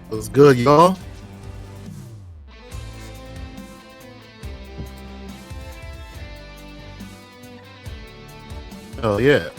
What's good, y'all? Hell yeah.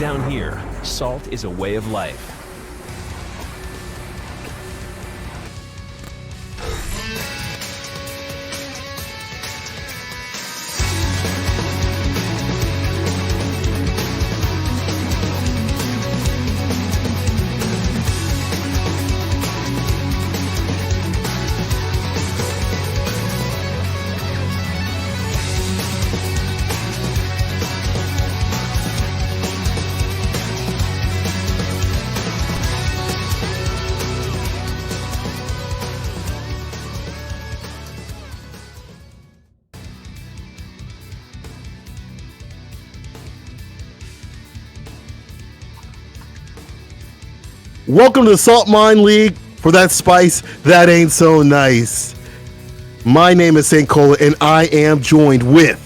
down here, salt is a way of life. Welcome to the Saltmine League. For that spice, that ain't so nice. My name is St. Cola, and I am joined with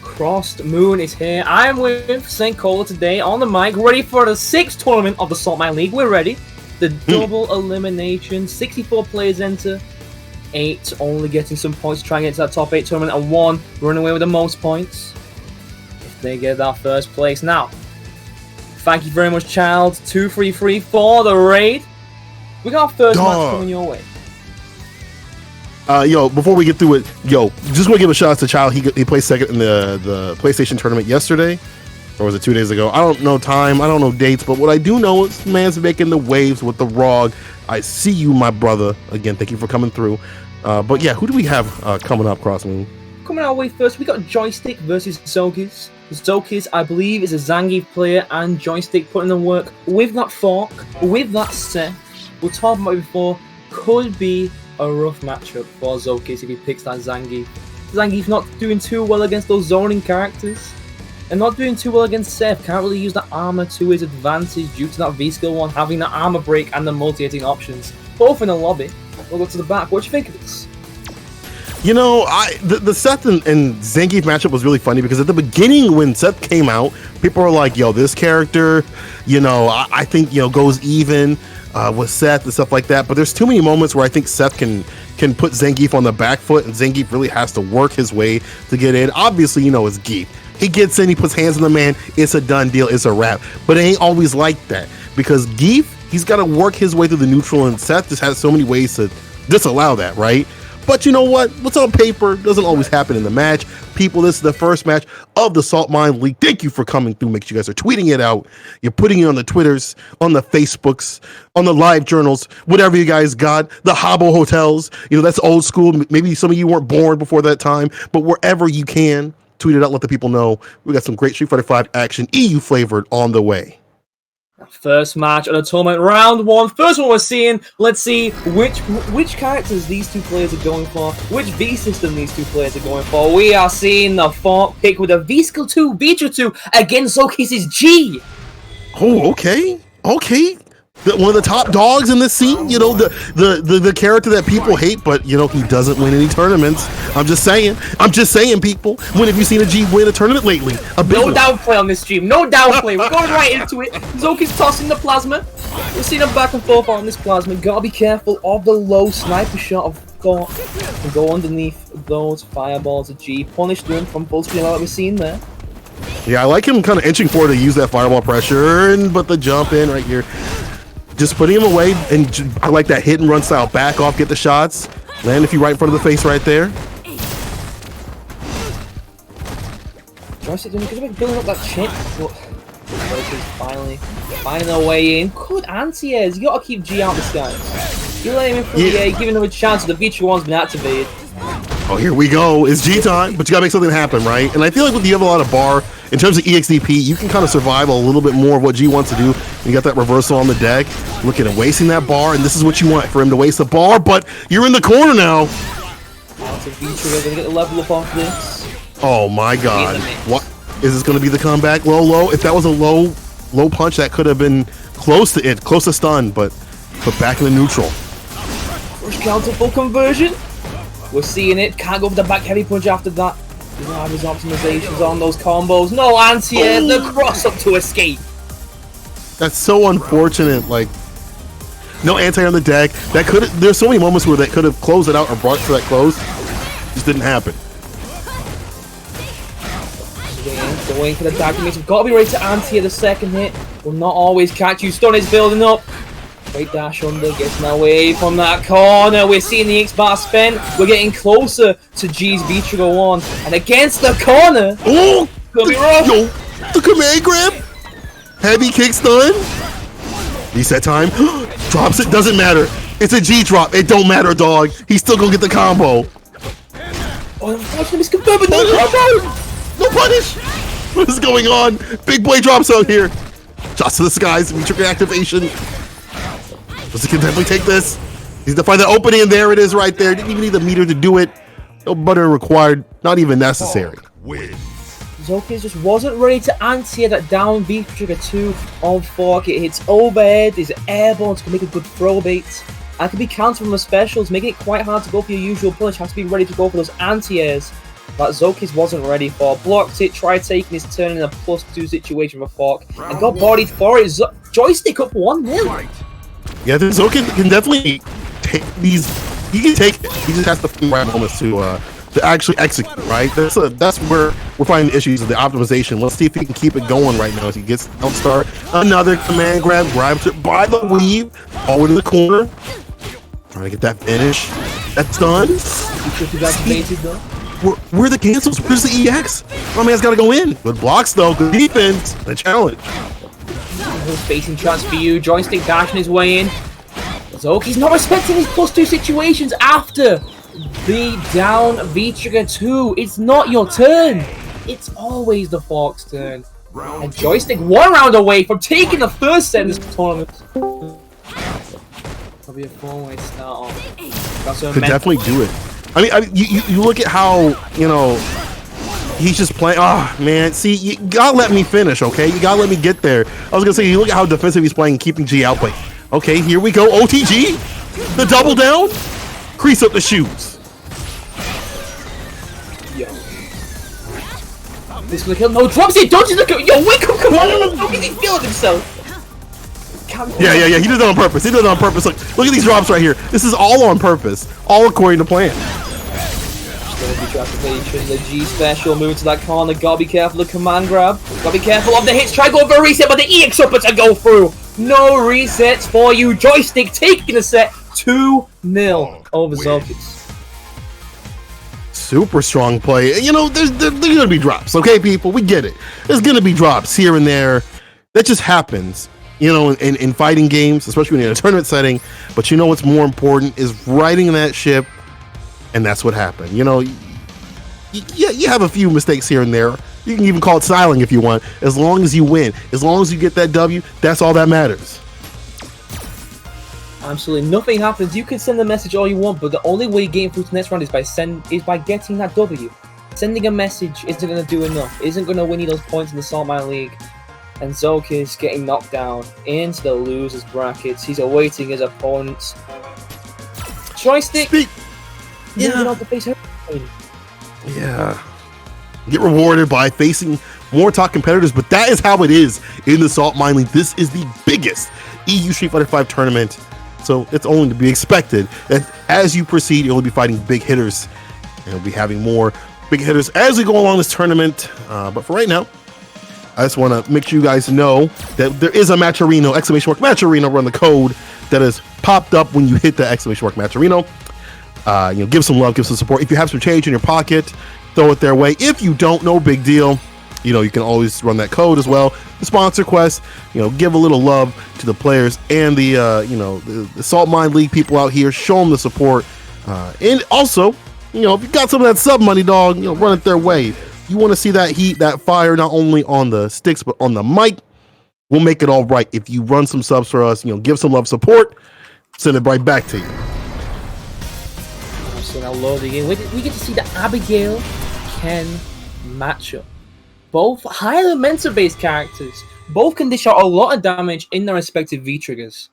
CrossedMoon is here. I'm with St. Cola today on the mic, ready for the 6th tournament of the Saltmine League. We're ready. The double elimination. 64 players enter. 8 only getting some points, trying to get to that top 8 tournament, and 1 running away with the most points if they get that first place. Now, thank you very much, Child. 233 for the raid. We got our first match coming your way. Yo, before we get through it, just want to give a shout out to Child. He placed second in the PlayStation tournament yesterday, or was it 2 days ago? I don't know time, I don't know dates, but what I do know is man's making the waves with the ROG. I see you, my brother. Again, thank you for coming through. But yeah, who do we have coming up, CrossedMoon? Coming our way first, we got Joystick versus Zokis. Zokis, I believe, is a Zangief player, and Joystick putting in work with that FALKE, with that set. We're talking about it before. Could be a rough matchup for Zokis if he picks that Zangief. Zangief not doing too well against those zoning characters, and not doing too well against Seth. Can't really use that armor to his advantage due to that V-Skill 1 having the armor break and the multi-hitting options. Both in the lobby. We'll go to the back. What do you think of this? You know, the Seth and Zangief matchup was really funny because at the beginning when Seth came out, people were like, yo, this character, I think, goes even with Seth and stuff like that. But there's too many moments where I think Seth can put Zangief on the back foot, and Zangief really has to work his way to get in. Obviously, it's Geef. He gets in, he puts hands on the man, it's a done deal, it's a wrap. But it ain't always like that because Geef, he's got to work his way through the neutral, and Seth just has so many ways to disallow that, right? But you know what? What's on paper doesn't always happen in the match. People, this is the first match of the Saltmine League. Thank you for coming through. Make sure you guys are tweeting it out. You're putting it on the Twitters, on the Facebooks, on the live journals, whatever you guys got. The Habbo hotels. That's old school. Maybe some of you weren't born before that time, but wherever you can, tweet it out. Let the people know. We got some great Street Fighter V action, EU flavored, on the way. First match of the tournament, round 1. First one we're seeing. Let's see which characters these two players are going for, which V system these two players are going for. We are seeing the FALKE pick with a V-Skill 2, V-Trigger 2 against Zokis' G. Oh, okay. One of the top dogs in this scene, the character that people hate, but he doesn't win any tournaments. I'm just saying, people. When have you seen a G win a tournament lately? No downplay on this stream. No downplay. We're going right into it. Zokis tossing the plasma. We're seeing him back and forth on this plasma. Gotta be careful of the low sniper shot of FALKE. And go underneath those fireballs of G. Punished him from full screen like we're seeing there. Yeah, I like him kind of inching forward to use that fireball pressure, but the jump in right here. Just putting him away, and I like that hit and run style. Back off, get the shots. Land if you right in front of the face right there. Joystick doing building up that chip, but Joystick's finally finding their way in. Good anti-airs. You gotta keep G out this guy. You're letting him in for the A, giving him a chance. The V-Trigger 1's been activated. Oh, here we go. It's G time, but you gotta make something happen, right? And I feel like when you have a lot of bar, in terms of EXDP, you can kind of survive a little bit more of what G wants to do. You got that reversal on the deck. Look at him wasting that bar, and this is what you want, for him to waste the bar, but you're in the corner now. That's a V-Trigger, gonna get the level up off this. Oh my god. What? Is this gonna be the comeback? Low? If that was a low punch, that could have been close to it, close to stun, but back in the neutral. First counter full conversion. We're seeing it. Can't go for the back heavy punch after that. He doesn't have his optimizations on those combos. No anti-air. The cross up to escape. That's so unfortunate. Like, no anti on the deck. That could. There's so many moments where that could have closed it out or brought it to that close. Just didn't happen. Still waiting for the dagger miss. We've got to be ready to anti the second hit. Will not always catch you. Stun is building up. Great dash under, getting away from that corner. We're seeing the X-bar spent. We're getting closer to G's V-Trigger 1. And against the corner. Oh! Gonna be rough. Yo, the command grab. Heavy kick stun. Reset time. Drops it. Doesn't matter. It's a G drop. It don't matter, dog. He's still gonna get the combo. Oh, unfortunately, it's confirmed, but no combo. No punish. What is going on? Big boy drops out here. Shots to the skies. V-Trigger activation. He can definitely take this. He's to find the opening, and there it is right there. Didn't even need the meter to do it. No butter required. Not even necessary. Zolkis just wasn't ready to anti that down V-Trigger 2 on FALKE. It hits overhead, is airborne, to make a good throw bait. And can be countered from the specials, making it quite hard to go for your usual punch. Has to be ready to go for those anti-airs that Zolkis wasn't ready for. Blocked it, tried taking his turn in a +2 situation for FALKE, and got bodied for it. Joystick up 1-0. Yeah, this Zolkis can definitely take these. He can take it. He just has to find the right moments to actually execute, right? That's where we're finding the issues of the optimization. Let's see if he can keep it going right now as he gets outstart. Another command grab, grabs it by the weave, over to the corner. Trying to get that finish. That's done. Where are the cancels? Where's the EX? My man's got to go in. Good blocks though, good defense. The challenge. Facing chance for you. Joystick dashing his way in. Zolkis not respecting his +2 situations after the down V-Trigger 2. It's not your turn. It's always the FALKE's turn. And Joystick 1 round away from taking the first set in this tournament. That'll be a 4-way start off. Could definitely do it. I mean, you look at how, you know, he's just playing. Oh, man. See, you gotta let me finish, okay? You gotta let me get there. I was gonna say, you look at how defensive he's playing, keeping G out. But okay, here we go. OTG. The double down. Crease up the shoes. Yo. This is gonna kill. No, drops it. Dodges the. Yo, wake up. Come on. How is he feeling himself? Yeah. He did it on purpose. He did it on purpose. Look at these drops right here. This is all on purpose. All according to plan. The G special, moving to that corner. Gotta be careful of the command grab. Gotta be careful of the hits. Try go for a reset, but the EX upper to go through. No resets for you. Joystick taking the set 2-0 over Zolkis. Super strong play. You know, there's gonna be drops, okay, people? We get it. There's gonna be drops here and there. That just happens, you know, in fighting games, especially when you're in a tournament setting. But you know what's more important is riding that ship, and that's what happened. You know, you have a few mistakes here and there. You can even call it styling if you want. As long as you win, as long as you get that W, that's all that matters. Absolutely nothing happens. You can send a message all you want, but the only way getting through to the next round is by getting that W. Sending a message isn't going to do enough. Isn't going to win you those points in the Saltmine League. And Zolkis getting knocked down into the losers brackets. He's awaiting his opponents. Joystick. Moving on to face Hurricane. Yeah. Get rewarded by facing more top competitors, but that is how it is in the Saltmine League. This is the biggest EU Street Fighter V tournament, so it's only to be expected that as you proceed, you'll be fighting big hitters, and we'll be having more big hitters as we go along this tournament. But for right now, I just want to make sure you guys know that there is a Matcherino, Matcherino, run the code that has popped up when you hit the Matcherino. You know, give some love, give some support. If you have some change in your pocket, throw it their way. If you don't, no big deal. You know, you can always run that code as well. The sponsor quest, you know, give a little love to the players and the, you know, the Saltmine League people out here. Show them the support. And also, you know, if you got some of that sub money, dog, you know, run it their way. You want to see that heat, that fire, not only on the sticks, but on the mic. We'll make it all right. If you run some subs for us, you know, give some love, support, send it right back to you. So now loading in, we get to see the Abigail Ken matchup. Both high elemental based characters. Both can dish out a lot of damage in their respective V-triggers.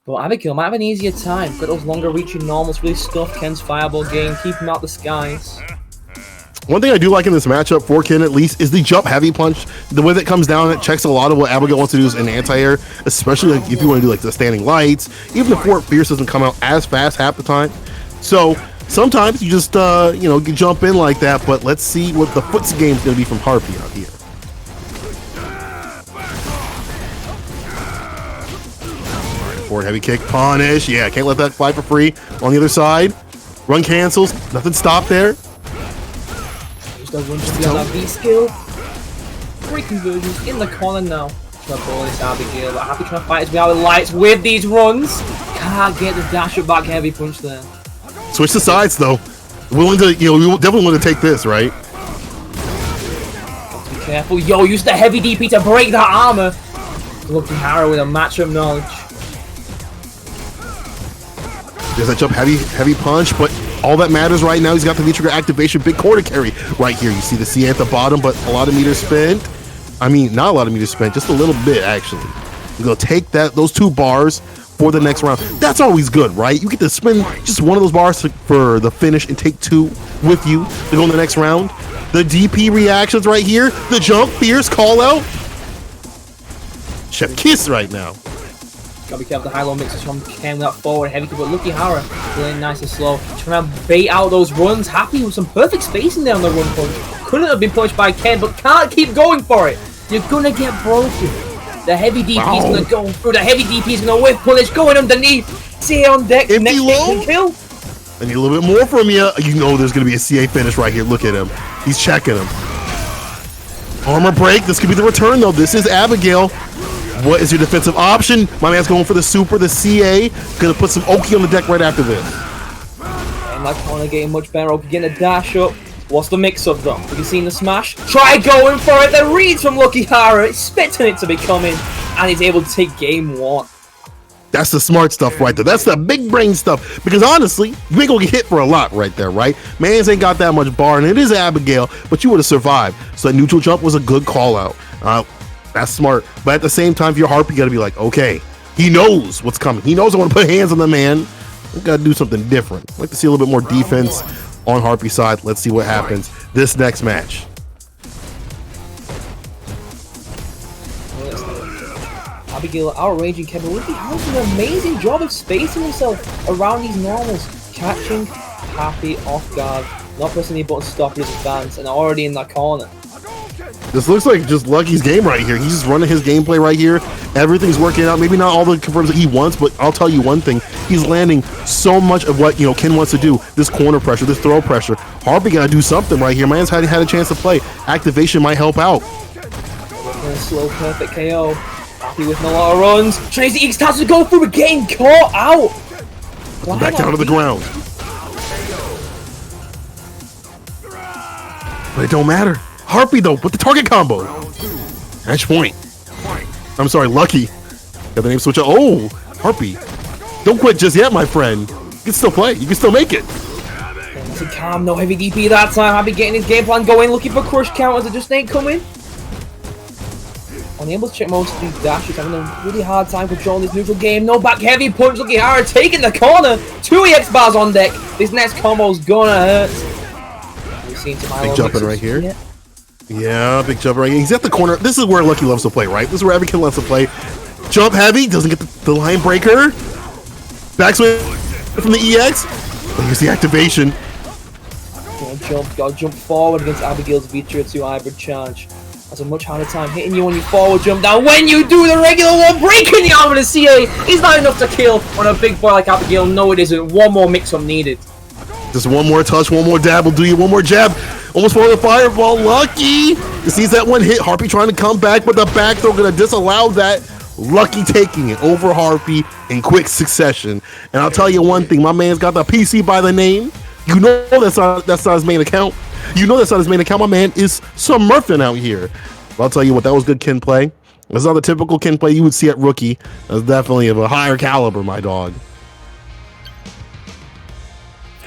But Abigail might have an easier time. Got those longer reaching normals, really stuff Ken's fireball game, keep him out the skies. One thing I do like in this matchup for Ken at least is the jump heavy punch. The way that comes down, it checks a lot of what Abigail wants to do in anti-air, especially like if you want to do like the standing lights. Even the Fort Fierce doesn't come out as fast half the time. So sometimes you just, you know, you jump in like that, but let's see what the foots game is going to be from Harpy out here. Forward heavy kick, punish. Yeah, can't let that fly for free. On the other side, run cancels. Nothing stopped there. Just a run to that V skill. Free conversions in the corner now. Trying to ball this Abigail, but Happy trying to fight his way out with lights with these runs. Can't get the dash up back heavy punch there. Switch the sides though. Willing to, you know, we definitely want to take this, right? Be careful. Yo, use the heavy DP to break that armor. Lucky Harrow with a matchup knowledge. There's that jump heavy punch, but all that matters right now, he's got the V-trigger activation, big corner carry right here. You see the C at the bottom, but a lot of meters spent. I mean, not a lot of meters spent, just a little bit actually. You're gonna take those 2 bars for the next round. That's always good, right? You get to spend just one of those bars for the finish and take 2 with you to go in the next round. The DP reactions right here, the jump, fierce call out. Chef Kiss right now. Gotta be careful, the high-low mixes from Ken that forward heavy kick, but Lucky Hara playing nice and slow, trying to bait out those runs. Happy with some perfect spacing there on the run punch. Couldn't have been punched by Ken, but can't keep going for it. You're gonna get broken. The heavy DP is gonna go through. The heavy DP is gonna whiff punish, going underneath. CA on deck. Empty Next low. can kill. I need a little bit more from you. You know there's gonna be a CA finish right here. Look at him. He's checking him. Armor break. This could be the return though. This is Abigail. What is your defensive option? My man's going for the super, the CA. Gonna put some Oki on the deck right after this. And that corner getting much better. Oki getting a dash up. What's the mix-up though? You can see in the smash. Try going for it. The reads from Lucky Hara. Expecting it to be coming. And he's able to take game 1. That's the smart stuff right there. That's the big brain stuff. Because honestly, you ain't gonna get hit for a lot right there, right? Mans ain't got that much bar, and it is Abigail, but you would have survived. So that neutral jump was a good call out. That's smart. But at the same time, if you're Harp, you gotta be like, okay, he knows what's coming. He knows I want to put hands on the man. We gotta do something different. I'd like to see a little bit more defense on Harpy's side. Let's see what happens this next match. Abigail outraging Kevin. Lucky Hara's doing an amazing job of spacing himself around these normals. Catching Happy off guard. Not pressing any buttons to stop his advance, and already in that corner. This looks like just Lucky's game right here. He's just running his gameplay right here. Everything's working out. Maybe not all the confirms that he wants, but I'll tell you one thing. He's landing so much of what, you know, Ken wants to do. This corner pressure, this throw pressure. Harpy gotta do something right here. Man's had a chance to play. Activation might help out. A slow, perfect KO. Happy with a lot of runs. Tries to X to go through, but getting caught out. Back down to the ground. But it don't matter. Harpy though, with the target combo. Match point. I'm sorry, Lucky. Got the name switch up. Oh, Harpy. Don't quit just yet, my friend. You can still play. You can still make it. Nice and calm, no heavy DP that time. Happy getting his game plan going, looking for crush counters. It just ain't coming. Unable to check most of these dashes, having a really hard time controlling this neutral game. No back heavy punch. Lucky Hara taking the corner. 2 EX bars on deck. This next combo's gonna hurt. We've seen some big jumping right here. Yeah, big jump right here. He's at the corner. This is where Lucky loves to play, right? This is where every kid loves to play. Jump heavy. Doesn't get the line breaker. Backswing from the EX. But here's the activation. Gotta jump forward against Abigail's V-trigger 2 hybrid charge. That's a much harder time hitting you when you forward jump down. When you do the regular one, breaking the arm of the CA is not enough to kill on a big boy like Abigail. No, it isn't. One more mix-up needed. Just one more touch, one more dab will do you. One more jab. Almost for the fireball. Lucky. He sees that one hit. Harpy trying to come back, but the back throw gonna disallow that. Lucky taking it over Harpy in quick succession. And I'll tell you one thing, my man's got the PC by the name. You know that's not his main account. You know that's not his main account. My man is smurfing out here. But I'll tell you what, that was good Ken play. That's not the typical Ken play you would see at Rookie. That's definitely of a higher caliber, my dog.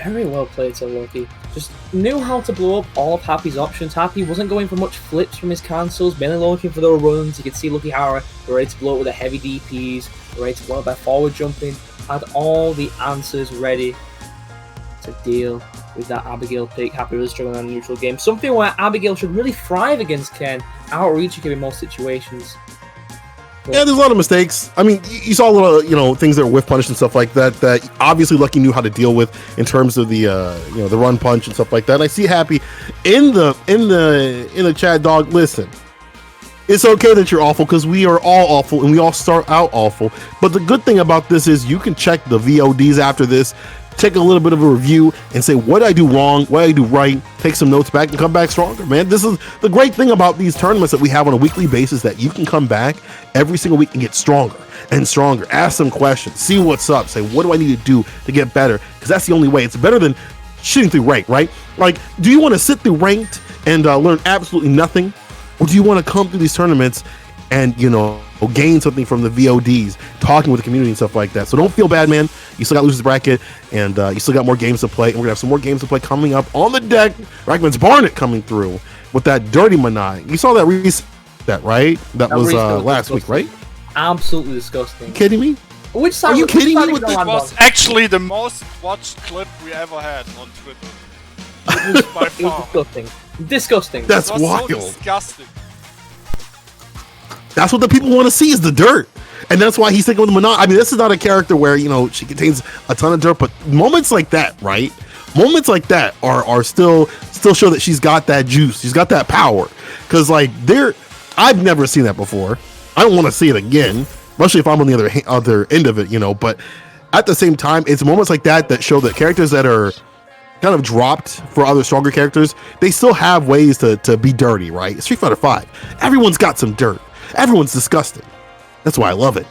Very well played, so Loki. Just knew how to blow up all of Happy's options. Happy wasn't going for much flips from his cancels, mainly looking for the runs. You could see Lucky Hara ready to blow up with the heavy DPs, ready to blow up by forward jumping. Had all the answers ready to deal with that Abigail pick. Happy really struggling on a neutral game. Something where Abigail should really thrive against Ken, outreaching him in most situations. Yeah, there's a lot of mistakes. I mean, you saw a little, you know, things that were whiff punish and stuff like that. That obviously Lucky knew how to deal with in terms of the, you know, the run punch and stuff like that. And I see Happy in the chat, dog. Listen, It's okay that you're awful because we are all awful and we all start out awful. But the good thing about this is you can check the VODs after this, take a little bit of a review and say, what did I do wrong? What did I do right? Take some notes back and come back stronger, man. This is the great thing about these tournaments that we have on a weekly basis, that you can come back every single week and get stronger and stronger. Ask some questions, see what's up, say, what do I need to do to get better? Because that's the only way. It's better than shooting through ranked, right? Like, do you want to sit through ranked and learn absolutely nothing? Or do you want to come through these tournaments and, you know, gain something from the VODs, talking with the community and stuff like that? So don't feel bad, man. You still got Losers Bracket, and you still got more games to play. And we're going to have some more games to play coming up on the deck. Rackman's Barnet coming through with that dirty Manai. You saw that reset, right? That was last week, right? Absolutely disgusting. You kidding me? Which side? Are you kidding me? It was actually the most watched clip we ever had on Twitter. By It was far. disgusting. Disgusting. That's It was wild. so disgusting. That's what the people want to see, is the dirt. And that's why he's sticking with the Manai. I mean, this is not a character where, you know, she contains a ton of dirt, but moments like that, right? Moments like that are still show that she's got that juice. She's got that power. Because, like, I've never seen that before. I don't want to see it again, especially if I'm on the other end of it, you know. But at the same time, it's moments like that that show that characters that are kind of dropped for other stronger characters, they still have ways to be dirty, right? Street Fighter V, everyone's got some dirt. Everyone's disgusting. That's why I love it.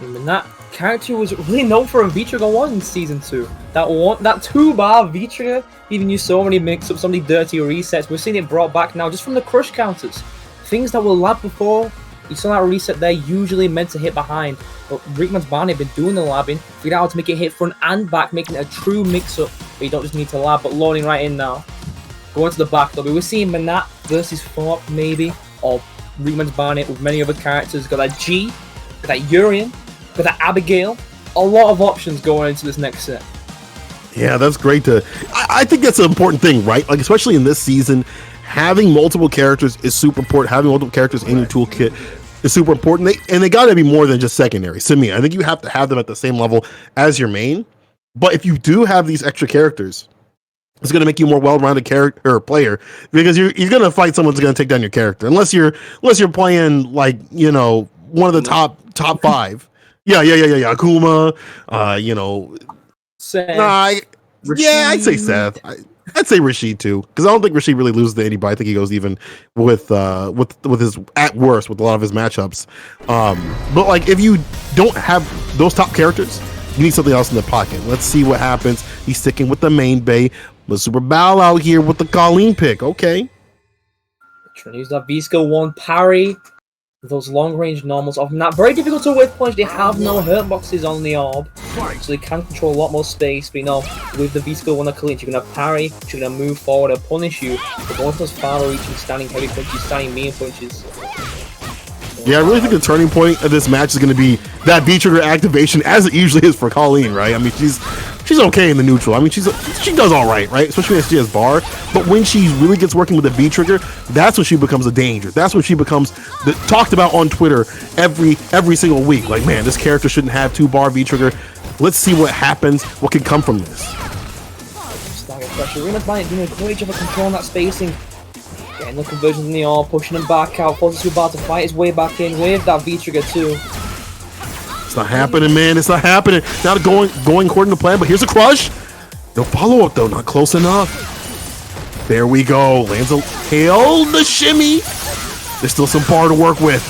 And that character was really known for a V-Trigger 1 in Season 2. That 2-bar V-Trigger even used so many mix-ups, so many dirty resets. We're seeing it brought back now just from the crush counters. Things that were labbed before, you saw that reset there, usually meant to hit behind. But Rickman's Barney been doing the labbing, figured out how to make it hit front and back, making it a true mix-up. But you don't just need to lab, but loading right in now. Going to the back though, we're seeing Manat versus FALKE maybe, or Rickman's Barnet with many other characters. Got that G, got that Urian, got that Abigail. A lot of options going into this next set. Yeah, that's great I think that's an important thing, right? Like, especially in this season, having multiple characters is super important. Having multiple characters in your toolkit is super important. They got to be more than just secondary. To me, I think you have to have them at the same level as your main. But if you do have these extra characters, it's going to make you a more well-rounded character or player, because you're going to fight someone who's going to take down your character, unless you're playing, like, you know, one of the top five. Yeah. Akuma, you know. Seth, I'd say Seth. I'd say Rashid too, because I don't think Rashid really loses to anybody. I think he goes even with his, at worst, with a lot of his matchups. But like, if you don't have those top characters, you need something else in the pocket. Let's see what happens. He's sticking with the main bay. But Super Bowl out here with the Colleen pick. Okay. trying to use that V-Skill 1 parry. Those long-range normals of that. Very difficult to whiff punch. They have no hurt boxes on the orb, so they can control a lot more space. But you know, with the V-Skill 1 Colleen, you're going to parry, you're going to move forward and punish you. But going for those far-reaching, standing heavy punches, standing mean punches. Yeah, I really think the turning point of this match is going to be that V-Trigger activation, as it usually is for Colleen, right? I mean, she's okay in the neutral. I mean, she does all right, especially as she has bar. But when she really gets working with the V-Trigger, that's when she becomes a danger. That's when she becomes talked about on Twitter every single week. Like, man, this character shouldn't have 2-bar V-Trigger. Let's see what happens, what can come from this. Stagger pressure. Rima's Barnet doing a great job of controlling that spacing. Getting the conversions in the orb, pushing him back out, forces Super Bowl to fight his way back in with that V-Trigger too. It's not happening, man. It's not happening. Not going according to plan, but here's a crush. No follow-up, though. Not close enough. There we go. Lands a tail, the shimmy. There's still some bar to work with.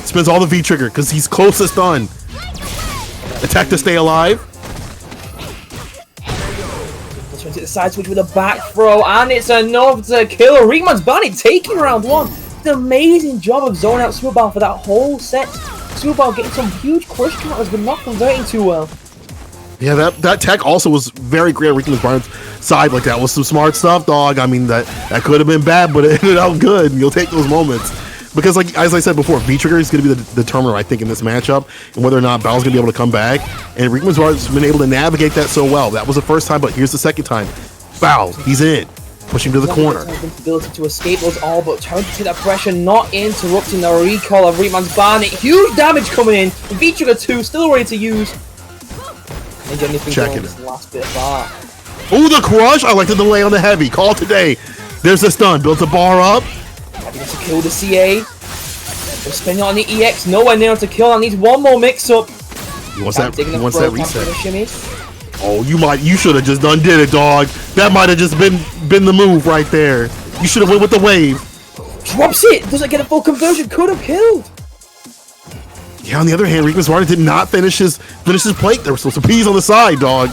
Spins all the V-Trigger because he's closest done. Attack to stay alive. Trying to the side switch with a back throw, and it's enough to kill Rickman's Barnet, taking round one. It's an amazing job of zoning out Super Bowl for that whole set. Super Bowl getting some huge crush counters, but not converting too well. Yeah, that tech also was very great on Rickman's Barnet's side. Like, that was some smart stuff, dog. I mean, that could have been bad, but it ended out good. You'll take those moments. Because, like, as I said before, V-Trigger is going to be the determiner, I think, in this matchup, and whether or not Bao's going to be able to come back. And Rickman's Barnet's been able to navigate that so well. That was the first time, but here's the second time. Bao, he's in. Pushing to the corner. Ability to escape those all, but trying to take that pressure, not interrupting the recall of Rickman's Barnet. Huge damage coming in. V-Trigger 2 still ready to use. Checking it. Last bit of bar. Ooh, the crush! I like the delay on the heavy. Call today. There's the stun. Builds a bar up. Might be able to kill the CA. We're spending on the EX, nowhere near to kill. I need one more mix-up. He wants that reset. Shimmy. Oh, you should have just did it, dog. That might have just been the move right there. You should have went with the wave. Drops it! Doesn't get a full conversion, could have killed! Yeah, on the other hand, Rickman Sparta did not finish his plate. There were still some peas on the side, dog.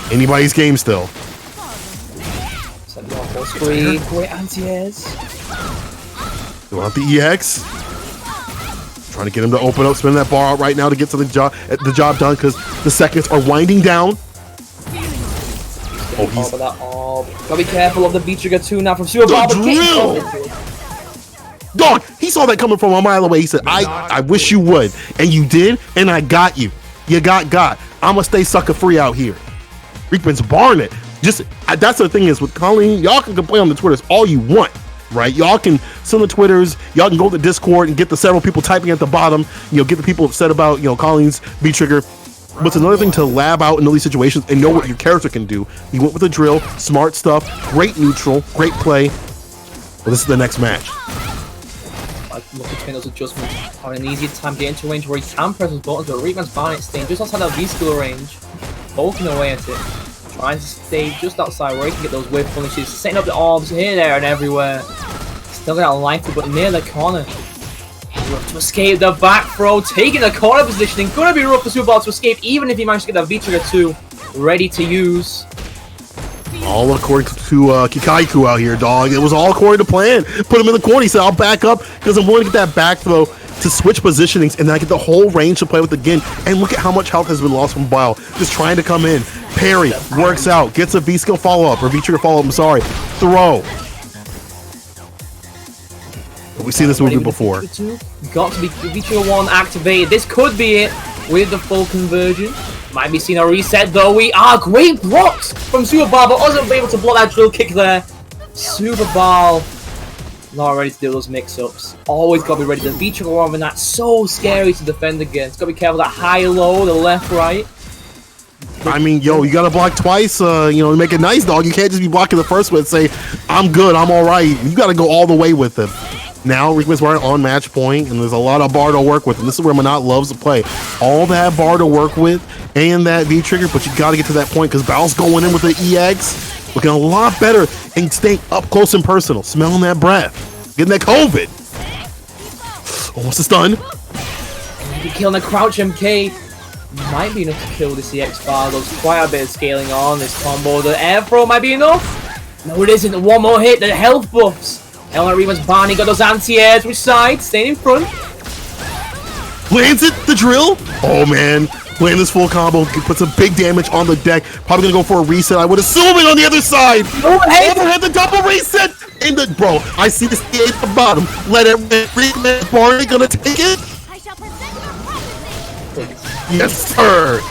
Anybody's game still. Send off full screen. Great anti-airs. They want the EX. Trying to get him to open up, spin that bar out right now to get to the job done because the seconds are winding down. Oh, he's... Gotta be careful of the V-Trigger 2 now from Super Bowl. Drill! Dog, he saw that coming from a mile away. He said, I wish you would. And you did, and I got you. You got. I'ma stay sucker free out here. Rickman's barring it. That's the thing is with Colleen, y'all can complain on the Twitters all you want, right? Y'all can send the Twitters, y'all can go to Discord and get the several people typing at the bottom, get the people upset about, Colleen's V-Trigger. But it's another thing to lab out in all these situations and know what your character can do. He went with the drill, smart stuff, great neutral, great play. Well, this is the next match. Look between those adjustments, having an easier time getting to a range where he can press his buttons, but Rickman's Barnet staying just outside that V-skill range, poking away at it, trying to stay just outside where he can get those wave punishes, setting up the orbs here, there, and everywhere. Still got a life, but near the corner. Rough to escape the back throw, taking the corner positioning. Gonna be rough for Super Bowl to escape, even if he managed to get that V-Trigger 2 ready to use. All according to Kikaiku out here, dog. It was all according to plan. Put him in the corner. He said, I'll back up because I'm willing to get that back throw to switch positionings and then I get the whole range to play with again. And look at how much health has been lost from Bile. Just trying to come in. Parry, works out, gets a V-skill follow-up, or V-trigger follow-up, I'm sorry. Throw. We've seen this movie before. Got to be V-trigger 1 activated. This could be it with the full conversion. Might be seeing a reset though. We are great blocks from Super Bowl, but wasn't able to block that drill kick there. Super Bowl not ready to do those mix-ups. Always gotta be ready. The V-trigger 1 and that's so scary to defend against. Gotta be careful that high-low, the left-right. I mean, yo, you gotta block twice, to make it nice, dog. You can't just be blocking the first one and say, I'm good, I'm alright. You gotta go all the way with him. Now, Rickman's on match point, and there's a lot of bar to work with, and this is where Monat loves to play. All that bar to work with, and that V-trigger, but you gotta get to that point, because Bao's going in with the EX, looking a lot better, and staying up close and personal, smelling that breath, getting that COVID. Almost a stun. Maybe killing the crouch MK. Might be enough to kill this EX bar. There's quite a bit of scaling on this combo. The air throw might be enough. No, it isn't. One more hit. The health buffs. Helen Reeves Barney got those anti-airs. Which side? Staying in front. Lands it. The drill. Oh man. Land this full combo. Puts some big damage on the deck. Probably gonna go for a reset. I would assume it on the other side. Overhead the double reset. In the bro. I see the CA at the bottom. Let it. Reeves Barney gonna take it. Yes, sir.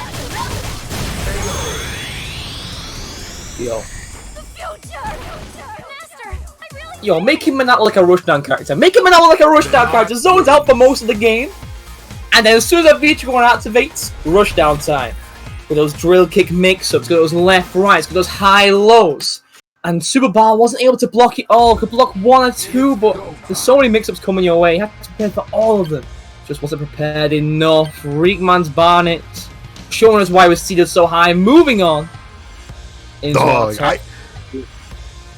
Yo, make him not like a rushdown character. Make him not like a rushdown character. Zones out for most of the game, and then as soon as that V-trigger one activates, rushdown time. With those drill kick mix-ups, with those left rights, with those high lows. And Super Bowl wasn't able to block it all. Could block one or two, but there's so many mix-ups coming your way. You have to prepare for all of them. Just wasn't prepared enough. Riekman's Barnet showing us why we're seated so high. Moving on. Dog,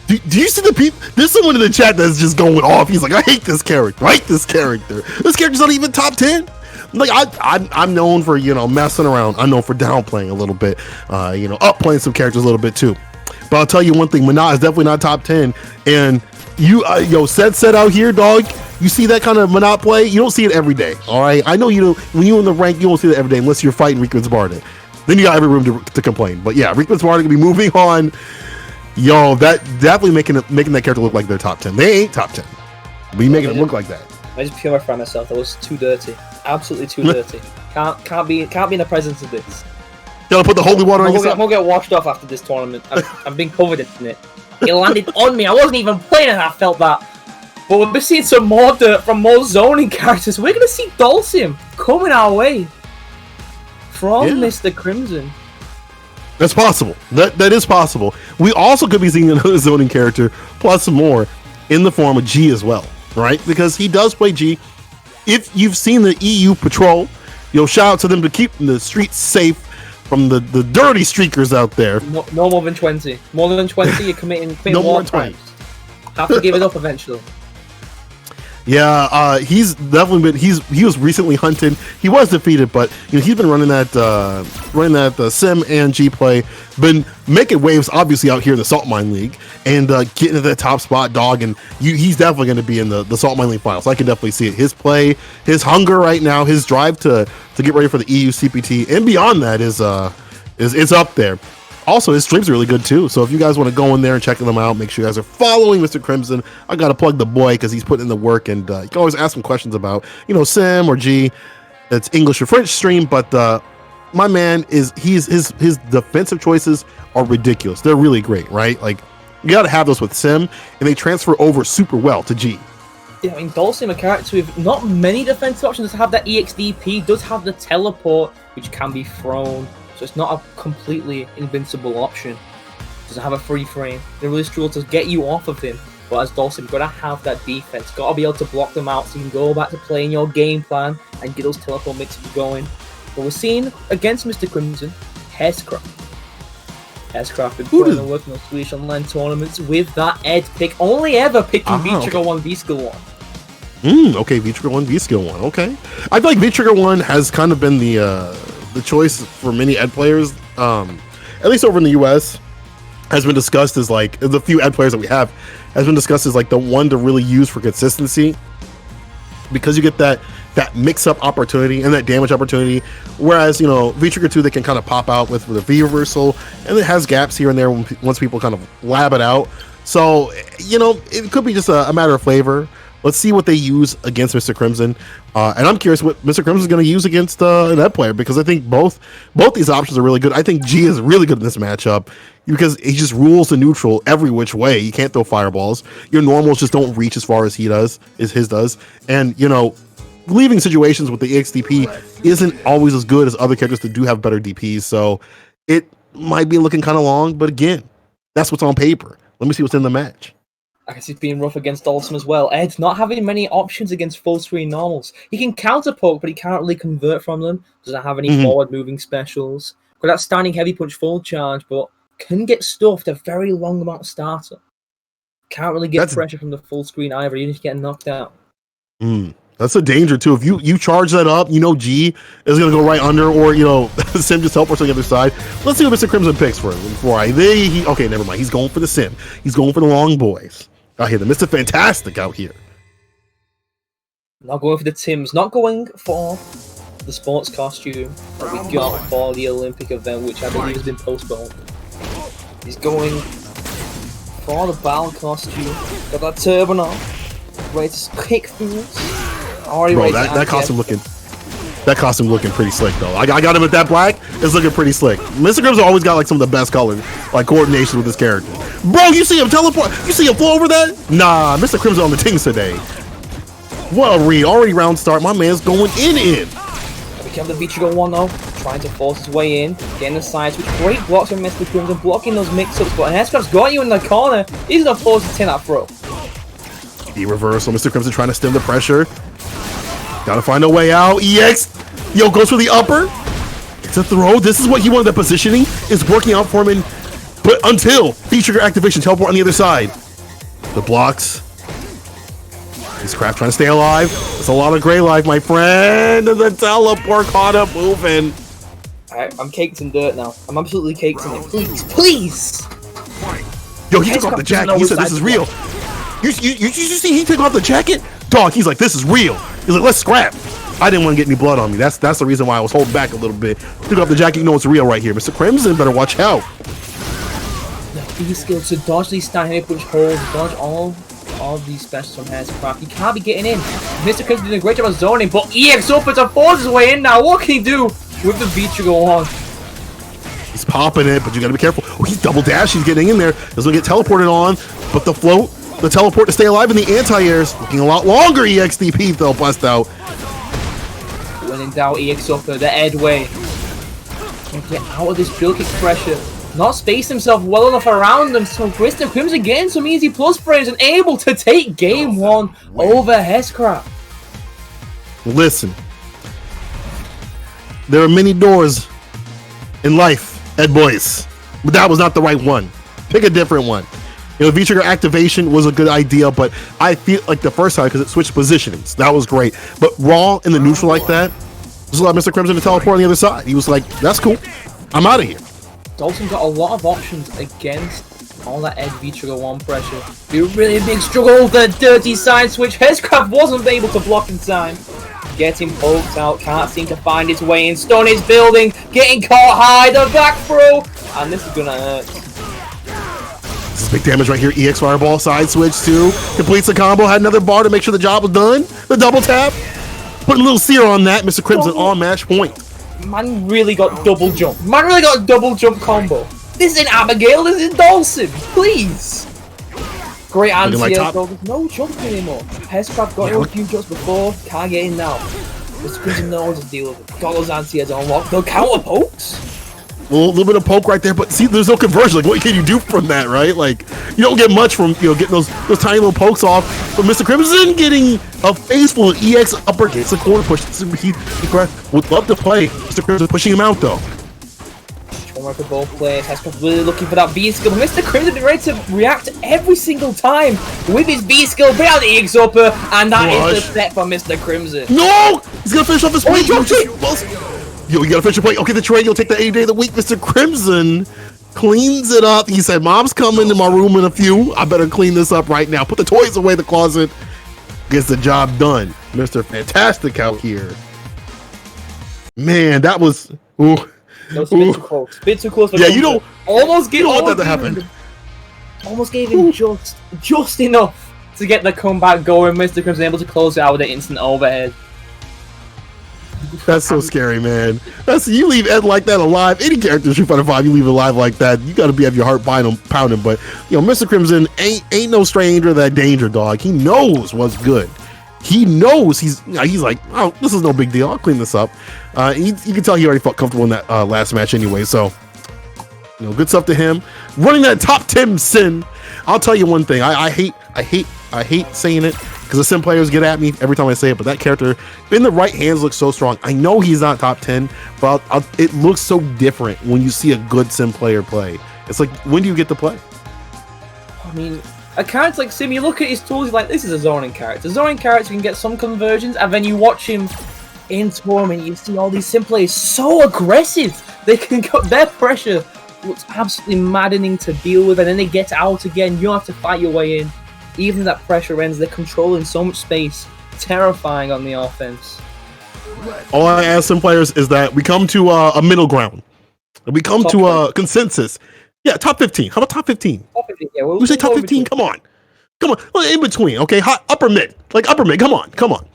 do you see the people? There's someone in the chat that's just going off. He's like, I hate this character. I hate this character. This character's not even top 10. Like I'm known for messing around. I'm known for downplaying a little bit. Upplaying some characters a little bit too. But I'll tell you one thing. Monat is definitely not top 10. And you, set out here, dog. You see that kind of Monat play? You don't see it every day, all right? I know you don't. When you're in the rank, you don't see it every day unless you're fighting Riekman's Barnet. Then you got every room to complain. But yeah, Riekman's Barnet can be moving on. Yo, that definitely making that character look like they're top 10. They ain't top 10. But you making it look like that. I just purify myself. That was too dirty. Absolutely too dirty. Can't be in the presence of this. You gotta put the holy water on yourself. I'm gonna get washed off after this tournament. I'm being covered in it. It landed on me. I wasn't even playing and I felt that. But we'll be seeing some more dirt from more zoning characters. We're going to see DHALSIM coming our way from Mr. Crimson. That's possible. That is possible. We also could be seeing another zoning character, plus some more, in the form of G as well. right? Because he does play G. If you've seen the EU patrol, shout out to them to keep the streets safe from the dirty streakers out there. No more than 20. More than 20, you're committing No war more than 20. crimes. Have to give it up eventually. Yeah, he's definitely been. He was recently hunted. He was defeated, but he's been running that sim and G play. Been making waves, obviously, out here in the Saltmine League and getting to that top spot, dog. And he's definitely going to be in the Saltmine League finals. I can definitely see it. His play, his hunger right now, his drive to get ready for the EU CPT and beyond that is up there. Also, his streams are really good too. So if you guys want to go in there and check them out, make sure you guys are following Mr. Crimson. I got to plug the boy because he's putting in the work, and you can always ask him questions about, Sim or G. It's English or French stream, but my man his defensive choices are ridiculous. They're really great, right? Like, you got to have those with Sim, and they transfer over super well to G. Yeah, I mean, DHALSIM, a character with not many defensive options, does have that EXDP, does have the teleport, which can be thrown. So it's not a completely invincible option. Doesn't have a free frame. They really struggle to get you off of him. But as DHALSIM, you've got to have that defense. Got to be able to block them out so you can go back to playing your game plan and get those teleport mixes going. But we're seeing against Mr. Crimson, Hescraft. Hescraft been putting the work in those Swedish online tournaments with that Ed pick. Only ever picking V-Trigger 1, V-Skill 1. Okay, V-Trigger 1, V-Skill 1. Okay. I feel like V-Trigger 1 has kind of been the choice for many Ed players, at least over in the US, has been discussed as like the few Ed players that we have has been discussed as like the one to really use for consistency, because you get that mix-up opportunity and that damage opportunity, whereas V-Trigger 2 they can kind of pop out with a V reversal, and it has gaps here and there once people kind of lab it out. So it could be just a matter of flavor. Let's see what they use against Mr. Crimson, and I'm curious what Mr. Crimson is going to use against an Ed player, because I think both these options are really good. I think G is really good in this matchup because he just rules the neutral every which way. You can't throw fireballs. Your normals just don't reach as far as his does, and leaving situations with the EXDP isn't always as good as other characters that do have better DPs. So it might be looking kind of long, but again, that's what's on paper. Let me see what's in the match. I guess he's being rough against DHALSIM as well. Ed's not having many options against full screen normals. He can counter poke, but he can't really convert from them. Doesn't have any forward moving specials. Got that standing heavy punch full charge, but can get stuffed a very long amount of starter. Can't really get pressure from the full screen either, even if you get knocked out. That's a danger too. If you charge that up, G is gonna go right under, or Sim just teleports on the other side. Let's see what Mr. Crimson picks for him. Okay, never mind. He's going for the Sim. He's going for the long boys. Out here, the Mr. Fantastic out here. Not going for the Tims. Not going for the sports costume that we got for the Olympic event, which I believe has been postponed. He's going for the battle costume. Got that turban on. Ready to kick through us. Bro, that costume looking pretty slick though. I got him at that black. It's looking pretty slick. Mr. Crimson always got like some of the best colors, like coordination with his character. Bro, you see him teleport? You see him flow over that? Nah, Mr. Crimson on the things today. What a read. Already round start. My man's going in. We have the V-Trigger 1 though, trying to force his way in, getting the side switch. Great blocks from Mr. Crimson, blocking those mix-ups, but Hescraft's got you in the corner. He's gonna force a 10 that throw. The reversal. Mr. Crimson trying to stem the pressure. Gotta find a way out. EX. Goes for the upper. It's a throw. This is what he wanted. The positioning is working out for him. But until V-Trigger activation, teleport on the other side. The blocks. This Craft trying to stay alive. It's a lot of gray life, my friend. And the teleport caught up moving. Alright, I'm caked in dirt now. I'm absolutely caked in it. Please! He took off the jacket. He said this is real. You see he took off the jacket? Dog, he's like, this is real. He's like, let's scrap. I didn't want to get any blood on me. That's the reason why I was holding back a little bit. Took off the jacket, it's real right here. Mr. Crimson better watch out. He's skilled to dodge these stand heavy punch holds, dodge all of these specials from Hescraft. He can't be getting in. Mr. Crimson doing a great job of zoning, but EX up to force his way in now. What can he do with the V-Trigger on? He's popping it, but you gotta be careful. Oh, he's double dash. He's getting in there. Doesn't get teleported on, but the float, the teleport to stay alive in the anti-airs looking a lot longer. EXDP they'll bust out. When in doubt, EX up the Ed way. Can't get out of this drill kick pressure. not spaced himself well enough around them, so Mr. Crimson getting some easy plus frames and able to take game 1 over Hescraft. Listen, there are many doors in life, Ed Boyce, but that was not the right one. Pick a different one. You know, V-trigger activation was a good idea, but I feel like the first time because it switched positionings, that was great. But raw in the neutral like that, just allowed Mr. Crimson to teleport on the other side. He was like, "That's cool, I'm out of here." Dalton got a lot of options against all that Ed V-trigger 1 pressure. Be a really big struggle with the dirty side switch. Hescraft wasn't able to block in time. Getting poked out, can't seem to find his way in. Stun is building, getting caught high, the back throw, and this is gonna hurt. This is big damage right here. EX Fireball, side switch too. Completes the combo, had another bar to make sure the job was done. The double tap. Put a little sear on that. Mr. Crimson on match point. Man really got double jump. Man really got a double jump combo. This isn't Abigail, this is DHALSIM. Please. Great anti like there's no jump anymore. Hescraft got a few jumps before, can't get in now. Mr. Crimson knows to deal with it. Got those anti-airs unlocked. No counter pokes. Well, a little bit of poke right there, but see, there's no conversion. Like, what can you do from that, right? Like, you don't get much from, you know, getting those tiny little pokes off. But Mr. Crimson getting a face full of EX upper gets a corner push. He would love to play. Mr. Crimson pushing him out, though. For both players, Hescraft really looking for that B skill, but Mr. Crimson be ready to react every single time with his B skill, bring out the EX upper, and that is the set for Mr. Crimson. No! He's gonna finish off his play. Yo, you gotta finish your play. Okay, the trade, you'll take the 8 day of the week. Mr. Crimson cleans it up. He said, "Mom's coming to my room in a few. I better clean this up right now. Put the toys away in the closet." Gets the job done. Mr. Fantastic out here. Man, that was... Ooh. That was a bit too close. Bit too close for you don't almost gave want that to happen. Almost gave him just enough to get the comeback going. Mr. Crimson able to close it out with an instant overhead. That's so scary, man. You leave Ed like that alive. Any character in Street Fighter V, you leave alive like that. You got to have your heart pounding. But you know, Mr. Crimson ain't no stranger to that danger, dog. He knows what's good. He knows he's like, oh, this is no big deal. I'll clean this up. You can tell he already felt comfortable in that last match anyway. So, you know, good stuff to him. Running that top 10 Sin. I'll tell you one thing. I hate saying it because the Sin players get at me every time I say it. But that character in the right hands looks so strong. I know he's not top 10, but it looks so different when you see a good Sin player play. It's like, when do you get to play? I mean, a character like Sim, you look at his tools, you're like, this is a zoning character. Zoning character can get some conversions, and then you watch him in tournament, you see all these Sim players so aggressive. They can go, their pressure looks absolutely maddening to deal with, and then they get out again. You have to fight your way in. Even that pressure ends, they're controlling so much space. Terrifying on the offense. All I ask Sim players is that we come to a middle ground. We come to a consensus. Yeah, top 15. How about top 15? Top 15, yeah. We say top 15. Come on. In between, okay? Hot, upper mid. Come on.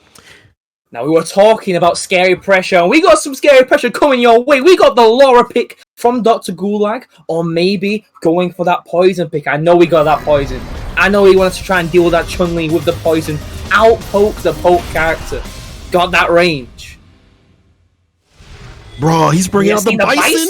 Now, we were talking about scary pressure, and we got some scary pressure coming your way. We got the Laura pick from Dr. Gulag, or maybe going for that poison pick. I know we got that poison. I know he wanted to try and deal with that Chun-Li with the poison. Outpoke the poke character. Got that range. Bro, he's bringing out the bison?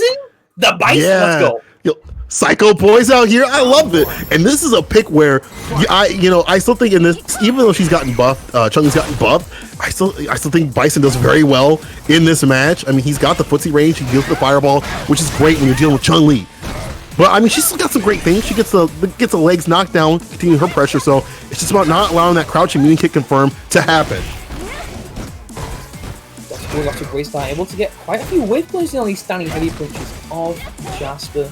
The bison? Yeah. Let's go. Yo, Psycho Boys out here. I love it. And this is a pick where I still think in this, even though she's gotten buffed, Chun-Li's gotten buffed, I still think Bison does very well in this match. I mean, he's got the footsie range, he deals with the fireball, which is great when you're dealing with Chun-Li. But I mean, she's still got some great things. She gets the legs knocked down, continuing her pressure. So it's just about not allowing that crouching mean kick confirm to happen. That's a great start. Able to get quite a few whiff punches on these standing heavy punches of Jasper.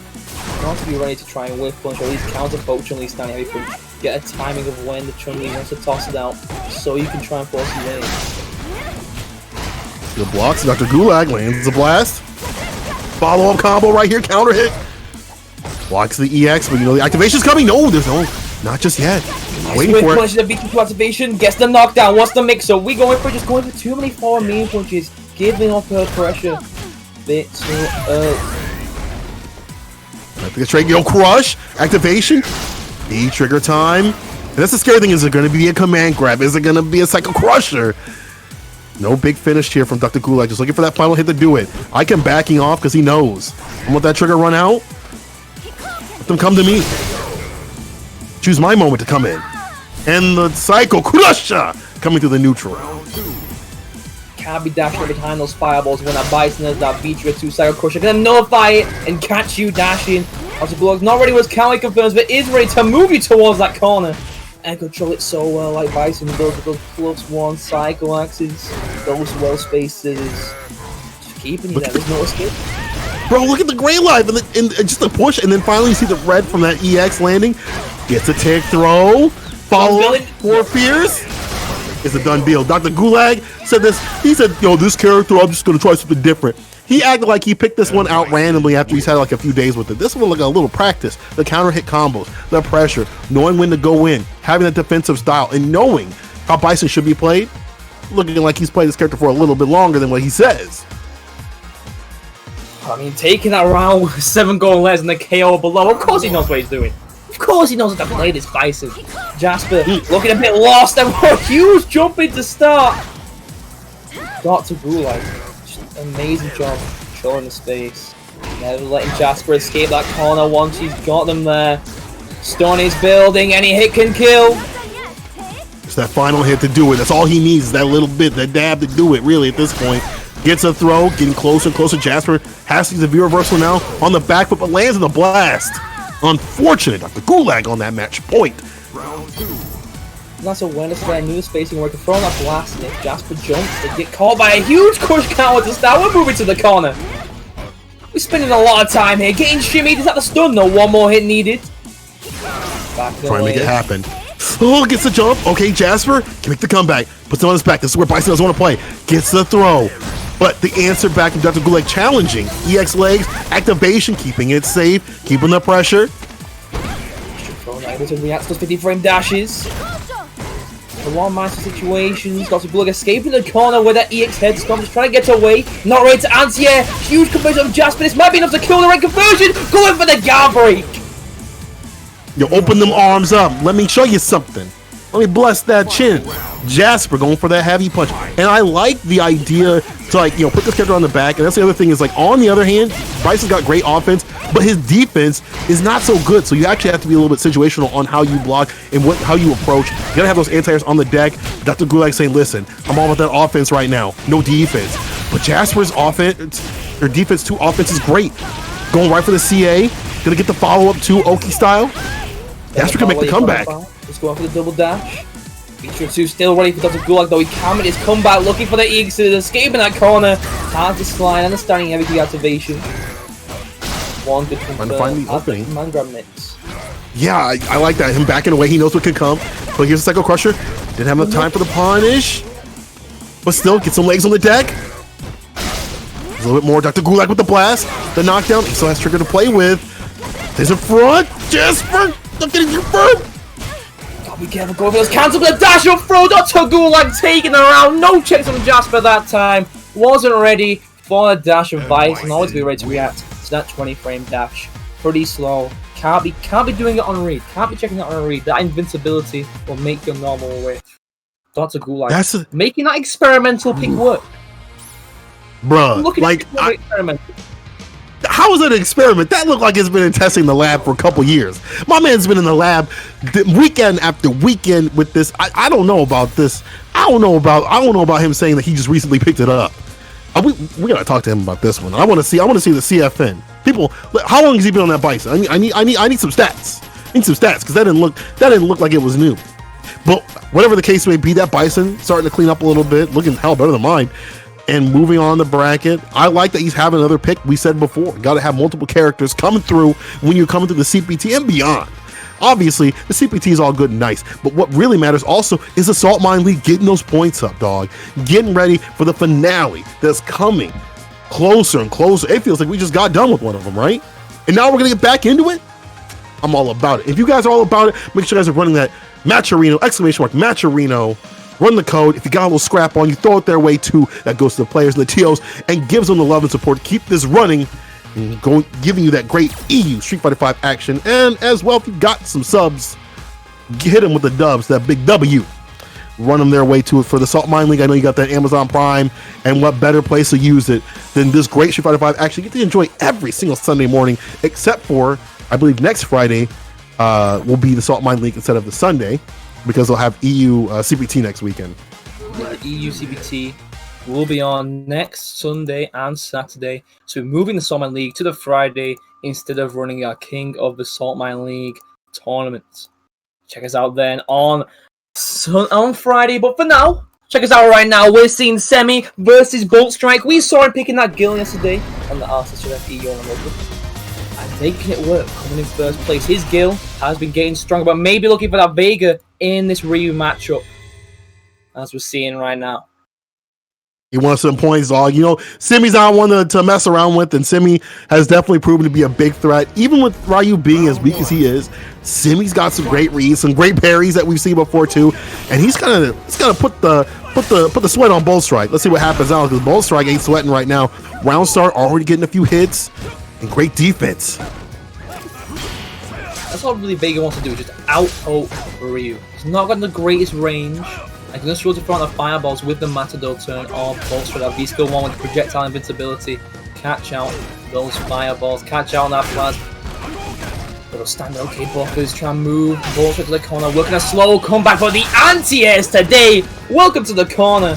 Not to be ready to try and whiff punch or at least counter poke Chun-Li standing heavy punch. Get a timing of when the Chun-Li wants to toss it out so you can try and force you in. Good blocks. Dr. Gulag lands a blast. Follow up combo right here. Counter hit. Blocks the EX, but you know the activation's coming. No, there's no, not just yet. Waiting for it. Punches the B2 activation, gets the knockdown. What's the mix up? We going for too many forward mean punches, giving up her pressure. Bit too early. I think it's straight, crush activation. B trigger time. And that's the scary thing. Is it going to be a command grab? Is it going to be a Psycho Crusher? No big finish here from Dr. Gulag. Just looking for that final hit to do it. I can backing off because he knows. And let that trigger run out. them come to me. Choose my moment to come in. And the Psycho Crusher coming through the neutral. Can't be dashing behind those fireballs when that Bison has that Vitra 2 Psycho Crusher. Gonna nullify it and catch you dashing. Also, Bullock's not ready with CHUN-LI confirms, but is ready to move you towards that corner. And control it so well, like Bison does with those +1 Psycho axes. Those well spaced scissors. Just keeping you there, there's no escape. Bro, look at the gray life and just a push, and then finally you see the red from that EX landing. Gets a tick throw. Follow up for Fierce. It's a done deal. Dr. Gulag said this. He said, yo, this character, I'm just going to try something different. He acted like he picked this one out randomly after he's had like a few days with it. This one looked like a little practice. The counter hit combos, the pressure, knowing when to go in, having that defensive style, and knowing how Bison should be played. Looking like he's played this character for a little bit longer than what he says. I mean, taking that round with 7 goal less and the KO below, of course he knows what he's doing. Of course he knows how to play this Bison. Jasper looking a bit lost and a huge jump into start. Dr. Gulag, just amazing job controlling the space. Never letting Jasper escape that corner once he's got them there. Stone is building, any hit can kill. It's that final hit to do it. That's all he needs, is that little bit, that dab to do it, really, at this point. Gets a throw, getting closer and closer. Jasper has to use the V-reversal now on the back foot, but lands in the blast. Unfortunate, Dr. Gulag on that match point. That's awareness there, knew the spacing work, throwing that blast, and if Jasper jumps, they get caught by a huge crush counter to start. We're moving to the corner. We're spending a lot of time here, getting shimmied. Is that the stun? No, one more hit needed. Back Trying to make it happen. Oh, gets the jump. Okay, Jasper can make the comeback. Puts it on his back. This is where Bison doesn't want to play. Gets the throw. But the answer back from Dr. Gulag challenging. EX legs, activation, keeping it safe, keeping the pressure. Able to react to those 50 frame dashes. The one master situations. Dr. Gulag escaping the corner with that EX head stomp. Just trying to get away. Not ready to answer yet. Huge conversion of Jasper. This might be enough to kill the right conversion. Going for the guard break. You open them arms up. Let me show you something. Let me bless that chin. Jasper going for that heavy punch. And I like the idea to, like, you know, put this character on the back. And that's the other thing is, like, on the other hand, Bison's got great offense, but his defense is not so good. So you actually have to be a little bit situational on how you block and how you approach. You gotta have those anti-airs on the deck. Dr. Gulag saying, listen, I'm all about that offense right now. No defense. But Jasper's offense, or defense to offense is great. Going right for the CA. Gonna get the follow-up too, Oki style. Jasper can make the comeback. Let's go on for the double dash. Feature 2 still ready for Dr. Gulag, though he can make his comeback, looking for the EX, escaping that corner. Hard to slide, understanding every key activation. One good Trying to find the opening. Man grab mix. Yeah, I like that. Him backing away, he knows what can come. But here's the Psycho Crusher. Didn't have enough time for the punish. But still, get some legs on the deck. There's a little bit more. Dr. Gulag with the blast. The knockdown. He still has trigger to play with. There's a front. Jasper, not getting confirmed. Be careful, go for those cancel the dash up throw. Dr. Gulag taking the round. No checks on Jasper that time. Wasn't ready for the dash of Vice and always be ready to react to that 20 frame dash. Pretty slow. Can't be doing it on read. Can't be checking it on read. That invincibility will make your normal way. Dr. Gulag making that experimental pick work. Bruh, like experimental. How is it an experiment? That looked like it's been in testing the lab for a couple years. My man's been in the lab weekend after weekend with this. I don't know about this. I don't know about him saying that he just recently picked it up. We gotta talk to him about this one. I want to see the CFN. People, how long has he been on that Bison? I need some stats. I need some stats because that didn't look like it was new. But whatever the case may be, that Bison starting to clean up a little bit, looking hell better than mine. And moving on the bracket, I like that he's having another pick. We said before, got to have multiple characters coming through when you're coming through the CPT and beyond. Obviously, the CPT is all good and nice, but what really matters also is the Saltmine League getting those points up, dog. Getting ready for the finale that's coming closer and closer. It feels like we just got done with one of them, right? And now we're going to get back into it? I'm all about it. If you guys are all about it, make sure you guys are running that Matcherino, !Matcherino. Run the code. If you got a little scrap on you, throw it their way too. That goes to the players and the TOs and gives them the love and support to keep this running and giving you that great EU Street Fighter V action. And as well, if you got some subs, hit them with the dubs, that big W. Run them their way to it for the Saltmine League. I know you got that Amazon Prime, and what better place to use it than this great Street Fighter V action you get to enjoy every single Sunday morning, except for I believe next Friday will be the Saltmine League instead of the Sunday, because they'll have EU CPT next weekend. Yeah, EU CPT will be on next Sunday and Saturday. So we're moving the Saltmine League to the Friday instead of running our King of the Saltmine League tournament. Check us out then on Friday. But for now, check us out right now. We're seeing Semi versus Bolt Strike. We saw him picking that Gil yesterday on the RCHF EU on the local. And making it work, coming in first place. His Gil has been getting stronger, but maybe looking for that Vega in this Ryu matchup, as we're seeing right now. He wants some points, dog. You know, Semi's not one to mess around with, and Semi has definitely proven to be a big threat. Even with Ryu being as weak as he is, Semi's got some great reads, some great parries that we've seen before too, and he's gonna put the sweat on Bolt Strike. Let's see what happens now, because Bolt Strike ain't sweating right now. Round start already getting a few hits and great defense. That's what really Vega wants to do, just out-hope Ryu. He's not got the greatest range. I can just throw to front of fireballs with the Matador turn or Bolt Strike. That V-Skill 1 with projectile invincibility. Catch out those fireballs, catch out that plasma. Little stand okay blockers, try and move Bolt Strike to the corner, working a slow comeback for the anti-airs today. Welcome to the corner.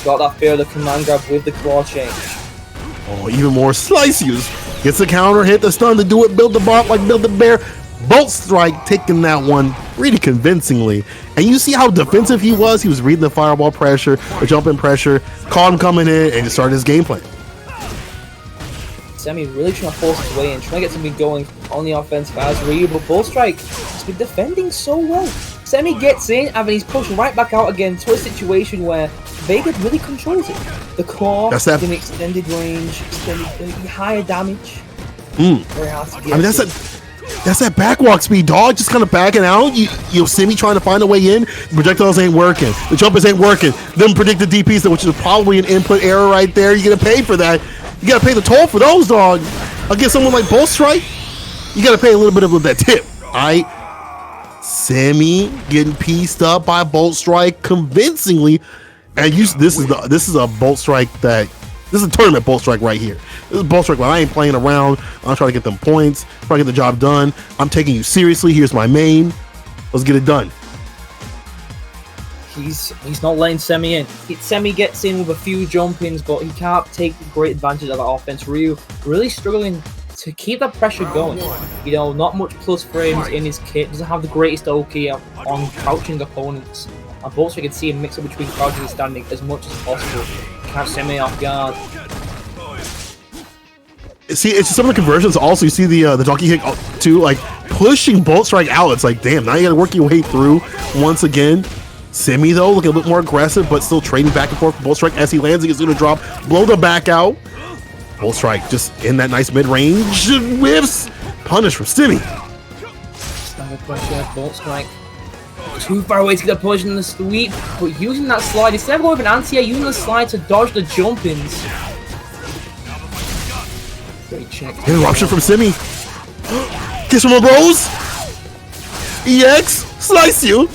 Got that fear of the command grab with the claw change. Oh, even more slice use. Gets the counter, hit the stun to do it, build the bot like Build the Bear. Bolt Strike taking that one pretty convincingly. And you see how defensive he was? He was reading the fireball pressure, the jump in pressure, caught him coming in, and just started his game plan. Semi really trying to force his way in, trying to get something going on the offensive as Ryu, but Bolt Strike has been defending so well. Semi gets in, and then he's pushed right back out again to a situation where Vega really controls it. The claw in extended range, higher damage. Very hard to get. I mean, that's that backwalk speed, dog. Just kind of backing out. You'll see me trying to find a way in. The projectiles ain't working. The jumpers ain't working. Them predicted DPs, which is probably an input error right there. You gotta pay for that. You gotta pay the toll for those, dog. Against someone like Bolt Strike, you gotta pay a little bit of that tip. Alright. Semi getting pieced up by Bolt Strike convincingly. And this is a Bolt Strike that this is a tournament Bolt Strike right here. This is Bolt Strike where I ain't playing around. I'm trying to get them points, trying to get the job done. I'm taking you seriously. Here's my main. Let's get it done. He's not letting Semi in. Semi gets in with a few jump-ins, but he can't take great advantage of that offense. Ryu really struggling to keep that pressure going. You know, not much plus frames in his kit. Doesn't have the greatest OK on crouching opponents. And Bolt Strike can see him mix up between crouching and standing as much as possible. Catch Semi off guard. See, it's some of the conversions. Also, you see the donkey kick too, like pushing Bolt Strike out. It's like, damn, now you got to work your way through once again. Semi though, looking a bit more aggressive, but still trading back and forth with Bolt Strike as he lands. He's going to drop, blow the back out. Bolt Strike just in that nice mid-range whiffs. Punish from Semi. Standard pressure, Bolt Strike. Too far away to get a push in the sweep, but using that slide, instead of going with an anti-air, using the slide to dodge the jump-ins. Great check. Interruption from Semi. Kiss from a Rose. EX, slice you.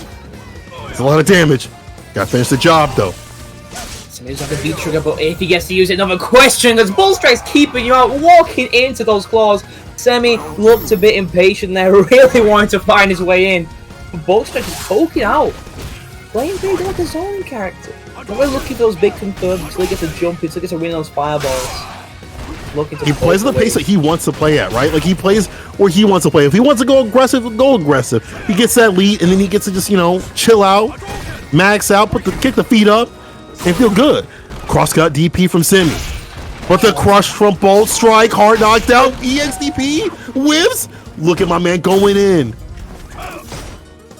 It's a lot of damage. Gotta finish the job though. Semi's like a V trigger, but if he gets to use it, another question, because Bolt Strike's keeping you out, walking into those claws. Semi looked a bit impatient there, really wanting to find his way in. Bolt Strike is poking out. Playing Vega like a zoning character. We're looking for those big confirms until he gets a jump in, until he gets a win on those fireballs. He plays at the pace that he wants to play at, right? Like he plays where he wants to play. If he wants to go aggressive, go aggressive. He gets that lead, and then he gets to just, you know, chill out, max out, kick the feet up, and feel good. Cross-cut DP from Semi. But the crush from Bolt Strike, hard knocked out, EXDP, whiffs. Look at my man going in.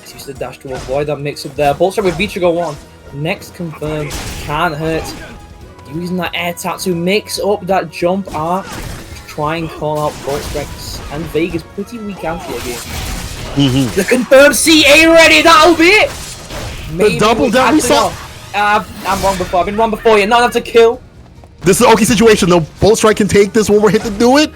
He's used the dash to avoid that mix-up there. Bolt Strike with V-Trigger 1. Next confirmed, can't hurt. Using that air tap to mix up that jump arc to try and call out Bolt Strikes. And Vega's pretty weak anti again. The confirmed CA ready, that'll be it! Maybe the double down we saw. I'm wrong before, I've been wrong before, you're not enough to kill. This is an okay situation though. Bolt Strike can take this when we're hit to do it.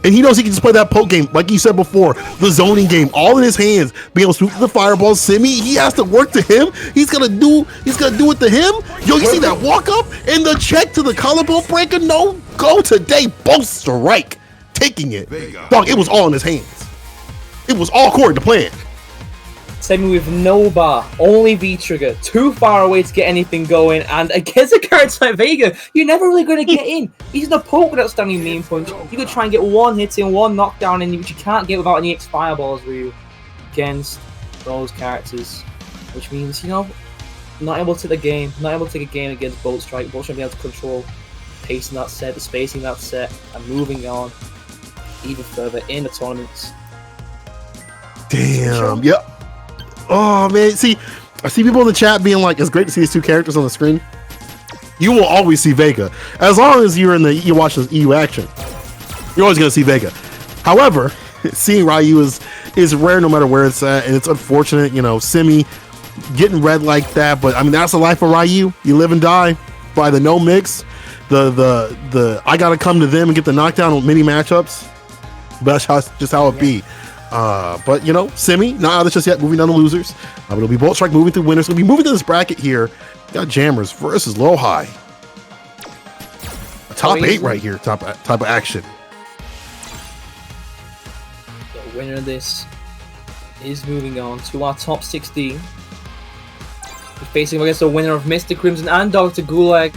And he knows he can just play that poke game, like you said before, the zoning game, all in his hands. Being able to swoop the fireballs, Semi, he has to work to him. He's gonna do it to him. Yo, you see that walk up and the check to the collarbone breaker? No go today, Bolt Strike. taking it. Dog, it was all in his hands. It was all according to plan. Same with no bar, only V-trigger, too far away to get anything going, and against a character like Vega, you're never really going to get in. He's gonna poke with outstanding mean punch. You could try and get one hit in, one knockdown in, which you can't get without any X fireballs really against those characters. Which means, you know, not able to take the game, not able to take a game against Bolt Strike. Bolt Strike be able to control the pace in that set, the spacing in that set, and moving on even further in the tournaments. Damn, yep. Oh man, see, I see people in the chat being like, "It's great to see these two characters on the screen." You will always see Vega as long as you watch this EU action. You're always gonna see Vega. However, seeing Ryu is rare no matter where it's at, and it's unfortunate. You know, Simi getting red like that, but I mean that's the life of Ryu. You live and die by the no mix. The I gotta come to them and get the knockdown on many matchups. But that's just how it be. But you know, Simi not out of this just yet. Moving down to losers. But it'll be Bolt Strike moving through winners. We'll be moving to this bracket here. Got Jammers versus Low High. A top 8 right here. Type of action. The winner of this is moving on to our top 16. We're facing against the winner of Mr. Crimson and Dr. Gulag.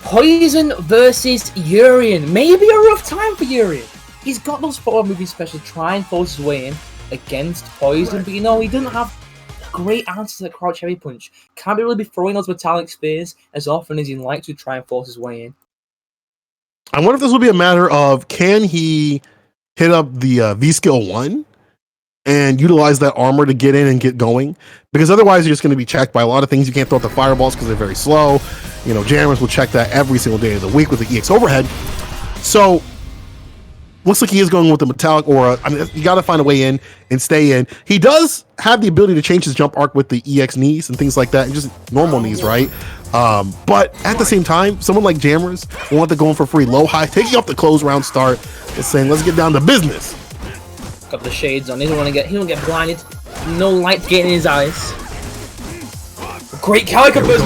Poison versus Urien. Maybe a rough time for Urien. He's got those forward moving specials to try and force his way in against Poison, but you know, he doesn't have great answers at Crouch Heavy Punch. Can't really be throwing those metallic spears as often as he'd like to try and force his way in. I wonder if this will be a matter of, can he hit up the V-Skill 1 and utilize that armor to get in and get going? Because otherwise you're just going to be checked by a lot of things. You can't throw out the fireballs because they're very slow. You know, Jammers will check that every single day of the week with the EX overhead. So looks like he is going with the metallic aura. I mean, you got to find a way in and stay in. He does have the ability to change his jump arc with the EX knees and things like that, and just normal knees, right? But at the same time, someone like Jammers will want to go in for free. Low High taking off the close round start and saying, let's get down to business. Got the shades on. He don't get blinded. No light getting in his eyes. Great Calico burst.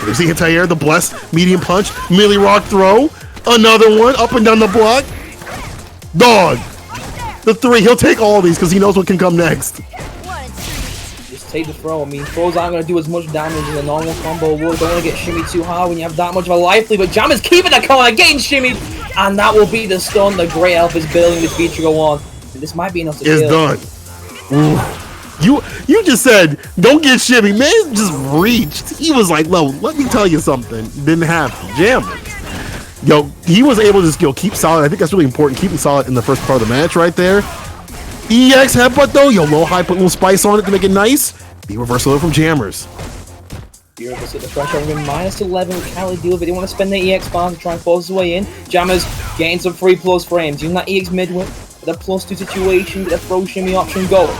There's the anti-air, the bless, medium punch, melee rock throw, another one up and down the block. Dog, the 3, he'll take all these because he knows what can come next. Just take the throw. I mean, throws aren't going to do as much damage as a normal combo would. Don't want to get shimmied too hard when you have that much of a life lead, but Jammer's keeping the corner, getting shimmied, and that will be the stun. The Great Elf is building this feature go on. This might be enough to kill. It's done. Ooh. You just said, don't get shimmy. Man just reached. He was like, "Lo, let me tell you something." Didn't happen. Jammers. Yo, he was able to just keep solid. I think that's really important. Keeping solid in the first part of the match right there. EX headbutt though. Yo, Low High put a little spice on it to make it nice. Be reversal from Jammers. You're able to hit the pressure with -11. Can't really deal with it. They want to spend their EX bar to try and force his way in. Jammers getting some free plus frames. Using that EX midway. With a +2 situation. With a throw shimmy option going.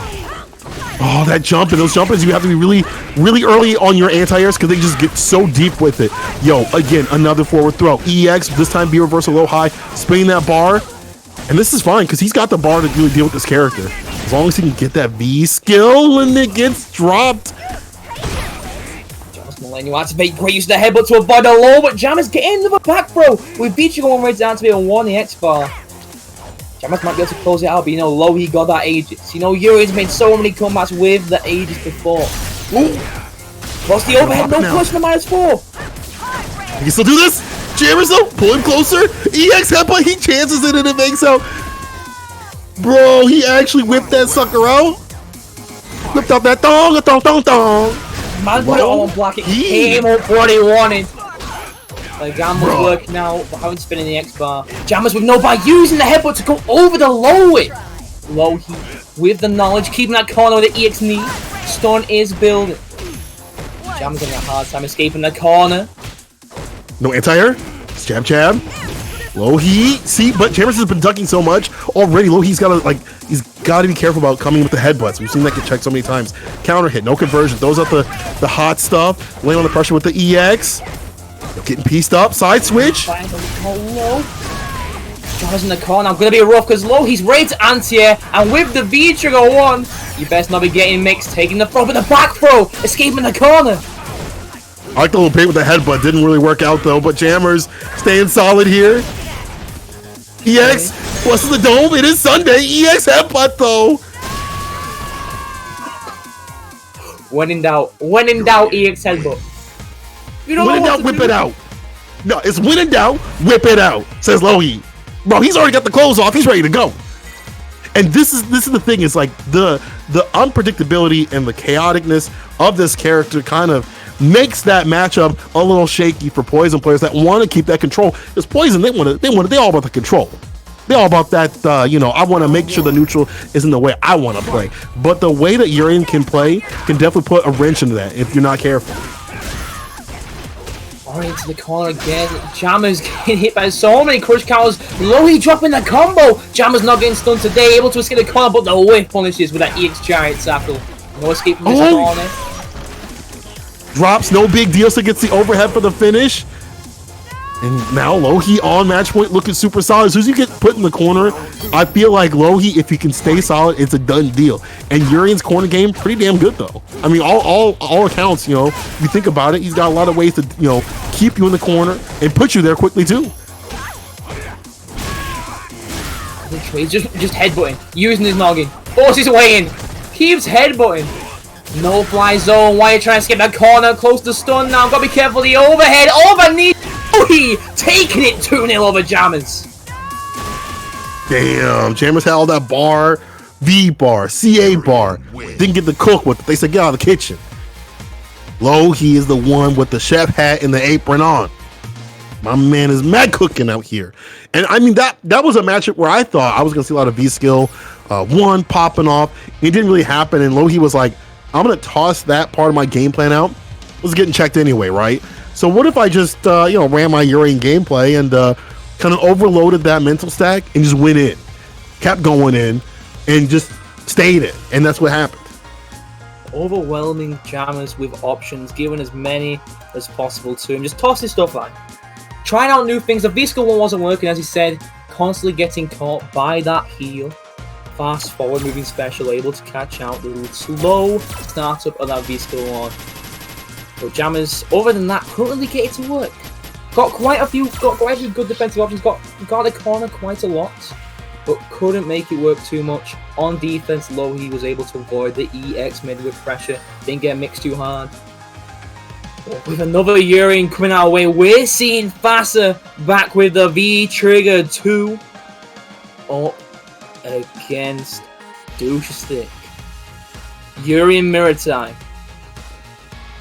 Oh, that jump and those jumpers, you have to be really, really early on your anti-airs because they just get so deep with it. Yo, again, another forward throw. EX, this time be reversal Low High, spinning that bar. And this is fine because he's got the bar to really deal with this character. As long as he can get that V skill when it gets dropped. Just letting you activate great use of the headbutt to avoid the low, but Jammers getting into the back throw with Beach going right down to be a 1 EX bar. Jammers might be able to close it out, but you know, Low, he got that Aegis. You know, Urien's made so many comebacks with the Aegis before. Ooh! Lost the overhead, no push, the -4. He can still do this. Jammers though, pull him closer. EX headbutt, he chances it and it makes out. Bro, he actually whipped that sucker out. Whipped out that thong. Man put it all on block, it came up what he wanted. Like Jammers working out, but haven't spinning the X bar. Jammers with no bar, using the headbutt to go over the low it. Low heat with the knowledge, keeping that corner with the EX knee. Stun is building. Jammers having a hard time escaping the corner. No anti-air. Jab. Low heat. See, but Jammers has been ducking so much already. Low he's got to be careful about coming with the headbutts. We've seen that get checked so many times. Counter hit, no conversion. Throws out the hot stuff. Laying on the pressure with the EX. Getting pieced up, side switch. Jammers in the corner. I'm gonna be rough because Low, he's ready to anti-air, and with the V trigger 1, you best not be getting mixed. Taking the throw, but the back throw, escaping the corner. I like the little paint with the headbutt. Didn't really work out though, but Jammers staying solid here. EX plus the dome. It is Sunday. EX headbutt though. When in doubt, EX headbutt. You don't when in know what doubt, to whip do. it out. No, it's when in doubt, whip it out, says Lohi. Bro, he's already got the clothes off. He's ready to go. And this is the thing. Is like the unpredictability and the chaoticness of this character kind of makes that matchup a little shaky for Poison players that want to keep that control. Because Poison, they all about the control. They all about that. You know, I want to make sure the neutral isn't the way I want to play. But the way that Urian can play can definitely put a wrench into that if you're not careful. All into the corner again. Jammer's getting hit by so many crush counters. Lohi dropping the combo. Jammer's not getting stunned today, able to escape the corner, but the whip punishes with that EX giant tackle. No escape from this corner. Drops, no big deal, so gets the overhead for the finish. And now Lohi on match point looking super solid. As soon as you get put in the corner, I feel like Lohi, if he can stay solid, it's a done deal. And Urian's corner game, pretty damn good though. I mean, all accounts, you know, if you think about it, he's got a lot of ways to, you know, keep you in the corner and put you there quickly too. He's just headbutting, using his noggin, forces his way in, keeps headbutting. No fly zone. Why are you trying to skip that corner? Close to stun now. Gotta be careful. The overhead, over knee. Lohi taking it 2-0 over Jammers. Damn, Jammers had all that bar, V bar, CA bar. Didn't get the cook with it. They said get out of the kitchen. Lohi is the one with the chef hat and the apron on. My man is mad cooking out here. And I mean, that was a matchup where I thought I was going to see a lot of V-skill. One popping off. It didn't really happen. And Lohi was like, I'm going to toss that part of my game plan out. It was getting checked anyway, right? So what if I just, you know, ran my Urian gameplay and kind of overloaded that mental stack and just went in. Kept going in and just stayed in. And that's what happened. Overwhelming Jammers with options, giving as many as possible to him. Just tossing stuff out. Trying out new things. The V-skill one wasn't working, as he said. Constantly getting caught by that heal. Fast forward moving special, able to catch out the slow startup of that V-skill one. So Jammers, other than that, couldn't really get it to work. Got quite a few good defensive options. Got the corner quite a lot, but couldn't make it work too much. On defense, Lohi was able to avoid the EX mid with pressure. Didn't get mixed too hard. With another Urian coming our way, we're seeing Fasa back with the V Trigger 2 up against Douchestick. Urian mirror time.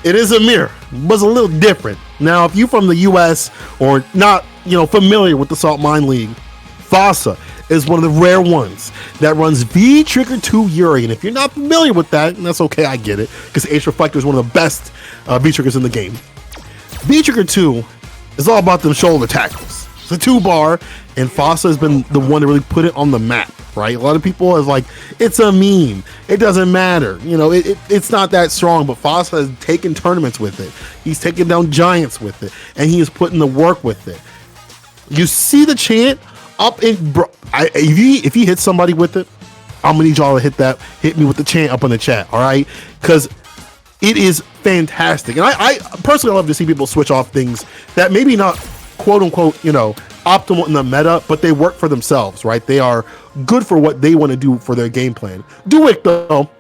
It is a mirror, but it's a little different. Now, if you're from the US or not, you know, familiar with the Saltmine League, Fasa is one of the rare ones that runs V Trigger 2 Urian. If you're not familiar with that, that's okay, I get it, because Ace Reflector is one of the best V Triggers in the game. V Trigger 2 is all about them shoulder tackles. It's a 2-bar, and Fasa has been the one to really put it on the map, right? A lot of people is like, it's a meme. It doesn't matter. You know, it's not that strong, but Fasa has taken tournaments with it. He's taken down giants with it, and he is putting the work with it. You see the chant up in, bro, if he hits somebody with it, I'm gonna need y'all to hit me with the chant up in the chat, all right? Because it is fantastic. And I personally love to see people switch off things that maybe not quote unquote, you know, optimal in the meta, but they work for themselves, right? They are good for what they want to do for their game plan. Duick, though,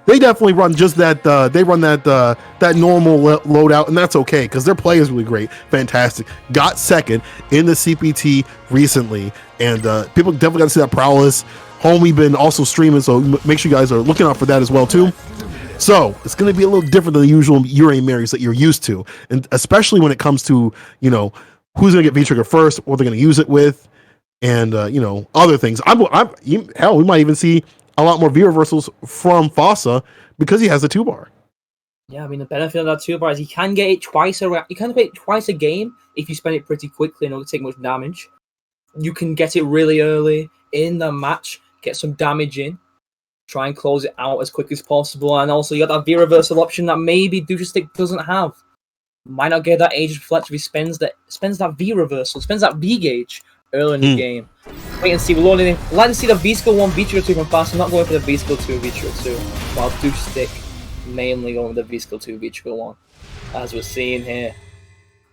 they definitely run just that. They run that normal loadout, and that's okay because their play is really great, fantastic. Got second in the CPT recently, and people definitely got to see that prowess. Homie been also streaming, so make sure you guys are looking out for that as well too. So it's going to be a little different than the usual Urian marries that you're used to, and especially when it comes to, you know, who's going to get V-Trigger first, what they're going to use it with, and you know, other things. Hell, we might even see a lot more V reversals from Fasa because he has a 2-bar. Yeah, I mean, the benefit of that 2-bar is he can get it twice around. You can get it twice a game if you spend it pretty quickly and don't take much damage. You can get it really early in the match, get some damage in, try and close it out as quick as possible, and also you got that V reversal option that maybe Douchestick doesn't have. Might not get that Age Reflect if he spends that V reversal, spends that V gauge early in the game. Wait and see. We'll like to see the V-Skill 1, V-Trigger 2 from Fast. I'm not going for the V-Skill 2, V-Trigger 2, while Douchestick mainly going with the V-Skill 2, V-Trigger 1. as we're seeing here.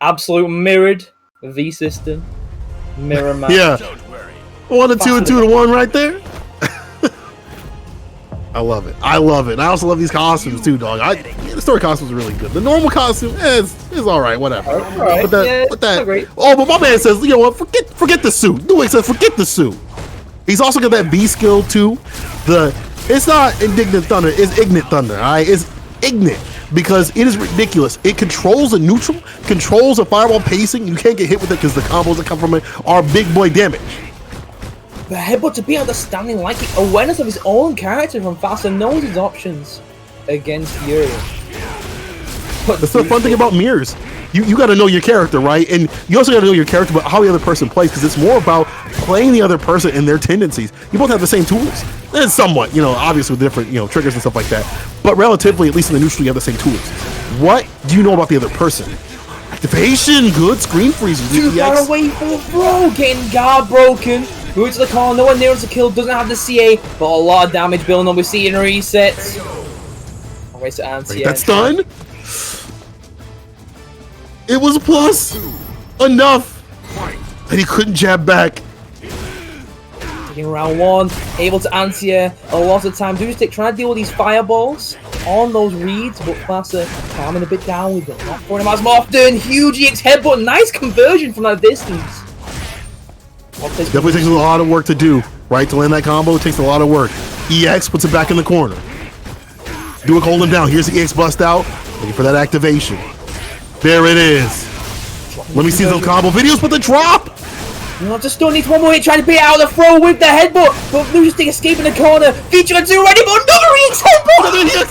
Absolute mirrored V system. Mirror match. Yeah. 1 to 2 and 2 to 1 right there. I love it. I love it. I also love these costumes too, dog. The story costumes are really good. The normal costume is all right, whatever. All right. But oh, but my man says, you know what? Forget the suit. Dewey says, forget the suit. He's also got that B skill too. It's not Indignant Thunder. It's Ignite Thunder. All right, it's Ignite because it is ridiculous. It controls the neutral, controls the fireball pacing. You can't get hit with it because the combos that come from it are big boy damage. The headbutt to be understanding, like awareness of his own character from Faster knows his options against Yuri. That's the fun thing about mirrors. You got to know your character, right? And you also got to know your character, but how the other person plays, because it's more about playing the other person and their tendencies. You both have the same tools, and somewhat, obviously with different, triggers and stuff like that. But relatively, at least in the neutral, you have the same tools. What do you know about the other person? Activation, good screen freeze. Too far away for the throw, getting guard broken. Moves to the corner, no one near us to kill, doesn't have the CA, but a lot of damage building up. We're seeing resets. Waste to anti. That's done. It was a plus enough that he couldn't jab back. Taking round 1, able to anti-air a lot of time. Doomstick trying to deal with these fireballs on those reads, but Faster calming a bit down with them. Not throwing him as often. Huge EX headbutt, nice conversion from that distance. Definitely takes a lot of work to do, right? To land that combo, it takes a lot of work. EX puts it back in the corner. Duick hold him down. Here's the EX bust out. Looking for that activation. There it is. Let me see those combo videos, but the drop! Just still needs one more hit, trying to beat out of the throw with the headbutt, but Lucius escaping the corner. Feature on 2 ready, but another EX headbutt!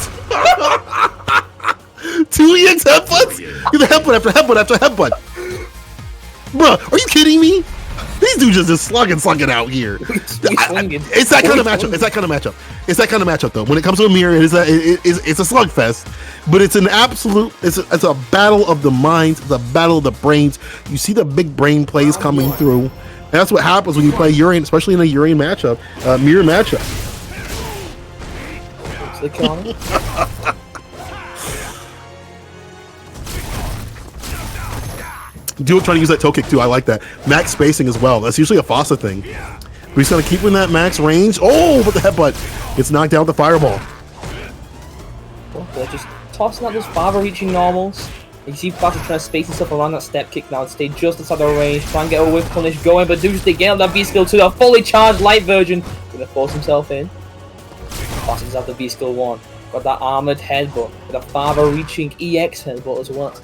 2 EX headbutts? You're the headbutt after headbutt after headbutt. Bruh, are you kidding me? These dudes just slugging out here. It's that kind of matchup. It's that kind of matchup. It's that kind of matchup, though. When it comes to a mirror, it's a slugfest, but it's an absolute. It's a battle of the minds. It's a battle of the brains. You see the big brain plays coming through, and that's what happens when you play Urian, especially in a Urian matchup, mirror matchup. Duick trying to use that toe kick too. I like that. Max spacing as well. That's usually a Fossa thing. But he's going to keep in that max range. Oh, but the headbutt gets knocked out with the fireball. Well, they're just tossing out those far-reaching normals. You see Fossa trying to space himself around that step kick now and stay just inside the range. Try and get a whiff punish going, but Doomstick getting that V-skill to the fully charged light version. Gonna force himself in. Fossa's out the V-skill 1. Got that armored headbutt with a far-reaching EX headbutt as well.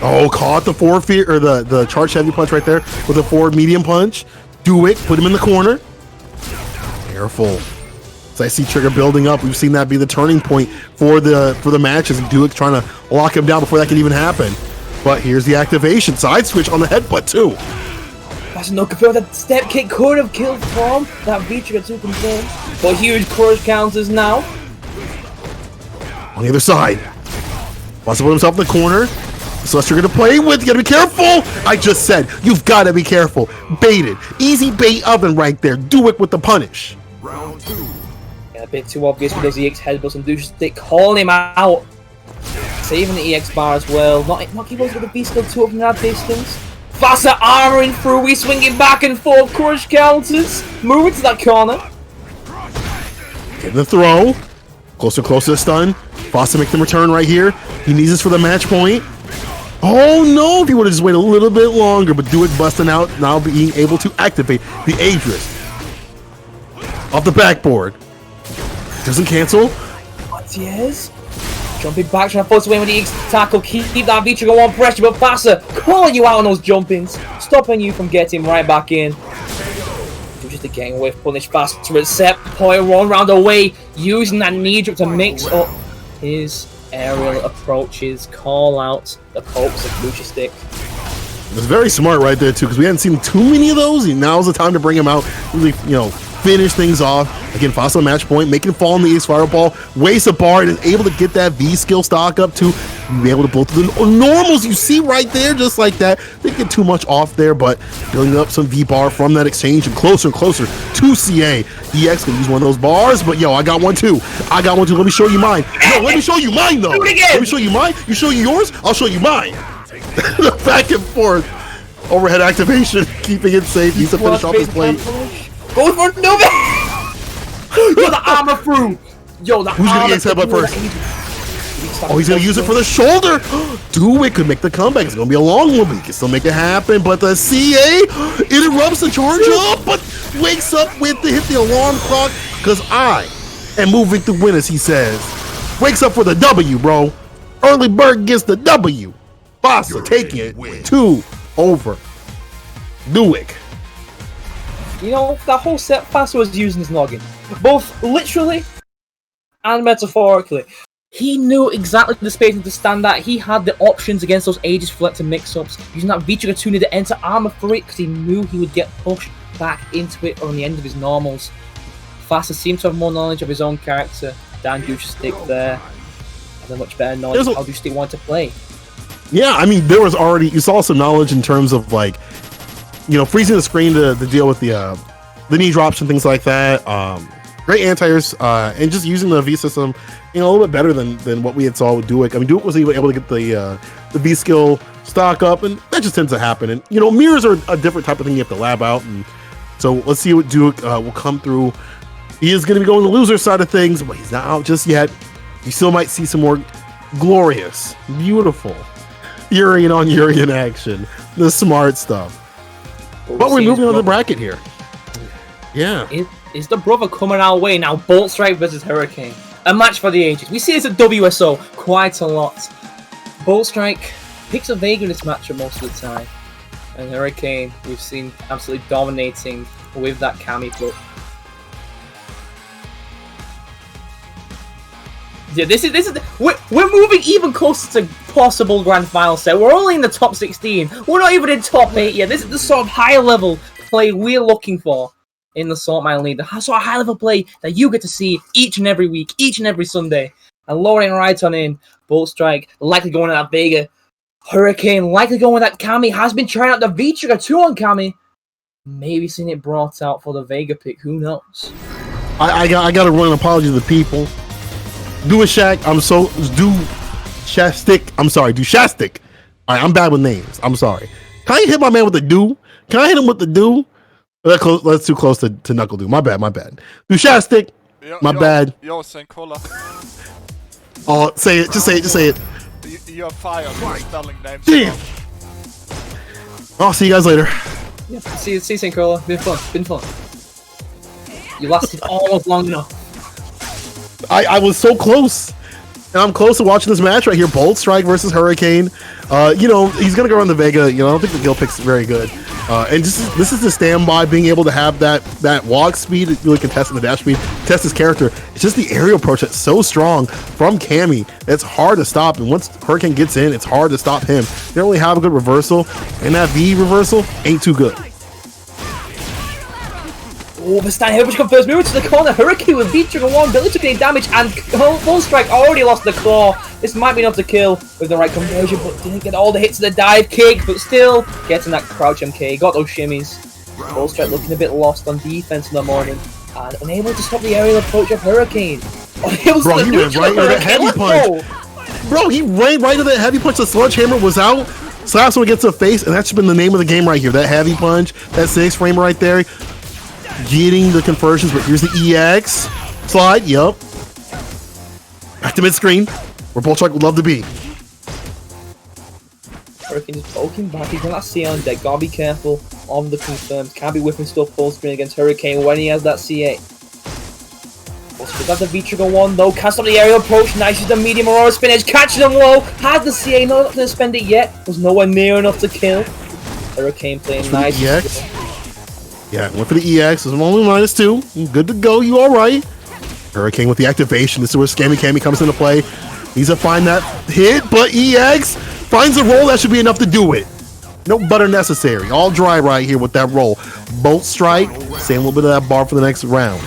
Oh, caught the forward fear or the charge heavy punch right there with a forward medium punch. Duick, put him in the corner. Careful. As I see trigger building up, we've seen that be the turning point for the matches, and Duick trying to lock him down before that can even happen. But here's the activation. Side switch on the headbutt too. That's no confirm that step kick could have killed Tom. That V-trigger too confirmed. But huge crush counters now. On the other side. Wants to put himself in the corner. Celestial gonna play with. You gotta be careful. I just said you've gotta be careful. Baited, easy bait oven right there. Duick with the punish. Round 2. Yeah, a bit too obvious with those EX headbutts and Doomstick calling him out, saving the EX bar as well. Not keeping up with the V skill 2 from that distance. Faster armoring through. We swinging back and forth. Crush counters. Moving to that corner. Getting the throw. Closer to the stun. Fossa make the return right here. He needs this for the match point. Oh no, if he would have just waited a little bit longer, but Duick busting out, now being able to activate the Aegis. Off the backboard. Doesn't cancel. What, yes? Jumping back, trying to force away with the EX tackle. Keep that V-trigger on pressure, but Faster calling you out on those jumpings, stopping you from getting right back in. Just getting away with punish Faster at set point, 1 round away, using that knee drop to mix up his aerial approaches, call out the pokes of Lucistick. It's very smart right there too, because we hadn't seen too many of those. And now's the time to bring him out, really, finish things off. Again, Fossil match point, making him fall in the ace fireball, wastes a bar, and is able to get that V skill stock up to be able to pull through the normals. You see right there, just like that. Didn't get too much off there, but building up some V bar from that exchange and closer to CA. EX can use one of those bars, but yo, I got one too. Let me show you mine. No, let me show you mine though. Let me show you mine. You show you yours, I'll show you mine. Back and forth. Overhead activation, keeping it safe. He's to finish off his plate. Go for Nova! Yo, the armor through! Yo, the Who's gonna get his headbutt first? Oh, he's gonna use it for the shoulder! Do it could make the comeback. It's gonna be a long one, but he can still make it happen. But the CA interrupts the charge up, but wakes up with the alarm clock. Cause I am moving to win, as he says. Wakes up for the W, bro. Early bird gets the W. Bossa taking it 2 over Newick. You know, that whole set Fast was using his noggin, both literally and metaphorically. He knew exactly the spacing to stand at. He had the options against those Aegis Flector mix-ups, using that V-Trigger tuner to enter armor for it because he knew he would get pushed back into it on the end of his normals. Fast seemed to have more knowledge of his own character than Stick there. And a much better knowledge of how Stick wanted to play. Yeah, I mean, there was already, you saw some knowledge in terms of like, you know, freezing the screen to deal with the knee drops and things like that. Great anti-airs, and just using the V system, you know, a little bit better than what we had saw with Duick. I mean, Duick was even able to get the V skill stock up, and that just tends to happen. And you know, mirrors are a different type of thing you have to lab out. And so let's see what Duick will come through. He is going to be going the loser side of things, but he's not out just yet. You still might see some more glorious, beautiful Urian on Urian action, the smart stuff. But we're moving on to the bracket here. Yeah. Is the brother coming our way now? Bolt Strike versus Hurricane. A match for the ages. We see this at WSO quite a lot. Bolt Strike picks a Vega in this matchup most of the time. And Hurricane, we've seen absolutely dominating with that Kami flip. Yeah, this is we're moving even closer to possible grand final set. We're only in the top 16. We're not even in top 8 yet. This is the sort of higher level play we're looking for in the Saltmine League. The sort of high level play that you get to see each and every week, each and every Sunday. And lowering right on in, Bolt Strike likely going at that Vega. Hurricane likely going with that Kami. Has been trying out the V-Trigger too on Kami. Maybe seeing it brought out for the Vega pick. Who knows? I got to run an apology to the people. Do a Shaq. Do Shastic. I'm sorry. Do Shastic. All right, I'm bad with names. I'm sorry. Can I hit my man with the do? Can I hit him with the do? That's too close to Knuckle Do. My bad. Do Shastic. My bad. Yo, Senkola. Oh, say it. Just say it. You're fired for spelling names. Damn. I'll see you guys later. Yeah, see Senkola. Been fun. You lasted almost long enough. I was so close. And I'm close to watching this match right here. Bolt Strike versus Hurricane. You know, he's going to go around the Vega. You know, I don't think the Gil pick's very good. And this is the standby, being able to have that walk speed, really contesting the dash speed, test his character. It's just the aerial approach that's so strong from Kami. It's hard to stop. And once Hurricane gets in, it's hard to stop him. They don't really have a good reversal. And that V reversal ain't too good. Oh, the Stein Herbage confirms move to the corner. Hurricane with V-Trigger 1, Billy took any damage, and Bolt Strike already lost the claw. This might be enough to kill with the right conversion, but didn't get all the hits of the dive kick, but still getting that crouch MK, got those shimmies. Bolt Strike looking a bit lost on defense in the morning, and unable to stop the aerial approach of Hurricane. Bro, he ran right into that heavy punch. Bro, he ran right into that heavy punch. The sledgehammer was out. Slaps him against the face, and that's been the name of the game right here. That heavy punch, that 6 frame right there. Getting the conversions, but here's the EX slide. Yup. Back to mid screen, where Bolt Strike would love to be. Hurricane just poking back. He's got that CA on deck. Gotta be careful of the confirms. Can't be whipping stuff full screen against Hurricane when he has that CA. That's the V-Trigger 1 though. Can't stop the aerial approach. Nice, the medium Aurora spin edge. Catching him low. Has the CA. Not going to spend it yet. Was nowhere near enough to kill. Hurricane playing nice. Yeah, went for the EX. It's only -2. Good to go. You all right? Hurricane with the activation. This is where Scammy Kami comes into play. Needs to find that hit, but EX finds a roll that should be enough to do it. No butter necessary. All dry right here with that roll. Bolt strike. Save a little bit of that bar for the next round.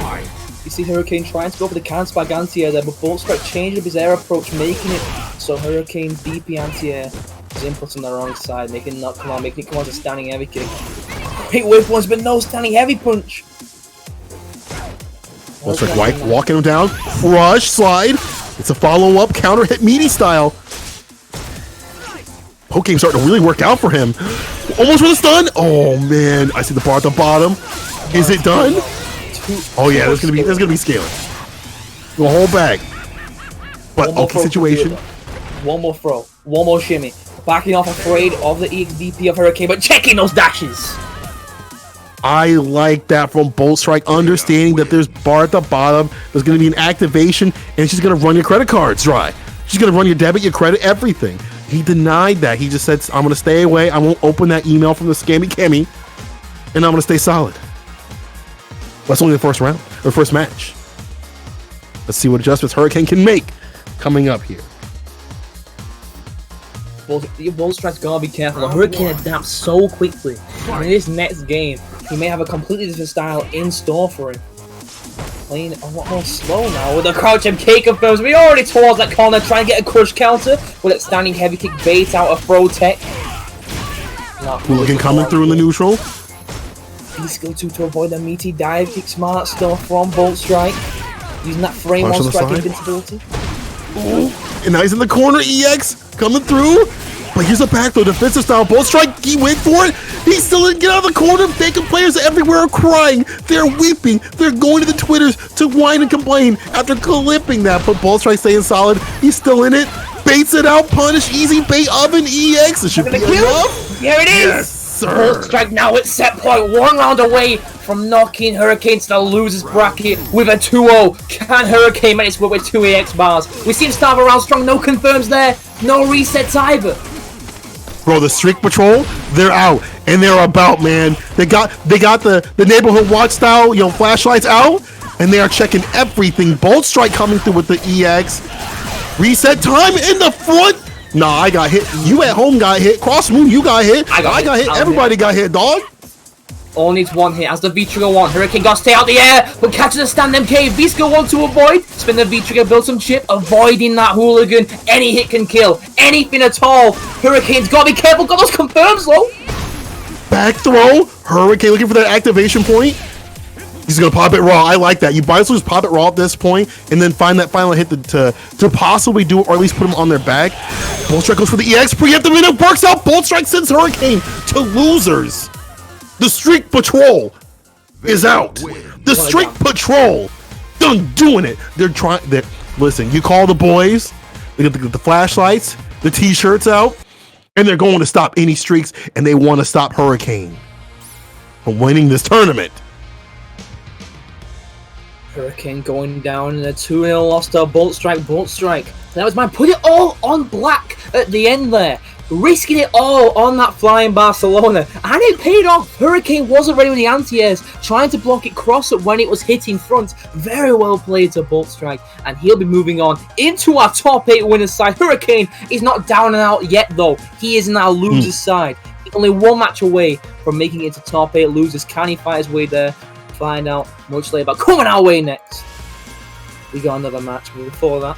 You see Hurricane trying to go for the counter spike anti-air there, but Bolt Strike changed up his air approach, making it so Hurricane DP anti-air is input on the wrong side, making it not come on, making it come on to standing heavy kick. Great whip punch, but no standing heavy punch. Bolt strike white, walking him down. Crush slide. It's a follow-up counter hit meaty style. Poke game starting to really work out for him. Almost with a stun. Oh man, I see the bar at the bottom. Is it done? Oh yeah, there's gonna be scaling. The whole bag. But okay situation. One more throw. One more shimmy. Backing off afraid of the EXDP of Hurricane, but checking those dashes. I like that from Bolt Strike, understanding that there's bar at the bottom, there's gonna be an activation, and she's gonna run your credit cards dry. She's gonna run your debit, your credit, everything. He denied that. He just said, I'm gonna stay away, I won't open that email from the scammy Kemi, and I'm gonna stay solid. That's only the first round, or first match. Let's see what adjustments Hurricane can make coming up here. Bolt Strike's gotta be careful. Hurricane adapts so quickly. In this next game, he may have a completely different style in store for him. Playing a lot more slow now with the crouch MK confirms. We already towards that corner, trying to get a crush counter with that standing heavy kick bait out of throw tech. Hooligan coming through in the neutral. B-skill 2 to avoid the meaty dive kick. Smart stuff from Bolt Strike. Using that frame on strike invincibility. Ooh. And now he's in the corner. EX coming through. But here's a back throw, defensive style. Bolt Strike, he went for it. He still didn't get out of the corner. Vacant players everywhere are crying. They're weeping. They're going to the Twitters to whine and complain after clipping that. But Bolt Strike staying solid. He's still in it. Baits it out. Punish. Easy bait. Oven. EX. It should be enough. Here it is. Yes, sir. Bolt Strike now at set point. 1 round away from knocking Hurricane to the loser's bracket with a 2-0. Can Hurricane manage to work with 2 AX bars? We see him start around strong. No confirms there. No resets either. Bro, the Streak Patrol, they're out and they're about, man. They got the neighborhood watch style, flashlights out, and they are checking everything. Bolt Strike coming through with the EX. Reset time in the front. Nah, I got hit. You at home got hit. CrossedMoon, you got hit. I got hit. Everybody got hit, dog. All needs one hit as the V-Trigger 1. Hurricane got to stay out the air, but catches a stand MK. V-Skill 1 to avoid. Spin the V-Trigger, build some chip, avoiding that hooligan. Any hit can kill. Anything at all. Hurricane's got to be careful. Got those confirms, though. Back throw. Hurricane looking for that activation point. He's going to pop it raw. I like that. You might as well just pop it raw at this point and then find that final hit to possibly do it, or at least put him on their back. Bolt Strike goes for the EX. Preemptive, and it works out. Bolt Strike sends Hurricane to losers. The Streak Patrol is out. The Streak Patrol done doing it. They're trying. Listen, you call the boys. They get the flashlights, the T-shirts out, and they're going to stop any streaks, and they want to stop Hurricane from winning this tournament. Hurricane going down in a 2-0 loss to Bolt Strike. Bolt Strike. That was mine. Put it all on black at the end there. Risking it all on that flying Barcelona, and it paid off. Hurricane wasn't ready with the anti-airs, trying to block it cross up when it was hit in front. Very well played to Bolt Strike, and he'll be moving on into our top 8 winners side. Hurricane is not down and out yet, though. He is in our losers side. He's only 1 match away from making it to top 8 losers. Can he fight his way there? Find out much later. But coming our way next, we got another match. But before that,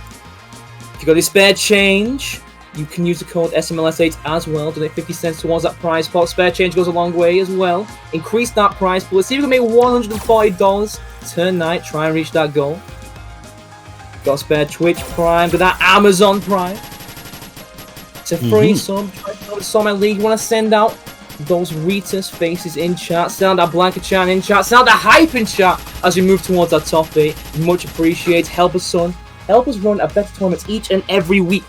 if you got this spare change, you can use the code SMLS8 as well. Donate 50 cents towards that prize pot. Spare change goes a long way as well. Increase that prize pool. Let's see if we can make $140 tonight. Try and reach that goal. Got spare Twitch Prime. Got that Amazon Prime. It's a free sub. Try to go to Saltmine League. You want to send out those Rita's faces in chat. Send out that Blanca-chan in chat. Send out the hype in chat as we move towards our top 8. Much appreciated. Help us, son. Help us run a better tournament each and every week.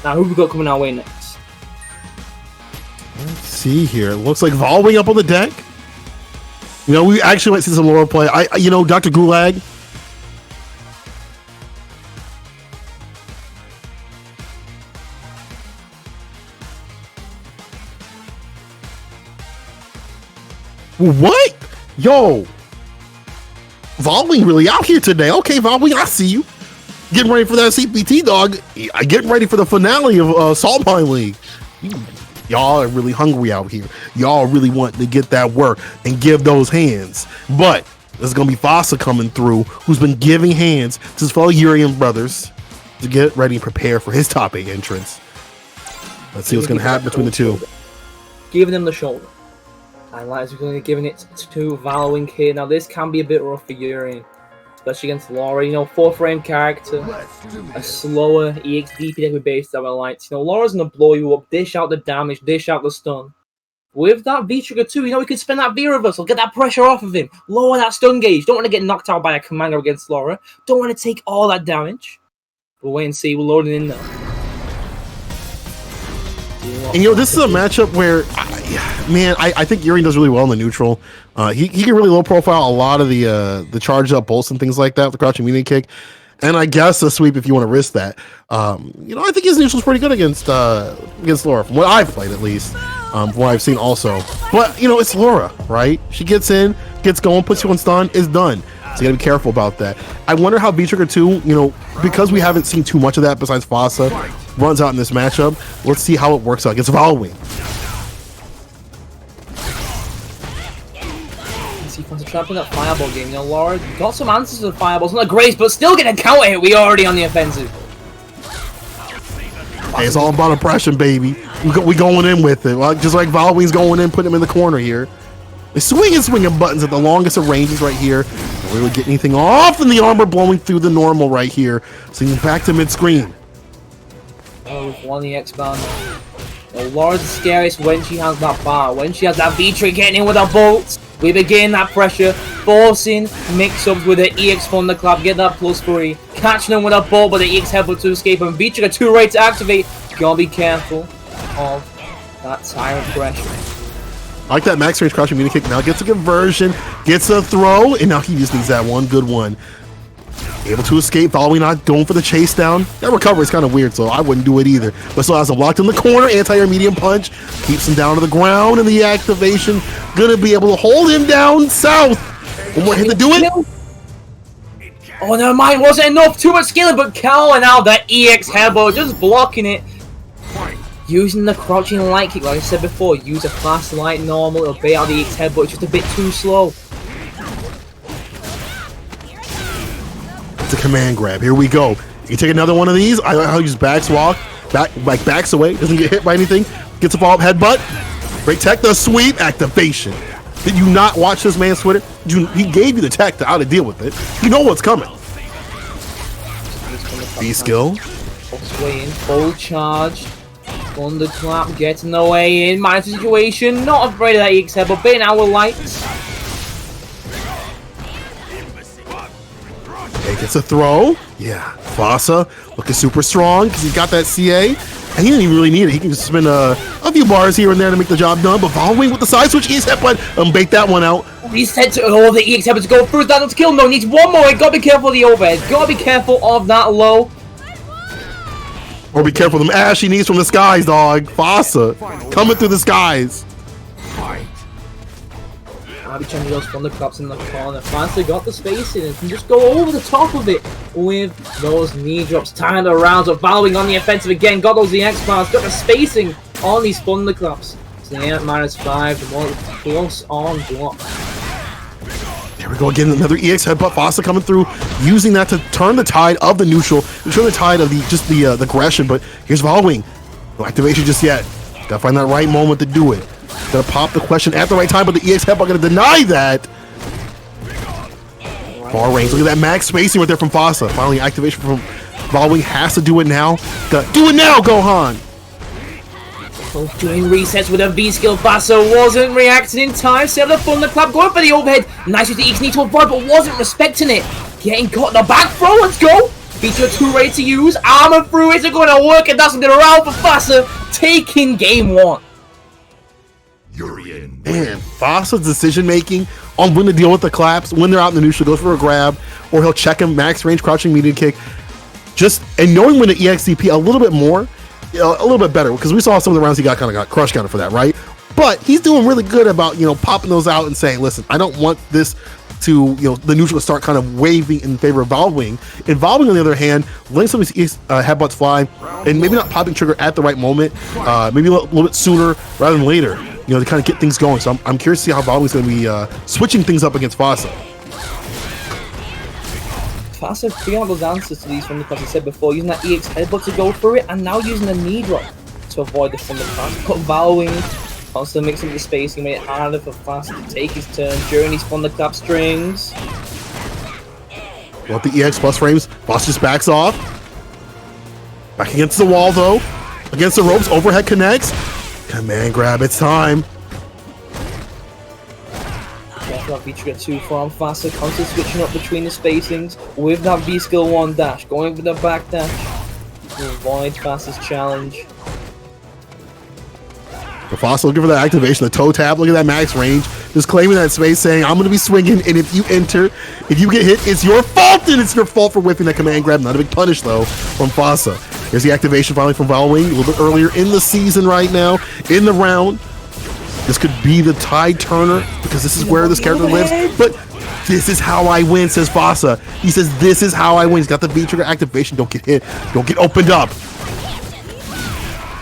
Now, who we got coming our way next? Let's see here. It looks like Volwing up on the deck. We actually might see some lower play. Dr. Gulag. What? Yo. Volwing really out here today. Okay, Volwing, I see you. Getting ready for that CPT, dog. Getting ready for the finale of Saltmine League. Y'all are really hungry out here. Y'all really want to get that work and give those hands. But there's going to be FALKE coming through, who's been giving hands to his fellow Urian brothers to get ready and prepare for his top 8 entrance. Let's see what's going to happen between the two. Giving them the shoulder. And Lights are going to be giving it to Valwing here. Now, this can be a bit rough for Urian, especially against Laura. You know, 4th-frame character, a slower EXDP deck with base that Lights. You know, Laura's going to blow you up, dish out the damage, dish out the stun. With that V-Trigger too, you know, he could spend that V-Reversal, get that pressure off of him, lower that stun gauge. Don't want to get knocked out by a commander against Laura. Don't want to take all that damage. We'll wait and see. We're loading in now. And you know, this is a matchup where, I think Urian does really well in the neutral. He can really low profile a lot of the charged up bolts and things like that with the crouching medium kick. And I guess a sweep if you want to risk that. You know, I think his neutral's pretty good against Laura, from what I've played at least, from what I've seen also. But, you know, it's Laura, right? She gets in, gets going, puts you on stun, is done. So you gotta be careful about that. I wonder how V-Trigger 2, you know, because we haven't seen too much of that besides FALKE, runs out in this matchup. Let's see how it works out against Valwing. See, FALKE trapping that fireball game. You know, Laura got some answers to the fireballs, not great, but still getting a counter hit. We already on the offensive. Hey, it's all about oppression, baby. We going in with it. Well, just like Valwing's going in, putting him in the corner here. They're swinging buttons at the longest of ranges right here. Don't really get anything off, and the armor blowing through the normal right here. So he's back to mid-screen. Oh, with one EX bar. Laura's the scariest when she has that bar. When she has that V-Trigger getting in with her bolts. We begin that pressure, forcing mix-ups with the EX Thunderclap, get that +3, catching them with a bolt, but the EX Headbutt to escape, and V-Trigger 2 ready to activate. Gotta be careful of that Tyrant pressure. I like that max range crouching medium kick. Now gets a conversion, gets a throw, and now he just needs that one good one. Able to escape, following not going for the chase down. That recovery is kind of weird, so I wouldn't do it either. But still has him locked in the corner, anti-air medium punch, keeps him down to the ground, and the activation gonna be able to hold him down south. One more hit to do it. Oh, never mind, wasn't enough. Too much scaling, but calling out that EX Headbutt, just blocking it. Using the crouching light kick, like I said before, use a fast light normal, it'll bait out the EX Headbutt, it's just a bit too slow. It's a command grab. Here we go. You take another one of these. I like how he just backs away, doesn't get hit by anything. Gets a follow-up headbutt. Great tech, the sweep activation. Did you not watch this man's Twitter? He gave you the tech to how to deal with it. You know what's coming. B-skill. Sway in, full charge. Thunderclap getting the way in. Minus situation. Not afraid of that EX Headbutt, baiting our lights. Okay, gets a throw. Yeah, FALKE looking super strong because he's got that CA. And he didn't even really need it. He can just spin a few bars here and there to make the job done. But following with the side switch, EX Headbutt, and bait that one out. Reset to the EX Headbutt to go through. That not to kill. No, needs one more. Gotta be careful of the overhead. Gotta be careful of that low. Or be careful of them ash he needs from the skies, dog. FALKE coming through the skies. I'll be changing those Thunderclaps in the corner. Finally got the spacing and can just go over the top of it with those knee drops. Timed around, so Valwing on the offensive again. Got those EX bars, got the spacing on these Thunderclaps. So the -5, the more close on block. There we go again, another EX Headbutt. FALKE coming through, using that to turn the tide of the neutral, to turn the tide of the aggression. But here's Valwing. No activation just yet. Gotta find that right moment to do it. Gonna pop the question at the right time, but the EX Headbutt gonna deny that. Far range. Look at that max spacing right there from FALKE. Finally, activation from Valwing has to do it now. Do it now, Gohan. Both doing resets with a V-skill. FALKE wasn't reacting in time. Set the Thunderclap, going for the overhead. Nice with the EX need to avoid, but wasn't respecting it. Getting caught in the back throw. Let's go. Feature 2 ready to use. Armor through. Is it going to work? And that's going to round for FALKE, taking game 1. Man, FALKE's decision making on when to deal with the claps, when they're out in the neutral, goes for a grab, or he'll check him, max range, crouching medium kick. And knowing when to EXCP a little bit more, a little bit better, because we saw some of the rounds he got crushed counter for that, right? but he's doing really good about, you know, popping those out and saying, listen, I don't want this to, you know, the neutral to start kind of waving in favor of Valwing. And Valwing, on the other hand, letting some of these headbutts fly and maybe not popping trigger at the right moment, maybe a little bit sooner rather than later, you know, to kind of get things going. So I'm curious to see how Valwing's going to be switching things up against Fasa. Fasa figuring out those answers to these from the class I said before, using that EX headbutt to go through it, and now using a knee drop to avoid the thunderclap. Put Valwing constantly mixing the spacing, made it harder for Fasa to take his turn during these thunderclap strings. Well, the EX plus frames, Fasa just backs off. Back against the wall though. Against the ropes, overhead connects. Command grab, it's time. Careful that V-trigger 2 from Fasa, constantly switching up between the spacings with that V-skill 1 dash, going for the back dash to avoid Fasa's challenge. Fasa looking for that activation, the toe tap, look at that max range, just claiming that space, saying, I'm going to be swinging, and if you enter, if you get hit, it's your fault, and it's your fault for whipping that command grab. Not a big punish, though, from Fasa. Here's the activation finally from Valwing, a little bit earlier in the season right now, in the round. This could be the tide turner, because this is where this character lives, but this is how I win, says Fasa. He says, this is how I win. He's got the V-trigger activation, don't get hit, don't get opened up.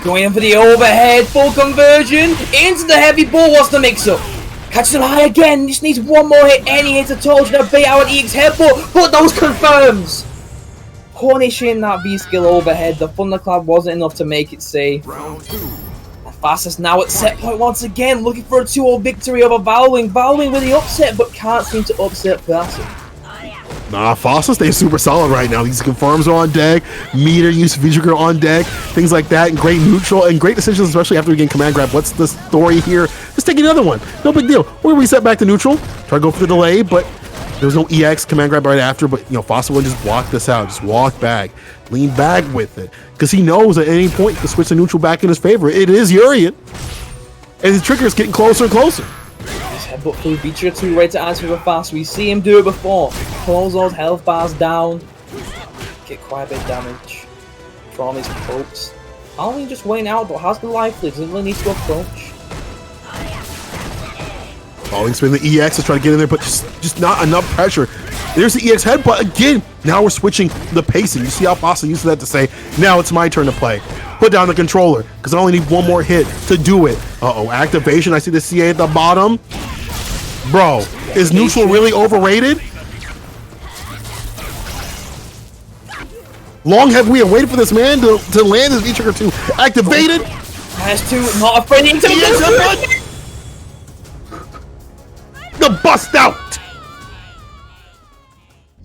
Going in for the overhead, full conversion, into the heavy ball, what's the mix-up? Catches him high again, just needs one more hit, any hit at all, to bait out an EX headbutt, but those confirms! Punishing that V-skill overhead, the thunderclap wasn't enough to make it safe. Fasa's now at set point once again, looking for a 2-0 victory over Valwing. Valwing with the upset, but can't seem to upset Fasa. Nah, Fasa stays super solid right now. These confirms are on deck, meter use V-trigger on deck, things like that, and great neutral and great decisions, especially after we get command grab. What's the story here? Just take another one. No big deal. We're gonna reset back to neutral. Try to go for the delay, but there was no EX command grab right after. But you know, Fasa will just block this out, just walk back, lean back with it, because he knows at any point to switch the neutral back in his favor. It is Urian, and his trigger is getting closer and closer. Headbutt through V-trigger 2 right to answer with Fasa. We see him do it before. Close those health bars down. Get quite a bit of damage from his approach. Only just waiting out, but has the life lead. Doesn't really need to approach. Falling spin the EX to try to get in there, but just not enough pressure. There's the EX headbutt again. Now we're switching the pacing. You see how Fasa uses that to say, now it's my turn to play. Put down the controller, because I only need one more hit to do it. Uh-oh, activation. I see the CA at the bottom. Bro, is neutral really overrated? Long have we waited for this man to land his V-trigger 2 activated. Has to, not afraid to the bust out.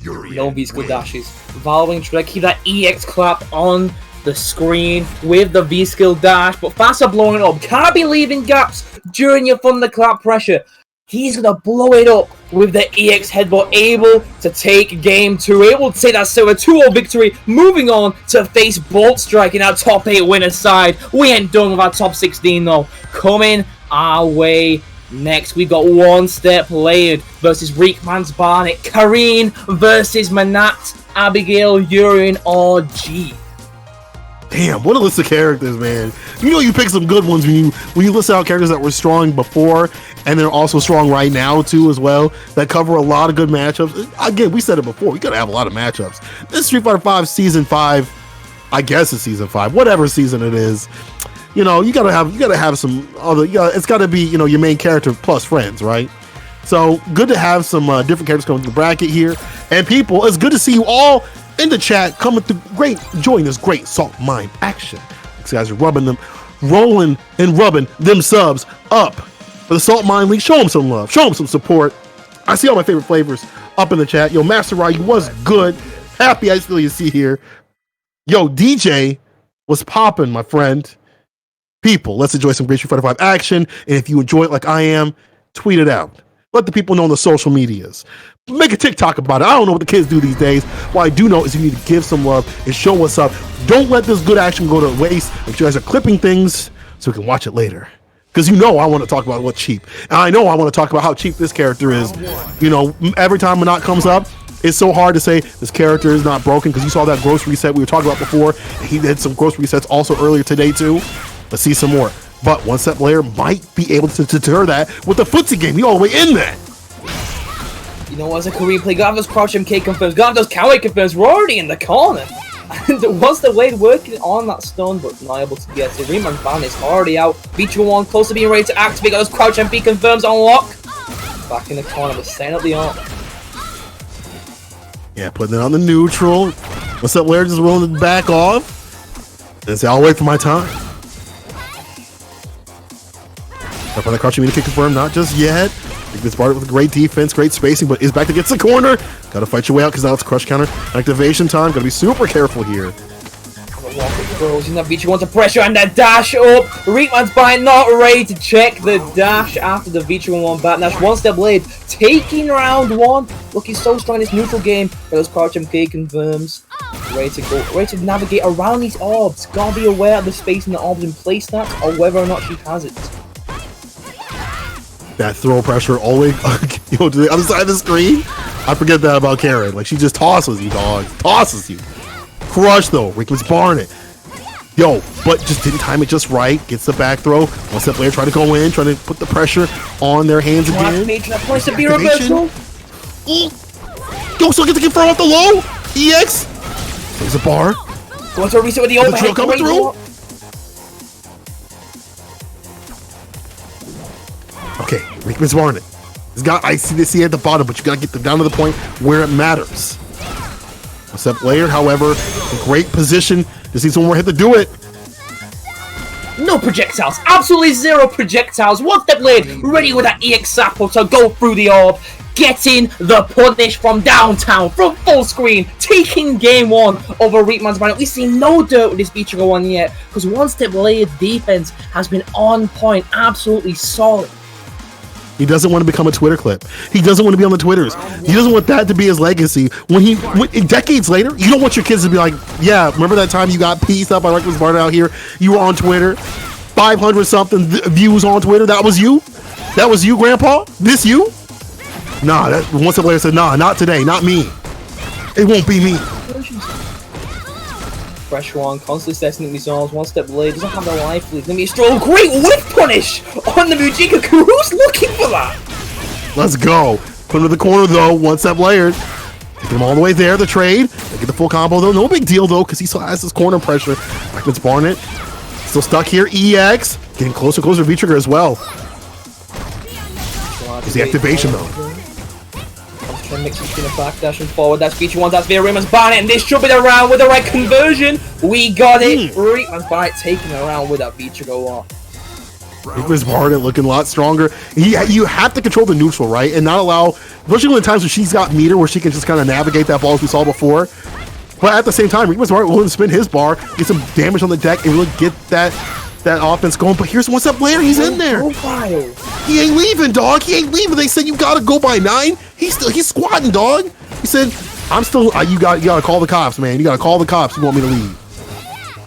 No V-skill dashes. Valwing trying to keep that EX clap on the screen with the V-skill dash, but Fasa blowing it up. Can't be leaving gaps during your thunderclap pressure. He's gonna blow it up with the EX headbutt, able to take game 2, able to take that 2-0 victory, moving on to face Bolt Strike in our top 8 winners side. We ain't done with our top 16 though. Coming our way next, we got One Step Layered versus Reekman's Barnet, Kareen versus Manat, Abigail, Urian, RG. Damn, what a list of characters, man. You know you pick some good ones when you list out characters that were strong before and they're also strong right now too as well, that cover a lot of good matchups. Again, we said it before, we gotta have a lot of matchups. This Street Fighter 5 Season 5, I guess it's Season 5, whatever season it is, you know, you gotta have some other, it's gotta be, you know, your main character plus friends, right? So good to have some different characters coming to the bracket here. And people, it's good to see you all in the chat, coming through, enjoying this great Saltmine action. These guys are rolling and rubbing them subs up for the Saltmine League. Show them some love, show them some support. I see all my favorite flavors up in the chat. Yo, Master Ryu was good. Happy I still you see here. Yo, DJ was popping, my friend. People, let's enjoy some great Street Fighter 5 action. And if you enjoy it like I am, tweet it out. Let the people know on the social medias. Make a TikTok about it. I don't know what the kids do these days. What I do know is you need to give some love and show what's up. Don't let this good action go to waste. Make sure you guys are clipping things so we can watch it later. Because you know I want to talk about what's cheap. And I know I want to talk about how cheap this character is. You know, every time Manat comes up, it's so hard to say this character is not broken, because you saw that gross reset we were talking about before. He did some gross resets also earlier today too. Let's see some more. But One Step Layer might be able to deter that with the footsie game. He all the way in there. You know, as a Korean player, got those crouch MK confirms, got those counter confirms. We're already in the corner. And One Step Layer working on that stun, but not able to get it. Reman's ban is already out. Feature 1 close to being ready to activate. Got those crouch MP confirms on lock. Back in the corner, but setting up the arm. Yeah, putting it on the neutral. One Step Layer just willing to back off and say, I'll wait for my time. Up on the crouch, you mean to confirm? Not just yet. This part with great defense, great spacing, but is back against the corner. Gotta fight your way out because now it's crush counter activation time. Gotta be super careful here. Using that Vici wants to pressure and that dash up. Reekman's by not ready to check the dash after the Vici 1 back dash. One Step Blade taking round 1. Looking so strong in this neutral game. But those crouch MK confirms. Ready to go, ready to navigate around these orbs. Gotta be aware of the space in the orbs and place that, or whether or not she has it. That throw pressure always, you know, to the other side of the screen. I forget that about Karen. Like, she just tosses you, dog. Tosses you. Crush, though. Rick was barring it. Yo, but just didn't time it just right. Gets the back throw. One Step Layer trying to go in, trying to put the pressure on their hands again. Points to be reversal. Yo, still get the confirm off the low. EX. There's a bar. Going to reset with the overhead. The drill coming through. Okay, Rickman's barring it. He's got ICDC at the bottom, but you gotta get them down to the point where it matters. One Step Layer, however, in great position. Just needs one more hit to do it. No projectiles, absolutely zero projectiles. One Step Layer ready with that EX Sappo to go through the orb, getting the punish from downtown, from full screen, taking game 1 over Reekman's ban. We've seen no dirt with this Beatrigo 1 yet, because One Step Layer's defense has been on point, absolutely solid. He doesn't want to become a Twitter clip. He doesn't want to be on the Twitters. He doesn't want that to be his legacy. When decades later, you don't want your kids to be like, yeah, remember that time you got pieced up by Reckless Barter out here? You were on Twitter, 500 something views on Twitter. That was you? That was you, Grandpa? This you? Nah, that One Step Layer said, nah, not today, not me. It won't be me. Fresh one, constantly setting up resolves. One Step Blade doesn't have the life lead. Gonna be a strong, great whip punish on the Mujika. Who's looking for that? Let's go. Put him to the corner though. One Step Layered. Taking him all the way there. The trade. They get the full combo though. No big deal though, because he still has his corner pressure. Blackman's barring it. Still stuck here. EX getting closer, closer to V-Trigger as well. There's the activation though. Mix between a backdash and forward. That's feature 1. That's via Reekman's ban, and this should be the round with the right conversion. We got it. Reekman's ban taking it around with that feature go off. Reekman's barring it, looking a lot stronger. You have to control the neutral, right, and not allow, especially in the times where she's got meter, where she can just kind of navigate that ball as we saw before. But at the same time, Reekman's barring willing to spin his bar, get some damage on the deck, and really get that offense going. But here's One Step Layer. He's in there. He ain't leaving, dog. He ain't leaving. They said you gotta go by 9. He's squatting, dog. He said, I'm still. You gotta call the cops, man. You gotta call the cops. You want me to leave?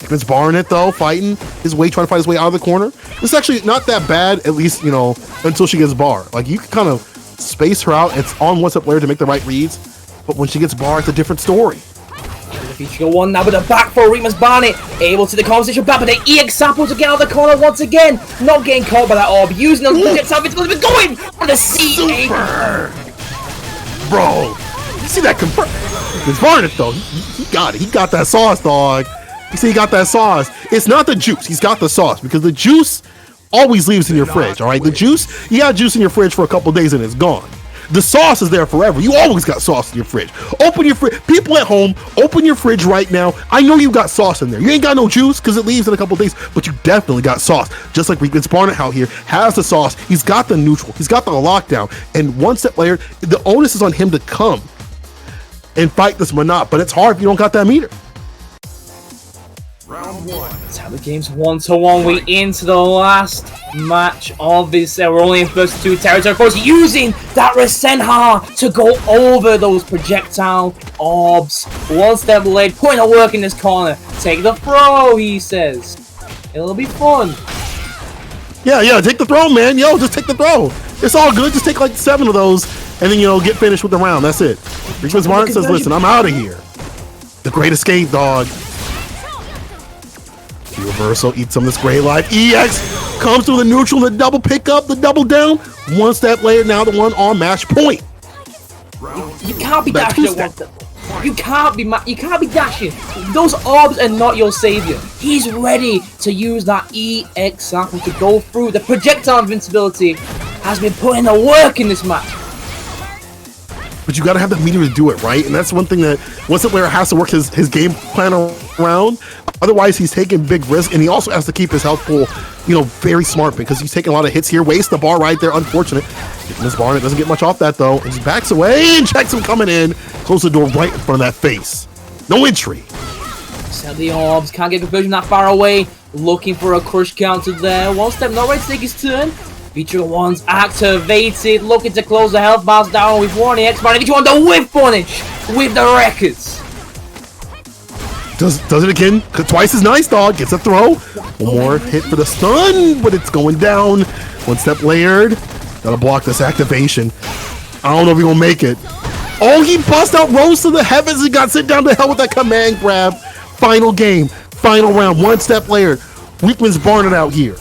He's barring it though, fighting his way, trying to fight his way out of the corner. It's actually not that bad, at least until she gets bar. Like you can kind of space her out. It's on One Step Layer to make the right reads, but when she gets bar, it's a different story. Feature 1 now with the back for Reekman's Barnett, able to the conversation back, but the EX Sample to get out of the corner once again. Not getting caught by that orb, using those projectiles, it's going to be going on the C8. Bro, you see that confirm? It's Barnett though. He got it. He got that sauce, dog. You see, he got that sauce. It's not the juice. He's got the sauce because the juice always leaves in your fridge. All right, the juice. You got juice in your fridge for a couple days and it's gone. The sauce is there forever. You always got sauce in your fridge. Open your fridge. People at home, open your fridge right now. I know you got sauce in there. You ain't got no juice because it leaves in a couple days, but you definitely got sauce. Just like Reekman's Barnett out here has the sauce. He's got the neutral. He's got the lockdown. And One Step Layer, the onus is on him to come and fight this Monop, but it's hard if you don't got that meter. Round 1. That's how the game's 1-1. We into the last match of this. We're only in first 2 territory. Of course, using that Rasenha to go over those projectile orbs. One Step Blade putting a work in this corner. Take the throw, he says. It'll be fun. Yeah, take the throw, man. Yo, just take the throw. It's all good. Just take like 7 of those and then, get finished with the round. That's it. Reekman's Barnett says, listen, I'm out of here. The Great Escape, dog. Reversal, eat some of this great life. EX Comes through the neutral, the double pickup, the double down. One step later, now the one on match point. You can't be dashing at one step. You can't be dashing. Those orbs are not your savior. He's ready to use that EX sample to go through. The projectile invincibility has been putting the work in this match. But you gotta have the meter to do it, right? And that's one thing that once the player has to work his game plan around. Otherwise, he's taking big risks, and he also has to keep his health pool, very smart because he's taking a lot of hits here. Wastes the bar right there. Unfortunate. Miss Barnett doesn't get much off that though. And he backs away and checks him coming in. Close the door right in front of that face. No entry. Set the orbs. Can't get conversion that far away. Looking for a crush counter there. One step, not ready to take his turn. Feature one's activated. Looking to close the health bars down with warning X. Feature one the whiff punish with the records. Does it again. Twice as nice, dog. Gets a throw. One more hit for the stun, but it's going down. One step layered. Gotta block this activation. I don't know if he will make it. Oh, he bust out Rose to the heavens and got sent down to hell with that command grab. Final game. Final round. One step layered. Weakman's Barnett out here.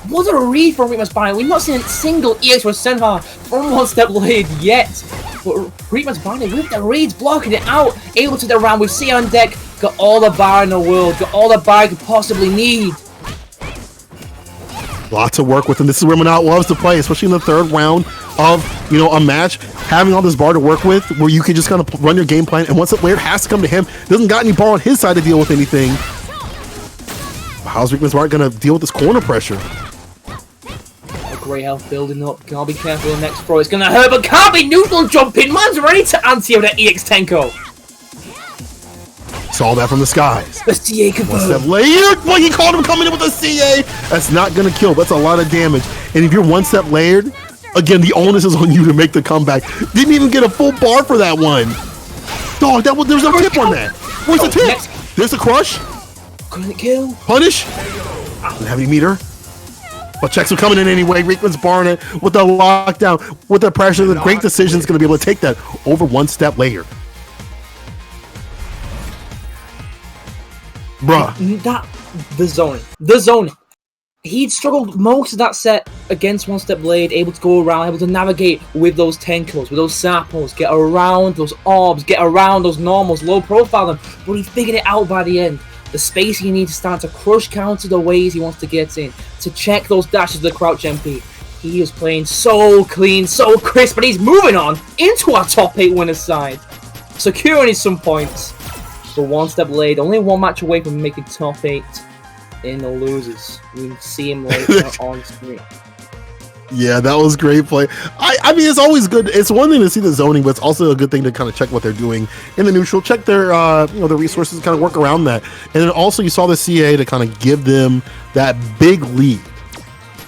Was it a read from Weakman's Barnett? We've not seen a single EX for Senhar from one step layered yet. But Weakman's Barnett with the reads, blocking it out. Able to the round with C on deck. Got all the bar in the world. Got all the bar you could possibly need. Lots of work with him. This is where Monat loves to play, especially in the third round of, a match. Having all this bar to work with, where you can just kind of run your game plan, and once the player has to come to him, doesn't got any bar on his side to deal with anything. How's Weakman's Bar gonna deal with this corner pressure? Great health building up. Gotta be careful the next throw. It's gonna hurt, but can't be neutral jumping. Man's ready to anti with that EX Tenko. Saw that from the skies. The CA One confirmed. step layered. Well, he caught him coming in with a CA. That's not gonna kill. That's a lot of damage. And if you're one step layered, again, the onus is on you to make the comeback. Didn't even get a full bar for that one. Dog, there's no tip on that. Where's the tip? There's a crush. Couldn't kill. Punish. Didn't have any meter. But checks are coming in anyway. Weakman's Barnett with the lockdown, with the pressure. The great decision is going to be able to take that over one step later. Bruh. The zoning. He'd struggled most of that set against One Step Blade, able to go around, able to navigate with those Tenkos, with those Sappos, get around those orbs, get around those normals, low profile them, but he figured it out by the end. The space he needs to start to crush counter the ways he wants to get in, to check those dashes of the crouch MP. He was playing so clean, so crisp, but he's moving on into our top 8 winners side, securing his some points. For One Step Blade, only one match away from making top 8 in the losers. We'll see him later on screen. Yeah, that was great play. I mean, it's always good. It's one thing to see the zoning, but it's also a good thing to kind of check what they're doing in the neutral, check their their resources, kind of work around that. And then also you saw the CA to kind of give them that big lead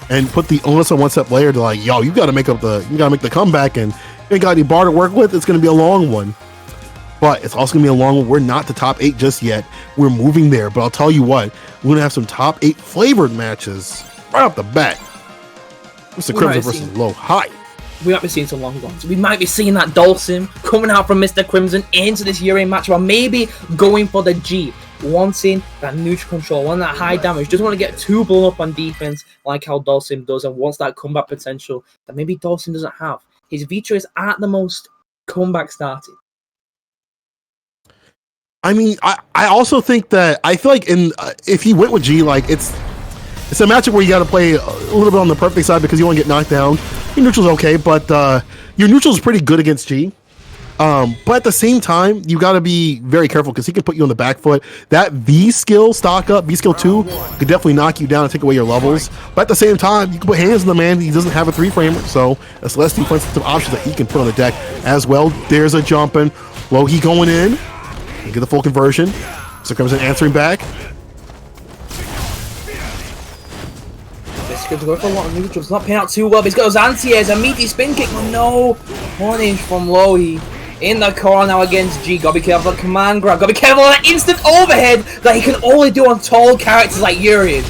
and put the onus on One Step Layer to like, yo, you got to make the comeback, and you ain't got any bar to work with. It's going to be a long one. But it's also going to be a long one. We're not the top 8 just yet. We're moving there. But I'll tell you what, we're going to have some top 8 flavored matches right off the bat. Mr. Crimson versus Low High. We might be seeing some long ones. We might be seeing that DHALSIM coming out from Mr. Crimson into this Uri match, or maybe going for the G, wanting that neutral control, wanting that high damage, doesn't want to get too blown up on defense like how DHALSIM does, and wants that comeback potential that maybe DHALSIM doesn't have. His Vitra is at the most comeback started. I mean, I also think that I feel like if he went with G, like it's a matchup where you got to play a little bit on the perfect side because you want to get knocked down. Your neutral's okay, but your neutral's pretty good against G. But at the same time, you got to be very careful because he can put you on the back foot. That V skill stock up, V skill 2, could definitely knock you down and take away your levels. But at the same time, you can put hands on the man. He doesn't have a 3-framer, so that's less defensive options that he can put on the deck as well. There's a jumping. Low-He going in. Get the full conversion. So Crimson answering back. This could go for a lot of neutrals. Not paying out too well, but he's got those anti-airs. A meaty spin kick, but no. 1 inch from Low-He. In the corner now against G. Gotta be careful of the command grab. Gotta be careful of that instant overhead that he can only do on tall characters like Urian.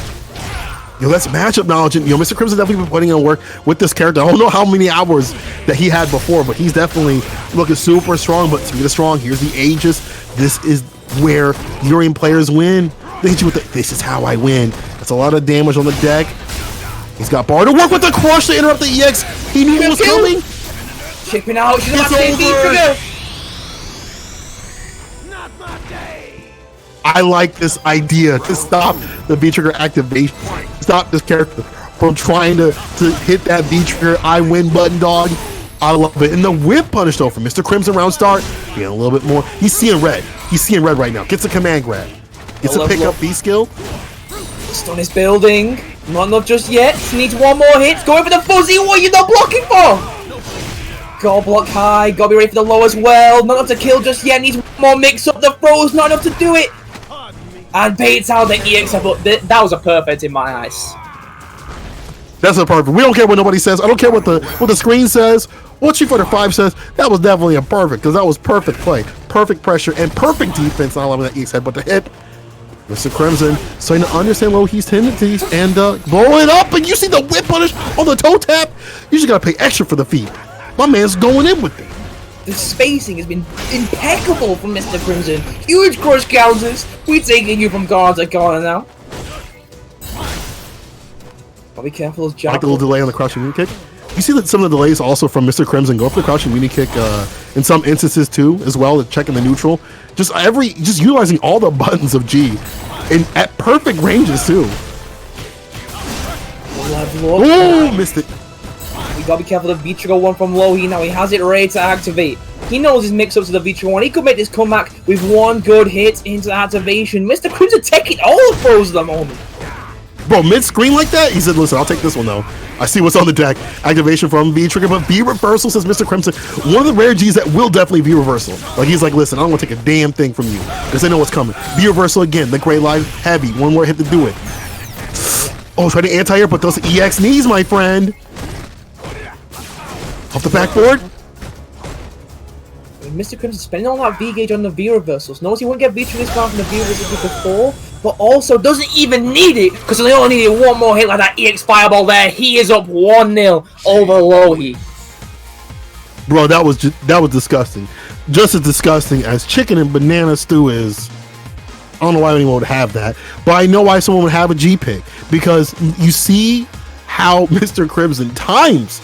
Yo, that's matchup knowledge, and Mr. Crimson definitely been putting in work with this character. I don't know how many hours that he had before, but he's definitely looking super strong. But speaking of strong, here's the Aegis. This is where Urian players win. They hit you with this is how I win. That's a lot of damage on the deck. He's got bar to work with the crush to interrupt the EX. He knew it was coming. Chipping out. She's about to It's take over. V-Trigger. I like this idea to stop the V-Trigger activation. Stop this character from trying to hit that V-Trigger I win button, dog. I love it. And the whip punish, though, from Mr. Crimson round start. Being a little bit more. He's seeing red. He's seeing red right now. Gets a command grab. Gets a pick up V skill. Stun is building. Not enough just yet. She needs one more hit. Going for the fuzzy. What are you not blocking for? Gotta block high. Gotta be ready for the low as well. Not enough to kill just yet. Needs one more mix up. The throws. Not enough to do it. And baits out the EX. But that was a perfect in my eyes. That's a perfect. We don't care what nobody says. I don't care what the screen says. What Street Fighter 5 says. That was definitely a perfect, because that was perfect play, perfect pressure, and perfect defense. I love that EX head, but the hit. Mr. Crimson starting to understand Lohi's tendencies and blow it up. And you see the whip punish on the toe tap. You just gotta pay extra for the feed. My man's going in with it. The spacing has been impeccable from Mr. Crimson. Huge crush counters. We're taking you from corner to corner now. I'll be careful as Jack. Like a little delay on the crouching weenie kick. You see that some of the delays also from Mr. Crimson go for the crouching weenie kick in some instances too, as well, checking the neutral. Just utilizing all the buttons of G, and at perfect ranges too. Oh, missed it. We gotta be careful of the V-Trigger one from Lohi. Now he has it ready to activate. He knows his mix-ups to the V-Trigger one. He could make this comeback with one good hit into the activation. Mr. Crimson taking all the throws at the moment. Bro, mid-screen like that? He said, listen, I'll take this one, though. I see what's on the deck. Activation from V-Trigger, but V-Reversal, says Mr. Crimson. One of the rare Gs that will definitely V-Reversal. Like, he's like, listen, I don't want to take a damn thing from you, because I know what's coming. V-Reversal again. The Gray Line, heavy. One more hit to do it. Oh, try to anti-air, but those EX knees, my friend. Off the backboard. Mr. Crimson spending all that V-Gauge on the V-Reversals. Knows he won't get V-Triggers down from the V-Reversals before, but also doesn't even need it, because they only needed one more hit like that EX Fireball there. He is up 1-0 over Lohi. Bro, that was disgusting. Just as disgusting as chicken and banana stew is. I don't know why anyone would have that, but I know why someone would have a G-pick, because you see how Mr. Crimson times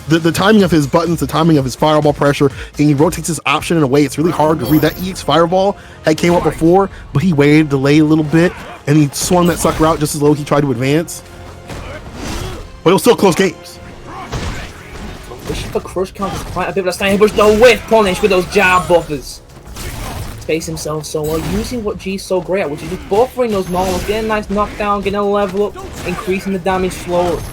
the timing of his buttons, the timing of his fireball pressure, and he rotates his option in a way it's really hard to read. That EX Fireball had came up before, but he waited, delayed a little bit, and he swung that sucker out just as low he tried to advance. But it was still close games. Wishing for crush counters quite a bit, but that's not but the whiff punish with those jab buffers. Space himself so well, using what G's so great at, which is just buffering those normals, getting a nice knockdown, getting a level up, increasing the damage slowly.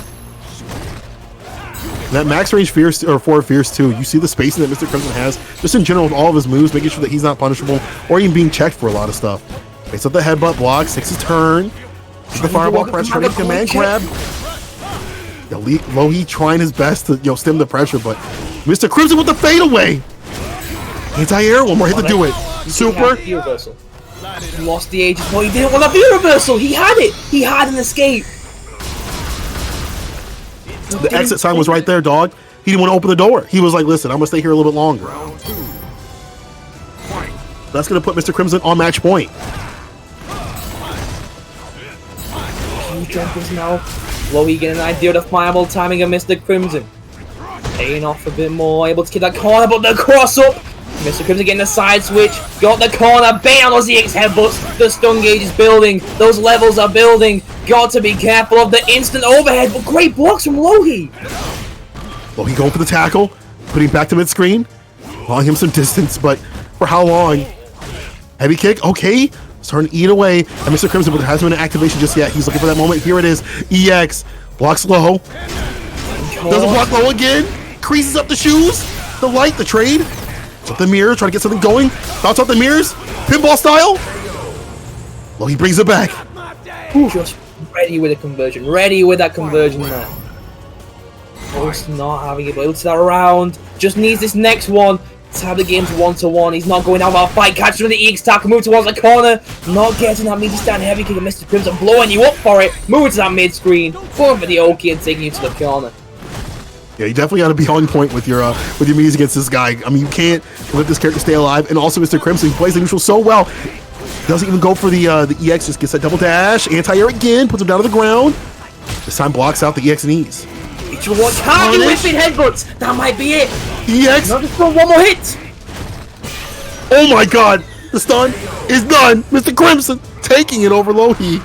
That max range Fierce or forward Fierce too. You see the spacing that Mr. Crimson has, just in general with all of his moves, making sure that he's not punishable or even being checked for a lot of stuff. Makes up the headbutt block, takes his turn, the fireball pressure, trying to command grab. Lohi trying his best to stem the pressure, but Mr. Crimson with the fadeaway. Anti-air, one more hit to do it. Super. Reversal. Lost the ages. No, he didn't want a V-Reversal. He had it. He had an escape. The exit sign was right there, dog. He didn't want to open the door. He was like, listen, I'm going to stay here a little bit longer. That's going to put Mr. Crimson on match point. Huge jumpers now. Lohi getting an idea of the fireball timing of Mr. Crimson. Paying off a bit more, able to keep that corner, but the cross up. Mr. Crimson getting the side switch. Got the corner, bang on those EX headbutts. The stun gauge is building. Those levels are building. Got to be careful of the instant overhead, but great blocks from Lohi. Lohi going for the tackle, putting back to mid-screen, allowing him some distance, but for how long? Heavy kick, okay. Starting to eat away, and Mr. Crimson, but there hasn't been an activation just yet. He's looking for that moment. Here it is. EX blocks low. Doesn't block low again. Creases up the shoes. The light, the trade. Up the mirror, trying to get something going. Bounce off the mirrors. Pinball style. Lohi brings it back. Just ready with a conversion. Ready with that conversion now. Just not having it, but able to that round. Just needs this next one. To have the game's 1-1. He's not going out of a fight. Catches from the EX tackle. Move towards the corner. Not getting that meaty stand heavy kick of Mr. Crimson. Blowing you up for it. Moving to that mid screen. Going for the Oki and taking you to the corner. Yeah, you definitely got to be on point with your meetings against this guy. I mean, you can't let this character stay alive. And also, Mr. Crimson plays the neutral so well. Doesn't even go for the EX. Just gets that double dash. Anti-air again. Puts him down to the ground. This time blocks out the EX and E's. Target whipping headbutts. That might be it. EX. No, just one more hit. Oh my god. The stun is done. Mr. Crimson taking it over Lohi.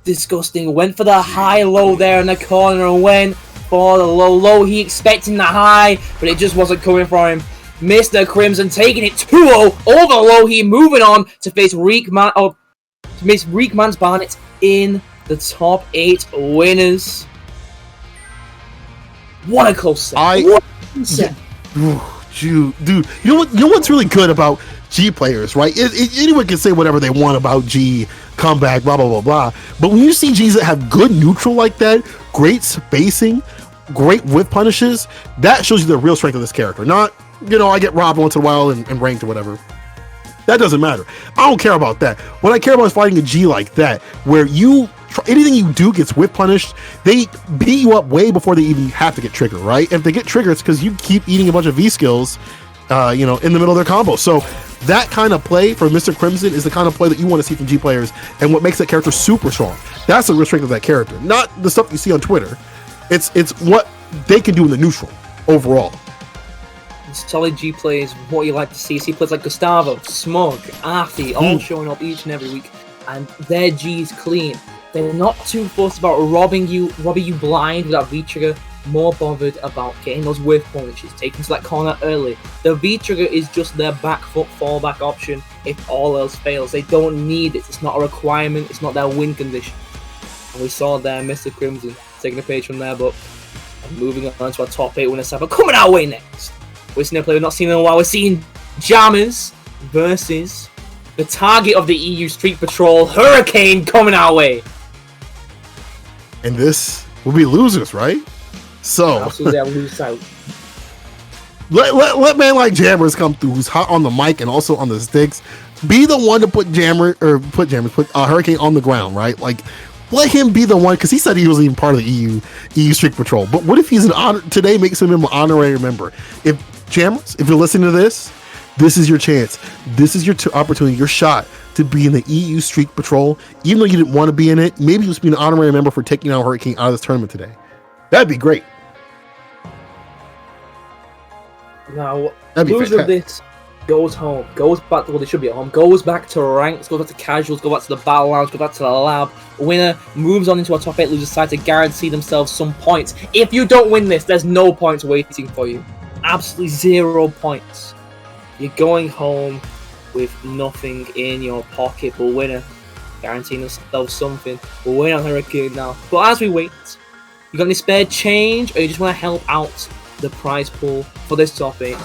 Disgusting. Went for the high-low there in the corner and went for the low. He expecting the high, but it just wasn't coming for him. Mr. Crimson taking it 2-0 over low. He moving on to face Reekman. Oh, to miss Reekman's Barnet in the top 8 winners. What a close set. Dude, you know what's really good about G players, right? Anyone can say whatever they want about G comeback, blah blah blah blah. But when you see Gs that have good neutral like that, great spacing, great whip punishes, that shows you the real strength of this character. Not, I get robbed once in a while and ranked or whatever. That doesn't matter. I don't care about that. What I care about is fighting a G like that, where anything you do gets whip punished. They beat you up way before they even have to get triggered, right? If they get triggered, it's because you keep eating a bunch of V skills, in the middle of their combo. So that kind of play for Mr. Crimson is the kind of play that you want to see from G players, and what makes that character super strong. That's the real strength of that character, not the stuff you see on Twitter. It's what they can do in the neutral overall. Solid G plays, what you like to see. See plays like Gustavo, Smug, Arthi, all showing up each and every week, and their G's clean. They're not too fussed about robbing you blind with that V-trigger, more bothered about getting those whiff punches, taking to that corner early. The V-trigger is just their back foot fallback option if all else fails. They don't need it. It's not a requirement. It's not their win condition. And we saw there Mr. Crimson taking a page from their book and moving on to our top 8 winners. But coming our way next, we're seeing a player we've not seen in a while. We're seeing Jammers versus the target of the EU Street Patrol, Hurricane, coming our way. And this will be losers, right? So they'll lose out. Let man like Jammers come through, who's hot on the mic and also on the sticks. Be the one to put Hurricane on the ground, right? Like, let him be the one, because he said he wasn't even part of the EU Street Patrol. But what if he's an honor today? Makes him an honorary member. If Jammers, if you're listening to this, this is your chance. This is your opportunity, your shot to be in the EU Street Patrol. Even though you didn't want to be in it, maybe just be an honorary member for taking out Hurricane out of this tournament today. That'd be great. Now, loser of this goes home, goes back to, well, they should be at home, goes back to ranks, goes back to casuals, goes back to the battle lounge, goes back to the lab. Winner moves on into a top 8 loser side to guarantee themselves some points. If you don't win this, there's no points waiting for you. Absolutely 0 points. You're going home with nothing in your pocket. But winner guaranteeing themselves something. We're waiting on Hurricane now. But as we wait, you got any spare change, or you just want to help out the prize pool for this top 8?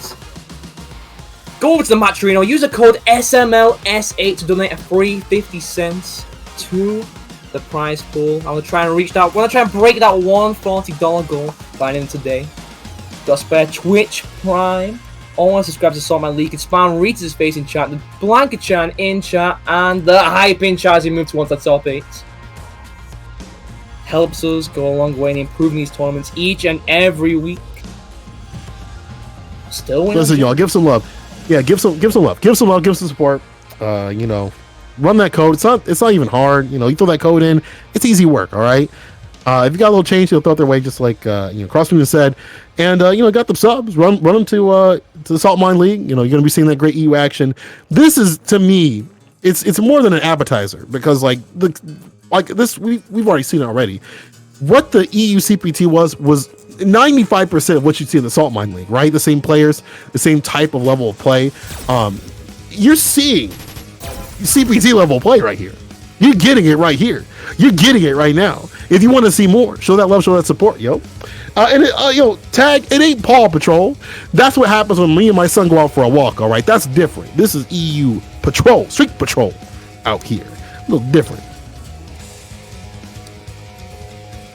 Go over to the match arena, use the code SMLS8 to donate a free 50 cents to the prize pool. I'm gonna try and break that $140 goal by the end of today. Got spare Twitch Prime. All subscribe to Saltmine League. Spam Rita's face in chat, the Blanca-chan in chat, and the Hype in chat as we move towards the top 8. Helps us go a long way in improving these tournaments each and every week. Still winning. Listen, y'all, give some love. Yeah, give some love. Give some love. Give some support. Run that code. It's not even hard. You throw that code in. It's easy work. All right. If you got a little change, you'll throw it their way, just like CrossedMoon said. And got the subs. Run them to the Saltmine League. You're gonna be seeing that great EU action. This is, to me, it's more than an appetizer, because this we've already seen it already. What the EU CPT was 95% of what you'd see in the Saltmine League, right? The same players, the same type of level of play. You're seeing CPT level play right here. You're getting it right here. You're getting it right now. If you want to see more, show that love, show that support, yo. Tag, it ain't Paw Patrol. That's what happens when me and my son go out for a walk, all right? That's different. This is EU Patrol, Street Patrol out here. A little different.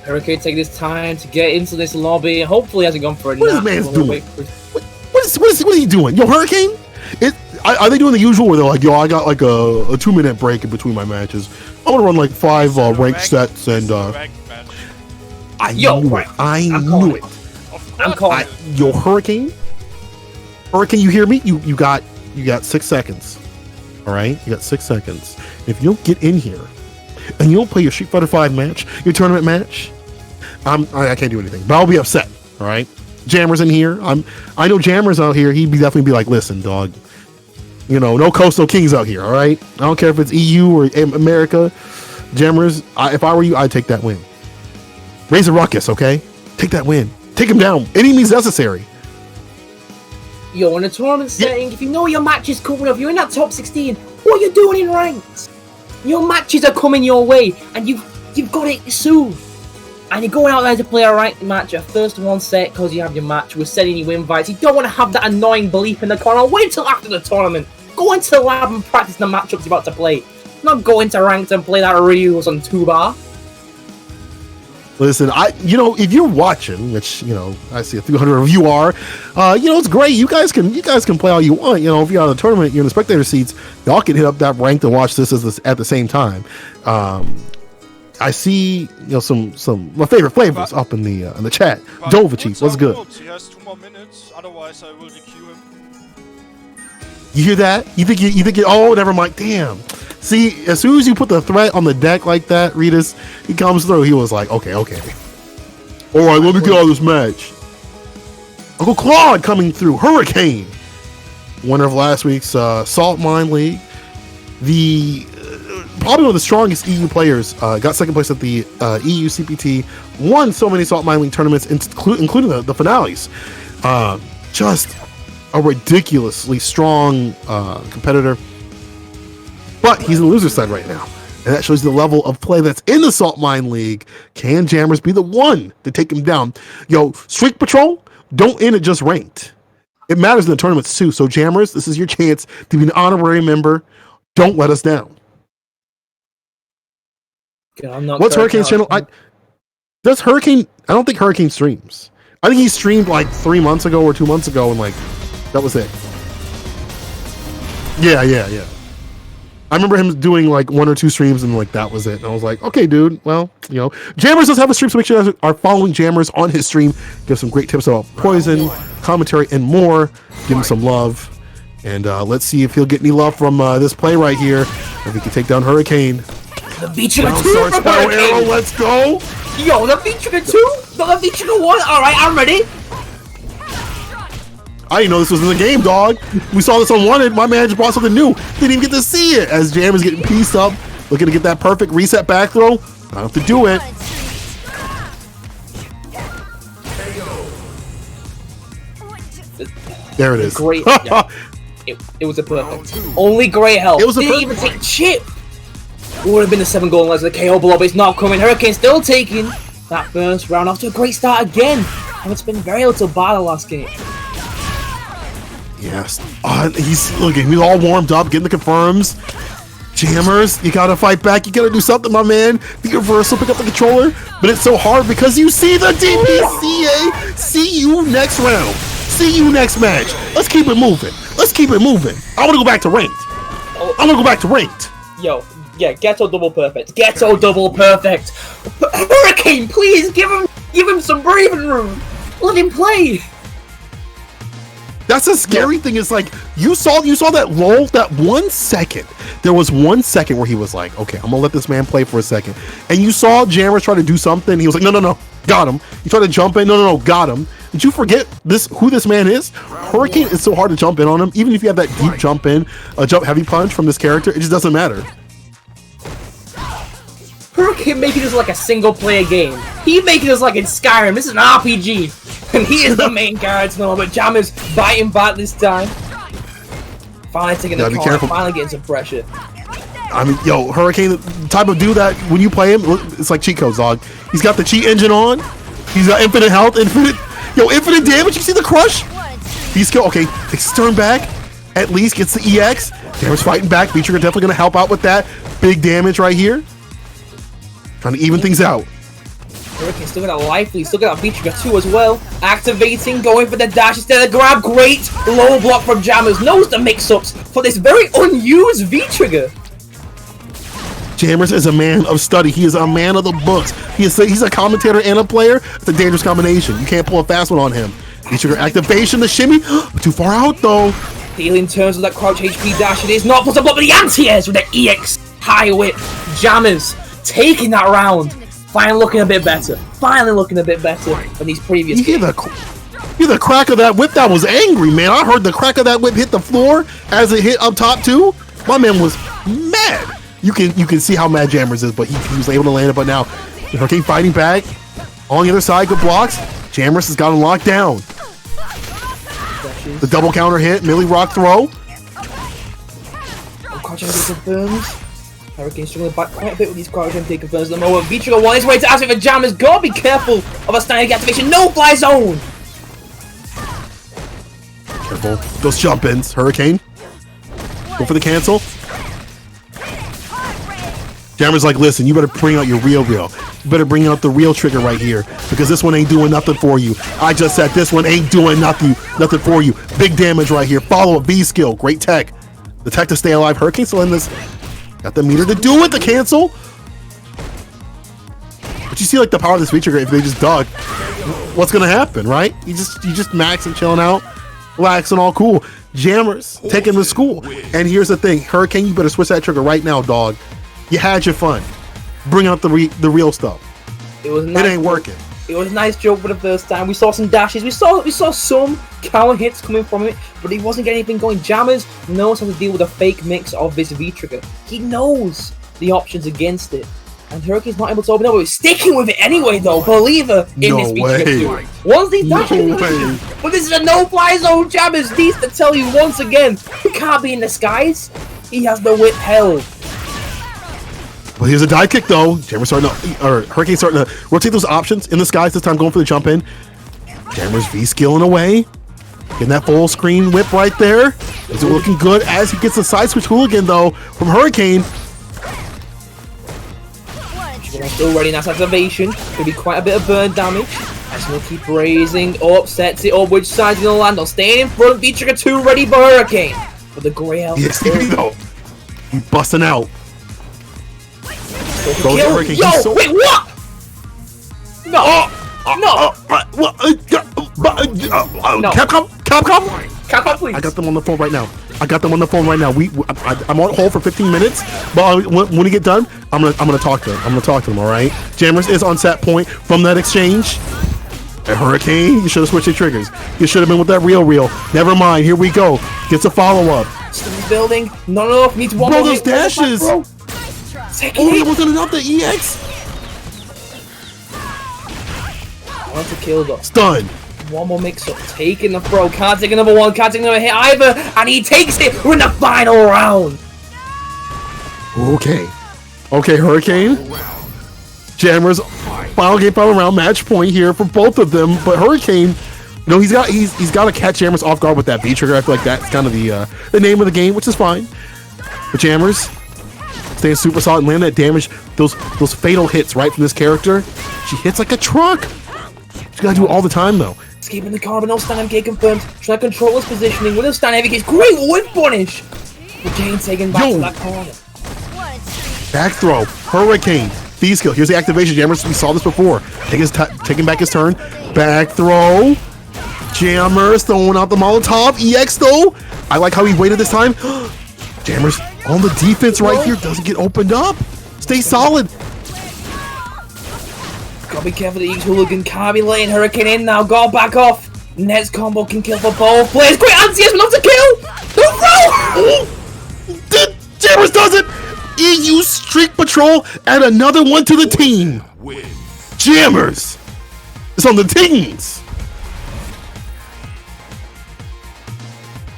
Hurricane take this time to get into this lobby. Hopefully, hasn't gone for a nap. What is man's doing? What is he doing? Yo, Hurricane? Are they doing the usual where they're like, yo, I got like a 2-minute break in between my matches. I'm gonna run like 5 ranked sets and I knew it. I'm calling it. Yo, Hurricane, you hear me? You got 6 seconds. All right, you got 6 seconds. If you don't get in here, and you don't play your Street Fighter 5 match, your tournament match, I can't do anything. But I'll be upset. All right, Jammer's in here. I know Jammer's out here. He'd definitely be like, listen, dog. You know, no coastal kings out here. All right, I don't care if it's EU or America. Jammers, if I were you, I'd take that win. Raise a ruckus, okay? Take that win. Take him down. Any means necessary. Yo, in a tournament setting, if you know your match is coming up, you're in that top 16, what are you doing in ranked? Your matches are coming your way, and you've got it soon. And you're going out there to play a ranked match, a first one set, because you have your match, we're sending you invites. You don't want to have that annoying bleep in the corner. Wait till after the tournament. Go into the lab and practice the matchups you're about to play. Not go into ranked and play that Ryu's on 2-bar. Listen, if you're watching, which, I see a few hundred of you are, it's great. You guys can play all you want. If you're out of the tournament, you're in the spectator seats, y'all can hit up that rank to watch this at the same time. I see, some my favorite flavors up in the chat. Dovachi, what's good? He has 2 more minutes, otherwise I will DQ him. You hear that? You think oh, never mind. Damn. See, as soon as you put the threat on the deck like that, Ritas, he comes through. He was like, okay. All right, let me get out of this match. Uncle Claude coming through. Hurricane, winner of last week's Saltmine League. Probably one of the strongest EU players. Got second place at the EU CPT. Won so many Saltmine League tournaments, including the finales. Just a ridiculously strong competitor. But he's in the loser side right now. And that shows you the level of play that's in the Saltmine League. Can Jammers be the one to take him down? Yo, Streak Patrol, don't end it just ranked. It matters in the tournaments too. So Jammers, this is your chance to be an honorary member. Don't let us down. What's Hurricane's channel? Does Hurricane? I don't think Hurricane streams. I think he streamed like 3 months ago or 2 months ago, and like that was it. Yeah. I remember him doing like 1 or 2 streams, and like that was it. And I was like, okay, dude. Well, Jammers does have a stream, so make sure you guys are following Jammers on his stream. Give some great tips about poison, commentary, and more. Give him some love, and let's see if he'll get any love from this play right here. If he can take down Hurricane. The V-Trigger 2 for Hurricane. Let's go. Yo, the V-Trigger 2? The V-Trigger 1? Alright, I'm ready. I didn't know this was in the game, dog. We saw this on Wanted. My man just brought something new. Didn't even get to see it. As Jam is getting pieced up, looking to get that perfect reset back throw. I have to do it. There it is. Great. Yeah. It was a perfect. Only great help. It was a Didn't even take chip. It would have been the 7 goal unless the KO blow, but it's not coming. Hurricane still taking that first round off to a great start again. And it's been very little bar the last game. Yes. He's all warmed up, getting the confirms. Jammers, you gotta fight back. You gotta do something, my man. The reversal, pick up the controller. But it's so hard because you see the DPCA. See you next round. See you next match. Let's keep it moving. I want to go back to ranked. Yo, yeah, Ghetto double perfect. Ghetto double perfect. Hurricane, please give him some breathing room. Let him play. That's a scary thing. Is like you saw that lull, that 1 second. There was 1 second where he was like, "Okay, I'm gonna let this man play for a second." And you saw Jammers try to do something. He was like, "No, got him." He tried to jump in. No, got him. Did you forget who this man is? Hurricane is so hard to jump in on him. Even if you have that deep jump in, a jump heavy punch from this character, it just doesn't matter. Hurricane making this like a single player game. He making this like in Skyrim. This is an RPG. And he is the main character now, but Jammers biting back this time. Finally taking the corner, finally getting some pressure. I mean, yo, Hurricane, the type of dude that when you play him, it's like cheat codes, dog. He's got the cheat engine on. He's got infinite health, infinite damage. You see the crush? He's skill. Okay, takes his turn back. At least gets the EX. Jammers fighting back. V-Trigger definitely going to help out with that. Big damage right here. Trying to even things out. Hurricane still got a life lead, still got a V-Trigger 2 as well. Activating, going for the dash instead of the grab. Great low block from Jammers. Knows the mix-ups for this very unused V-Trigger. Jammers is a man of study. He is a man of the books. He's a commentator and a player. It's a dangerous combination. You can't pull a fast one on him. V-Trigger activation, the shimmy. Too far out though. Healing turns with that crouch HP dash. It is not possible, but the anti-airs with the EX high whip. Jammers taking that round. Finally looking a bit better. Finally looking a bit better than these previous You hear games. the crack of that whip? That was angry, man. I heard the crack of that whip hit the floor as it hit up top too. My man was mad. You can see how mad Jammers is, but he was able to land it. But now, Hurricane fighting back on the other side. Good blocks. Jammers has got him locked down. The double counter hit. Millie rock throw. Crouch empty confirms. Hurricane struggling back quite a bit with these crouch empty confirms at the moment. Vitriga on his way to ask for Jammers. Gotta be careful of a standing activation. No fly zone. Careful. Those jump ins. Hurricane. Go for the cancel. Jammer's like, listen, you better bring out your real. You better bring out the real trigger right here because this one ain't doing nothing for you. I just said this one ain't doing nothing for you. Big damage right here. Follow up V skill. Great tech. The tech to stay alive. Hurricane still in this. Got the meter to do it. The cancel. But you see like the power of this V trigger if they just dug. What's gonna happen, right? You just max and chilling out, relaxing, all cool. Jammers taking the school. And here's the thing, Hurricane, you better switch that trigger right now, dog. You had your fun. Bring out the real stuff. It ain't working. It was a nice joke for the first time. We saw some dashes. We saw some counter hits coming from it, but he wasn't getting anything going. Jammers knows how to deal with a fake mix of this V trigger. He knows the options against it. And Hurricane's not able to open up. He's sticking with it anyway, though. Believer in this V trigger. Once these dashes, but this is a no-fly zone. Jammers needs to tell you once again, he can't be in the skies. He has the whip held. Well, here's a dive kick though. Jammer's Hurricane starting to rotate those options in the skies this time, going for the jump in. Jammer's V skilling away. Getting that full screen whip right there. Is it looking good as he gets the side switch hooligan though from Hurricane? Still ready, nice activation. Could be quite a bit of burn damage. As we'll keep raising up, sets it up. Which side's gonna land on? Staying in front. V trigger 2 ready for Hurricane. For the grey elf. Yes, though. He's busting out. Yo, wait, what? No, no. Capcom, please. I got them on the phone right now. I'm on hold for 15 minutes, but when we get done, I'm gonna talk to them. All right. Jammers is on set point from that exchange. A Hurricane, you should have switched your triggers. You should have been with that real. Never mind. Here we go. Gets a follow up. Still building. No. Needs one more. Bro, those dashes. It wasn't enough. The EX. I want to kill though. Stun. One more mix-up. Taking the throw. Can't take another one. Can't take another hit either. And he takes it. We're in the final round. Okay, Hurricane. Jammers. Final game, final round. Match point here for both of them. But Hurricane, he's got to catch Jammers off guard with that V trigger. I feel like that's kind of the name of the game, which is fine. But Jammers staying super solid and land that damage. Those fatal hits right from this character. She hits like a truck. She gotta do it all the time though. Escaping the car, but no stand MK confirmed. Trying to control his positioning with a stand heavy case. Great whip punish. But Jane taking back to that corner. Back throw. Hurricane. V skill. Here's the activation. Jammers, we saw this before. Taking back his turn. Back throw. Jammers throwing out the Molotov. EX though. I like how he waited this time. Jammers on the defense right here. Doesn't get opened up. Stay solid. Gotta be careful, the Eagles hooligan can't be letting Hurricane in now. Gotta back off. Next combo can kill for both players. Great anti-S, but not to kill. The throw. Jammers does it. EU Streak Patrol and another one to the team. Jammers. It's on the teams.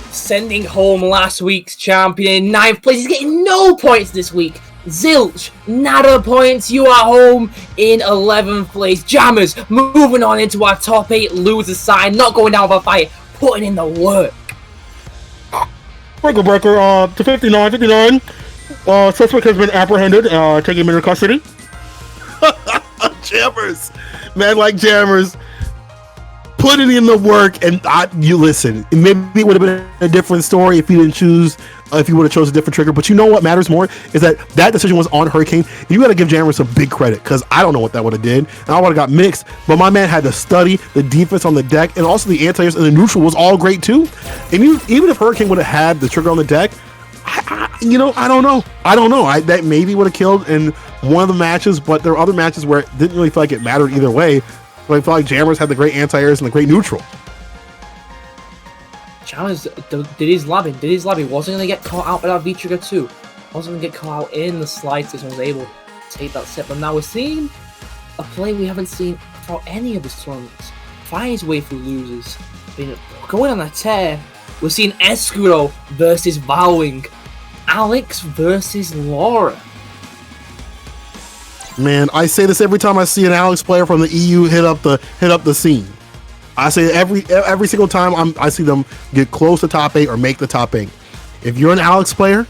Sending home last week's champion in 9th place. He's getting no points this week. Zilch, nada points. You are home in 11th place. Jammers moving on into our top 8 losers side. Not going down with a fight. Putting in the work. Breaker to 59. Suspect has been apprehended. Taking him into custody. Jammers. Man like Jammers. Putting in the work, and you listen. Maybe it would have been a different story if you didn't choose. If you would have chosen a different trigger, but you know what matters more is that decision was on Hurricane. And you got to give Jammers some big credit because I don't know what that would have did, and I would have got mixed. But my man had to study the defense on the deck, and also the anti-airs and the neutral was all great too. And even if Hurricane would have had the trigger on the deck, You know, I don't know. That maybe would have killed in one of the matches, but there were other matches where it didn't really feel like it mattered either way. But I felt like Jammers had the great anti-airs and the great neutral. Jammers did his labbing. Wasn't going to get caught out by that V-Trigger too. Wasn't going to get caught out in the slightest and was able to take that set. But now we're seeing a play we haven't seen for any of his tournaments. Fighting his way through losers. Going on a tear. We're seeing Escudo versus Vowing. Alex versus Laura. Man, I say this every time I see an Alex player from the EU hit up the scene. I say every single time I see them get close to top 8 or make the top 8. If you're an Alex player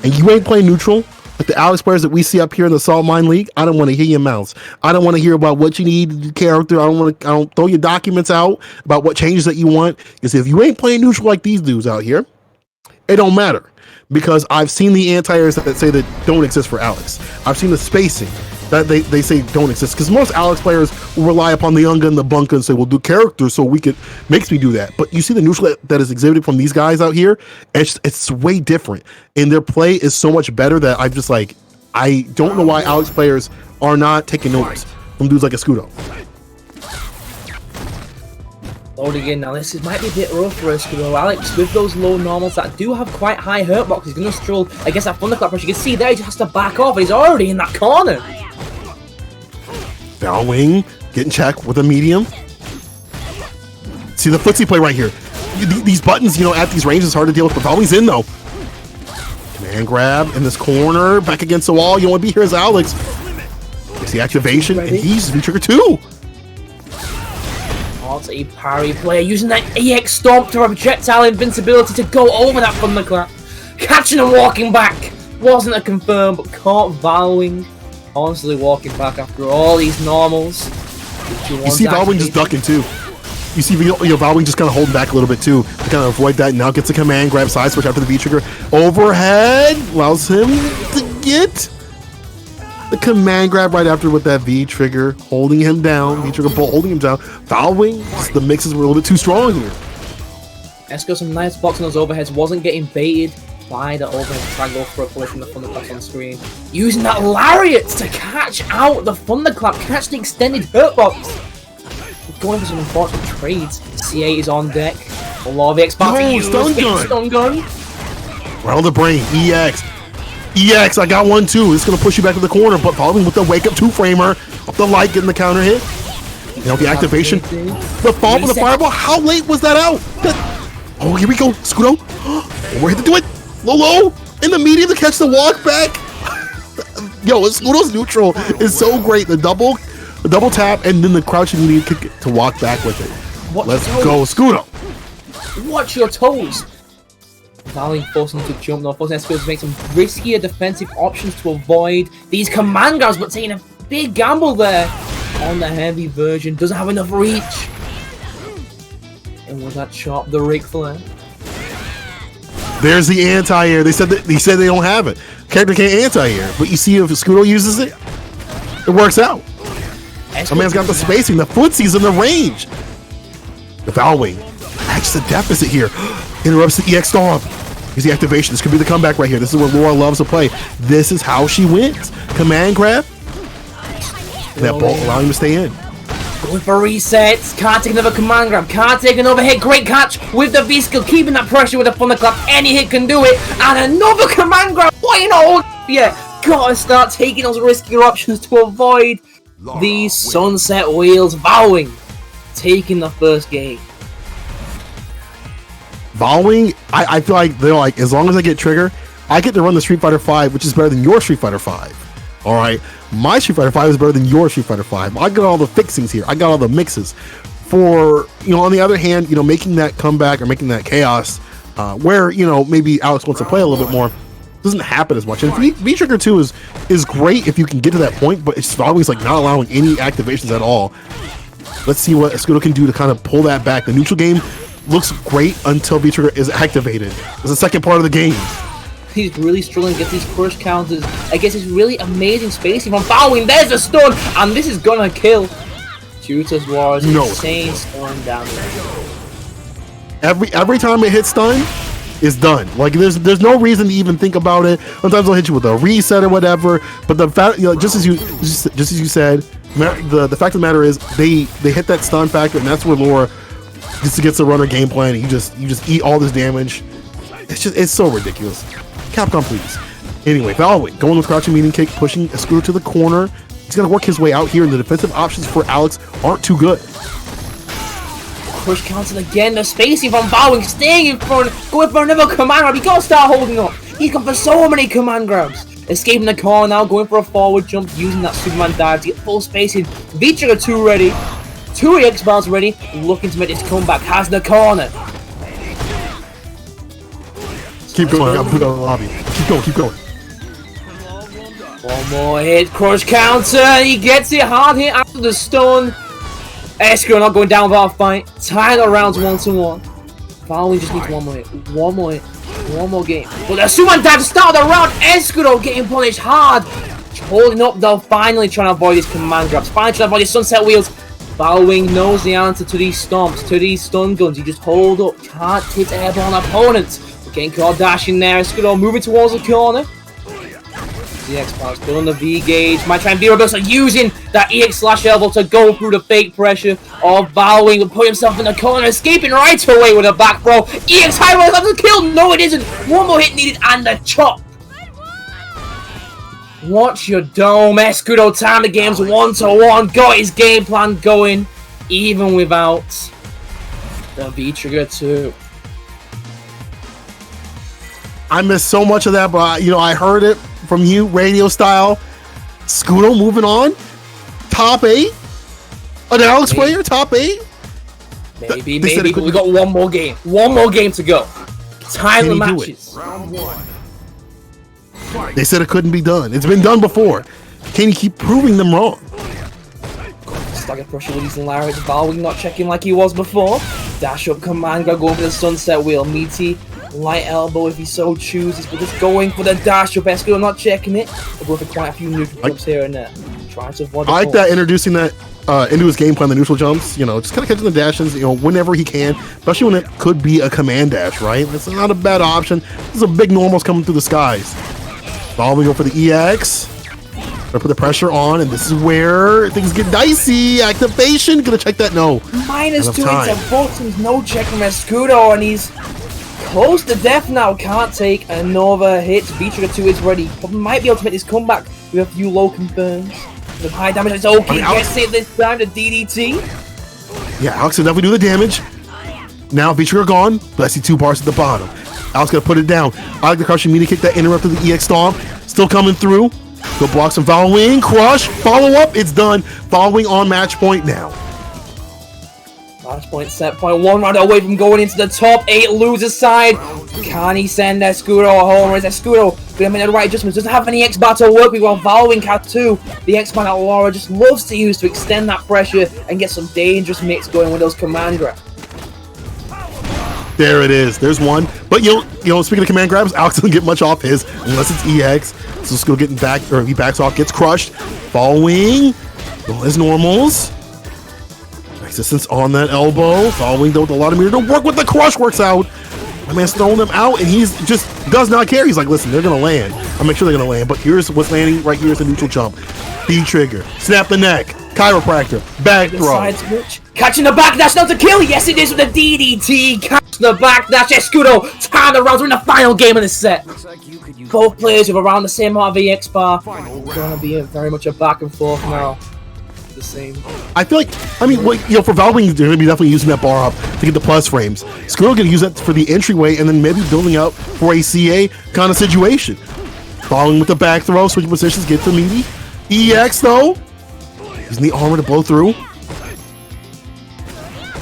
and you ain't playing neutral, like the Alex players that we see up here in the Saltmine League, I don't want to hear your mouths. I don't want to hear about what you need in your character. I don't throw your documents out about what changes that you want. Because if you ain't playing neutral like these dudes out here, it don't matter. Because I've seen the anti-airs that say that don't exist for Alex. I've seen the spacing that they say don't exist. Because most Alex players will rely upon the Unga and the Bunka and say, we'll do characters so makes me do that. But you see the neutral that is exhibited from these guys out here, it's way different. And their play is so much better that I'm just like, I don't know why Alex players are not taking notes from dudes like Escudo. Loading in now, might be a bit rough for Escudo. Alex, with those low normals that do have quite high hurt box, he's going to struggle against that thunderclap pressure. You can see there, he just has to back off, and he's already in that corner. Bowing, getting checked with a medium. See the footsie play right here. These buttons, at these ranges, is hard to deal with, but Bowing's in though. Command grab in this corner, back against the wall. You want to be here as Alex. It's the activation, and he's V-Trigger too. A parry player using that EX Stomp to projectile invincibility to go over that thunderclap. Catching and walking back. Wasn't a confirm, but caught Vowing. Constantly walking back after all these normals. You see Vowing just ducking too. You see Vowing just kind of holding back a little bit too to kind of avoid that. Now gets a command grab side switch after the V-Trigger. Overhead allows him to get the command grab right after with that V-Trigger, holding him down. V-Trigger pull, holding him down. Vowing, the mixes were a little bit too strong here. Esco some nice blocks on those overheads, wasn't getting baited by the overhead triangle for a push from the thunderclap on screen. Using that lariat to catch out the thunderclap, catch the extended hurt box. Going for some unfortunate trades. C8 is on deck. A lot of the X-Box. Stun gun. Right on the brain. EX, I got one too. It's going to push you back to the corner, but following with the wake up 2-framer off the light, getting the counter hit. The activation. The fall for the fireball. How late was that out? Oh, here we go. Escudo. We're here to do it. Low. In the medium to catch the walk back. Escudo's neutral is so great. The double tap and then the crouching medium kick to walk back with it. Let's go, Escudo. Watch your toes. Vowing forcing him to jump, forcing Escudo to make some riskier defensive options to avoid these command grabs, but taking a big gamble there on the heavy version. Doesn't have enough reach. And with that chop, the Ric Flair. There's the anti-air. They said they don't have it. Character can't anti-air, but you see if Escudo uses it, it works out. The man's got the spacing, the footsie's in the range. The Vowing catches the deficit here. Interrupts the EX Stomp. Here's the activation. This could be the comeback right here. This is what Laura loves to play. This is how she wins. Command grab. That bolt allowing him to stay in. Going for resets. Can't take another command grab. Can't take another hit. Great catch with the V-skill. Keeping that pressure with the thunderclap. Any hit can do it. And another command grab. Why you not hold yet? Gotta start taking those riskier options to avoid these sunset wheels. Vowing. Taking the first game. Vowing, I feel like they're like, as long as I get trigger, I get to run the Street Fighter V, which is better than your Street Fighter V. All right, my Street Fighter V is better than your Street Fighter V. I got all the fixings here. I got all the mixes. For on the other hand, making that comeback or making that chaos, where maybe Alex wants to play a little bit more, doesn't happen as much. And V-Trigger 2 is great if you can get to that point, but it's always like not allowing any activations at all. Let's see what Escudo can do to kind of pull that back. The neutral game looks great until V-Trigger is activated. It's the second part of the game. He's really struggling to get these crush counters. I guess it's really amazing spacing from Vowing. There's a stun, and this is gonna kill. Tutor's Wars, insane stun damage. Every time it hits stun, is done. Like there's no reason to even think about it. Sometimes they'll hit you with a reset or whatever. But the fact, just as you said, the fact of the matter is they hit that stun factor, and that's where Laura just gets a runner game plan. And you just eat all this damage. It's so ridiculous. Capcom, please. Anyway, Valwing going with crouching medium kick, pushing a scooter to the corner. He's gonna work his way out here, and the defensive options for Alex aren't too good. Push counter again, the spacing from Valwing, staying in front, going for another command grab. He gotta start holding up. He's gone for so many command grabs. Escaping the corner now, going for a forward jump, using that Superman dive to get full spacing. V-Trigger 2 ready, 2 EX bars ready, looking to make this comeback. Has the corner. Keep going, I'll put it on the lobby. Keep going. One more hit, crush counter, he gets it, hard hit after the stun. Escrow not going down without a fight. Tying the rounds 1-1. Valwing just needs one more hit. One more game. But the Superman dive to start the round. Escrow getting punished hard. Holding up though, finally trying to avoid his command grabs. Finally trying to avoid his sunset wheels. Valwing knows the answer to these stomps, to these stun guns. You just hold up, can't hit airborne opponents. Getting caught dashing there. Escrow moving towards the corner. The X-Power still on the V-Gauge. Might try and be reversal using that EX/elbow to go through the fake pressure of Valwing. Will put himself in the corner, escaping right away with a back throw. EX high roll, that's a kill. No, it isn't. One more hit needed and the chop. Watch your dome. Escudo time the game's 1-1. Got his game plan going, even without the V-Trigger 2. I missed so much of that, but I heard it from you, radio style. Scudo moving on, top 8. An Alex player, top 8. Maybe, but we got one more game. One more game to go. Time the matches. They said it couldn't be done. It's been done before. Can you keep proving them wrong? Stagger pressure with these Larry. Valwing not checking like he was before. Dash up command, go for the sunset wheel. Meaty light elbow if he so chooses, but just going for the dash up. Escudo not checking it. We're going for quite a few neutral jumps here and there. Trying to avoid. I like that, introducing that into his game plan, the neutral jumps. Just kind of catching the dashes, whenever he can, especially when it could be a command dash, right? That's not a bad option. This is a big normals coming through the skies. Valwing go for the EX. Gonna put the pressure on, and this is where things get dicey. Activation, gonna check that. No. -2 into buttons, no check from Escudo, and he's close to death now. Can't take another hit. V-Trigger 2 is ready. But might be able to make this comeback with a few low confirms. With high damage, it's okay. Gets it this time to DDT. Yeah, Alex will definitely do the damage. Now V-Trigger gone, but I see 2 bars at the bottom. Alex gonna put it down. I like the crushing media kick that interrupted the EX stomp. Still coming through. Go block some Valwing. Crush. Follow up. It's done. Valwing on match point now. Match point, set point, 1 round away from going into the top 8 loser side. Can he send Escudo a home? Or is Escudo gonna make the right adjustments? Doesn't have any X-Bar to work with while Valwing had 2. The X-Bar that Laura just loves to use to extend that pressure and get some dangerous mix going with those command grabs. There it is. There's one. But speaking of command grabs, Alex doesn't get much off his unless it's EX. So Skill getting back, or he backs off, gets crushed. Following his normals. Resistance on that elbow. Following though with a lot of meter to work with the crush, works out. My man's throwing them out, and he's just does not care. He's like, listen, they're gonna land. I'll make sure they're gonna land. But here's what's landing right here is the neutral jump. V-Trigger. Snap the neck. Chiropractor. Back throw. Side switch. Catching the backdash, not to kill. Yes, it is with the DDT. Catching the backdash. Escudo. Time the rounds. We're in the final game of the set. Both players with around the same amount of EX bar. It's going to be very much a back and forth now. The same. I feel like, for Valwing, they're going to be definitely using that bar up to get the plus frames. Squirrel going to use that for the entryway and then maybe building up for a CA kind of situation. Following with the back throw, switching positions, get to meaty. EX though. Using the armor to blow through.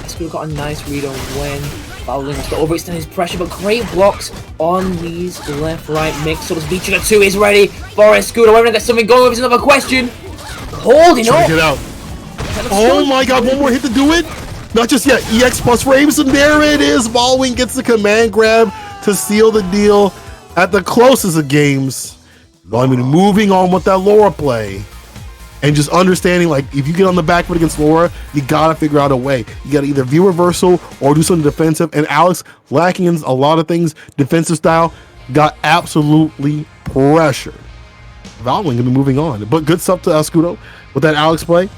Escudo got a nice read on when Valwing has to overextend his pressure, but great blocks on these left-right mix-ups. V-Trigger 2 is ready for Escudo. Whether there's something going on is another question. Holding up. Get out. Oh my god, one more hit to do it. Not just yet. EX plus frames, and there it is. Valwing gets the command grab to seal the deal at the closest of games. Moving on with that Laura play. And just understanding, like, if you get on the back foot against Laura, you gotta figure out a way. You gotta either view reversal or do something defensive. And Alex, lacking in a lot of things, defensive style, got absolutely pressured. Valwing gonna be moving on. But good stuff to Scudo with that Alex play.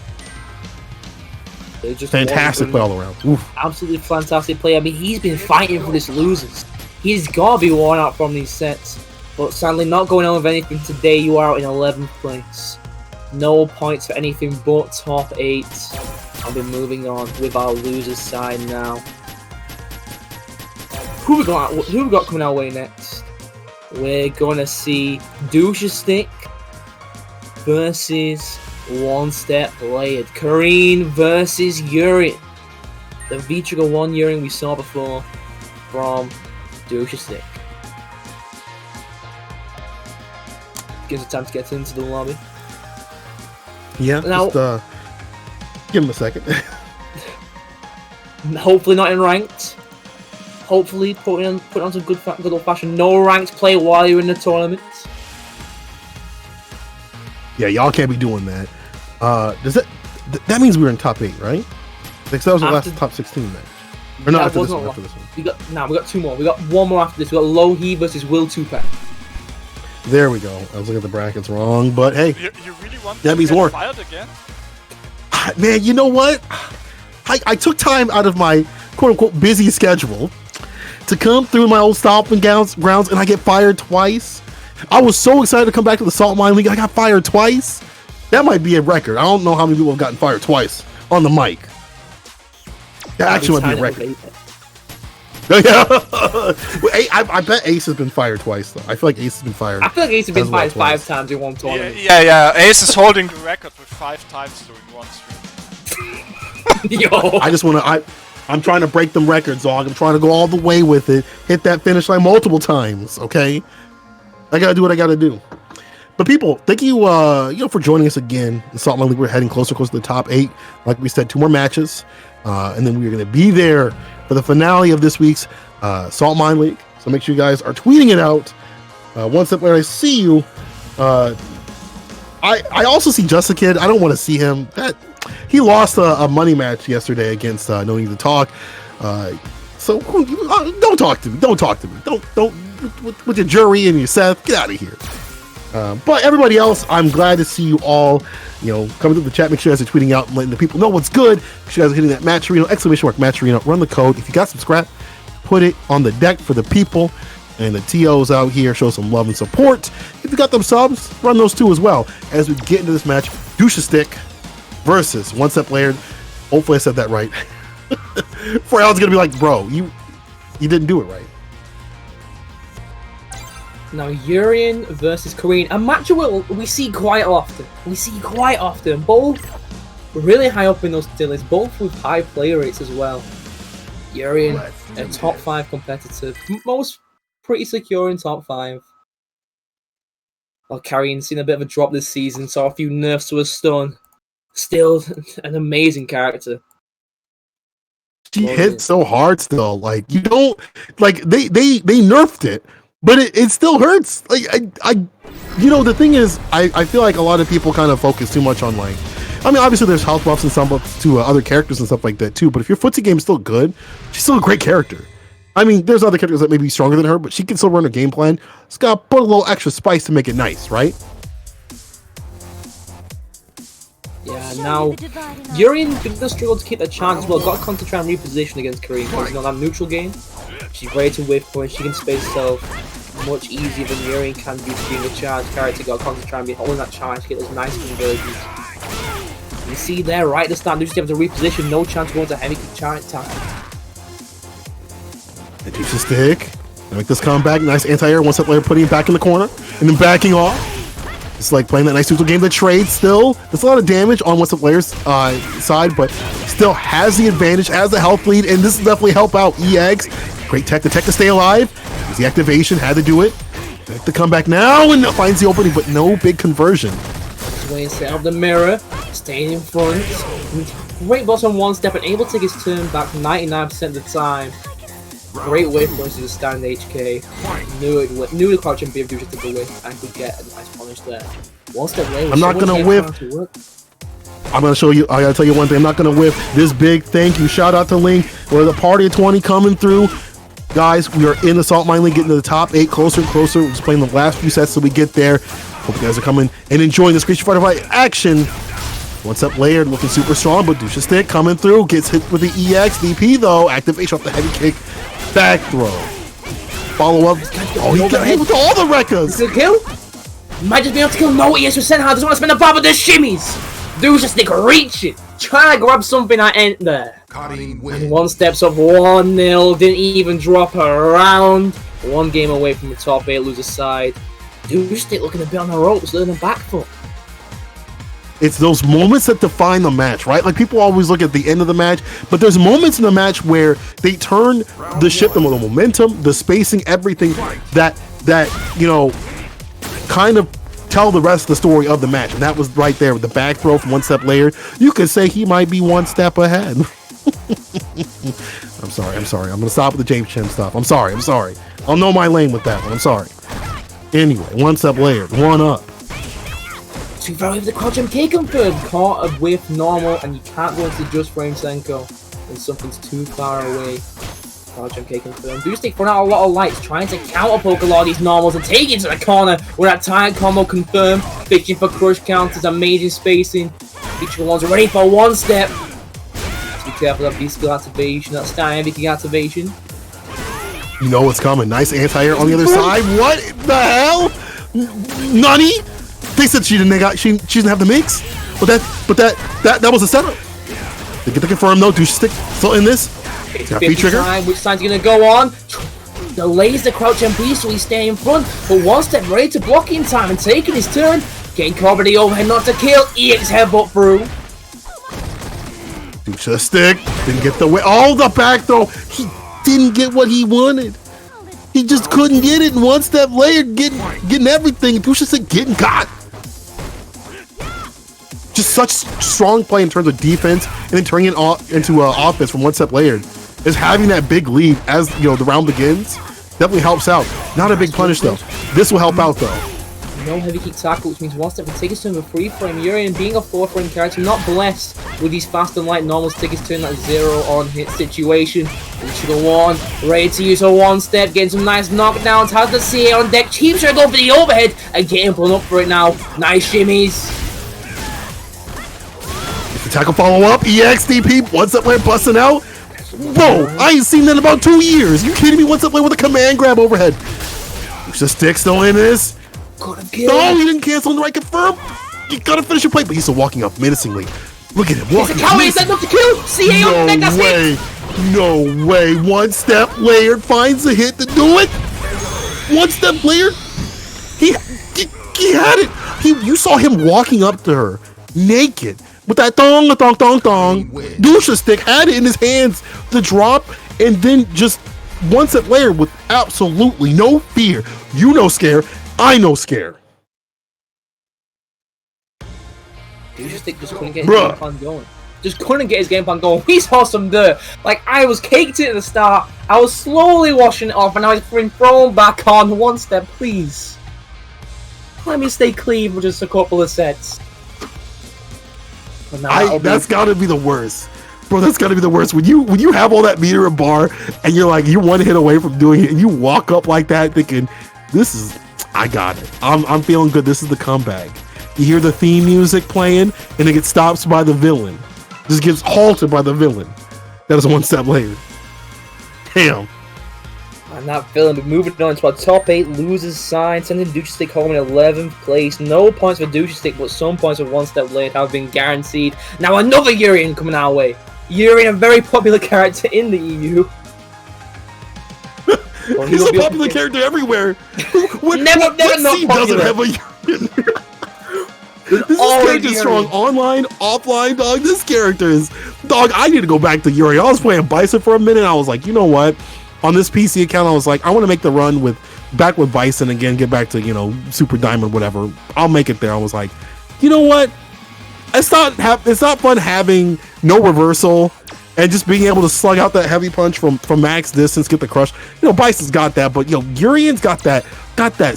Fantastic play all around. Oof. Absolutely fantastic play. I mean, he's been fighting for this losers. He's gotta be worn out from these sets. But sadly, not going on with anything today. You are out in 11th place. No points for anything but top 8. I'll be moving on with our losers side now. Who we got coming our way next? We're gonna see Douche-Stick versus One Step Layered. Kareen versus Urien. The V-Trigger 1 Urien we saw before from Douche-Stick. Gives it time to get into the lobby. Yeah, now, just give him a second. Hopefully not in ranked. Hopefully put on some good old fashioned no ranked play while you're in the tournament. Yeah, y'all can't be doing that. Does that means we were in top 8, right? Like, that was the last top 16 match. Or not after this one. After this one. We got 2 more. We got 1 more after this. We got Lohi versus Will Tupac. There we go. I was looking at the brackets wrong, but hey, you really want that to means get more. fired again? Man, you know what? I took time out of my quote-unquote busy schedule to come through my old stomping grounds, and I get fired twice. I was so excited to come back to the Saltmine League. I got fired twice. That might be a record. I don't know how many people have gotten fired twice on the mic. That actually might be a record. Yeah. I bet Ace has been fired twice, though. I feel like Ace has been fired. I feel like Ace has been fired 5 times in one tournament. Yeah. Ace is holding the record with 5 times during one stream. Yo. I just want to. I'm trying to break them records, dog. I'm trying to go all the way with it. Hit that finish line multiple times. Okay. I gotta do what I gotta do. But people, thank you, for joining us again. In Saltmine League, we're heading closer to the top 8. Like we said, 2 more matches, and then we're gonna be there for the finale of this week's Saltmine League. So make sure you guys are tweeting it out. One step where I see you. I also see Just a Kid. I don't want to see him. He lost a money match yesterday against No Need to Talk. So don't talk to me. Don't talk to me. Don't with your jury and your Seth. Get out of here. But everybody else, I'm glad to see you all, coming to the chat. Make sure you guys are tweeting out and letting the people know what's good. Make sure you guys are hitting that Matcherino, !Matcherino. Run the code. If you got some scrap, put it on the deck for the people. And the TOs out here, show some love and support. If you got them subs, run those too as well. As we get into this match, Douche-Stick versus One Step Layered. Hopefully I said that right. Frail's gonna be like, bro, you didn't do it right. Now, Urien versus Kareen, a match we see quite often. Both really high up in those tillies, both with high play rates as well. Urien, a top 5 competitor, most pretty secure in top 5. While Kareen's seen a bit of a drop this season, saw a few nerfs to her stun. Still an amazing character. She hit so hard still. Like, you don't, like, they nerfed it, but it still hurts. Like, the thing is, I feel like a lot of people kind of focus too much on, like, I mean, obviously there's health buffs and some buffs to other characters and stuff like that too, but if your footsie game is still good, she's still a great character. I mean, there's other characters that may be stronger than her, but she can still run her game plan. It's got to put a little extra spice to make it nice, right? Yeah, now, Urien gonna struggle to keep that charge as well. Got to try and reposition against Kareen because she's on that neutral game. She's ready to whiff points. She can space herself much easier than Urien can do to being a charge character. Got to try and be holding that charge to get those nice conversions. You see there, right at the start, just have to reposition. No chance of going to heavy charge attack. The Douche-Stick. Make this comeback. Nice anti-air. One step later, putting him back in the corner and then backing off. It's like playing that nice neutral game. The trade still. There's a lot of damage on one step player's side, but still has the advantage, has the health lead, and this will definitely help out EX. Great tech to stay alive. There's the activation, had to do it. Make the comeback now and finds the opening, but no big conversion. Way instead of the mirror, staying in front. Great boss on one step and able to take his turn back 99% of the time. Great way for us to stand HK. Knew the crouch and BF Douche took away and could get a nice punish there. One step later. I'm not gonna whiff. I'm gonna show you. I gotta tell you one thing. I'm not gonna whiff this big thank you. Shout out to Link. We're the party of 20 coming through. Guys, we are in the Saltmine League, getting to the top 8, closer and closer. We're just playing the last few sets till we get there. Hope you guys are coming and enjoying this Creature Fighter Fight action. One step layered, looking super strong, but Dusha Stick coming through. Gets hit with the EX. DP though. Activation off the heavy kick. Back throw. Follow up. Oh, he got hit with all the Rekkas. Good kill? Might just be able to kill no ES percent. Doesn't want to spend the bar with the shimmies. Dusha Stick reach it. Trying to grab something that ain't there. And one steps up 1-0. Didn't even drop around. One game away from the top 8 loser side. Dusha Stick looking a bit on the ropes, learning back foot. It's those moments that define the match, right? Like people always look at the end of the match, but there's moments in the match where they turn the ship, the momentum, the spacing, everything that you know, kind of tell the rest of the story of the match. And that was right there with the back throw from one step later. You could say he might be one step ahead. I'm sorry. I'm gonna stop with the James Chen stuff. I'm sorry. I'll know my lane with that one. I'm sorry. Anyway, one step later, one up. Too far away with the crouch MK confirmed. Caught a whiff normal, and you can't go into just frame Senko when something's too far away. Crouch MK confirmed. Dusha Stick throwing out a lot of lights, trying to counter poke a lot of these normals and take it to the corner with that tight combo confirmed. Fishing for crush counters, amazing spacing. Feature ones ready for one step. Just be careful of that B-skill activation, that Stein MVP activation. You know what's coming. Nice anti-air on the other side. What the hell? Nani? They said she didn't have the mix, but that was a setup. They get the confirm though. Dusha Stick still in this. Got B-trigger. Which side's gonna go on? Delays the crouch MP, so he's staying in front, but one step ready to block in time and taking his turn. Getting caught by the overhead, not to kill. EX headbutt through. Dusha Stick didn't get the way. Oh, the back throw. He didn't get what he wanted. He just couldn't get it. And one step later, getting everything. Dusha Stick getting got. Just such strong play in terms of defense, and then turning it into offense from one step layered. Is having that big lead as you know the round begins definitely helps out. Not a big punish though. This will help out though. No heavy kick tackle, which means one step can take his turn with free frame. Urian being a 4-frame character, not blessed with these fast and light normals, take his turn that 0 on hit situation. Should one, ready to use a one step, getting some nice knockdowns. Has the CA on deck. Cheap should go for the overhead and getting blown up for it now. Nice shimmies. Tackle follow up, EXDP, one step layer busting out. Whoa, I ain't seen that in about 2 years. You kidding me? One step layer with a command grab overhead. Dusha Stick still in this. No, he didn't cancel on the right confirm. You gotta finish your play, but he's still walking up menacingly. Look at him walking. Not to kill. CA on the deck, No way. One step layer finds the hit to do it. One step layer. He had it. You saw him walking up to her naked. With that thong. Dusha Stick had it in his hands to drop, and then just one step later with absolutely no fear. You know scare, I know scare. Dusha Stick just couldn't get his game plan going. Just couldn't get his game plan going. We saw some dirt. Like, I was caked it at the start. I was slowly washing it off, and now he's being thrown back on. One step, please. Let me stay clean for just a couple of sets. That's gotta be the worst, bro. That's gotta be the worst when you have all that meter and bar, and you're like you're one hit away from doing it, and you walk up like that thinking, I got it. I'm feeling good. This is the comeback. You hear the theme music playing, and it gets stopped by the villain. Just gets halted by the villain. That is one step later. Damn. And that villain, but moving on to our top 8 losers side, sending Dusha Stick home in 11th place. No points for Dusha Stick, but some points for one step late have been guaranteed. Now another Urian coming our way. Urian, a very popular character in the EU. He's a popular character everywhere. What scene doesn't have a Urian? This character is strong online, offline, dog. This character is dog. I need to go back to Urian. I was playing Bison for a minute. I was like, you know what? On this PC account, I was like, I want to make the run back with Bison again, get back to, you know, Super Diamond, whatever. I'll make it there. I was like, you know what? It's not fun having no reversal and just being able to slug out that heavy punch from max distance, get the crush. You know, Bison's got that, but you know, Urian's got that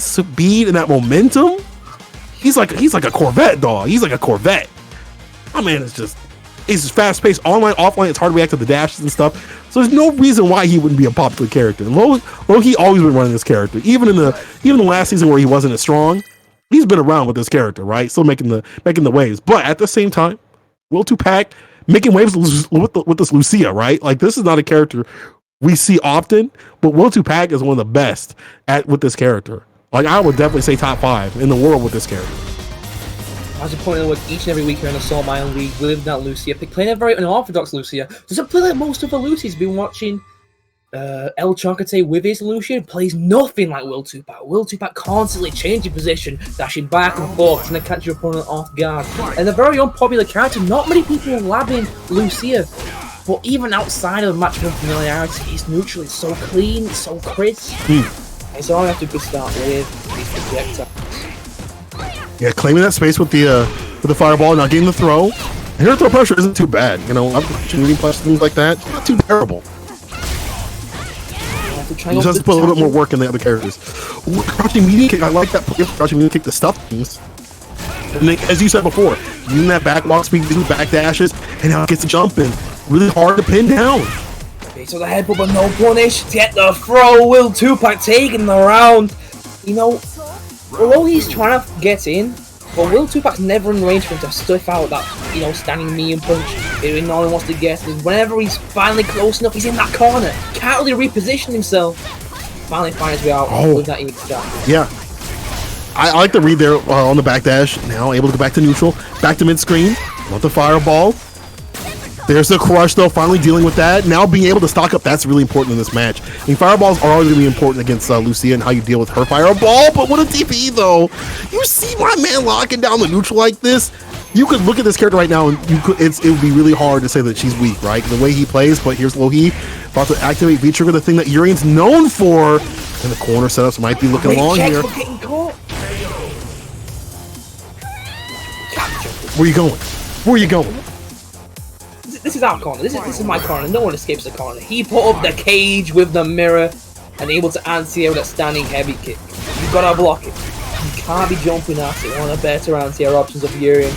speed and that momentum. he's like a Corvette, dog. He's like a Corvette. My man is just, he's just fast paced. Online, offline, it's hard to react to the dashes and stuff. So there's no reason why he wouldn't be a popular character. And Loki always been running this character. Even in the last season where he wasn't as strong, he's been around with this character, right? Still making the waves. But at the same time, Will 2Pac making waves with this Lucia, right? Like, this is not a character we see often, but Will 2Pac is one of the best with this character. Like, I would definitely say top 5 in the world with this character. As you point out, each and every week here in the Saltmine League with that Lucia, playing a very unorthodox Lucia. Doesn't play like most of the Lucias. Been watching El Chocote with his Lucia, plays nothing like Will 2Pac. Will 2Pac constantly changing position, dashing back and forth, trying to catch your opponent off guard. And a very unpopular character. Not many people are labbing Lucia. But even outside of the match of familiarity, he's neutral, it's so clean, it's so crisp. It's all have to good start with these projectiles. Yeah, claiming that space with the fireball, not getting the throw. And her throw pressure isn't too bad. You know, medium plus things like that, it's not too terrible. He just has to put a little bit more work in the other characters. Ooh, crouching medium kick, I like that crouching medium kick to stuff things. And then, as you said before, using that back walk speed, using back dashes, and now it gets to jump in. Really hard to pin down. So the headbutt, but no punish. Get the throw. Will 2Pac taking the round. You know, although he's trying to get in, but Will 2Pac's never in range for him to stuff out that, you know, standing medium punch. No one wants to get it. Whenever he's finally close enough, he's in that corner. Can't really reposition himself. Finally finds his way out with that EX dash. Yeah. I like the read there on the back dash. Now able to go back to neutral, back to mid screen. Want the fireball. There's the crush though, finally dealing with that. Now being able to stock up, that's really important in this match. I mean, fireballs are always going to be important against Lucia and how you deal with her fireball, but what a TP though. You see my man locking down the neutral like this? You could look at this character right now and it would be really hard to say that she's weak, right? The way he plays, but here's Loki about to activate V-Trigger, the thing that Urian's known for. And the corner setups might be looking long here. Where are you going? Where are you going? This is our corner. This is my corner. No one escapes the corner. He put up the cage with the mirror and able to anti-air with that standing heavy kick. You've got to block it. You can't be jumping at it. One of the better anti-air options of Urian.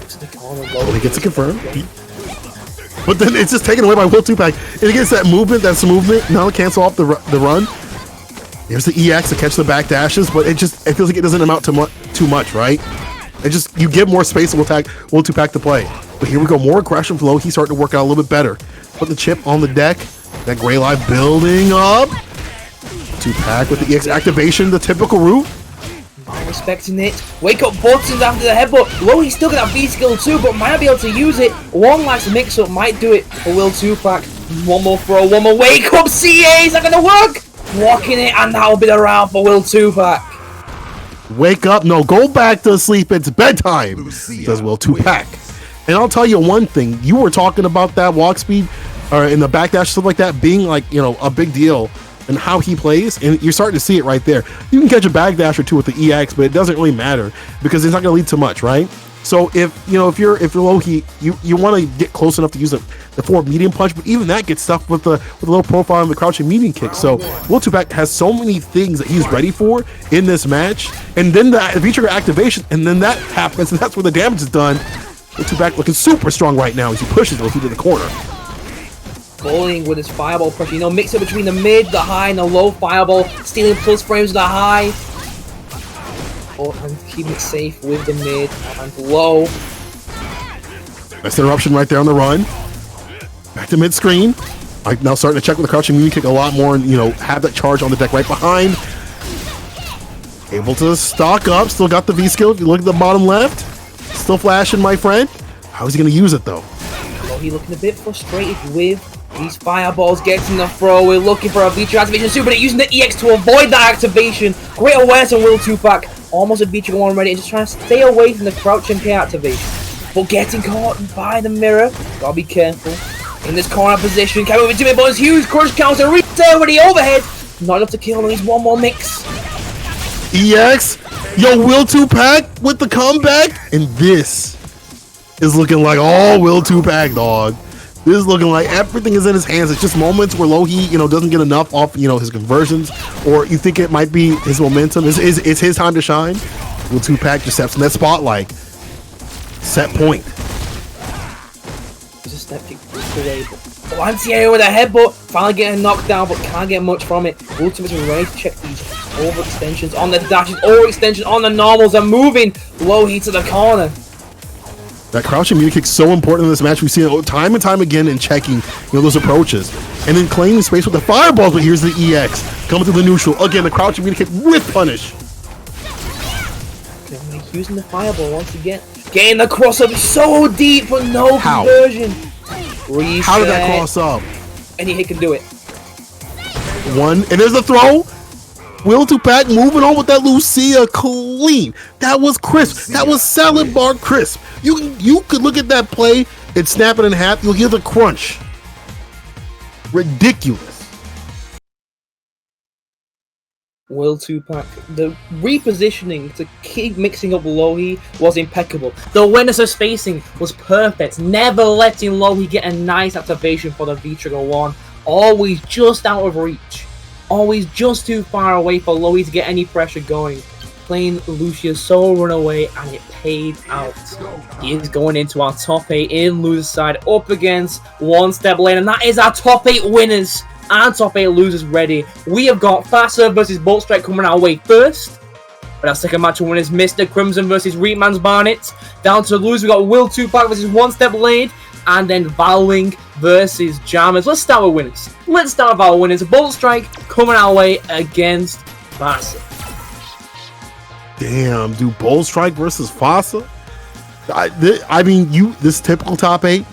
To the corner. Well, he gets it confirmed. But then it's just taken away by Will 2Pac. It gets that movement, now to cancel off the run. There's the EX to catch the back dashes, but it feels like it doesn't amount to too much, right? It just, you give more space to Will 2Pac to play. But here we go, more aggression flow. He's starting to work out a little bit better. Put the chip on the deck. That gray live building up. 2Pac with the EX activation, the typical route. Not respecting it. Wake up buttons after the headbutt. Low, he's still got that V skill too, but might not be able to use it. One last mix up might do it for Will 2Pac. One more throw, one more wake up. CA, is that gonna work? Blocking it, and that'll be the round for Will 2Pac. Wake up, no, go back to sleep, it's bedtime, says Will 2Pac. And I'll tell you one thing, you were talking about that walk speed or in the backdash, stuff like that being like, you know, a big deal and how he plays, and you're starting to see it right there. You can catch a backdash or two with the EX, but it doesn't really matter because it's not going to lead to much, right? So if you're low heat, you want to get close enough to use the forward medium punch, but even that gets stuff with the low profile and the crouching medium kick. So Will 2Pac has so many things that he's ready for in this match, and then the V-trigger activation, and then that happens, and that's where the damage is done. Will 2Pac looking super strong right now as he pushes Loki to the corner. Bowling with his fireball pressure, you know, mix it between the mid, the high, and the low fireball, stealing plus frames with the high. And keeping it safe with the mid and low. Nice interruption right there on the run. Back to mid screen. Like now starting to check with the crouching medium kick a lot more and, you know, have that charge on the deck right behind. Able to stock up. Still got the V skill. If you look at the bottom left, still flashing, my friend. How is he going to use it though? Well, he's looking a bit frustrated with these fireballs, getting the throw. We're looking for a V-trigger activation super, but using the EX to avoid that activation. Great awareness on Will 2Pac. Almost a V-trigger one ready and just trying to stay away from the crouching K activation. But getting caught by the mirror. Gotta be careful. In this corner position, coming with 2 minute bonus, huge crush counter, reach there with the overhead. Not enough to kill him, needs one more mix. EX. Yo, Will 2Pac with the comeback. And this is looking like all Will 2Pac, dog. This is looking like everything is in his hands. It's just moments where Lohi, you know, doesn't get enough off, you know, his conversions or you think it might be his momentum? Is his time to shine? Will 2Pac just steps in that spotlight. Set point. There's a step kick away, but Anti-air with a headbutt, finally getting knocked down, but can't get much from it. Ultimate is ready to check these overextensions on the dashes, overextension on the normals, and moving low heat to the corner. That crouching meter kick so important in this match. We've seen it time and time again in checking, those approaches, and then claiming space with the fireballs. But here's the EX coming through the neutral again. The crouching meter kick with punish. Using the fireball once again, getting the cross up so deep, but no conversion. Reset. How did that cross up? Any hit can do it. One, and there's the throw. Will 2Pac moving on with that Lucia clean. That was crisp. That was salad bar crisp. You could look at that play and snap it in half. You'll hear the crunch. Ridiculous. Will 2Pac, the repositioning to keep mixing up Lohi was impeccable. The awareness of spacing was perfect, never letting Lohi get a nice activation for the V-Trigger 1. Always just out of reach. Always just too far away for Lohi to get any pressure going. Playing Lucia so run away, and it paid out. He is going into our top 8 in loser's side up against One Step Lane, and that is our top 8 winners and top 8 losers ready. We have got FASA versus Bolt Strike coming our way first. But our second match of winners, Mr. Crimson versus Reapman's Barnet. Down to the losers, we got Will 2Pac versus One Step Lane. And then Valwing versus Jammers. Let's start with winners. Let's start with our winners. Bolt Strike coming our way against FASA. Damn, dude, Bolt Strike versus FASA? I mean, this typical top 8,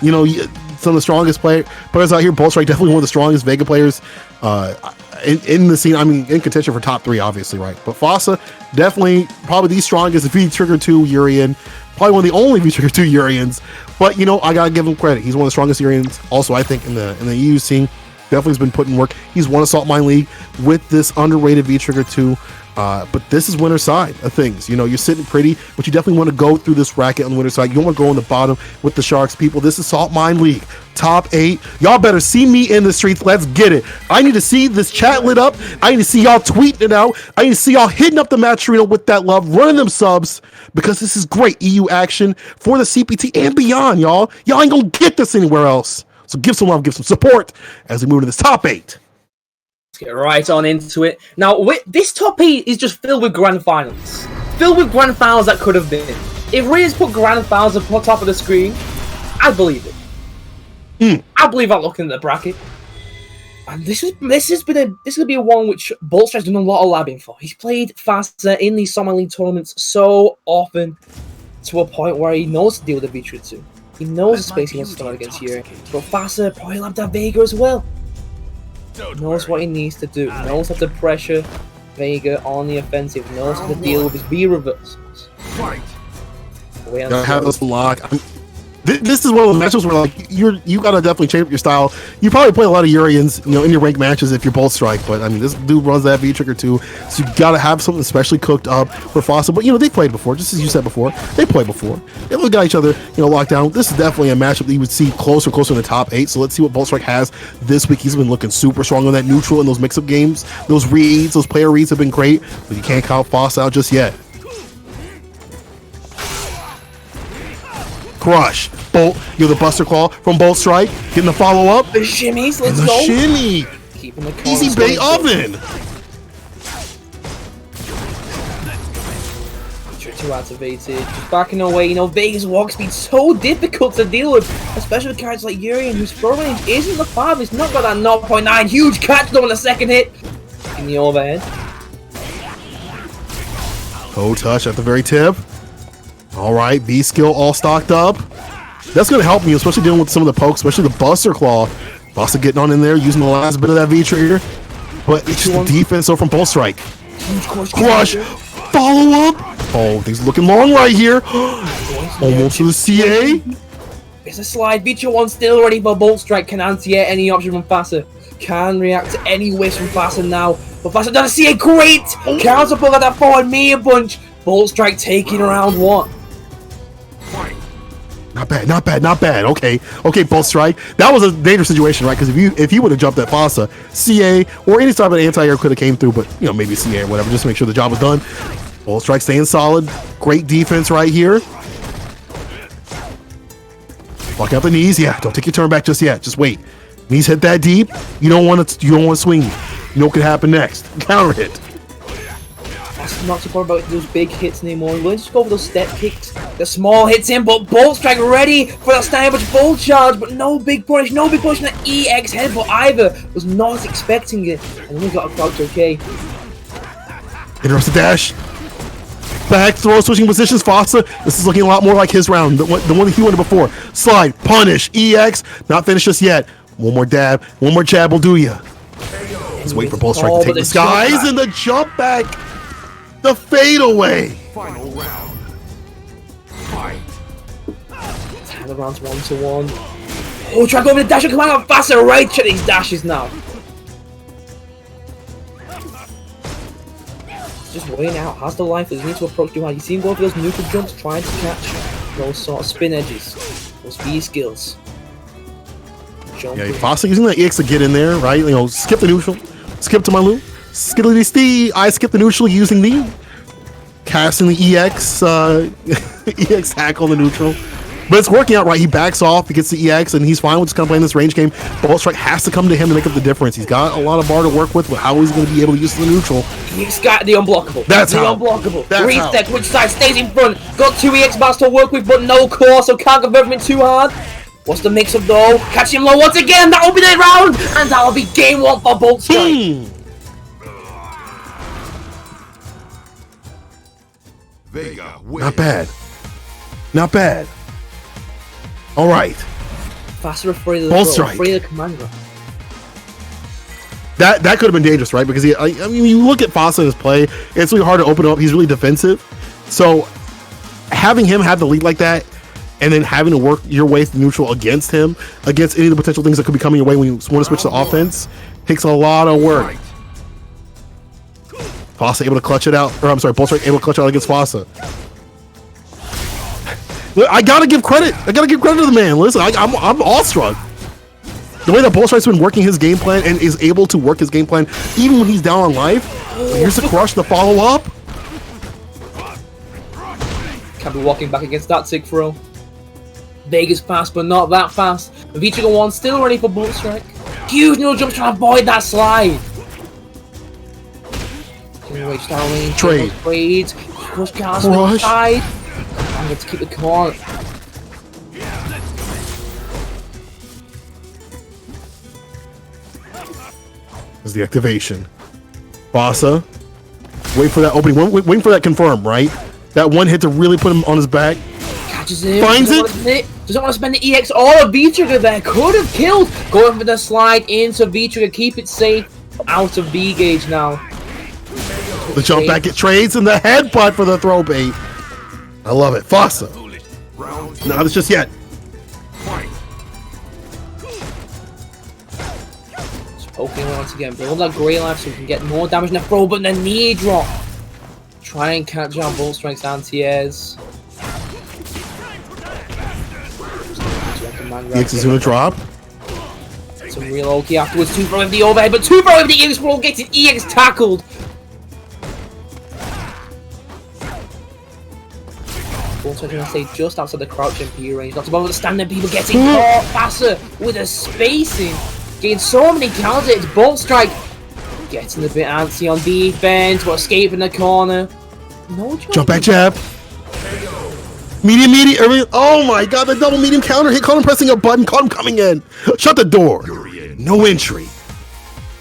some of the strongest players out here. Bolt Strike definitely one of the strongest Vega players in the scene. I mean, in contention for top 3, obviously, right? But FASA, definitely probably the strongest V-Trigger 2 Urian. Probably one of the only V-Trigger 2 Urians. But, I gotta give him credit. He's one of the strongest Urians. Also, I think in the EU scene, definitely has been putting work. He's won a Saltmine League with this underrated V-Trigger 2. But this is winner's side of things. You're sitting pretty, but you definitely want to go through this bracket on the winner's side. You don't want to go on the bottom with the Sharks. People, this is Saltmine League. Top 8. Y'all better see me in the streets. Let's get it. I need to see this chat lit up. I need to see y'all tweeting it out. I need to see y'all hitting up the match arena with that love, running them subs, because this is great EU action for the CPT and beyond, y'all. Y'all ain't gonna get this anywhere else. So give some love, give some support as we move to this top 8. Let's get right on into it. Now, this top 8 is just filled with grand finals. Filled with grand finals that could have been. If Ria's put grand finals at the top of the screen, I'd believe it. I believe that looking at the bracket. And this is gonna be a one which Bolt Strike's done a lot of labbing for. He's played faster in these Saltmine League tournaments so often to a point where he knows to deal with the V-Trigger 2. He knows the space he wants to start against here. But faster probably labbed at Vega as well. Knows what he needs to do. Knows how to pressure Vega on the offensive. Knows how to deal with his V reversals. Have this lock. This is one of the matchups where you gotta definitely change up your style. You probably play a lot of Urians, in your ranked matches if you're Bolt Strike. But I mean, this dude runs that V-Trigger too, so you gotta have something specially cooked up for FASA. But they played before, just as you said before. They played before. They look at each other, locked down. This is definitely a matchup that you would see closer in the top 8. So let's see what Bolt Strike has this week. He's been looking super strong on that neutral in those mix-up games. Those reads, those player reads have been great, but you can't count FASA out just yet. Crush. Bolt, the Buster Claw from Bolt Strike. Getting the follow-up. The shimmies, let's go. go. Shimmy. Keeping the Easy bait oven. Two activated, just backing away. Vega's walk speed so difficult to deal with, especially with characters like Urian, whose throw range isn't the farthest. He's not got that 0.9. Huge catch though on the second hit. In the overhead. Toe touch at the very tip. All right, B skill all stocked up. That's going to help me, especially dealing with some of the pokes, especially the Buster Claw. Buster getting on in there, using the last bit of that V-Trigger. But it's just the defense from Bolt Strike. Crush. Follow up. Oh, things looking long right here. Almost to the CA. It's a slide. V-Trigger 1 still ready for Bolt Strike. Can anti-air any option from FASA. Can react to any whiffs from FASA now. But FASA does a CA. Great. Counter pull at that forward mirror punch. Bolt Strike taking round 1. Not bad, not bad, not bad. Okay, okay, Bolt Strike. That was a dangerous situation, right? Because if he would have jumped at FASA, CA or any type of anti-air could have came through, but you know, maybe CA or whatever, just to make sure the job was done. Bolt Strike staying solid. Great defense right here. Walk out the knees. Yeah, don't take your turn back just yet. Just wait. Knees hit that deep. You don't want to swing. You know what could happen next. Counter hit. I'm not so worried about those big hits anymore. Let's just go for those step kicks. The small hits in, but Bolt Strike ready for that standard Bolt charge, but no big punish on that EX headbutt either. Was not expecting it. And then we got a crouch okay. Interrupts the dash. Back throw, switching positions. FASA. This is looking a lot more like his round, the one that he wanted before. Slide, punish, EX. Not finished just yet. One more dab, one more jab will do ya. Let's wait for Bolt Strike to take the skies and the jump back. The fadeaway. Final round. Fight. Time the rounds 1-1. Oh, try going with the dash. Come on, faster. Right, check these dashes now. Just waiting out. Has the life. Does need to approach too hard. You see him go for those neutral jumps, trying to catch those sort of spin edges, those V skills. Yeah, FASA using that EX to get in there, right? You know, skip the neutral, skip to my loop. Skiddly Stee, I skip the neutral using the casting the EX EX hack on the neutral. But it's working out right. He backs off, he gets the EX, and he's fine with just kind of playing this range game. Bolt Strike has to come to him to make up the difference. He's got a lot of bar to work with how he's going to be able to use the neutral. He's got the unblockable. That's the how. unblockable. That's Reset, which side stays in front. Got 2 EX bars to work with, but no core, so can't convert him in too hard. What's the mix-up though? Catch him low once again. That'll be the round, and that'll be game 1 for Bolt Strike. Vega wins. Not bad. Not bad. All right. Faster afraid of the Bolt throw, Strike. afraid of the commander. That could have been dangerous, right? Because I mean, you look at FASA in his play, it's really hard to open up. He's really defensive. So having him have the lead like that, and then having to work your way through neutral against him, against any of the potential things that could be coming your way when you want to switch to offense, takes a lot of work. FASA able to clutch it out, or I'm sorry, Bolt Strike able to clutch out against FASA. I gotta give credit. I gotta give credit to the man. Listen, I'm awestruck. The way that Bolt Strike's been working his game plan and is able to work his game plan even when he's down on life. Here's the crush, the follow up. Can't be walking back against that sick throw. Vega's fast, but not that fast. V-Trigger 1 still ready for Bolt Strike. Huge no jump trying to avoid that slide. Trade. Trades. Crush cast on the side. I'm going to keep the call. Is the activation. FASA. Wait for that opening. Waiting for that confirm, right? That one hit to really put him on his back. Catches him. Finds it. Doesn't want to spend the EX or a V-Trigger there. Could have killed. Going for the slide into V-Trigger. Keep it safe. Out of V-Gauge now. The jump back, it trades, and the headbutt for the throw bait. I love it. FASA. Not it's just yet. Just poking once again. Build that grey life so we can get more damage in the throw, but the knee drop. Try and catch out Bolt Strike's anti-airs. EX is going to drop. Some real okay afterwards. 2 throw the overhead, but 2 throw the EX roll gets it EX tackled. Bolt Strike going to stay just outside the crouch MP range. Not above the standing people getting caught faster with a spacing. Getting so many counters. It's Bolt Strike. Getting a bit antsy on defense, but escaping the corner. No jump back jab. Medium. Oh my god, the double medium counter hit. Caught him pressing a button. Caught him coming in. Shut the door. No entry.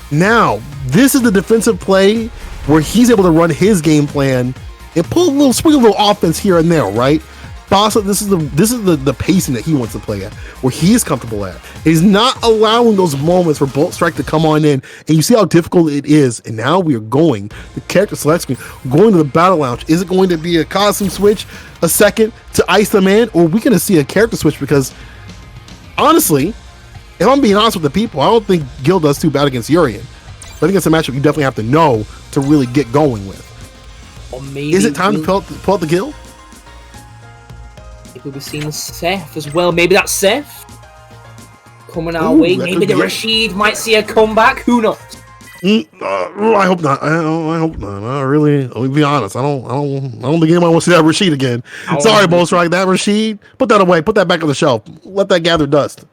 Now, this is the defensive play where he's able to run his game plan and swing a little offense here and there, right? FASA, this is the pacing that he wants to play at, where he's comfortable at. He's not allowing those moments for Bolt Strike to come on in, and you see how difficult it is. And now we are going, the character select screen, going to the battle lounge. Is it going to be a costume switch, a second to ice the man, or are we going to see a character switch? Because honestly, if I'm being honest with the people, I don't think Gil does too bad against Urian. I think it's a matchup you definitely have to know to really get going with. Or maybe is it time to pull out the Gil? We'll be seeing Seth as well. Maybe that's Seth coming our Ooh, way. that Maybe could the be it. Rashid might see a comeback. Who knows? I hope not. I hope not. I really. Let me be honest. I don't think anyone wants to see that Rashid again. Sorry, Bolstrike. That Rashid. Put that away. Put that back on the shelf. Let that gather dust.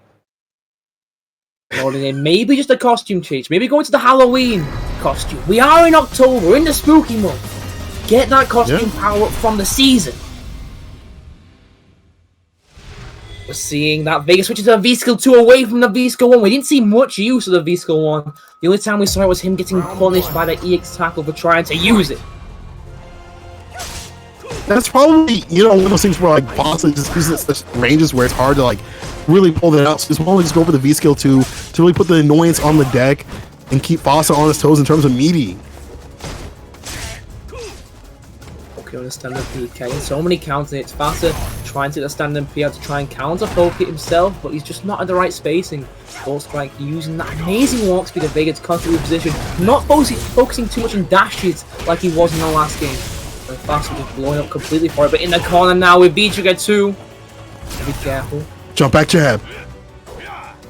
Loading in. Maybe just a costume change. Maybe going to the Halloween costume. We are in October. We're in the spooky month. Get that costume power up from the season. We're seeing that Vega switches to the V-Skill 2 away from the V-Skill 1. We didn't see much use of the V-Skill 1. The only time we saw it was him getting punished by the EX tackle for trying to use it. That's probably, one of those things where, like, Fossa just uses such ranges where it's hard to, like, really pull that out. So just want to just go for the V-Skill 2 to really put the annoyance on the deck and keep Fossa on his toes in terms of meaty. Okay, on the standard PK. So many counters. It's Fossa trying to get the standard P out to try and counter FALKE himself, but he's just not at the right spacing. Bolstrike using that amazing walk speed of Vega to constantly reposition, not focusing too much on dashes like he was in the last game. And Fossa just blowing up completely for it, but in the corner now with V-Trigger 2. Be careful. Jump back jab.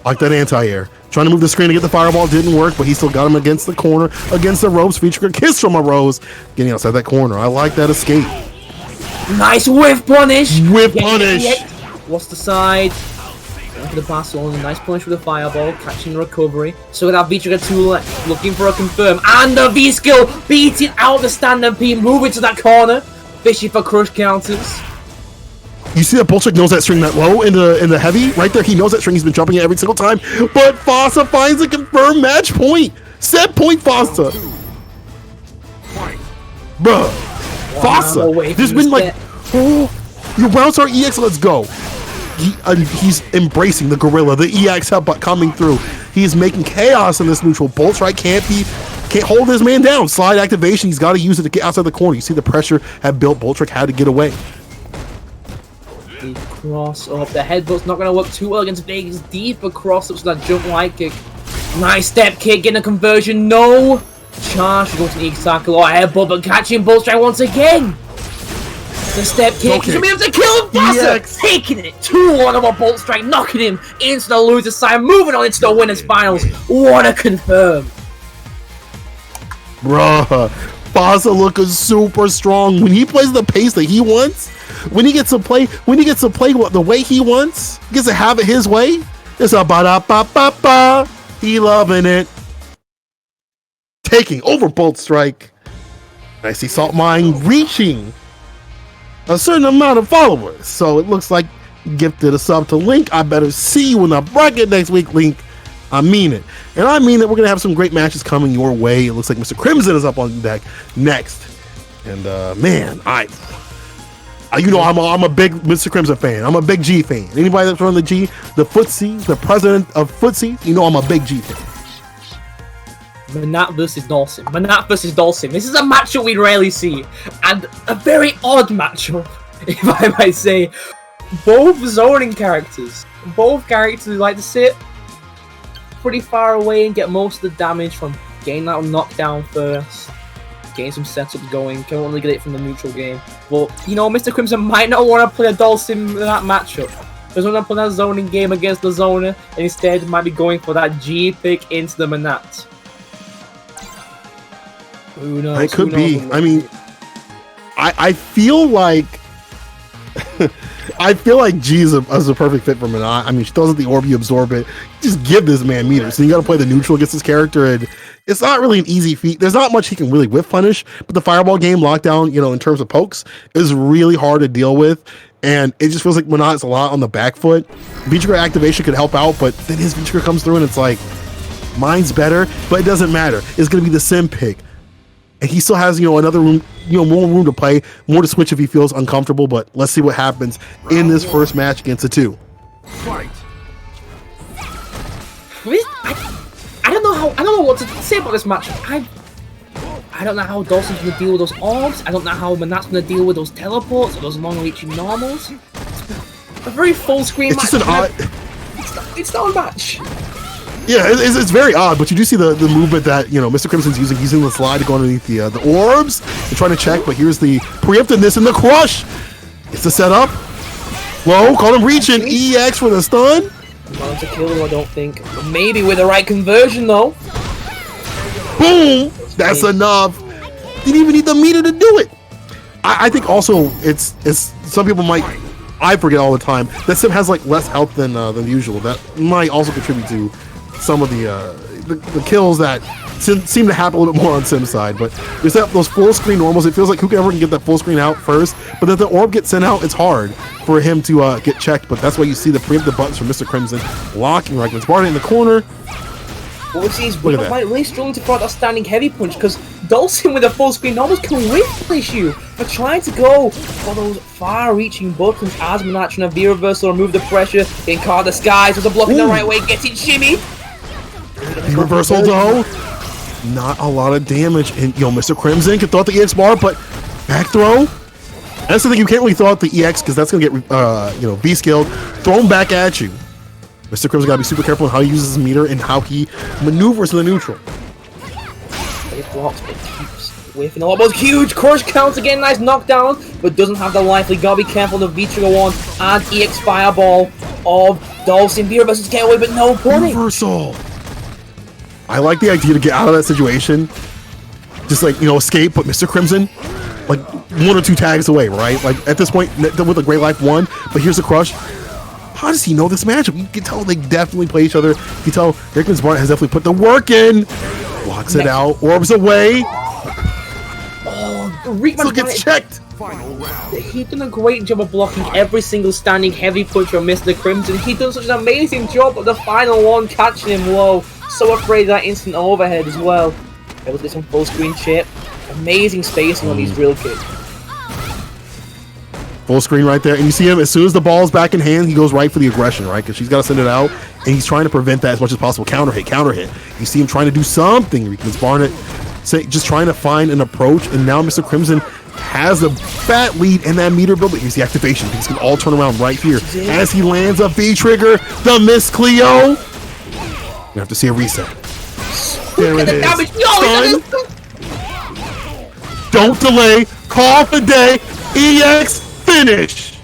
Like that anti-air. Trying to move the screen to get the fireball. Didn't work, but he still got him against the corner, against the ropes. V-Trigger kiss from a rose. Getting outside that corner. I like that escape. Nice whiff punish! Whiff punish! Lost the side. Going for the pass on. Nice punish with the fireball. Catching the recovery. So with that V-Trigger 2 left. Looking for a confirm. And the V-Skill beating out the stand-up P. Moving to that corner. Fishing for crush counters. You see that Bolstrike knows that string that low in the heavy? Right there, he knows that string. He's been jumping it every single time. But Fossa finds a confirmed match point. Set point, Fossa. Bruh. Fossa. There's been like, your rounds are EX, let's go. He's embracing the gorilla, the EX help coming through. He's making chaos in this neutral. Bolstrike can't hold his man down. Slide activation, he's got to use it to get outside the corner. You see the pressure had built. Bolstrike had to get away. The cross up. The headbutt's not going to work too well against Vega's deeper cross ups with that jump light kick. Nice step kick, getting a conversion. No! Charge goes to the EX tackle or headbutt, but catching Bolstrike once again. The step kick. He's going to be able to kill him faster. Taking it 2-1 over Bolstrike, knocking him into the loser side, moving on into the winners finals. What a confirm. Bruh. Fossa looking super strong. When he plays the pace that he wants, when he gets to play what the way he wants, he gets to have it his way. It's a ba-da-ba-ba-ba. He loving it. Taking over Bolstrike. I see Saltmine reaching a certain amount of followers. So it looks like gifted a sub to Link. I better see you in the bracket next week, Link. I mean it. And I mean that we're going to have some great matches coming your way. It looks like Mr. Crimson is up on deck next. And man, I'm a big Mr. Crimson fan. I'm a big G fan. Anybody that's from the G, the footsie, the president of footsie, I'm a big G fan. Manat versus DHALSIM. Manat versus DHALSIM. This is a matchup we rarely see. And a very odd matchup, if I might say. Both zoning characters. Both characters like to sit pretty far away and get most of the damage from getting that knockdown first. Getting some setups going. Can't really get it from the neutral game. But, Mr. Crimson might not want to play a DHALSIM in that matchup. Doesn't want to play that zoning game against the zoner. And instead might be going for that G pick into the Manat. Who knows? It could be. I mean, I feel like G is a perfect fit for Manat. I mean, she throws at the orb, you absorb it. Just give this man meters. So you got to play the neutral against this character, and it's not really an easy feat. There's not much he can really whiff punish, but the fireball game lockdown, in terms of pokes, is really hard to deal with. And it just feels like Manat's a lot on the back foot. V-Trigger activation could help out, but then his V-Trigger comes through and it's like, mine's better, but it doesn't matter. It's going to be the sim pick. And he still has, another room, more room to play, more to switch if he feels uncomfortable. But let's see what happens in this first match against the two. Fight. I don't know what to say about this match. I don't know how DHALSIM's gonna deal with those orbs. I don't know how Manat's gonna deal with those teleports or those long-reaching normals. A very full screen match. It's just an odd. It's not a match. Yeah, it's very odd, but you do see the movement that Mr. Crimson's using the slide to go underneath the orbs and trying to check. But here's the preemptiveness and the crush. It's the setup. Low, call him reaching. EX for the stun. Not to kill him, I don't think. But maybe with the right conversion, though. Boom! That's enough. Didn't even need the meter to do it. I think also it's some people might. I forget all the time that Sim has like less health than usual. That might also contribute to some of the kills that seem to happen a little bit more on Sim's side. But there's those full screen normals. It feels like whoever can get that full screen out first. But if the orb gets sent out, it's hard for him to get checked. But that's why you see the preemptive buttons from Mr. Crimson locking Reichman's Barney in the corner. What we see is Reichman's Barney really struggling to fight that standing heavy punch because DHALSIM with a full screen normals can whiplash you for trying to go for those far-reaching buttons as Monarch trying to V-reversal, remove the pressure, in card the skies, was a block in the right way, getting shimmy. V-reversal though. Not a lot of damage, and Mr. Crimson can throw out the EX bar, but back throw. That's the thing, you can't really throw out the EX because that's gonna get V-skilled, thrown back at you. Mr. Crimson gotta be super careful on how he uses his meter and how he maneuvers to the neutral. It blocks, but keeps whiffing a lot. Those huge crush counts again, nice knockdown, but doesn't have the life. We gotta be careful of the V-Trigger 1 and EX Fireball of DHALSIM. V-reversals get away, but no punish. Reversal. I like the idea to get out of that situation. Just like, escape, but Mr. Crimson, like 1 or 2 tags away, right? Like at this point, with the Great Life 1, but here's the crush. How does he know this matchup? You can tell they definitely play each other. You can tell Reichman's Barney has definitely put the work in. Blocks it out, orbs away. Oh, Reichman's gets checked. Final round. He's done a great job of blocking every single standing heavy punch from Mr. Crimson. He's done such an amazing job of the final one, catching him low. So afraid of that instant overhead as well. Able to get some full screen chip. Amazing spacing on these drill kicks. Full screen right there, and you see him as soon as the ball's back in hand, he goes right for the aggression, right? Because she's got to send it out, and he's trying to prevent that as much as possible. Counter hit, counter hit. You see him trying to do something. Reichman's Barney just trying to find an approach, and now Mr. Crimson has a fat lead in that meter build. But here's the activation. Things can all turn around right here as he lands a V-trigger. The Miss Cleo. You have to see a reset. There it is. Don't delay. Call for day. EX finish.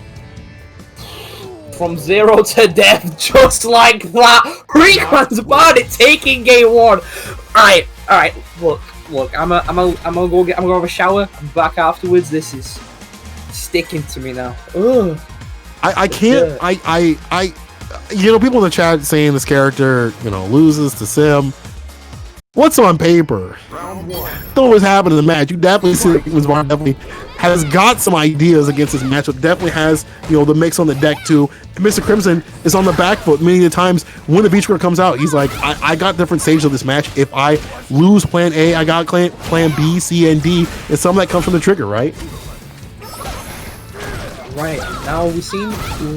From 0 to death, just like that. Reichman's Barney taking game 1. All right. Look. I'm gonna go have a shower. I'm back afterwards. This is sticking to me now. Ugh. I can't. People in the chat saying this character, loses to Sim. What's on paper? Round 1. Don't always happen in the match. You definitely see that Reichman's Barney definitely has got some ideas against this matchup. Definitely has, the mix on the deck too. And Mr. Crimson is on the back foot many of the times when the V-trigger comes out. He's like, I got different stages of this match. If I lose plan A, I got plan B, C, and D, and some of that comes from the trigger, right? Right, now we've seen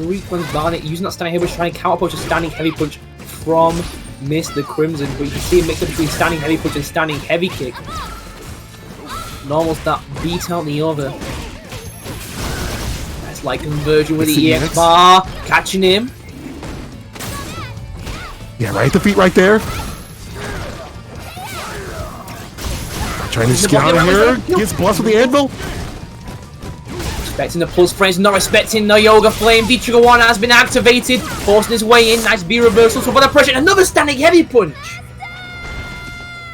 Reichman's Barney using that standing heavy punch, trying to counter punch a standing heavy punch from Mr. Crimson, but you can see a mix up between standing heavy punch and standing heavy kick. Normals that beat out the other. That's like conversion with the EX bar, catching him. Yeah, right at the feet right there. Trying to just get out of here. Gets blessed with the anvil. Respecting the pulse frames, not respecting the Yoga Flame. V-Trigger 1 has been activated, forcing his way in. Nice B reversal, so for the pressure, another standing heavy punch.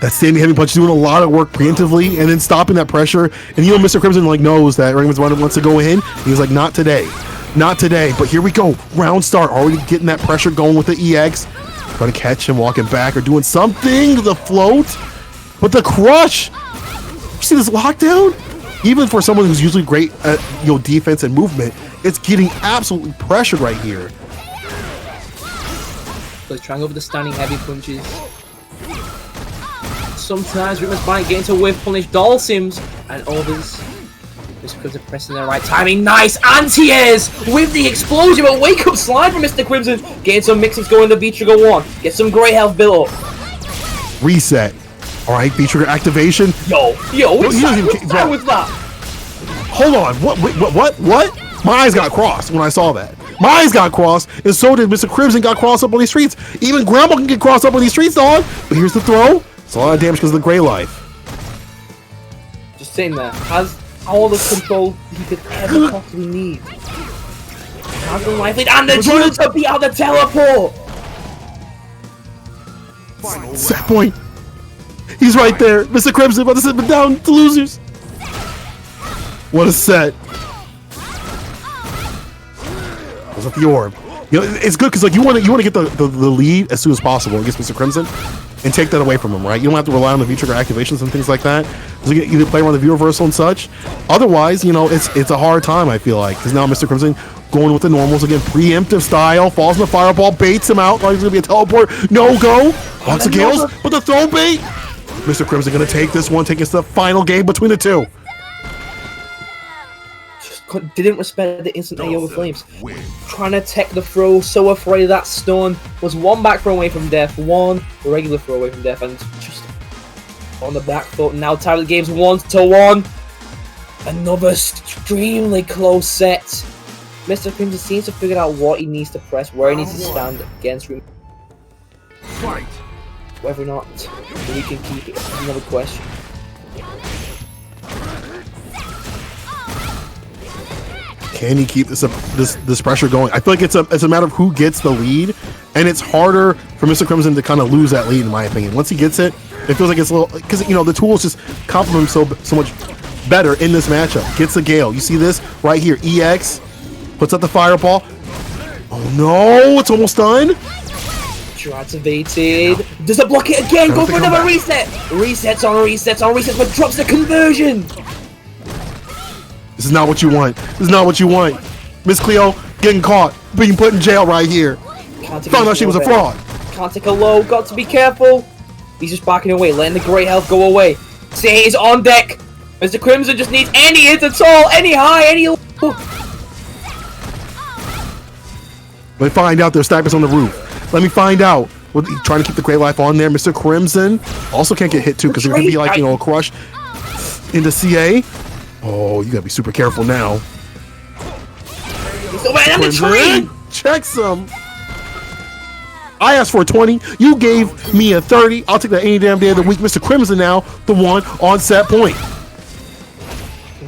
That standing heavy punch doing a lot of work preemptively and then stopping that pressure. And Mr. Crimson knows that Reichman's Barney wants to go in. He's like, not today. Not today. But here we go. Round start. Already getting that pressure going with the EX. Trying to catch him walking back or doing something. The float. But the crush. You see this lockdown? Even for someone who's usually great at defense and movement, it's getting absolutely pressured right here. So he's trying over the standing heavy punches. Sometimes Reichman's Barney getting to whiff punish DHALSIMs and others just because they're pressing the right timing. Nice anti-airs with the explosion, but wake up slide from Mr. Crimson. Getting some mixes going to V-Trigger 1. Get some great health built up. Reset. All right, V-Trigger activation. What's that with that? Hold on. What? My eyes got crossed when I saw that. My eyes got crossed, and so did Mr. Crimson got crossed up on these streets. Even Grandma can get crossed up on these streets, dog. But here's the throw. It's a lot of damage because of the Gray Life. Just sitting there. Has all the control he could ever possibly need. Has the life lead, and the Jules to beat out the teleport! Final Set round. point. He's right there. Mr. Crimson about to sit him down to losers. What a set. Was it the orb? You know, it's good because like you want to get the lead as soon as possible against Mr. Crimson and take that away from him, right? You don't have to rely on the V-trigger activations and things like that. So you can play around the V-reversal and such. Otherwise, you know, it's a hard time, I feel like, because now Mr. Crimson going with the normals again, preemptive style, falls in the fireball, baits him out, like he's gonna be a teleport, no go, blocks the gales, but the throw bait. Mr. Crimson gonna take this one, take us to the final game between the two. Didn't respect the instant AO with flames. Win. Trying to tech the throw, so afraid of that stun. Was one back throw away from death, one regular throw away from death, and just on the back foot. Now tied the game's 1-1. Another extremely close set. Mr. Crimson seems to figure out what he needs to press, where he needs to stand against him. Fight. Whether or not we can keep it is another question. Can he keep this pressure going? I feel like it's a matter of who gets the lead, and it's harder for Mr. Crimson to kind of lose that lead, in my opinion. Once he gets it, it feels like it's a little, because you know the tools just complement him so much better in this matchup. Gets the Gale. You see this right here. EX puts up the fireball. Oh no! It's almost done. Activated. Does it block it again? Go for another reset. Resets on resets on resets, but drops the conversion. This is not what you want. This is not what you want. Miss Cleo getting caught, being put in jail right here. Found out she was a fraud. Can't take a low. Got to be careful. He's just backing away, letting the great health go away. Say he's on deck. Mr. Crimson just needs any hit at all, any high, any low. Let me find out there's snipers on the roof. Let me find out. What, trying to keep the great life on there. Mr. Crimson also can't get hit too because there could be like, you know, a crush into CA. Oh, you gotta be super careful now. He's away on the tree. Checks him. I asked for a 20. You gave me a 30. I'll take that any damn day of the week. Mr. Crimson now, the one on set point.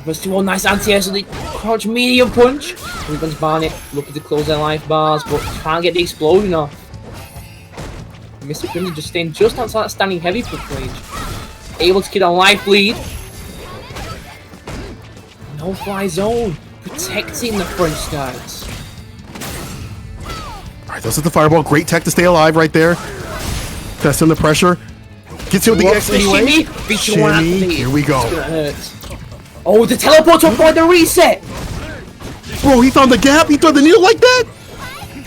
Must do a nice anti-air, so they crouch medium punch. Ruben's Barnet looking to close their life bars, but can't get the explosion off. Mr. Crimson just staying just outside that standing heavy push range. Able to get a life lead. No fly zone, protecting the French skies. Alright, those are the fireball. Great tech to stay alive right there. Testing the pressure. Gets hit with the X anyway. Shimmy. Here we go. It's gonna hurt. Oh, the teleport to avoid the reset! Bro, he found the gap. He threw the needle like that.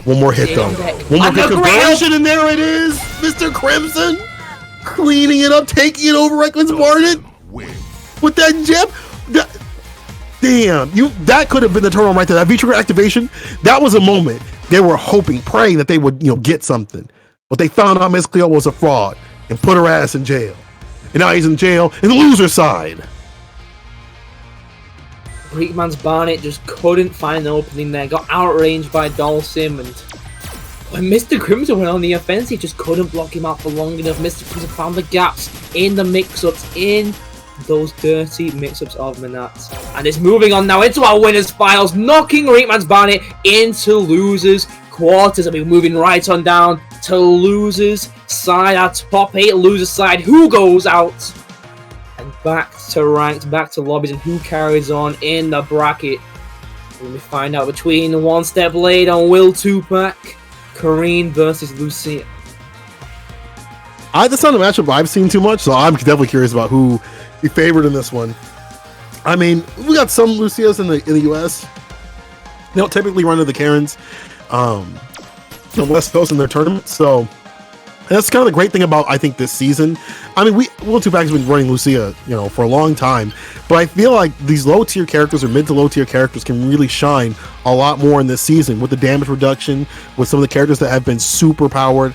One more hit though. One more hit conversion, and there it is. Mr. Crimson cleaning it up, taking it over Reckless Barnet with that jab. Damn, that could have been the turn on right there. That V-trigger activation, that was a moment they were hoping, praying that they would, you know, get something. But they found out Miss Cleo was a fraud and put her ass in jail. And now he's in jail in the loser side. Great man's Barnet just couldn't find an opening there. Got outranged by DHALSIM, and when Mr. Crimson went on the offense, he just couldn't block him out for long enough. Mr. Crimson found the gaps in the mix-ups, in those dirty mix-ups of Manat. And it's moving on now into our winners finals, knocking Great man's Barnet into losers quarters. And we're moving right on down to losers side, our top 8 losers side. Who goes out? And back to ranked, back to lobbies, and who carries on in the bracket. When we find out between the One Step Blade and Will Tupac, Kareen versus Lucia. That's not a matchup I've seen too much, so I'm definitely curious about who be favored in this one. I mean, we got some Lucias in the US. They don't typically run to the Karens, the West Coast in their tournaments, so that's kind of the great thing about, I think, this season. I mean, Will Tupac has been running Lucia, you know, for a long time, but I feel like these low-tier characters or mid to low-tier characters can really shine a lot more in this season with the damage reduction, with some of the characters that have been super powered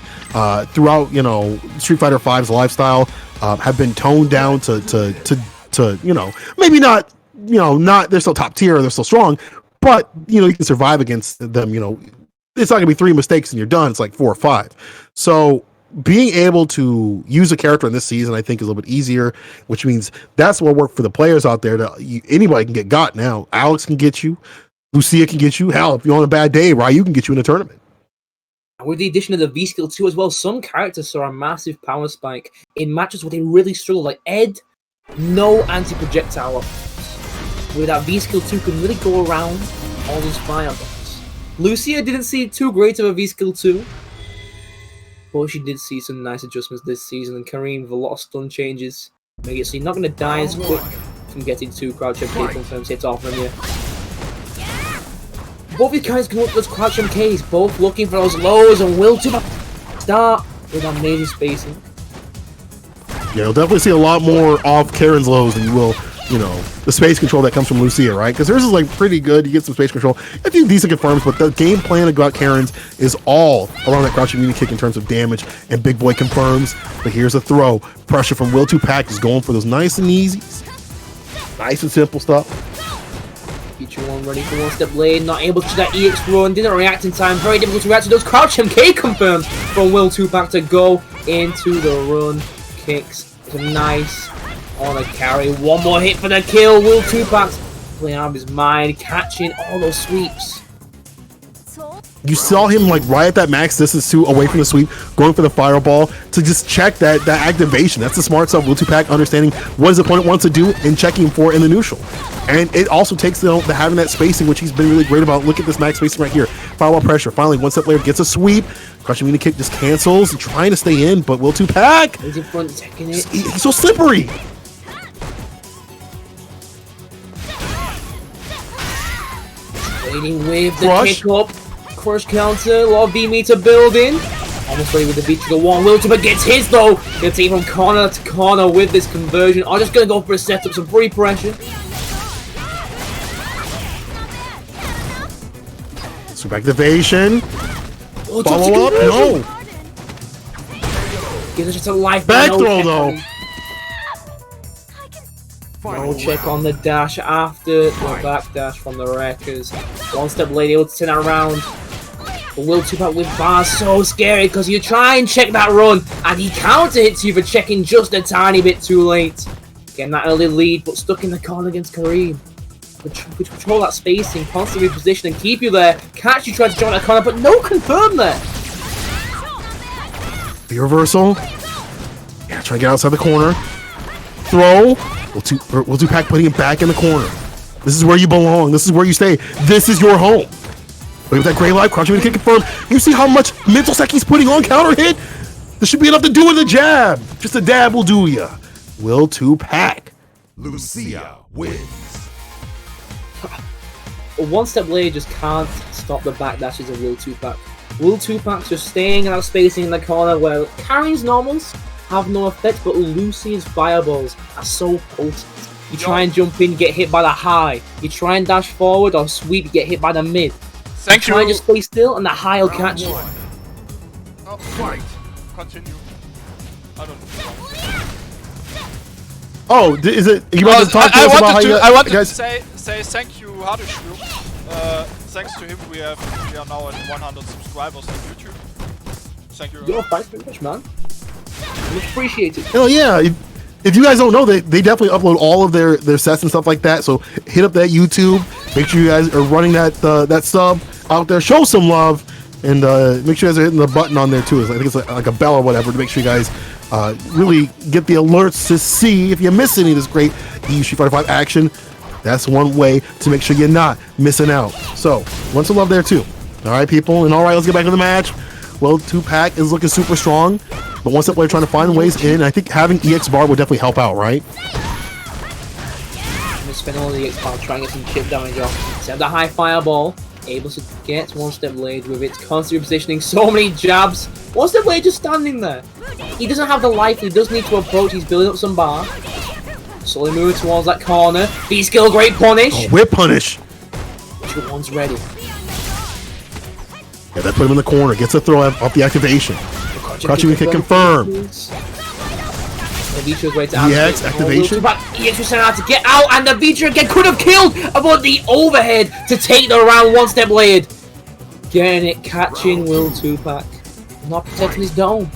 throughout, you know, Street Fighter V's lifestyle, have been toned down to you know, maybe not, you know, not, they're still top tier, they're still strong, but, you know, you can survive against them. You know, it's not gonna be 3 mistakes and you're done. It's like 4 or 5. So being able to use a character in this season, I think, is a little bit easier, which means that's what worked for the players out there. Anybody can get got now. Alex can get you. Lucia can get you. Hell, if you're on a bad day, Ryu can get you in a tournament. With the addition of the V skill 2 as well, some characters saw a massive power spike in matches where they really struggled. Like Ed, no anti-projectile options. With that V skill 2 can really go around all these fireballs. Lucia didn't see too great of a V skill 2. But she did see some nice adjustments this season, and Kareem with a lot of stun changes. Make it so you're not going to die as quick from getting 2 crouch MK confirms hits off from you. Both these guys can look for those crouch MKs, both looking for those lows, and will to start with amazing spacing. Yeah, you'll definitely see a lot more off Karen's lows than you will, you know, the space control that comes from Lucia, right? Because hers is like pretty good. You get some space control. I think decent confirms, but the game plan about Karen's is all around that crouching muni kick in terms of damage, and Big Boy confirms. But here's a throw. Pressure from Will 2Pac is going for those nice and easies. Nice and simple stuff. Feature 1 ready for one-step lane, not able to do that EX run, didn't react in time, very difficult to react to those crouch MK confirmed from Will 2Pac to go into the run. Kicks, it's a nice on a carry, one more hit for the kill. Will 2Pac playing out of his mind, catching all those sweeps. You saw him like right at that max distance too, away from the sweep, going for the fireball to just check that activation. That's the smart stuff. Will 2Pac understanding what his opponent wants to do and checking for in the neutral. And it also takes the having that spacing, which he's been really great about. Look at this max spacing right here. Firewall pressure. Finally, one-step player gets a sweep. Crushing mini kick just cancels, and trying to stay in, but Will 2Pac, He's in front, taking it. he's so slippery. Waiting with the Crush. kick up. Crush counter, a lot of V-meter building. Almost ready with the beat to the one. Will 2Pac gets his though. Gonna take from corner to corner with this conversion. I'm just gonna go for a setup, some free pressure. Super activation. Oh, Follow up. No. Gives us just a life. Back no throw check though. on- No check on the dash after the back dash from the Wreckers. One step late, able to turn that around. But Will 2Pac with bars, so scary because you try and check that run and he counter hits you for checking just a tiny bit too late. Getting that early lead, but stuck in the corner against Kareem. Could control that spacing, constantly reposition and keep you there. Catch you try to join that corner, but no confirm there. The reversal. Yeah, trying to get outside the corner. Throw. Will 2Pac putting it back in the corner. This is where you belong. This is where you stay. This is your home. But with that great life, crouching mini kick confirmed. You see how much mental sec he's putting on counter hit? This should be enough to do with a jab. Just a dab will do ya. Will 2Pac. Lucia wins. A one-step blade just can't stop the backdashes of Will 2Pac. Will 2Pac just staying out spacing in the corner where Karen's normals have no effect, but Lucia's fireballs are so potent. You try and jump in, get hit by the high. You try and dash forward or sweep, get hit by the mid. Thank Try and you. just stay still and the high will catch you. Oh, Fight. continue. I don't know. Oh, is it? You want to talk to I us about how wanted you to, I wanted to guys? say thank you, Hadishru. Thanks to him, we are now at 100 subscribers on YouTube. Thank you. Yo, thanks very much, man. Much appreciated. Hell yeah! If you guys don't know, they definitely upload all of their sets and stuff like that. So hit up that YouTube. Make sure you guys are running that sub out there. Show some love, and make sure you guys are hitting the button on there too. I think it's like a bell or whatever to make sure you guys really get the alerts to see if you miss any of this great EU Street Fighter 5 action. That's one way to make sure you're not missing out. So, want some love there too. All right, people, and all right, let's get back to the match. Well, 2Pac is looking super strong, but one step player trying to find ways in. I think having EX bar would definitely help out, right? I'm gonna spend all the EX bar trying to get some chip damage off. So have the high fireball, able to get one step blade with its constant positioning. So many jabs. One step blade just standing there. He doesn't have the life. He does need to approach. He's building up some bar. Slowly moving towards that corner. V-skill, great punish. Oh, whip punish. Two one's ready. Yeah, that put him in the corner. Gets a throw off the activation. Crouching mini kick confirmed. EX activation. EX was sent out to get out, and the Vitra again could have killed about the overhead to take the round. One step blade. Getting it, catching Will 2Pac. Not protecting his dome.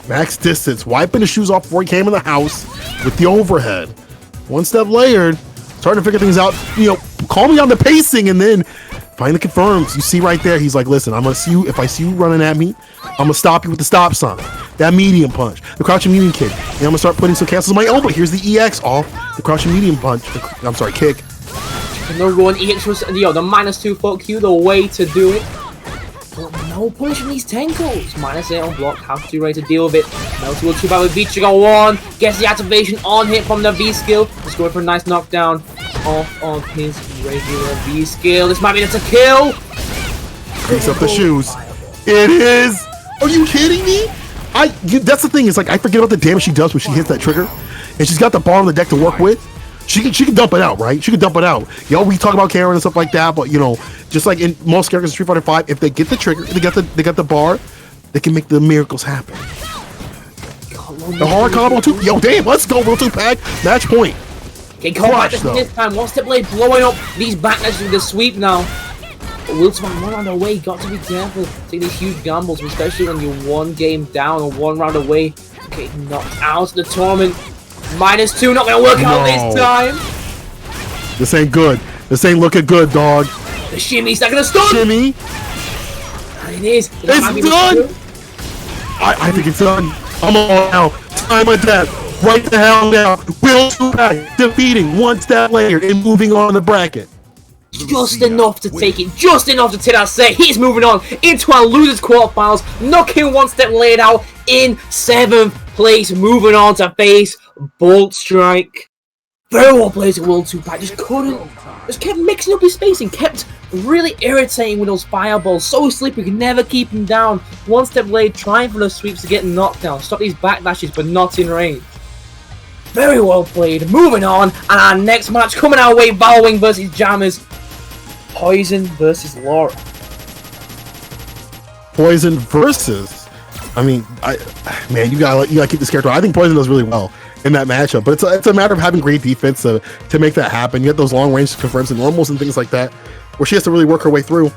Max distance, wiping his shoes off before he came in the house with the overhead. One step layered. starting to figure things out. Call me on the pacing, and then finally confirms. You see right there, he's like, listen, I'm gonna see you. If I see you running at me, I'm gonna stop you with the stop sign. That medium punch, the crouching medium kick. And I'm gonna start putting some cancels on my elbow. Here's the EX off the crouching medium punch. I'm sorry, kick. No run, EX was, the -2 fuck you, the way to do it. But no punch from these Tenkos. -8 on block, have to be ready to deal with it. Melty will 2-back with V-Trigger 1. Gets the activation on hit from the V skill. Just going for a nice knockdown off of his regular V skill. This might be enough to kill. Crease up the shoes. It is. Are you kidding me? That's the thing. Is like I forget about the damage she does when she hits that trigger, and she's got the bar on the deck to work with. She can dump it out, right? She can dump it out. We talk about Karen and stuff like that, but just like in most characters in Street Fighter 5, if they get the trigger, they got the bar, they can make the miracles happen. The hard combo too. Damn, let's go, Will 2-pack. Match point. Okay, combat this time. One step blade blowing up these backlashes with the sweep now. But Will 2-pack one round away. Got to be careful. Take these huge gambles, especially when you're one game down or one round away. Okay, knocked out of the tournament. -2, not gonna work out this time. This ain't good. This ain't looking good, dog. The shimmy's not gonna stun. Shimmy. It is. It's done. I think it's done. I'm all out. Time of death. Right the hell now. Will 2-pack defeating one step later and moving on the bracket. Just enough to take it. Just enough to take that set. He's moving on into our losers quarterfinals. Knocking one step laid out in 7th place. Moving on to face Bolt Strike. Very well played to Will 2-pack. Just kept mixing up his spacing. Kept really irritating with those fireballs. So slippery, could never keep him down. One step late, trying for those sweeps to get knocked down. Stop these backdashes, but not in range. Very well played. Moving on, and our next match coming our way: Valwing versus Jammers. Poison versus Laura. Poison versus. I mean, man, you gotta keep this character. I think Poison does really well in that matchup, but it's a matter of having great defense to make that happen. You get those long range confirms and normals and things like that, where she has to really work her way through.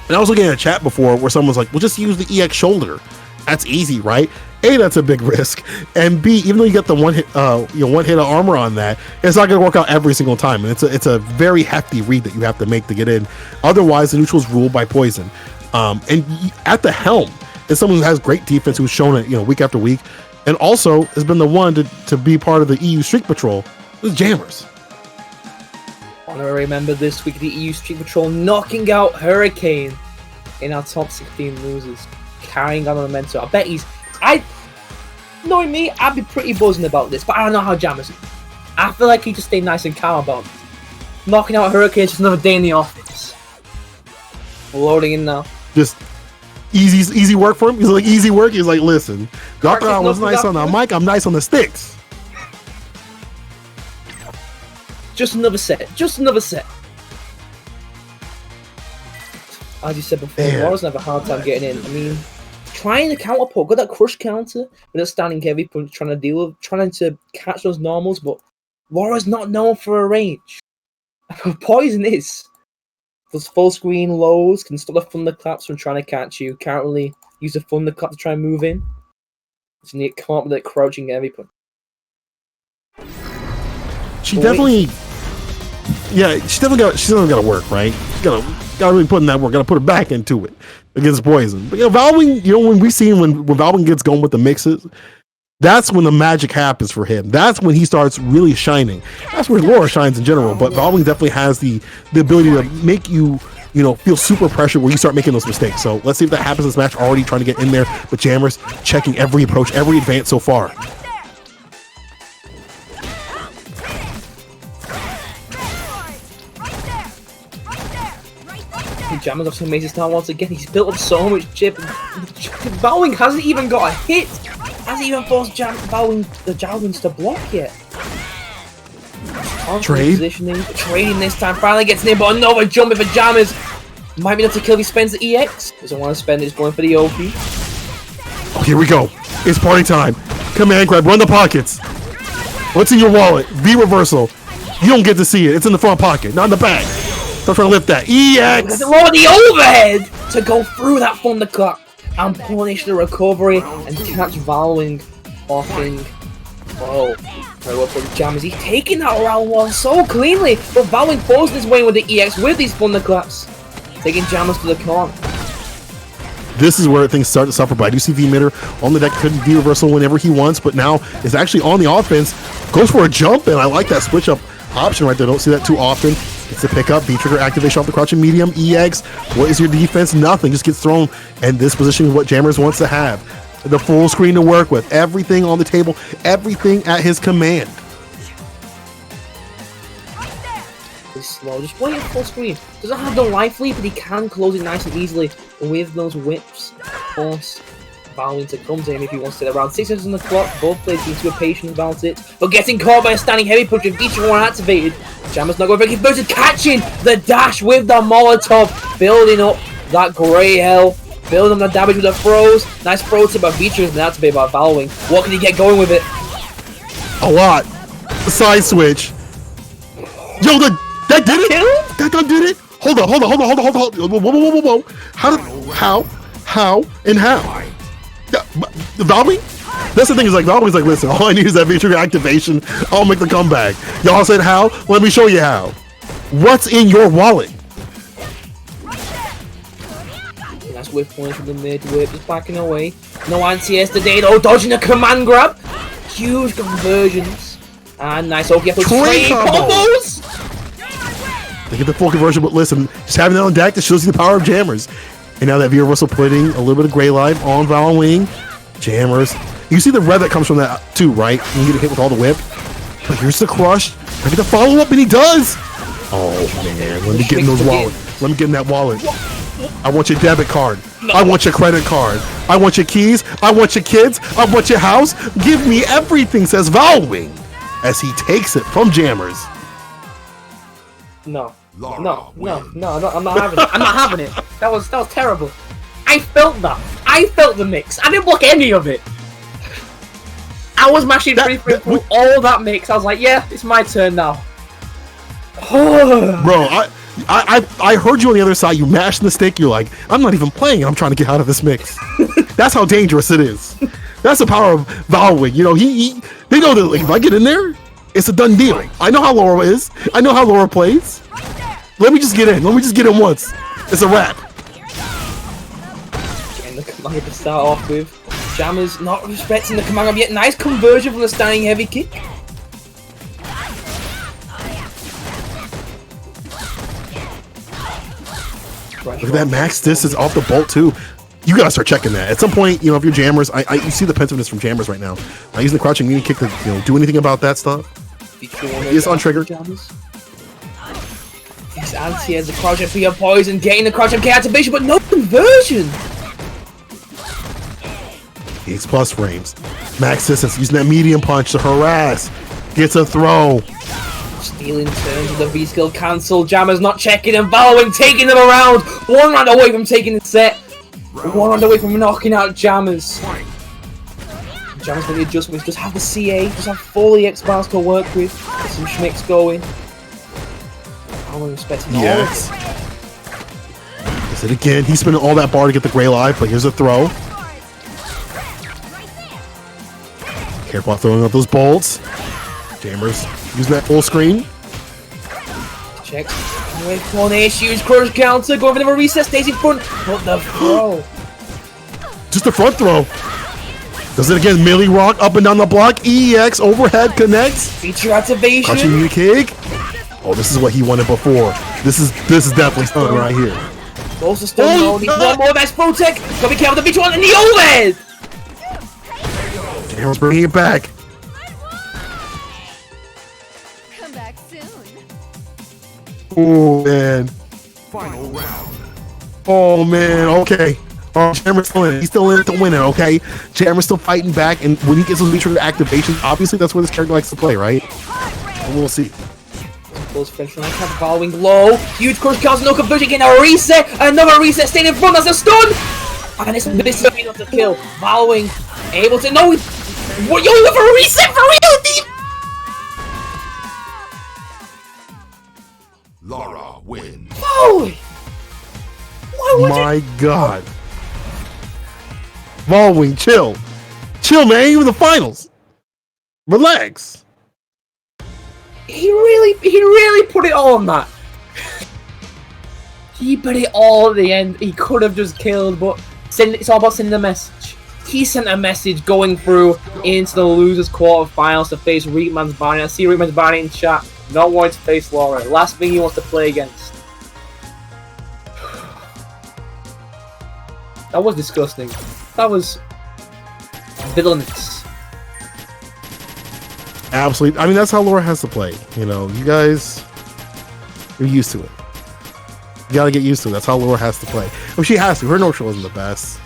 And I was looking at a chat before where someone's like, "Well, just use the EX shoulder. That's easy, right?" A, that's a big risk, and B, even though you get the one hit of armor on that, it's not going to work out every single time, and it's a very hefty read that you have to make to get in. Otherwise, the neutral's ruled by Poison. And at the helm is someone who has great defense, who's shown it week after week, and also has been the one to be part of the EU Streak Patrol. This is Jammers. I remember this week the EU Streak Patrol knocking out Hurricane in our top 16 losers, carrying on the momentum. I bet knowing me, I'd be pretty buzzing about this, but I don't know how Jammers is. I feel like he just stayed nice and calm about it. Knocking out Hurricane, just another day in the office. Loading in now. Just easy work for him. He's like, easy work. He's like, listen, Dr. I was nice on the mic, I'm nice on the sticks. Just another set. Just another set. As you said before, Laura's have a hard time getting in. I mean, trying to counter pull, got that crush counter with a standing heavy punch, trying to catch those normals, but Laura's not known for her range. Poison is. Those full screen lows can stop the thunderclaps from trying to catch you. Can't really use the thunderclap to try and move in. So you can't with that crouching heavy punch. She definitely got to work, right? She's gotta really put in that work. Gotta put her back into it against Poison. But Valwing, when we seen when Valwing gets going with the mixes, that's when the magic happens for him. That's when he starts really shining. That's where Laura shines in general. But Valwing definitely has the ability to make you feel super pressure where you start making those mistakes. So let's see if that happens in this match. Already trying to get in there, but Jammers checking every approach, every advance so far. Jammers off some amazing start once again. He's built up so much chip. Valwing hasn't even got a hit. Hasn't even forced the Javelins to block yet. Positioning, trading this time. Finally gets in, but another jump for Jammers. Might be enough to kill if he spends the EX. Doesn't want to spend it. He's going for the OP. Oh, here we go. It's party time. Command grab. Run the pockets. What's in your wallet? V reversal. You don't get to see it. It's in the front pocket, not in the back. Stop trying to lift that. EX! Lower the overhead to go through that thunderclap and punish the recovery and catch Valwing offing. Oh, Very well played Jammers. He's taking that round one so cleanly, but VIII forcing his way with the EX with these thunderclaps. Taking Jammers to the corner. This is where things start to suffer, but I do see V-Mitter on the deck, couldn't be reversal whenever he wants, but now is actually on the offense, goes for a jump, and I like that switch up option right there. Don't see that too often. Gets the pick up, V-trigger activation off the crouching medium, EX. What is your defense? Nothing, just gets thrown, and this position is what Jammers wants to have. The full screen to work with, everything on the table, everything at his command. Slow, just waiting full screen. Doesn't have the life lead, but he can close it nice and easily with those whips. Force VIII to come to him if he wants to. Around 6 seconds on the clock, both players being too patient about it, but getting caught by a standing heavy punch with each one activated. Jammers not going very good, catching the dash with the Molotov, building up that grey hell, building up the damage with the throws. Nice throw tip by Beatrice and activated by VIII. What can he get going with it? A lot. Side switch. Yo, that did it? That done did it? Hold on. Whoa. How, and how? VIII? That's the thing, is like, VIII's like, listen, all I need is that V-trigger activation. I'll make the comeback. Y'all said how? Let me show you how. What's in your wallet? Nice whip points from the mid whip, just backing away. No anti-air today though, dodging a command grab. Huge conversions. And nice OPF with trade combos! They get the full conversion, but listen, just having that on deck, that shows you the power of Jammers. And now that V reversal putting a little bit of gray life on VIII, Jammers. You see the red that comes from that too, right? You get hit with all the whip. But here's the crush. I get the follow up, and he does. Oh man, let me get in those wallets. Let me get in that wallet. I want your debit card. I want your credit card. I want your keys. I want your kids. I want your house. Give me everything, says VIII, as he takes it from Jammers. No, I'm not having it. I'm not having it. That was terrible. I felt that. I felt the mix. I didn't block any of it. I was mashing through all that mix. I was like, yeah, it's my turn now. Bro, I heard you on the other side. You mashed the stick. You're like, I'm not even playing. I'm trying to get out of this mix. That's how dangerous it is. That's the power of VIII. You know, they know that, like, if I get in there, it's a done deal. I know how Laura is. I know how Laura plays. Let me just get in. Let me just get in once. It's a wrap. Getting the command to start off with. Jammers not respecting the command grab yet. Nice conversion from the standing heavy kick. Look at that max distance off the bolt too. You gotta start checking that. At some point, you know, if you're Jammers, you see the pensiveness from Jammers right now. Not using the crouching medium kick to, you know, do anything about that stuff. He is on trigger. His anti has the crouch MP of poison, getting the crouch MP activation, but no conversion. X plus frames. Max distance, using that medium punch to harass. Gets a throw. Stealing turns with the V skill cancel. Jammers not checking and VIII taking them around. 1 round away from taking the set. 1 round away from knocking out Jammers. Jammers with the adjustments, just have the CA, just have full EX bars to work with. Get some schmicks going. I'm expecting yes. Is it again? He's spending all that bar to get the gray live, but here's a throw. Careful about throwing out those bolts. Jammers using that full screen. Checks. Wait for the issues. Crush counter. Going for the reset. Stays in front. But the throw. Just the front throw. Does it again. Melee rock up and down the block. EX overhead connects. Feature activation. Crouching knee kick. Oh, this is what he wanted before. This is definitely something right here. Also still needs one more best protect. Gotta be careful with the beach one and the overhead. Jammers bringing it back. Come back soon. Oh man. Final round. Oh man. Okay. Jammer's still in it. He's still in it to win it. Okay. Jammer's still fighting back, and when he gets those V-trigger activations, obviously that's where this character likes to play, right? And we'll see. Close French line, have following low. Huge crush counts, no conversion, getting a reset. Another reset, staying in front, that's a stun. And this is enough to kill. VIII able to know. What, yo, you for a reset for real, team? Laura wins. Holy! Why would My God. VIII, chill. Chill, man. You're in the finals. Relax. He really put it all on that. He put it all at the end. He could have just killed, but it's all about sending a message. He sent a message going through into the losers quarterfinals to face Reekman's Barney. I see Reekman's Barney in chat. Not wanting to face Laura. Last thing he wants to play against. That was disgusting. That was villainous. Absolutely. I mean, that's how Laura has to play. You know, you guys, you're used to it. You gotta get used to it. That's how Laura has to play. Well, she has to. Her neutral isn't the best.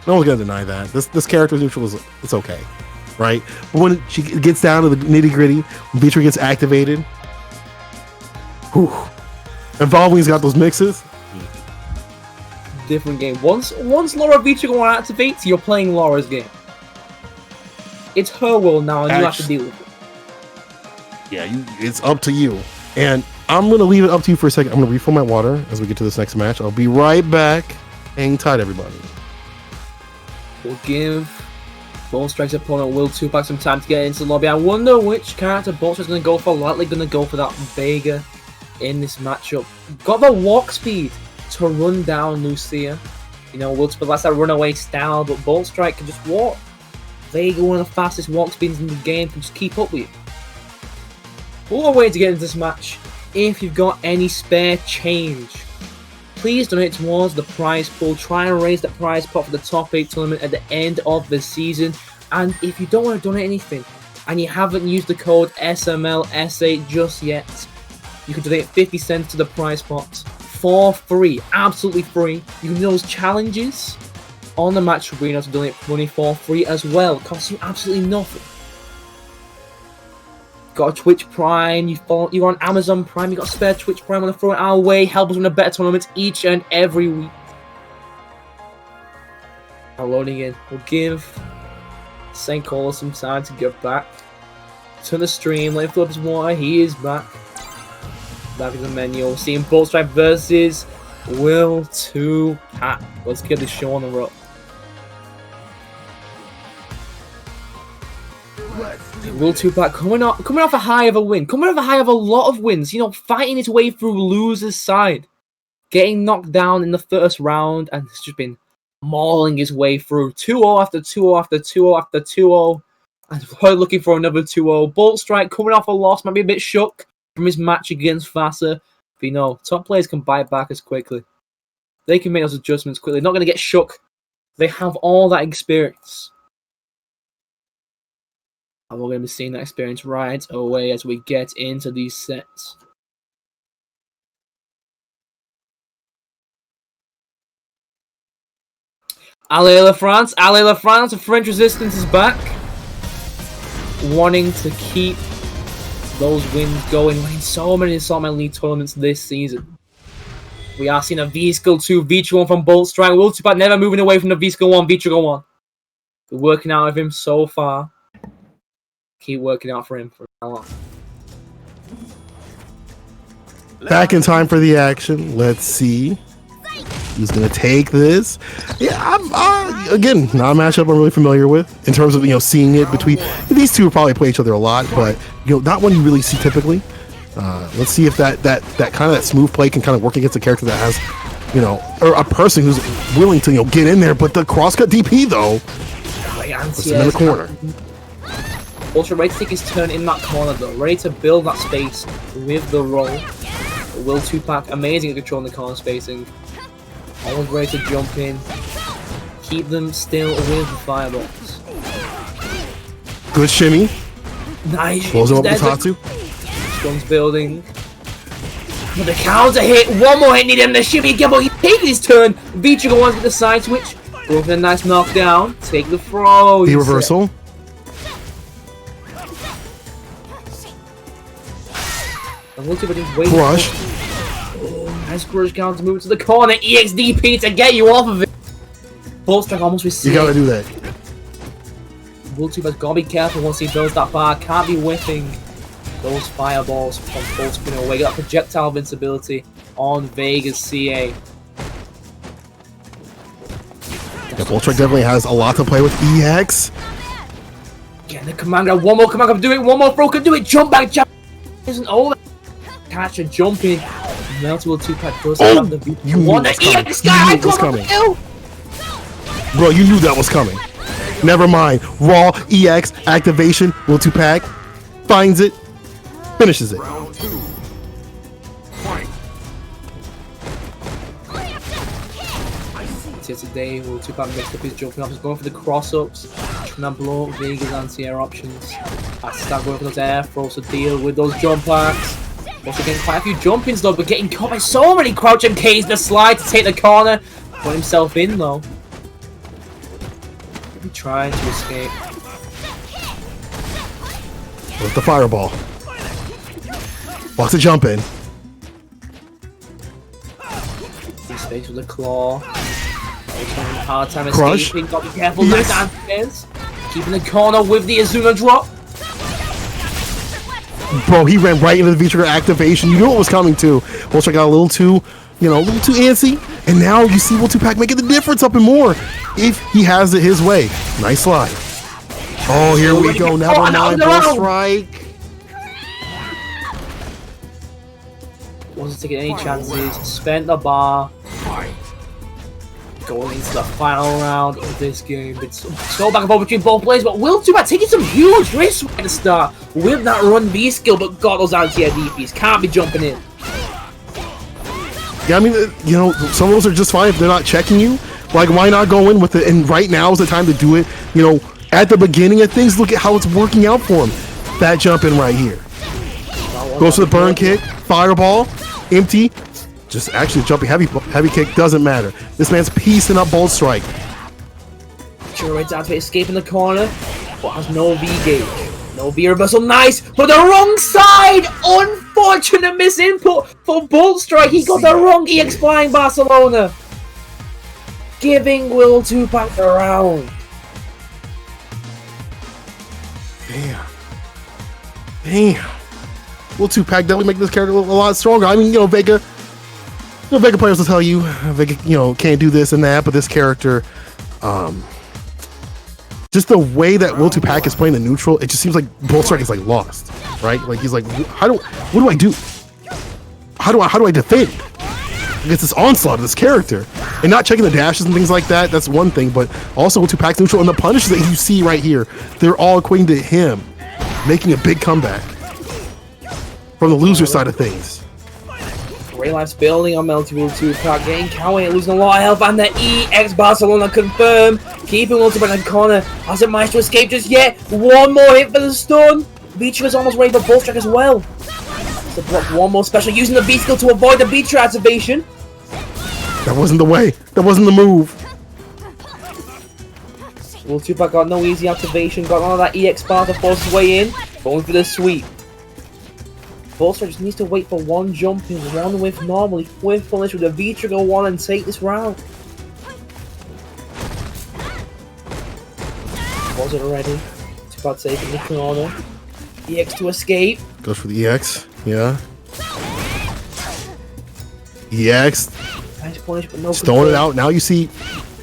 No one's gonna deny that. This character's neutral is it's okay, right? But when she gets down to the nitty gritty, when Beatrice gets activated, whew, and Valving's got those mixes. Different game. Once Laura Vitrigon activates, you're playing Laura's game. It's her world now, and you have to deal with it. Yeah, it's up to you. And I'm gonna leave it up to you for a second. I'm gonna refill my water as we get to this next match. I'll be right back. Hang tight, everybody. We'll give Ball Strike's opponent Will 2-pack some time to get into the lobby. I wonder which character Ball Strike's gonna go for. Likely gonna go for that Vega in this matchup. Got the walk speed to run down Lucia. You know, Will 2-pack likes that runaway style, but Ball Strike can just walk. Vega, one of the fastest walk speeds in the game, can just keep up with you. What a way to get into this match. If you've got any spare change, please donate towards the prize pool. Try and raise the prize pot for the top 8 tournament at the end of the season. And if you don't want to donate anything and you haven't used the code SMLS8 just yet, you can donate 50 cents to the prize pot for free, absolutely free. You can do those challenges on the match arena to donate money for free as well. It costs you absolutely nothing. Got a Twitch Prime, you're on Amazon Prime, you got a spare Twitch Prime, want to throw it our way, help us win a better tournament each and every week. Now loading in. We'll give St. Caller some time to get back. Turn the stream, let him fill up his water, he is back. Back in the menu. We're seeing Bull Stripe versus Will 2-pack. Let's get this show on the road. Will 2-pack coming off a high of a win. Coming off a high of a lot of wins. You know, fighting his way through loser's side. Getting knocked down in the first round. And it's just been mauling his way through. 2-0 after 2-0 after 2-0 after 2-0. And we're looking for another 2-0. Bolt Strike coming off a loss. Might be a bit shook from his match against Vasa. But you know, top players can bite back as quickly. They can make those adjustments quickly. They're not going to get shook. They have all that experience. And we're going to be seeing that experience right away as we get into these sets. Allez la France, the French resistance is back. Wanting to keep those wins going. Winning so many Saltmine League tournaments this season. We are seeing a V-Skill 2, V1 from Bolt Strike. Will 2-pack never moving away from the V-Skill 1, V-Skill 1. We're working out of him so far. Keep working out for him for how long. Back in time for the action. Let's see who's gonna take this. Yeah, again, not a matchup I'm really familiar with in terms of seeing it between these two. Will probably play each other a lot, but not one you really see typically. Let's see if that kind of that smooth play can kind of work against a character that has or a person who's willing to get in there. But the crosscut DP though, puts him in the corner. Also ready to take his turn in that corner though, ready to build that space with the roll. Will 2-pack amazing at controlling the corner spacing. Always ready to jump in, keep them still with the fireballs. Good shimmy. Nice. Close him up with Tatsu. Strong's building. But the counter hit, one more hit, need him, the shimmy gibble, he's taking his turn. V-Trigger ones with the side switch. Go for a nice knockdown, take the throw. The reversal. Crush. Nice crush counter move to the corner. EXDP to get you off of it. Bolt Strike almost received. You gotta do that. Will 2-pack's gotta be careful once he builds that bar. Can't be whiffing those fireballs from full spin away. Got projectile invincibility on Vega's CA. Yeah, Bolt Strike definitely has a lot to play with. EX. Get the command grab. One more command grab. Do it. One more throw. Can do it. Jump back. Jump. Isn't over. Catch a jumping. Multiple 2-pack does have the V. You knew One that was the coming. You knew it was coming. Bro, you knew that was coming. Never mind. Raw EX activation. Will 2-pack finds it, finishes it. Round 2. Fight. Today, Will 2-pack mixed up his jumping options, going for the cross-ups, trying to blow up Vega's anti-air options. Has to start going for those air throws to deal with those jump packs. Also getting quite a few jump-ins though, but getting caught by so many crouch MKs. The slide to take the corner. Put himself in though. He trying to escape. With the fireball. Blocks a jump in. He space with a claw. Hard time Crush. escaping. Got to be careful. Yes. Nice defense. Keeping the corner with the Azuna drop. Bro, he ran right into the V-trigger activation. You knew it was coming too. Bullstrike got a little too, a little too antsy. And now you see Will 2-pack making the difference up and more if he has it his way. Nice slide. Oh, here we go. Never mind. Bullstrike. Wasn't taking any chances. Spent the bar. Going into the final round of this game. It's so back and forth between both players, but Will 2-pack taking some huge risks at the start with that run B skill, but got those anti-air DPs. Can't be jumping in. Yeah, I mean, some of those are just fine if they're not checking you. Like, why not go in with it? And right now is the time to do it. At the beginning of things, look at how it's working out for him. That jump in right here. Goes to the burn kick, fireball, empty. Just actually jumping heavy kick doesn't matter. This man's piecing up Bullstrike. Sure, right down to escape in the corner, but has no V gauge. No V reversal, nice, but the wrong side! Unfortunate miss input for Bullstrike. He got the wrong EX flying Barcelona. Giving Will 2-pack the round. Damn. Will 2-pack definitely make this character look a lot stronger. I mean, Vega players will tell you, Vega, can't do this and that, but this character, just the way that Will 2-pack is playing the neutral, it just seems like Bullstrike is like lost, right? Like he's like, what do I do? How do I defend against this onslaught of this character? And not checking the dashes and things like that, that's one thing, but also Will 2-pack's neutral and the punishes that you see right here, they're all equating to him making a big comeback from the loser side of things. Great Life's building on Melty Will 2-pack, getting counted, losing a lot of health, and the EX Barcelona confirmed. Keeping Will 2-pack in the corner, hasn't managed to escape just yet. One more hit for the stun. V-trigger's almost ready for Bullstrike as well. To block one more special, using the V skill to avoid the V-trigger activation. That wasn't the way. That wasn't the move. Will 2-pack got no easy activation, got none of that EX bar to force his way in. Going for the sweep. Bullstrike just needs to wait for one jump in, one with normally, with punish with a V-trigger one and take this round. Was it already? 2-pack taking the corner. EX to escape. Goes for the EX, yeah. EX. Nice punish, but no Throwing it out. Now you see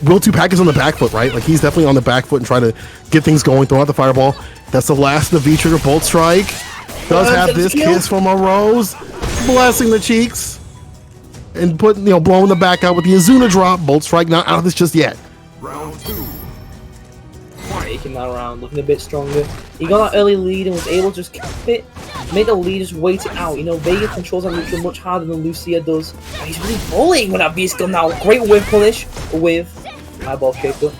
Will 2-pack is on the back foot, right? Like he's definitely on the back foot and trying to get things going, throwing out the fireball. That's the last of the V-trigger. Bullstrike does have this kiss from a rose, blessing the cheeks, and putting, blowing the back out with the Azuna drop. Bullstrike not out of this just yet. Round 2. Taking that round, looking a bit stronger. He got that early lead and was able to just keep it, make the lead just wait it out. Vega controls that neutral much harder than Lucia does. And he's really bullying with that V skill now. Great whiff punish with eyeball shaped up.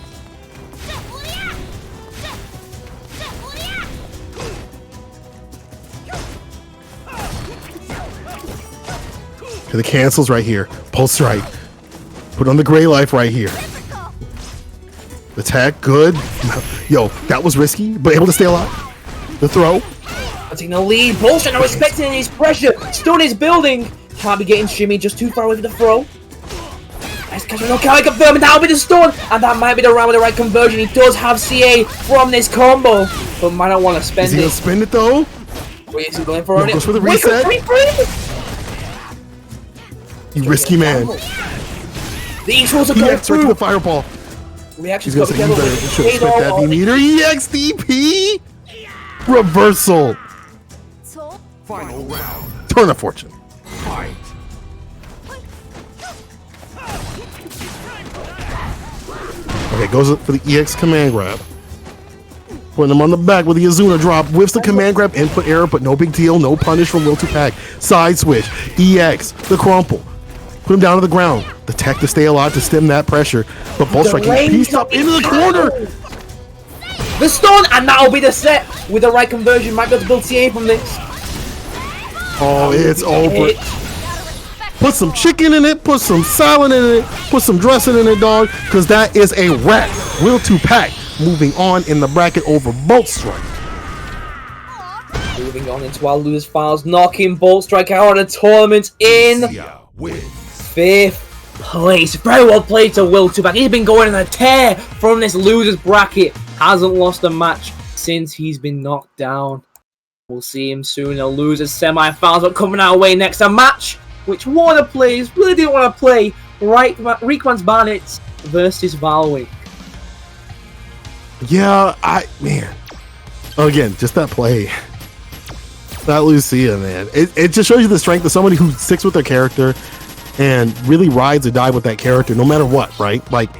The cancels right here. Bullstrike. Put on the gray life right here. Attack, good. Yo, that was risky, but able to stay alive. The throw. Taking the lead. Bullstrike not respecting his pressure. Stun is building. Can't be getting shimmy, just too far away for the throw. Nice catch, no can confirm, and that'll be the stun. And that might be the round with the right conversion. He does have CA from this combo, but might not want to spend it. Is he gonna spend it though? Wait, is he going for it? Goes for the reset. You risky man. The intros are He going right to the fireball. Reactions He's gonna got say, you together better with should expect that V-meter. EX DP. Reversal. Final round. Turn of fortune. Fight. Okay, goes up for the EX command grab. Putting him on the back with the Azuna drop. Whiffs the command grab, input error, but no big deal. No punish from Will to Pack. Side switch. EX. The crumple. Put him down to the ground. The tech to stay alive to stem that pressure. But Bolt Strike getting pieced up into the corner. The stun, and that'll be the set. With the right conversion, might be able to build CA from this. Oh, it's over. Put some chicken in it. Put some salad in it. Put some dressing in it, dog. Because that is a wrap. Will to Pack moving on in the bracket over Bolt Strike. Moving on into our losers finals, knocking Bolt Strike out of the tournament in Yeah, win. 5th place. Very well played to Will Tupac. He's been going on a tear from this losers bracket. Hasn't lost a match since he's been knocked down. We'll see him soon in the losers semi-finals, but coming our way next, a match which one of the players really didn't want to play. Reekman's Bandits versus VIII. Yeah, man. Again, just that play. That Lucia, man. It just shows you the strength of somebody who sticks with their character and really rides or die with that character no matter what, right? Like,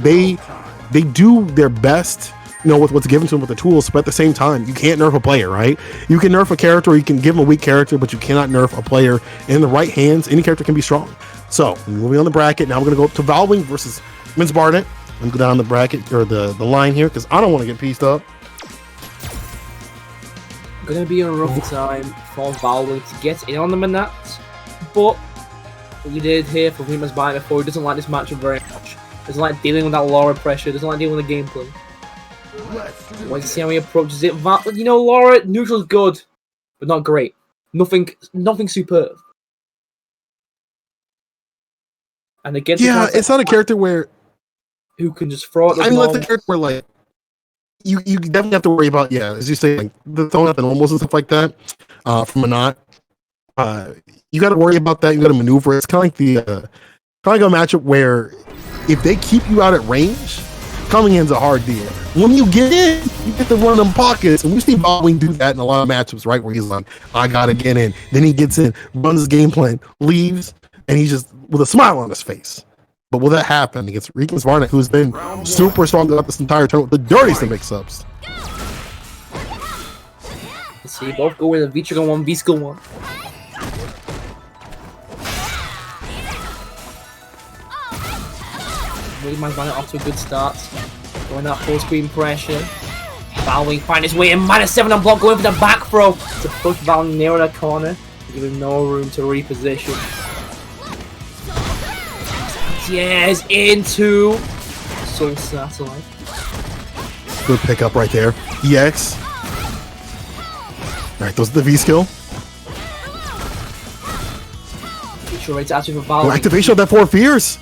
they do their best, you know, with what's given to them with the tools, but at the same time, you can't nerf a player, right? You can nerf a character, or you can give them a weak character, but you cannot nerf a player. In the right hands, any character can be strong. So, moving on the bracket, now we're going to go up to VIII versus Mince Barnett. I'm going to go down the bracket, or the line here, because I don't want to get pieced up. Gonna be a rough time for VIII to get in on the Manat, but we did hear from Reekman's Bandit before, he doesn't like this matchup very much. Doesn't like dealing with that Laura pressure, doesn't like dealing with the gameplay. Want to see how he approaches it. You know, Laura, neutral's good, but not great. Nothing superb. And against it's not a character where who can just throw it. I mean, that's the character where, like, you definitely have to worry about, as you say, like the throwing out the normals and stuff like that from a knot. You got to worry about that. You got to maneuver. It's kind of like a matchup where if they keep you out at range, coming in's a hard deal. When you get in, you get to run them pockets, and we see VIII do that in a lot of matchups, right? Where he's like, I gotta get in. Then he gets in, runs his game plan, leaves, and he's just with a smile on his face. But will that happen against Reekman's Barnett, who's been super strong throughout this entire tournament with the dirtiest of mix-ups? Let's see, both go with a V-Trigger 1, V-Skill 1. Reekman's Bandit off to a good start. Going that full screen pressure. VIII find his way in, -7 on block, going for the back throw to push VIII near the corner, giving no room to reposition. Yes, into Soul Satellite. Good pickup right there. EX. Alright, those are the V skill. Sure, it's actually for VIII. Activation of that 4 Fears.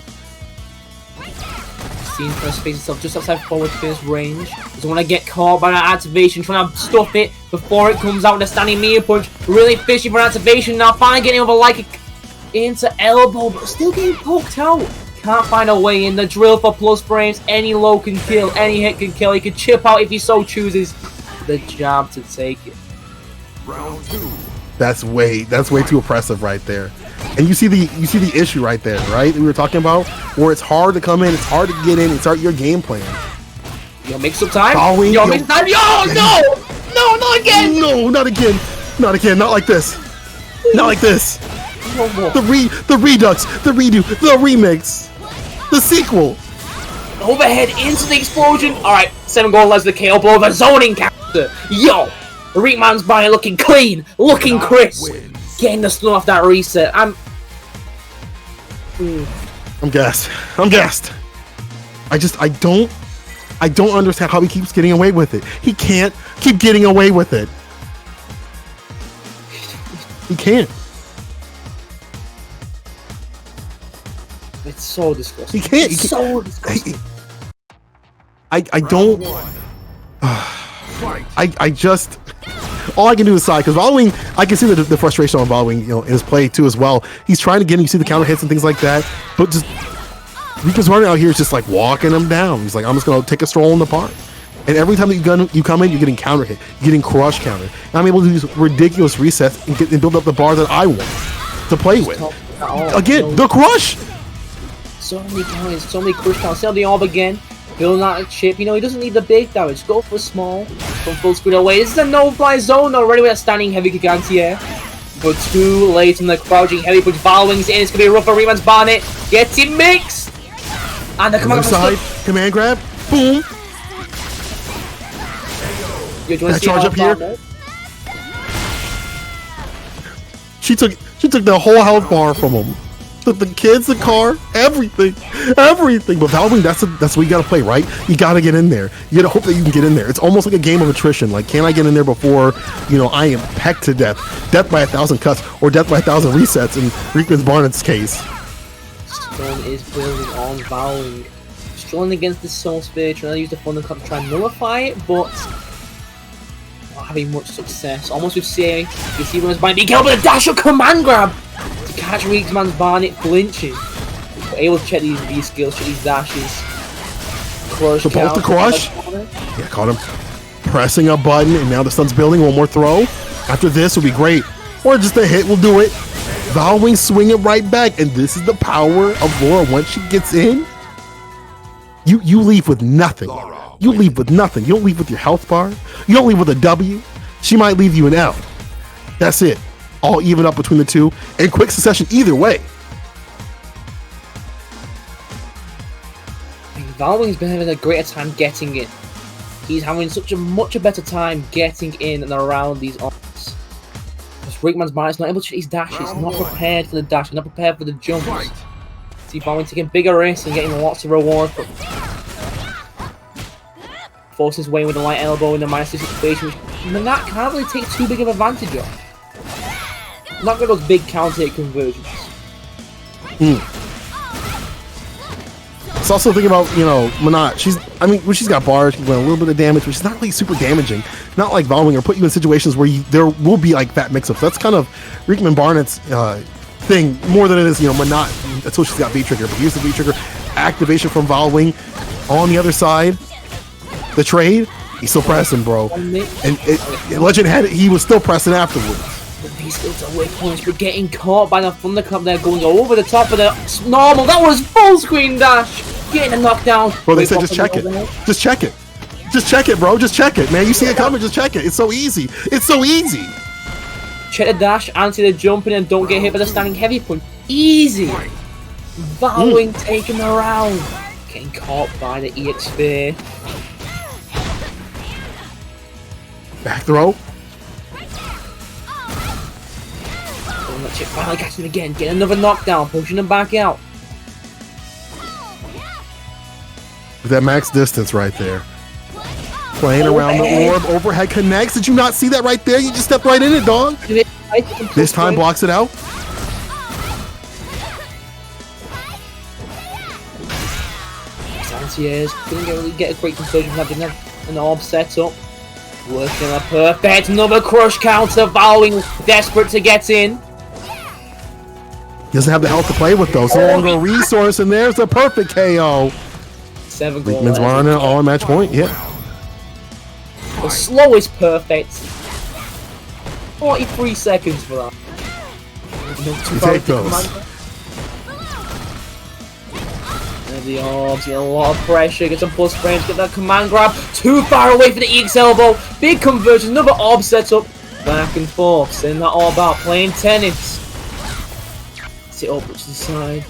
Seen first space itself just outside forward fierce range. Doesn't want to get caught by that activation, trying to stuff it before it comes out with a standing mirror punch. Really fishy for activation now, finally getting over like into elbow, but still getting poked out. Can't find a way in. The drill for plus frames. Any low can kill. Any hit can kill. He can chip out if he so chooses. The jab to take it. Round 2. That's way too oppressive right there. And you see the issue right there, right? We were talking about where it's hard to come in, it's hard to get in and start your game plan. Yo, make some time. Yo, make some time. Yo, no! No, not again! No, not again. Not again. Not like this. Not like this. No more. The redux, the redo, the remix, the sequel. Overhead into the explosion. Alright, 7 goal less the KO blow of a zoning counter. Yo! Reekman's Bandit looking clean, looking crisp. Getting the stun off that reset. I'm gassed. I'm gassed. I don't understand how he keeps getting away with it. He can't keep getting away with it. He can't. It's so disgusting. He can't. It's so disgusting. I don't. I just. All I can do is sigh, because VIII, I can see the frustration on VIII, you know, in his play too as well. He's trying to get him, you see the counter hits and things like that, but just Reekman's running out here is just like walking him down. He's like, I'm just gonna take a stroll in the park. And every time that you come in, you're getting counter hit, you're getting crush counter. And I'm able to do these ridiculous resets and build up the bar that I want to play with. Again, the crush! So many counts, so many crush counts. Sell the orb again. Building out a chip. You know, he doesn't need the big damage. Go for small. From full screen away. This is a no-fly zone already with a standing heavy kick anti-air. But too late in the crouching heavy push. VIII's in. It's going to be rough for Reman's Barnet. Gets him mixed. And the command side, command grab. Boom. That charge up here. She took the whole health bar from him. Took the kids, the car, everything. But VIII, that's what you gotta play, right? You gotta get in there. You gotta hope that you can get in there. It's almost like a game of attrition. Like, can I get in there before, you know, I am pecked to death? Death by 1,000 cuts or death by 1,000 resets in Reekman's Barnet's case. Stone is building on VIII. Struggling against the Soul Sphere, trying to use the Thunder Cup to try and nullify it, but not having much success. Almost with CA, you see Reman's Barnet being killed, but a dash or command grab to catch Reekman's Barnet flinching. But able to check these skills, check these dashes. Crush both the crush. Yeah, caught him. Pressing a button, and now the stun's building. One more throw. After this will be great. Or just a hit will do it. VIII swing it right back, and this is the power of Laura. Once she gets in, you leave with nothing. You leave with nothing. You don't leave with your health bar. You don't leave with a W. She might leave you an L. That's it. All even up between the two, and quick succession either way. VIII's been having a greater time getting in. He's having such a much better time getting in and around these ops. Because Reekman's Barnet's not able to hit his dashes, not prepared for the dash, not prepared for the jumps. See VIII taking bigger risks and getting lots of rewards, but forces his way with the light elbow in the -2 situation, which Manat can't really take too big of advantage of. Not with those big counter hit conversions. It's also thinking about, you know, Manat. When she's got bars, she's doing a little bit of damage, but she's not really super damaging. Not like VIII or put you in situations where there will be like fat mix-ups. That's kind of Reekman Barnet's thing more than it is, you know, Manat. That's what she's got V-trigger. But here's the V-trigger activation from VIII on the other side. The trade, he's still pressing, bro. And Legend had it, he was still pressing afterwards. These skills are weak points. We're getting caught by the Thunderclap there, going over the top of the normal. That was full screen dash. Getting a knockdown. Bro, they said just check it. Just check it. Just check it, bro. Just check it, man. You see it coming, just check it. It's so easy. It's so easy. Check the dash, anti the jumping, and don't get hit by the standing heavy punch. Easy. VIII taking the round. Getting caught by the EX Sphere. Back throw. Chip finally catching him again. Get another knockdown, pushing him back out. With that max distance right there. Playing around the orb. Overhead connects. Did you not see that right there? You just stepped right in it, dog. This time blocks it out. Santiers couldn't really get a great conversion from having an orb set up. Working a perfect. Another crush counter. VIII desperate to get in. He doesn't have the health to play with though. So longer a resource, and there's a perfect KO. 7 goals. Reekman's Barnet all match point. Yeah. The slow is perfect. 43 seconds for that. You take those. There's the orbs, get a lot of pressure, get some plus frames, get that command grab. Too far away for the EX elbow. Big conversion, another orb setup. Back and forth, sending that orb out, playing tennis. Sit up to the side.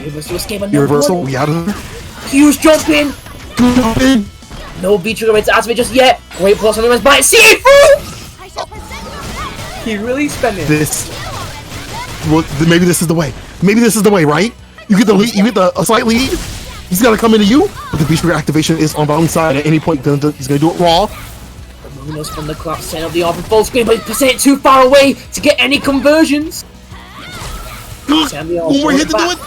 Universal escape, another Universal, one. we out of there. Huge jump in. No V-trigger ready to activate just yet. Great plus on the rest, but CA through! He really spending this. Well, maybe this is the way. Maybe this is the way, right? You get the lead. You get a slight lead. He's got to come into you. But the V-trigger activation is on VIII's side at any point. He's going to do it raw. Luminous from the clock, setting up the orb in full screen, but he's sent it too far away to get any conversions. One more hit to do it.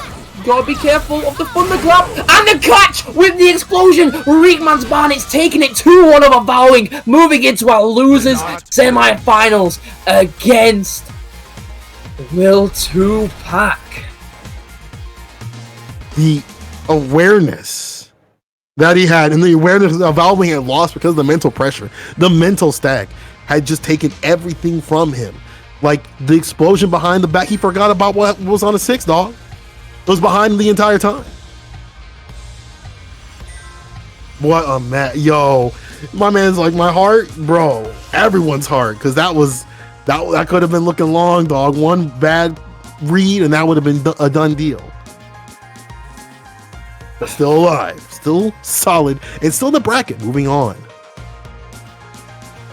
Gotta be careful of the thunderclap and the catch with the explosion. Reekman's Barnet's taking it 2-1 over VIII, moving into our losers semi-finals against Will 2-Pack. The awareness that he had, and the awareness of Valve had lost because of the mental pressure. The mental stack had just taken everything from him. Like the explosion behind the back, he forgot about what was on the 6, dog. It was behind him the entire time. What a man, yo! My man's like my heart, bro. Everyone's heart, because that could have been looking long, dog. One bad read, and that would have been a done deal. But still alive, still solid, and still in the bracket. Moving on.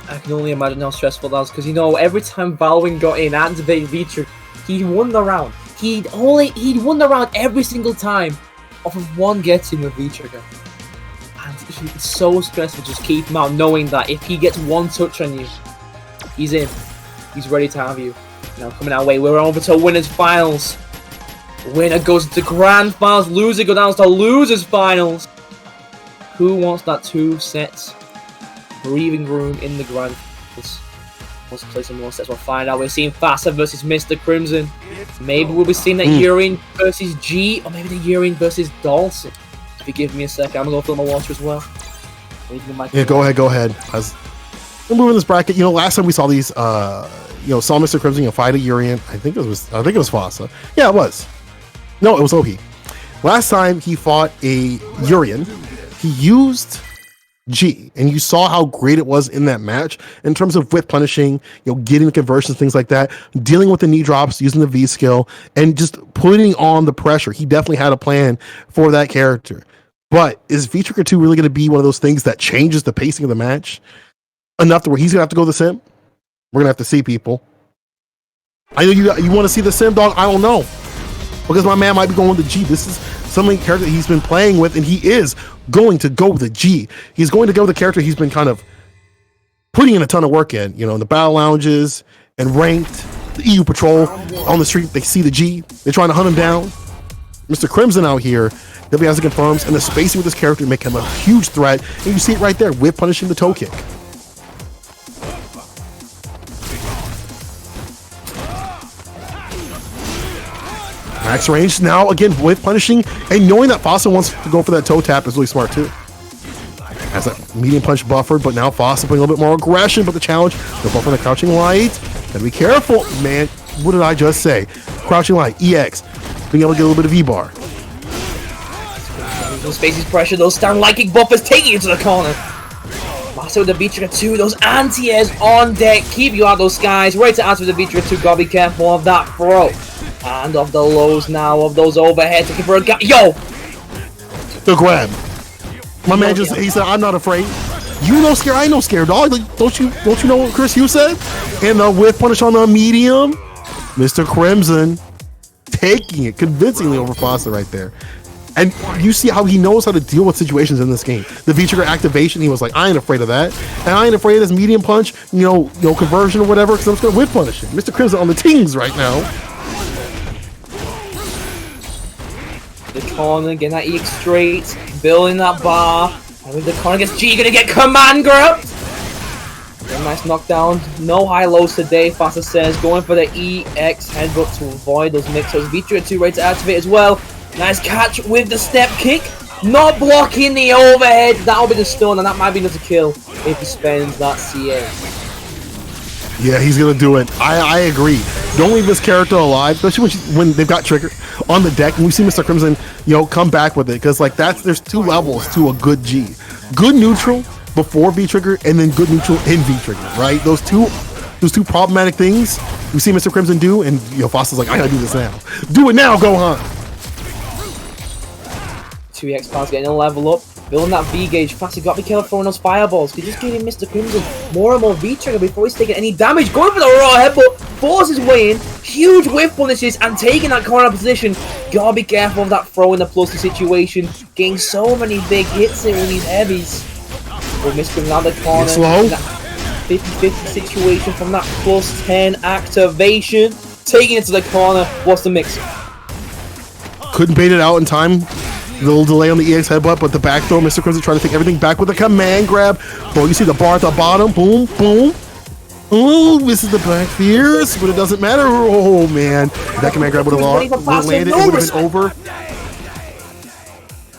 I can only imagine how stressful that was, because you know every time Balwin got in, activated V-Trigger, he won the round. He'd won the round every single time off of one get in with V-Trigger. And it's so stressful just keep him out, knowing that if he gets one touch on you, he's in. He's ready to have you. Now coming our way, we're over to winners finals. Winner goes to grand finals, loser goes down to losers finals. Who wants that 2 sets breathing room in the grand finals? Wants to play some more sets? We'll find out. We're seeing Faster versus Mr. Crimson. Maybe we'll be seeing that Urine versus G, or maybe the Urine versus DHALSIM. If you give me a second, I'm gonna go fill my water as well. Yeah, go ahead. We're moving this bracket. You know, last time we saw these, saw Mr. Crimson fight a Urien. I think it was Fasa. Yeah, it was. No, it was OP. Last time he fought a Urien, he used G, and you saw how great it was in that match in terms of whip punishing, getting the conversions, things like that, dealing with the knee drops, using the V skill, and just putting on the pressure. He definitely had a plan for that character. But is V-Trigger 2 really going to be one of those things that changes the pacing of the match enough to where he's going to have to go the sim? We're going to have to see, people. I know you want to see the sim, dog. I don't know, because my man might be going with the G. This is something character he's been playing with, and he is going to go with the G. He's going to go with the character he's been kind of putting in a ton of work in, in the battle lounges and ranked, the EU patrol on the street. They see the G. They're trying to hunt him down. Mr. Crimson out here, WIIZA confirms, and the spacing with this character make him a huge threat. And you see it right there with punishing the toe kick. Max range now again with punishing, and knowing that Fossa wants to go for that toe tap is really smart too. Has that medium punch buffered, but now Fossa putting a little bit more aggression. But the challenge, the buffer, the crouching light. Gotta be careful, man. What did I just say? Crouching light, EX, being able to get a little bit of V-bar. Those spaces pressure, those stand light kick buffers taking you to the corner. Master with the V-Trigger 2, those anti-airs on deck, keep you out of those skies. Ready to answer with the V-Trigger 2, gotta be careful of that throw. And of the lows now, of those overheads, looking for a guy. Yo! The grab. My man just, he said, I'm not afraid. You know scared, I know scared, dog. Like, don't you know what Chris Hughes said? And the whip punish on the medium. Mr. Crimson taking it convincingly over Foster right there. And you see how he knows how to deal with situations in this game. The V-Trigger activation, he was like, I ain't afraid of that. And I ain't afraid of this medium punch, conversion or whatever, because I'm just going to whip punish it. Mr. Crimson on the tings right now. The corner, getting that EX straight, building that bar. And with the corner gets G, gonna get command grabbed. A nice knockdown. No high-lows today, Fassa says. Going for the EX headbutt to avoid those mix-ups. V-Trigger 2 ready to activate as well. Nice catch with the step kick. Not blocking the overhead. That'll be the stun, and that might be enough to kill if he spends that CA. Yeah, he's gonna do it. I agree. Don't leave this character alive, especially when they've got Trigger on the deck, and we see Mr. Crimson, come back with it, because like there's 2 levels to a good G. Good neutral before V-Trigger, and then good neutral in V-Trigger, right? Those two problematic things we see Mr. Crimson do, and Foster's like, I gotta do this now. Do it now, Gohan. 2EX cards getting a level up. Building that V-gauge fast. You got to be careful throwing those fireballs. He's just giving Mr. Crimson more and more V-Trigger before he's taking any damage. Going for the raw headbutt. Forces his way in. Huge whiff punishes and taking that corner position. Gotta be careful of that throw in the plus situation. Getting so many big hits in with these heavies. With Mr. Crimson out the corner. Slow. 50-50 situation from that plus 10 activation. Taking it to the corner. What's the mix? Couldn't bait it out in time. A little delay on the EX headbutt, but the back throw, Mr. Crimson trying to take everything back with a command grab. Bro, you see the bar at the bottom. Boom, boom. Ooh, misses the back fierce, but it doesn't matter. Oh, man. That command grab would have landed. It would have been over.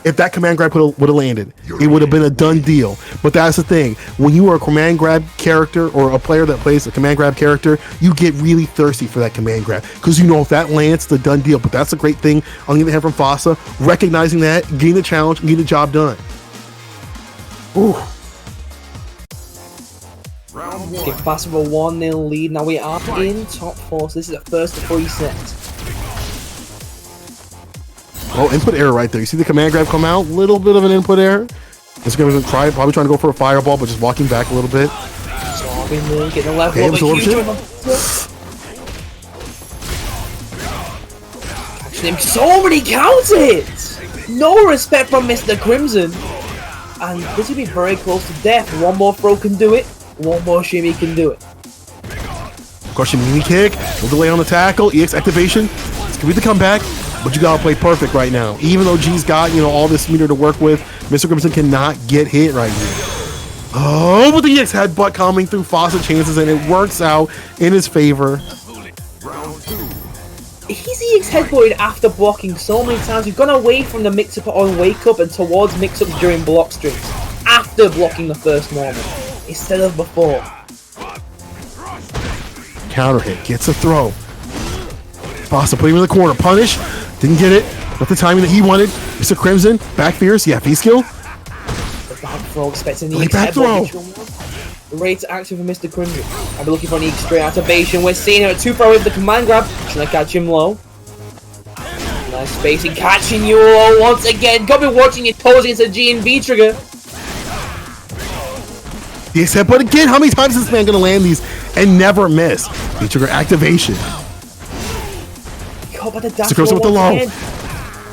if that command grab would have landed. It would have been a done deal. But that's the thing. When you are a command grab character or a player that plays a command grab character, you get really thirsty for that command grab because you know if that lands, it's a done deal. But that's a great thing on the other hand from FASA, recognizing that, getting the challenge, and getting the job done. Ooh. Round Let's give 1. FASA a 1-0 lead. Now we are in top 4, so this is the first of 3 sets. Oh, input error right there. You see the command grab come out? Little bit of an input error. It's going to try, probably trying to go for a fireball, but just walking back a little bit. Saltmine League getting a level Okay, up, a huge absorption. Catching him, so many count hits! No respect from Mr. Crimson. And this will be very close to death. One more throw can do it. One more shimmy can do it. Crushing mini kick. No delay on the tackle. EX activation. This could be the comeback. But you gotta play perfect right now. Even though G's got, you know, all this meter to work with, Mr. Crimson cannot get hit right now. Oh, but the EX headbutt coming through FASA chances, and it works out in his favor. Round 2. He's EX headbutted after blocking so many times. We've gone away from the mix-up on wake-up and towards mix-ups during block strings. After blocking the first normal, instead of before. Counter hit. Gets a throw. FASA putting him in the corner. Punish. Didn't get it. Not the timing that he wanted. Mr. Crimson. Back fierce. Yeah, V-skill. The back throw expecting the Late EX back headbutt. Rate active for Mr. Crimson. I'll be looking for an EX straight activation. We're seeing it at 2 with the command grab. Trying to catch him low. Nice spacing. Catching you low once again. Gotta be watching your toes against a G and V trigger. The EX headbutt again. How many times is this man gonna land these and never miss? V-trigger activation. Caught by the dash Mr. Crimson with the once low. again.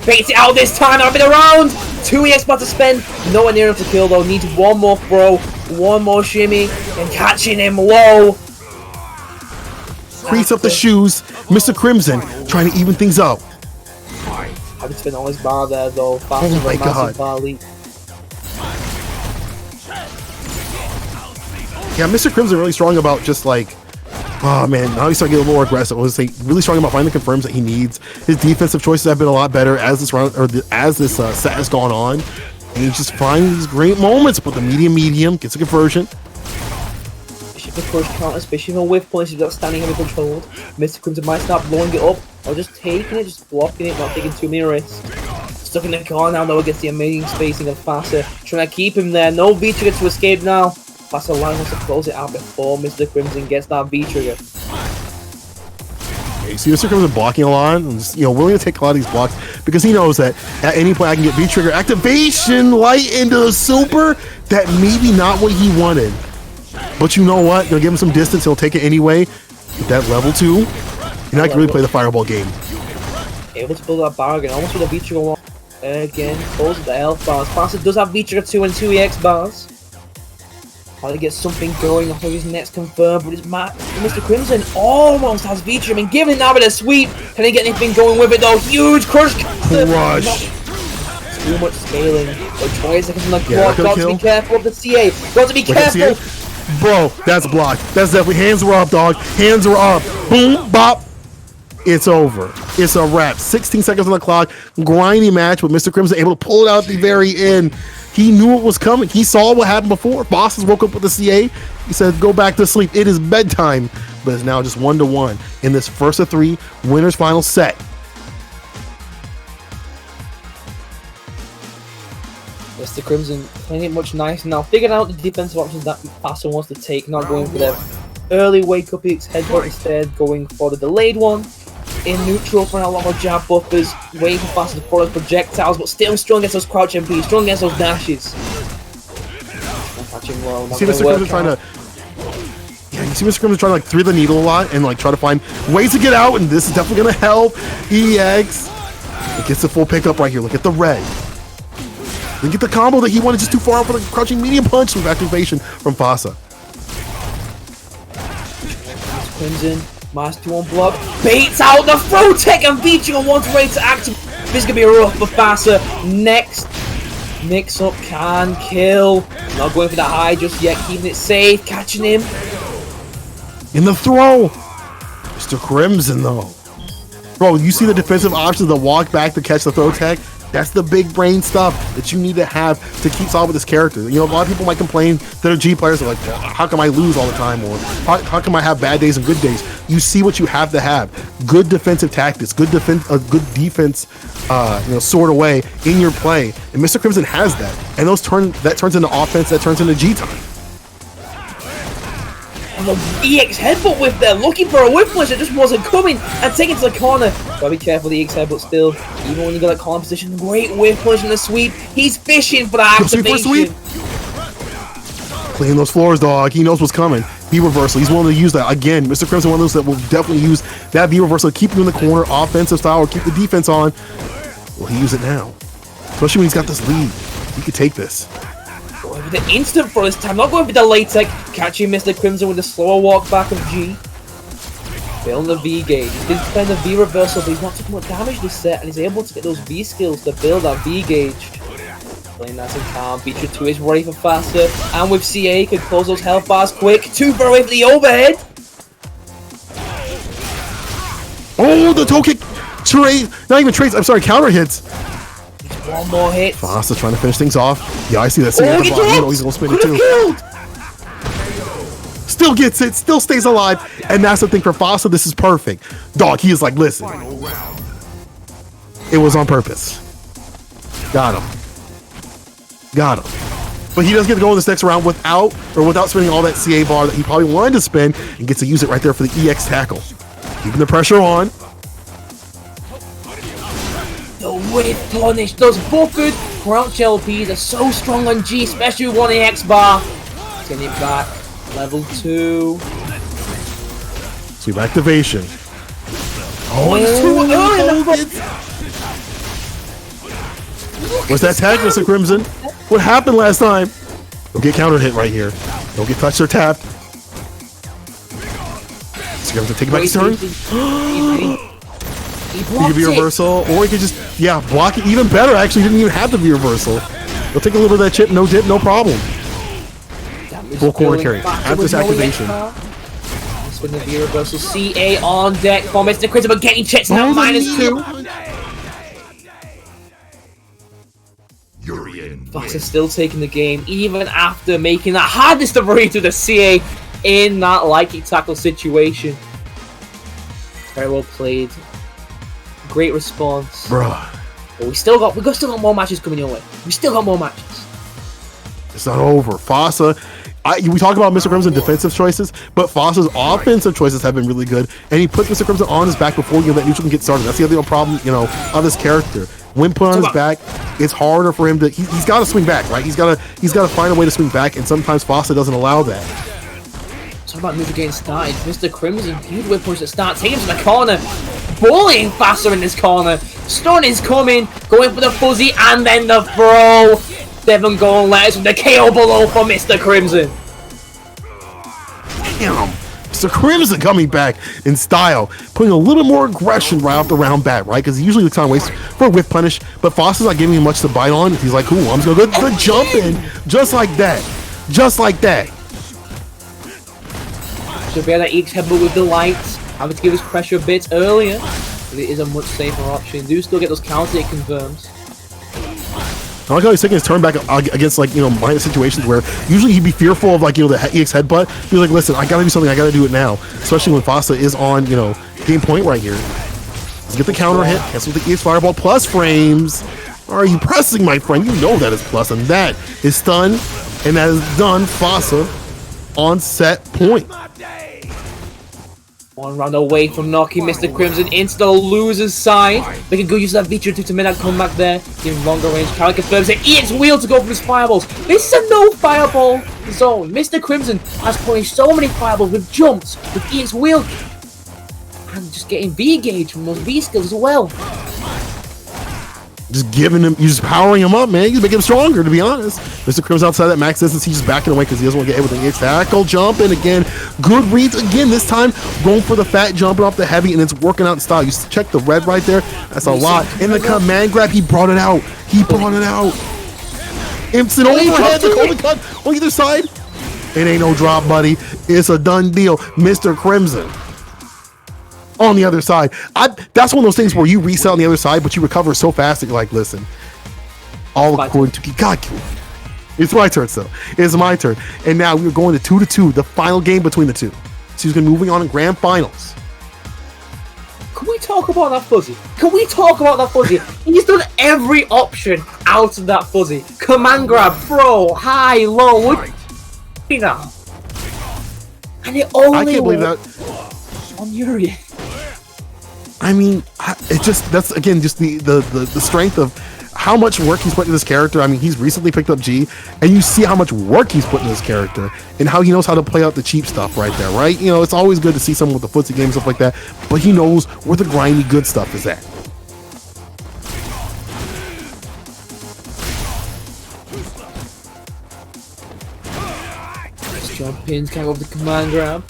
Baits it out this time. I've been around. 2 EX about to spend. Nowhere near enough to kill though. Needs one more throw. One more shimmy. And catching him low. Crease up the shoes. Mr. Crimson trying to even things up. I've spent all his bar there though. Faster Oh my than a massive God. bar lead. Yeah, Mr. Crimson really strong about just like, oh man, now he's starting to get a little more aggressive. I was say really strong about finding the confirms that he needs. His defensive choices have been a lot better as this round or as this set has gone on. And he's just finding these great moments. But the medium gets a conversion. Especially the push counter, especially if a whiff punch without standing heavy controlled. Mr. Crimson might start blowing it up or just taking it, just blocking it, not taking too many risks. Stuck in the corner now though against the amazing spacing of FASA. Trying to keep him there. No V trigger to escape now. FASA line wants to close it out before Mr. Crimson gets that V trigger. You see Mr. Crimson blocking a lot and just, you know, willing to take a lot of these blocks because he knows that at any point I can get V-trigger activation light into the super. That maybe not what he wanted. But you know what? They'll give him some distance. He'll take it anyway. With that level 2, and I can really play the fireball game. Able to build that bargain, almost with a V trigger one. Again, closes the health bars. FASA does have V trigger 2 and 2 EX bars. How to get something going after his next confirmed, but it's Mr. Crimson almost has V-trigger and giving it now with a sweep. Can he get anything going with it though? Huge crush. Crush. Too much scaling. Like 20 seconds on the Yeah, clock. Got to be careful of the CA. Got to be careful. Bro, that's blocked. That's definitely hands were up, dog. Hands were up. Boom, bop. It's over. It's a wrap. 16 seconds on the clock. Grinding match, but Mr. Crimson able to pull it out at the very end. He knew it was coming. He saw what happened before. Bosses woke up with the CA. He said, go back to sleep. It is bedtime. But it's now just 1-1 in this first of 3 winners final set. Mr. Crimson playing it much nicer now. Figured out the defensive options that FASA wants to take. Not going for the early wake up EX headbutt, instead going for the delayed one. In neutral for a lot more jab buffers, waiting for FASA to follow projectiles, but still strong against those crouch MPs, strong against those dashes. Catching low, See Mr. Crimson trying to, yeah, you see Mr. Crimson trying to like thread the needle a lot and like try to find ways to get out, and this is definitely gonna help. EX, it gets the full pickup right here. Look at the red. Then get the combo that he wanted just too far out for the crouching medium punch with activation from FASA. Crimson. Master 1 block, baits out the throw tech and V-trigger once ready to activate. This is gonna be rough for FASA. Next mix up can kill. Not going for the high just yet, keeping it safe, catching him. In the throw, Mr. Crimson though. Bro, you see the defensive options, the walk back to catch the throw tech? That's the big brain stuff that you need to have to keep solid with this character. You know, a lot of people might complain that are G players are like, well, how come I lose all the time? Or how come I have bad days and good days? You see what you have to have. Good defensive tactics, good defense, sort of way in your play. And Mr. Crimson has that. And that turns into offense, that turns into G time. And the EX headbutt whip there, looking for a whip punch that just wasn't coming, and taking to the corner. Gotta be careful, the EX headbutt still. Even when you got that corner position, great whip punch in the sweep. He's fishing for the activation. Clean those floors, dog. He knows what's coming. V reversal. He's willing to use that. Again, Mr. Crimson, one of those that will definitely use that V reversal to keep you in the corner, offensive style, or keep the defense on. Will he use it now? Especially when he's got this lead. He could take this. Going for the instant for this time, not going for the late tech. Catching Mr. Crimson with the slower walk back of G. Building the V gauge. He's been playing the V reversal, but he's not taking much damage this set, and he's able to get those V skills to build that V gauge. Playing nice and calm. Feature 2 is ready for faster, and with CA can close those health bars quick. 2 for away for the overhead. Oh, the toe kick! Not even trades. I'm sorry, counter hits. One more hit. Fasta trying to finish things off. Yeah, I see that. You know, he's gonna spin it too. Killed. Still gets it. Still stays alive. And that's the thing for Fasta. This is perfect. Dog, he is like, listen. It was on purpose. Got him. But he does get to go in this next round without spending all that CA bar that he probably wanted to spend, and gets to use it right there for the EX tackle. Keeping the pressure on. The whip punish. Those buffered crouch LPs are so strong on G, especially with 1 EX bar. Getting it back. Level 2. Sweep activation. Oh, it's too early. What's that tag, Mr. Crimson? What happened last time? Don't get counter hit right here. Don't get touched or tapped. Mr. Crimson, take it back his turn. He could be reversal, or he could just, block it even better. Actually, he didn't even have to be reversal. He'll take a little bit of that chip, no dip, no problem. Full corner carry. Have this activation. With the V reversal, CA on deck for Mr. Crimson, but getting checks now, -2. Fox is still taking the game, even after making the hardest of read to the CA in that likely tackle situation. Very well played. Great response. Bruh. But we still got more matches coming your way. We still got more matches. It's not over. Fossa, we talk about Mr. Crimson's defensive choices, but Fossa's offensive choices have been really good, and he puts Mr. Crimson on his back before that neutral can get started. That's the other problem, of this character. When put on his back, it's harder for him to. He's got to swing back, right? He's got to find a way to swing back, and sometimes Fossa doesn't allow that. Talk about neutral getting started. Mr. Crimson, huge whip push that starts. Taking him to the corner, bullying faster in this corner. Stun is coming, going for the fuzzy, and then the throw. Devon going letters with the KO below for Mr. Crimson. Damn. Mr. Crimson coming back in style, putting a little more aggression right off the round bat, right? Because he usually looks on waits for a whiff punish, but Fossa's not giving him much to bite on. He's like, cool, I'm just gonna go jump in, just like that. Just like that. Should bear that EX headbutt with the lights, having to give his pressure a bit earlier, but it is a much safer option. Do still get those counters it confirms. I like how he's taking his turn back against minor situations where usually he'd be fearful of the EX headbutt. He's like, listen, I gotta do something, I gotta do it now. Especially when Fossa is on, game point right here. Let's get the counter hit, cancel the EX fireball, plus frames. Are you pressing, my friend? You know that is plus, and that is stun, and that is done. Fossa on set point. 1 round away from knocking Mr. Crimson into the loser's side. They can go use that feature to make that comeback there. Giving longer range. Carly confirms it. EX wheel to go for his fireballs. This is a no fireball zone. Mr. Crimson has punished so many fireballs with jumps, with EX wheel, and just getting V gauge from those V skills as well. Just giving him, you're just powering him up, man. You make him stronger, to be honest. Mr. Crimson outside that max distance, he's just backing away because he doesn't want to get hit with the EX tackle. Jump in again. Good reads again. This time, going for the fat, jumping off the heavy, and it's working out in style. You check the red right there. That's a lot. In the command grab, he brought it out. Instant overhead, the golden cut on either side. It ain't no drop, buddy. It's a done deal. Mr. Crimson on the other side. That's one of those things where you reset on the other side, but you recover so fast that you're like, listen, All My according to God. It's my turn still. It's my turn. And now we're going to 2-2, the final game between the two. So he's going to be moving on in grand finals. Can we talk about that fuzzy? Can we talk about that fuzzy? He's done every option out of that fuzzy. Command grab, throw, high, low. What now? And it only I can't believe that. on Urian. I mean, it just, that's again just the strength of how much work he's put into this character. I mean, he's recently picked up G, and you see how much work he's put into this character and how he knows how to play out the cheap stuff right there, right? You know, it's always good to see someone with the footsie game, stuff like that, but he knows where the grimy good stuff is at. Nice jump pins, can't go over the command grab.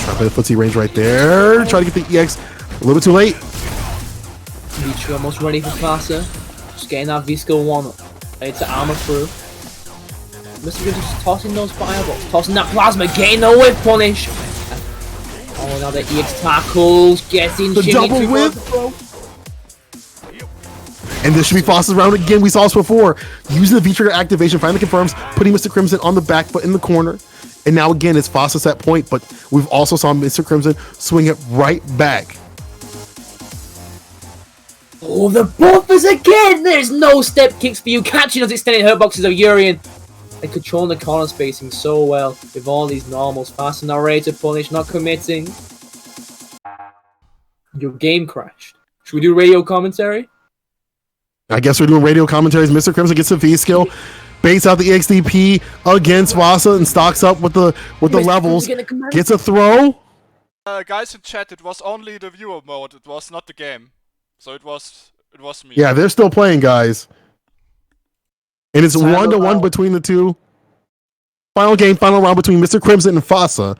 Try to play the footsie range right there. Try to get the EX a little bit too late. Reach almost ready for faster. Just getting that V-skill 1 up. Ready to armor through. Mr. Gibbs just tossing those fireballs. Tossing that plasma. Getting the whip punish. Oh, now the EX tackles. Getting The Jimmy double to whip. throw. And this should be Foster's round again. We saw this before. Using the V-trigger activation, finally confirms, putting Mr. Crimson on the back foot in the corner. And now again, it's Foster's at point, but we've also saw Mr. Crimson swing it right back. Oh, the buffers again! There's no step kicks for you. Catching those extended hurt boxes of Urian. And controlling the corner spacing so well with all these normals. Faster, not ready to punish, not committing. Your game crashed. Should we do radio commentary? I guess we're doing radio commentaries. Mr. Crimson gets a V skill, baits out the EXDP against Vasa and stocks up with the levels. Gets a throw. Guys in chat, it was only the viewer mode. It was not the game. So it was me. Yeah, they're still playing, guys. And it's 1-1 between the two. Final game, final round between Mr. Crimson and Fasa.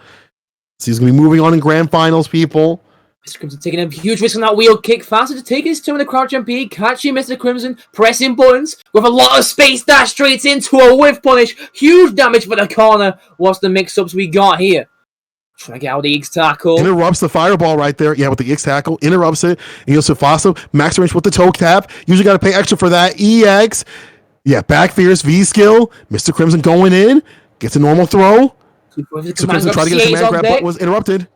So he's going to be moving on in grand finals, people. Mr. Crimson taking a huge risk on that wheel kick. Faster to take his turn in the crouch MP. Catching Mr. Crimson. Pressing buttons. With a lot of space. Dash straight into a whiff punish. Huge damage for the corner. What's the mix-ups we got here? Trying to get out the X tackle. Interrupts the fireball right there. Yeah, with the X tackle. Interrupts it. And you'll see Fasa. Max range with the toe tap. Usually got to pay extra for that. EX. Yeah, back fierce. V skill. Mr. Crimson going in. Gets a normal throw. Mr. Crimson tried to get a command grab, but was interrupted.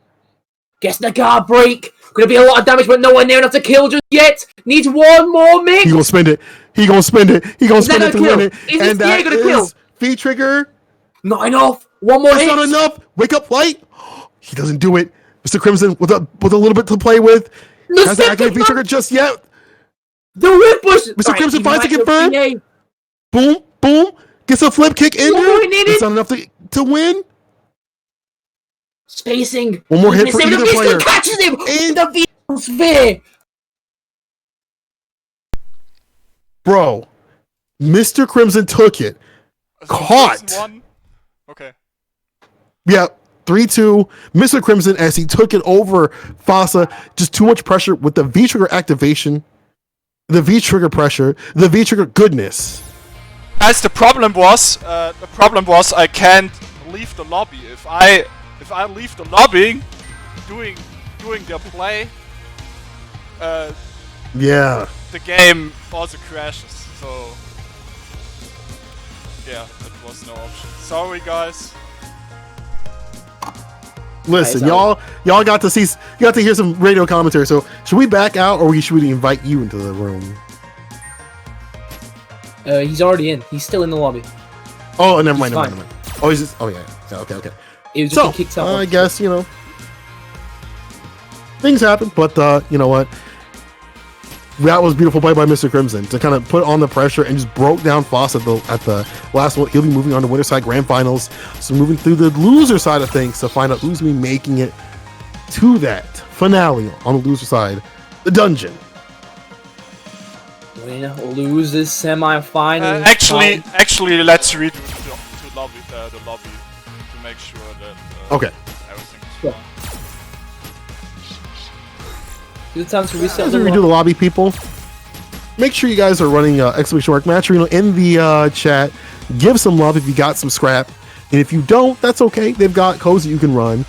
Gets the guard break. Gonna be a lot of damage, but nowhere near enough to kill just yet. Needs one more mix. He gonna spend it. He gonna spend it. He gonna spend it to win it. And that is V-trigger. Not enough. One more hit. Not enough. Wake up light. He doesn't do it. Mr. Crimson with a little bit to play with. Hasn't activated V-trigger just yet. The whip push. Mr. Crimson finds it confirmed. Boom, boom. Gets a flip kick in there. It's not enough to win. Spacing. One more hit for either player. Catches him in the V-sphere. Bro, Mr. Crimson took it. Caught. Okay. Yeah, 3-2. Mr. Crimson as he took it over Fasa. Just too much pressure with the V-trigger activation, the V-trigger pressure, the V-trigger goodness. Guys, the problem was I can't leave the lobby. If I leave the lobby, doing their play, yeah, the game also crashes. So yeah, that was no option. Sorry, guys. Listen, y'all got to hear some radio commentary. So should we back out, or should we invite you into the room? He's already in. He's still in the lobby. Oh, never mind. Oh, he's just. Oh yeah. Okay. He was just kicked out. I guess things happen, but you know what? That was beautiful play by Mr. Crimson to kind of put on the pressure and just broke down Foss at the last one. He'll be moving on to Winterside Grand Finals. So moving through the loser side of things to find out who's going to be making it to that finale on the loser side, the dungeon. Winner loses semi-final. Actually, let's read the lobby to make sure that okay. Everything is fine. Good time to reset. As we redo the lobby, people, make sure you guys are running exclamation mark match Reno in the chat. Give some love if you got some scrap, and if you don't, that's okay. They've got codes that you can run.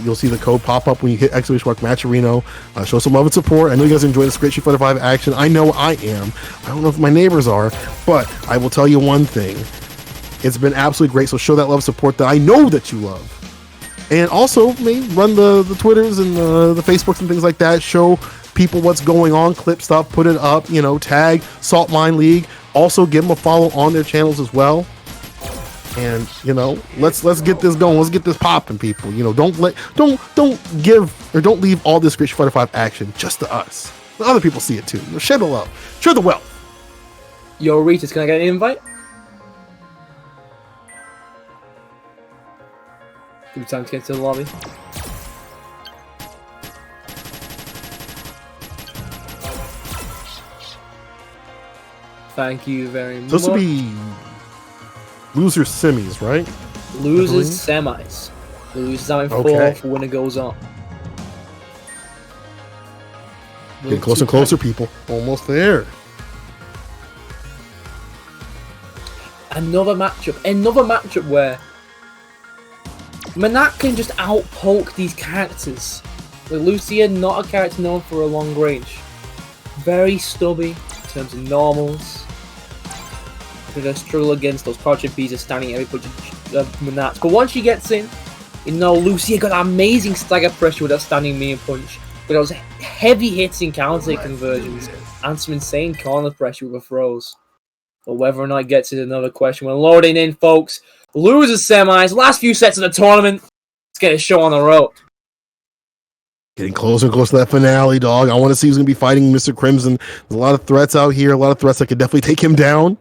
You'll see the code pop up when you hit !Matcherino. Show some love and support. I know you guys enjoy this great Street Fighter 5 action. I know I am. I don't know if my neighbors are, but I will tell you one thing. It's been absolutely great. So show that love and support that I know that you love. And also, maybe run the Twitters and the Facebooks and things like that. Show people what's going on. Clip stuff. Put it up. Tag Saltmine League. Also, give them a follow on their channels as well. And let's get this going. Let's get this popping, people. Don't leave all this great Street Fighter 5 action just to us. Let other people see it too. Share the love. Share the wealth. Yo, Regis, can I get an invite? Give me time to get to the lobby. Thank you very much. This will be loser semis, right? Losers semis. Losers out in fourth, winner goes on. Getting closer and closer, people. Almost there. Another matchup where Manat can just out-poke these characters. Like Lucia, not a character known for a long range. Very stubby in terms of normals. They're going to struggle against those crouching pieces standing every punch of Manat. But once she gets in, Lucia got amazing stagger pressure with that standing mean punch. With those heavy hits in counter conversions and some insane corner pressure with her throws. But whether or not it gets is another question. We're loading in, folks. Losers semis, last few sets of the tournament. Let's get a show on the road. Getting closer and closer to that finale, dog. I want to see who's going to be fighting Mr. Crimson. There's a lot of threats out here, a lot of threats that could definitely take him down.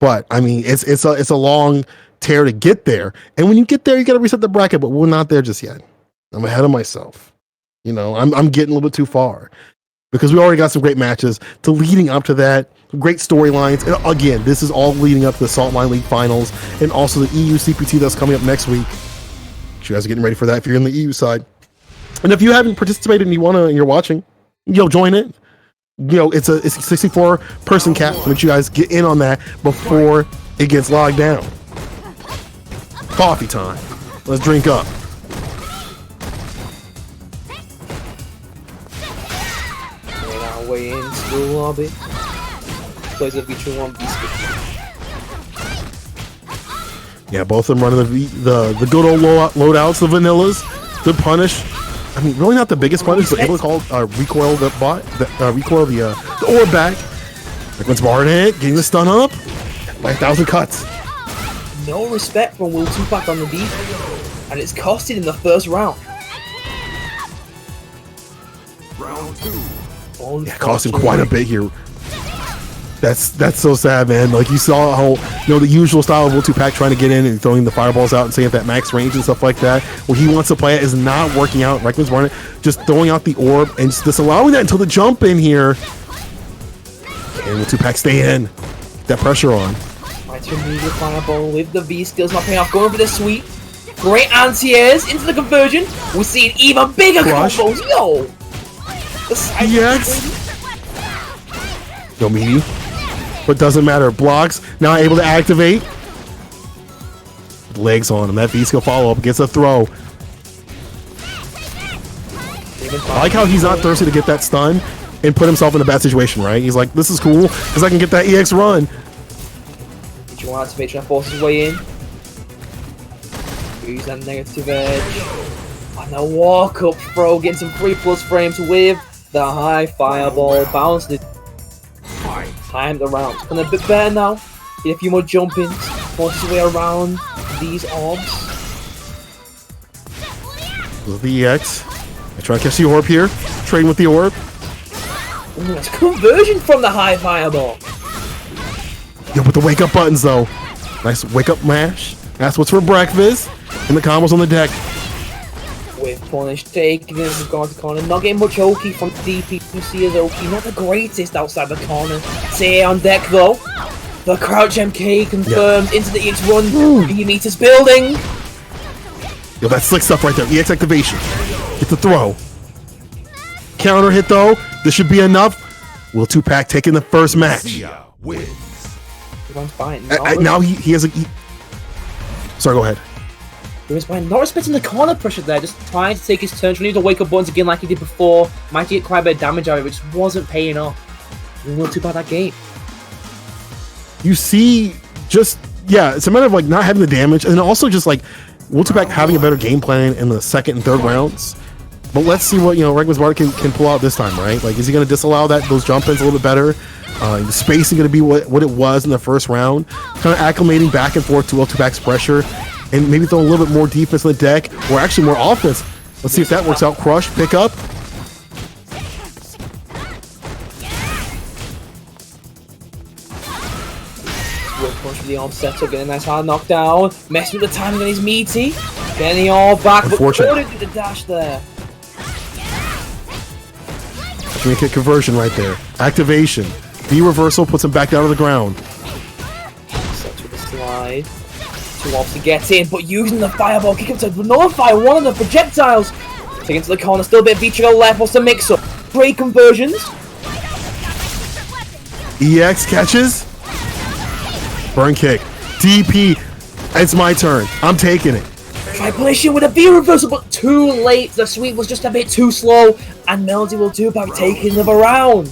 But I mean, it's a long tear to get there. And when you get there, you got to reset the bracket. But we're not there just yet. I'm ahead of myself. I'm getting a little bit too far because we already got some great matches. To leading up to that, great storylines. And again, this is all leading up to the Saltmine League finals and also the EU CPT that's coming up next week. You guys are getting ready for that if you're in the EU side. And if you haven't participated and you're watching, join it. It's a 64 person cap. So make sure you guys get in on that before it gets logged down. Coffee time. Let's drink up. Way into the lobby. Plays a feature 1 biscuit. Yeah, both of them running the good old loadouts, the vanillas. Good punish. I mean, really not the biggest punish, but able to recoil the orb back. Like when Spartan hit, getting the stun up by 1,000 cuts. No respect from Will Tupac on the defense, and it's costed in the first round. Round 2. Yeah, cost him quite a bit here. That's so sad, man. Like you saw how the usual style of Will Tupac trying to get in and throwing the fireballs out and saying that max range and stuff like that. What he wants to play at is not working out. Reckman's Barnett just throwing out the orb and just allowing that until the jump in here. And Will Tupac stay in. Get that pressure on. Right to immediate fireball with the V skills not paying off. Going for the sweep. Great anti-airs into the conversion. We're seeing even bigger combos. Yo! Yes! No meaty. But doesn't matter. Blocks. Now able to activate. Legs on him. That V-skill follow-up gets a throw. I like how he's not thirsty to get that stun and put himself in a bad situation, right? He's like, this is cool because I can get that EX run. Did you want to make sure I force his way in? Use that negative edge. And a walk-up throw, getting some 3+ frames with the high fireball. Bounced it. Timed around. It's gonna a bit better now. Get a few more jump-ins. Force his way around these orbs. The EX. I try to catch the orb here. Trading with the orb. Ooh, that's conversion from the high fireball. Yo, with the wake-up buttons, though. Nice wake-up mash. That's what's for breakfast. And the combos on the deck. With punish taking it from corner to corner. Not getting much Oki from DP. You see as Oki. Not the greatest outside the corner. Say on deck, though. The crouch MK confirmed into the EX run. He meets his building. Yo, that's slick stuff right there. EX activation. Get the throw. Counter hit, though. This should be enough. Will Tupac taking the first match. Wins. Everyone's fine. Now he has a... Sorry, go ahead. Not respecting the corner pressure there, just trying to take his turn, trying to wake up buttons again like he did before. Might get quite a bit of damage out of it, which wasn't paying off. We weren't too bad that game. You see, just, yeah, it's a matter of like not having the damage, and also just like Will2Pac having a better game plan in the second and third rounds. But let's see what, you know, Regiman's Bardic can pull out this time, right? Like, is he going to disallow those jump ins a little bit better? The spacing going to be what it was in the first round. Kind of acclimating back and forth to Will2Pac's pressure, and maybe throw a little bit more defense in the deck, or actually more offense. Let's see if that works out. Crush, pick up. Punch for the arm setup, getting a nice hard knockdown. Messing with the timing on his meaty. Getting the all back, but couldn't do the dash there. Swing kick conversion right there. Activation. V reversal puts him back down to the ground. Sets with the slide. Too off to get in, but using the fireball kick up to nullify one of the projectiles. Taking to the corner, still a bit of V-trigger left, wants to mix up. Great conversions. EX catches. Burn kick. DP. It's my turn. I'm taking it. Try punishing with a V reversal, but too late. The sweep was just a bit too slow, and Melody Will2Pac taking another round.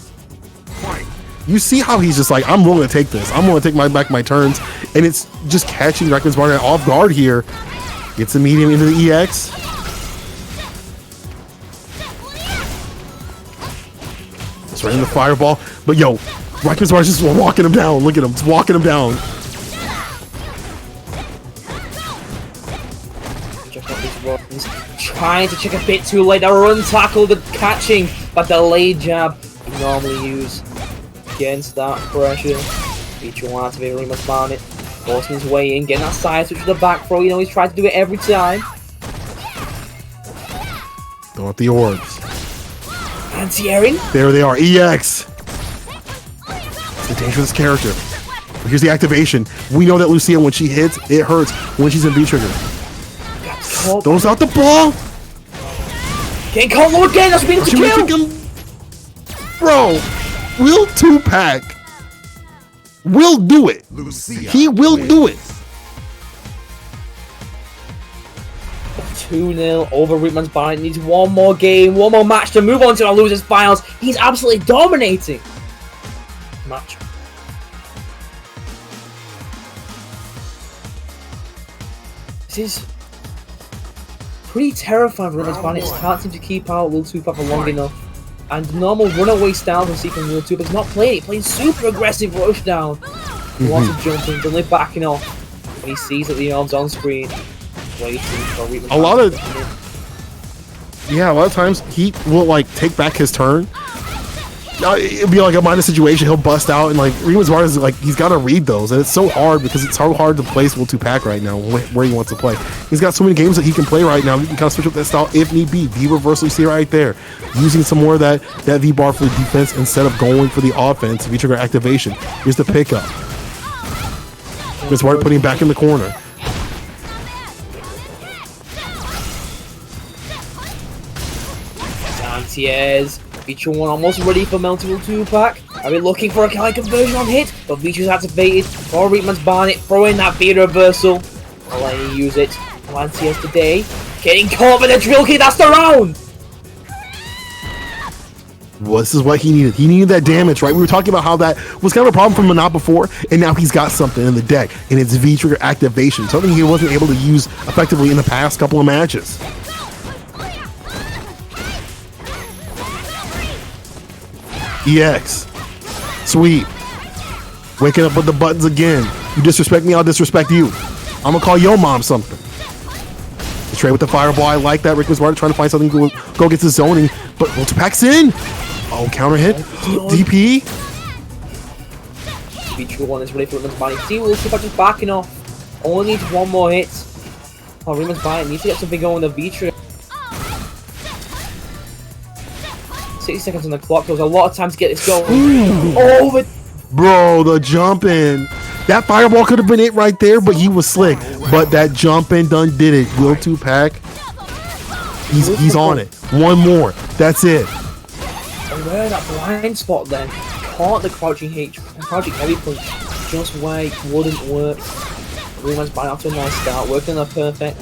You see how he's just like, I'm willing to take this. I'm willing to take back my turns, and it's just catching Regiman's Bardic off guard here. Gets the medium into the EX. It's right in the fireball, but yo, Regiman's Bardic just walking him down. Look at him, just walking him down. Trying to check a bit too late. A run tackle, the catching, but delayed jab you normally use against that pressure. Feature one activated Regiman's Bardic, forcing his way in, getting that side switch with the back throw. You know, he's tried to do it every time. Throw out the orbs. Anti-airing. There they are. EX. It's the dangerous character. Here's the activation. We know that Lucia, when she hits, it hurts when she's in V-trigger. Throws out the ball. Getting caught low again. That's being to kill. Bro, Will2Pac will do it. He will do it. 2-0 over Regiman's Bardic. Needs one more game, one more match to move on to our losers finals. He's absolutely dominating. Match. This is pretty terrifying for Regiman's Bardic. Can't seem to keep out Will2Pac for long enough. And the normal runaway style from Seeking Will2Pac is not playing. He's playing super aggressive rush down. He wants to jump in, suddenly backing off. When he sees that the arm's on screen. Waiting for Regiman's a lot of times he will like take back his turn. It'll be like a minor situation. He'll bust out, and like Regiman's Bardic is like, he's got to read those, and it's so hard because it's so hard to place Will2Pac right now where he wants to play. He's got so many games that he can play right now. He can kind of switch up that style if need be. V reversal, you see right there, using some more of that V bar for the defense instead of going for the offense. V trigger activation. Here's the pickup. Regiman's Bardic putting him back in the corner. Santiez. Feature one almost ready for Melty Will2Pac. Are we looking for a kind of conversion on hit? But Feature's activated for Regiman's Bardic, throwing that V reversal. I'll let him use it. Santiez today. Getting caught with a drill kick, that's the round! Well, this is what he needed. He needed that damage, right? We were talking about how that was kind of a problem for Manat before, and now he's got something in the deck, and it's V-trigger activation, something he wasn't able to use effectively in the past couple of matches. EX. Sweep. Waking up with the buttons again. You disrespect me, I'll disrespect you. I'm gonna call your mom something. The trade with the fireball, I like that. Regiman's Bardic trying to find something to go against the zoning, but Will2Pac's in. Oh, counter hit. DP. Feature one is ready for Regiman's Bardic. See Will2Pac just backing off. Only needs one more hit. Oh, Regiman's Bardic needs to get something going with the V-trigger. 60 seconds on the clock. There was a lot of time to get this going. Oh, bro, the jump in. That fireball could have been it right there, but he was slick. But that jump in done did it. Will2Pac, he's on it. One more. That's it. Where that blind spot then? Caught the crouching heavy punch just where it wouldn't work. Regiman's Bardic after a nice start, working on a perfect.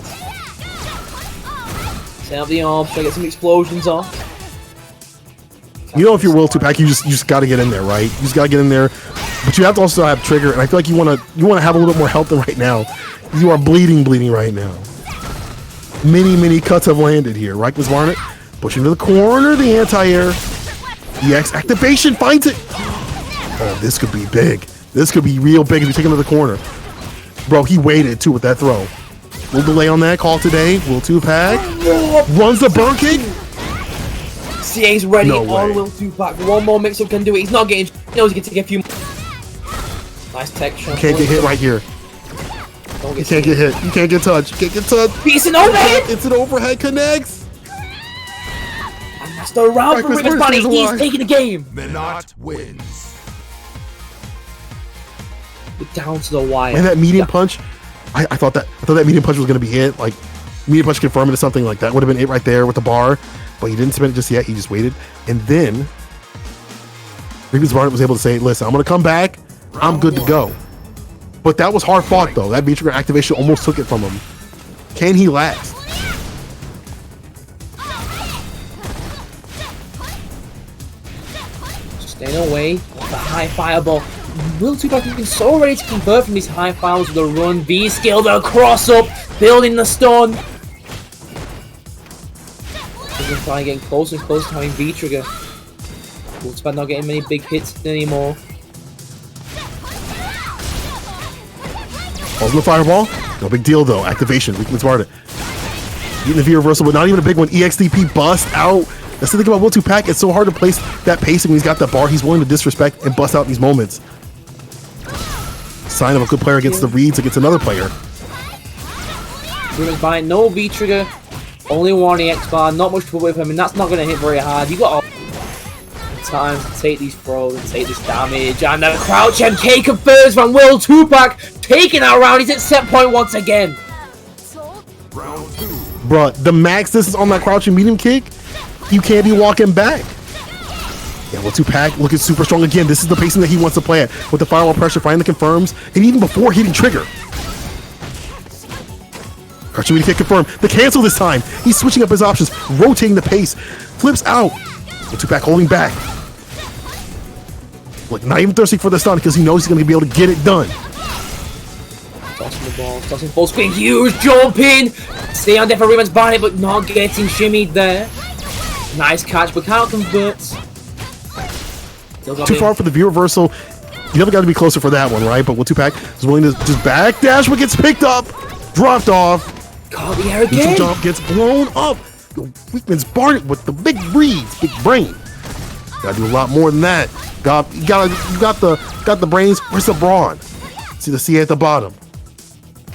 Set up the arms, try to get some explosions off. You know, if you're Will 2-Pack, you just got to get in there, right? You just got to get in there, but you have to also have trigger. And I feel like you want to have a little bit more health than right now. You are bleeding right now. Many cuts have landed here. Right, Miss Barnett pushing to the corner. The anti-air. EX activation finds it. Oh, this could be big. This could be real big if you take him to the corner. Bro, he waited too with that throw. We'll delay on that call today. Will 2-Pack runs the burn kick. CA's ready No on way. Will 2-Pack. One more mix-up can do it. He's not getting. He knows he can take a few. Nice tech shot. Can't get hit right here. Don't You can't get hit. You can't get touched. Can't get touched. Piece an overhead. It's an overhead connects. And that's the round for Chris Riven's Burns body. stays He's alive. taking the game. Minot wins. Down to the wire. And that medium punch, I thought that medium punch was gonna be hit. Like medium punch confirmed to something like that would have been it right there with the bar, but he didn't submit it just yet. He just waited, and then Riven's Barnett was able to say, "Listen, I'm gonna come back. I'm good to go." But that was hard fought though. That V-trigger activation almost took it from him. Can he last? Staying away. The high fireball. Will 2-Pack looking so ready to convert from these high fires with a run. V skill, the cross up, building the stun. Riven's getting closer and closer to having V trigger. Will 2-Pack not getting many big hits anymore. Falls in the fireball. No big deal though. Activation. Riven's Barnett getting the V reversal, but not even a big one. EXDP bust out. That's the thing about Will 2-Pack. It's so hard to place that pacing when he's got that bar. He's willing to disrespect and bust out these moments. Sign of a good player against the reads against another player. Riven's buying no V trigger, only one EX bar, not much to put with him, and that's not going to hit very hard. You got time to take these throws and take this damage, and the crouch MK confirms from Will 2-Pack, taking that round. He's at set point once again. Round 2. Bruh, the max distance on that crouching medium kick, you can't be walking back. Yeah, Will 2-Pack looking super strong again. This is the pacing that he wants to play at, with the firewall pressure, finding the confirms, and even before hitting trigger. Crouching medium kick confirmed. The cancel this time. He's switching up his options, rotating the pace, flips out. Will 2-Pack holding back. Like, not even thirsty for the stun because he knows he's going to be able to get it done. Tossing the ball, tossing full screen, huge jump in. Stay on there for Riven's body, but not getting shimmied there. Nice catch, but can't convert. Too far for the V reversal. You never got to be closer for that one, right? But Will 2-Pack is willing to just backdash, but gets picked up, dropped off. Caught the air Neutral again. jump gets blown up. Riven's Barnett with the big reads, big brain. Gotta do a lot more than that. You got the brains. Where's the brawn? See the CA at the bottom.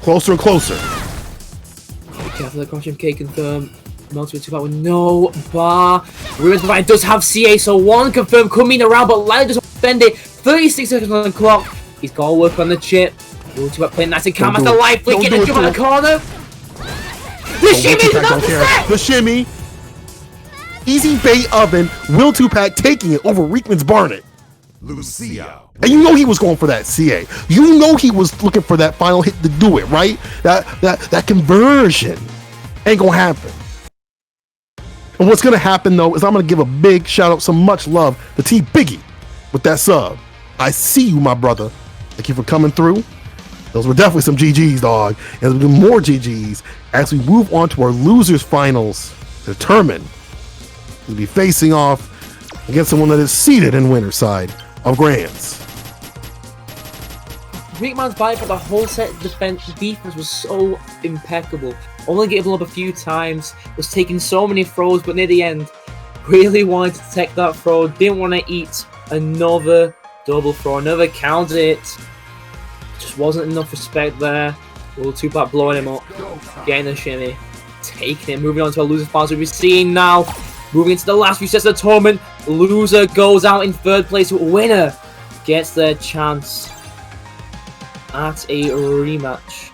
Closer and closer. Be careful, the crouch MK confirm. Melts with 2-Pack with no bar. Riven's Barnett does have CA, so one confirm coming around, but Lila doesn't defend it. 36 seconds on the clock. He's got to work on the chip. Will 2-Pack playing nice and calm as the life flick, getting a jump on the corner. The shimmy is not the set! The shimmy. Easy bait oven. Will 2-Pack taking it over Riven's Barnett. Lucio. And you know he was going for that CA. You know he was looking for that final hit to do it, right? That conversion ain't gonna happen. And what's gonna happen though is I'm gonna give a big shout out, some much love to T Biggie with that sub. I see you, my brother. Thank you for coming through. Those were definitely some GGs, dog. And there'll be more GGs as we move on to our losers finals to determine we'll be facing off against someone that is seated in winner's side of Grands. Rickman's body for the whole set defense was so impeccable. Only getting blown up a few times, was taking so many throws, but near the end, really wanted to take that throw, didn't want to eat another double throw, another counter hit. Just wasn't enough respect there. Will 2-Pack blowing him up, getting a shimmy, taking it, moving on to our loser finals. We're seeing now, moving into the last few sets of the tournament, loser goes out in third place, winner gets their chance at a rematch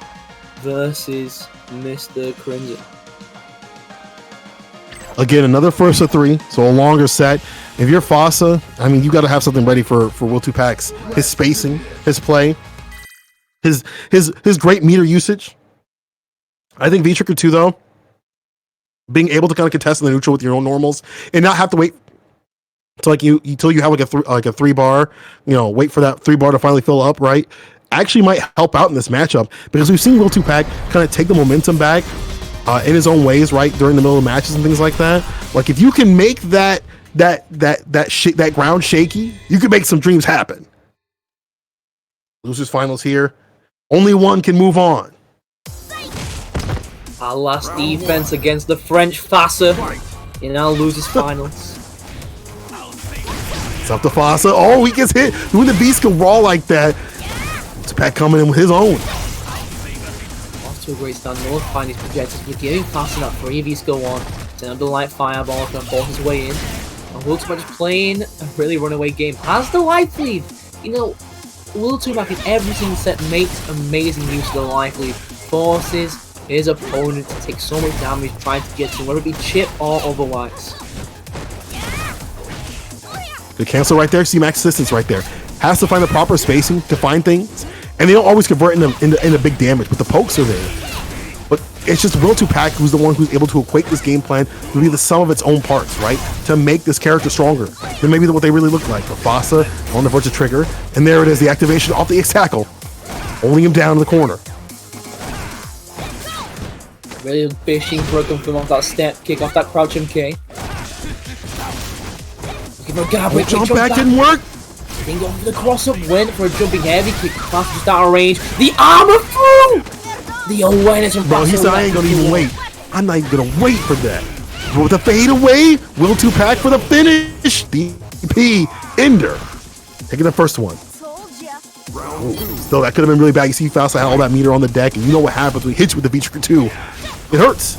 versus Mr. Crimson. Again, another first of three, so a longer set. If you're Fossa, I mean, you got to have something ready for Will 2-Pack's, his spacing, his play, his great meter usage. I think V-Trigger 2, though, being able to kind of contest in the neutral with your own normals and not have to wait to like until you have like a 3-bar, wait for that 3-bar to finally fill up, right? Actually might help out in this matchup because we've seen Will2Pac kind of take the momentum back in his own ways, right, during the middle of matches and things like that. Like if you can make that ground shaky, you can make some dreams happen. Losers finals here. Only one can move on. Our last defense against the French FASA in our losers finals. It's up to FASA. Oh, he gets hit. When the beast can raw like that, it's Pat coming in with his own. Off to a great start. Nullifying these projectors. We're giving FASA that 3v go on. It's an underlight fireball to force his way in. And Will2Pac is playing a really runaway game. Has the life lead. Will2Pac in every single set makes amazing use of the life lead. Forces his opponent to take so much damage trying to get to him, whether it be chip or otherwise. The cancel right there, see max assistance right there. Has to find the proper spacing to find things, and they don't always convert into big damage, but the pokes are there. But it's just Will2Pac who's the one who's able to equate this game plan to be the sum of its own parts, right? To make this character stronger than maybe what they really look like. But FASA on the verge of trigger, and there it is, the activation off the X tackle, holding him down in the corner. Really fishing for a confirm off that step kick, off that crouch MK. Looking for a gap, Oh, jump back didn't work. Then go for the cross up, went for a jumping heavy kick, FASA just out of range. The armor through! The awareness from FASA. Bro, he said I ain't gonna even wait. I'm not even gonna wait for that. But with the fade away, Will2Pac for the finish. DP Ender taking the first one. Ooh, still, that could have been really bad. You see FASA had all that meter on the deck, and you know what happens when he hits you with the V-Trigger 2. It hurts.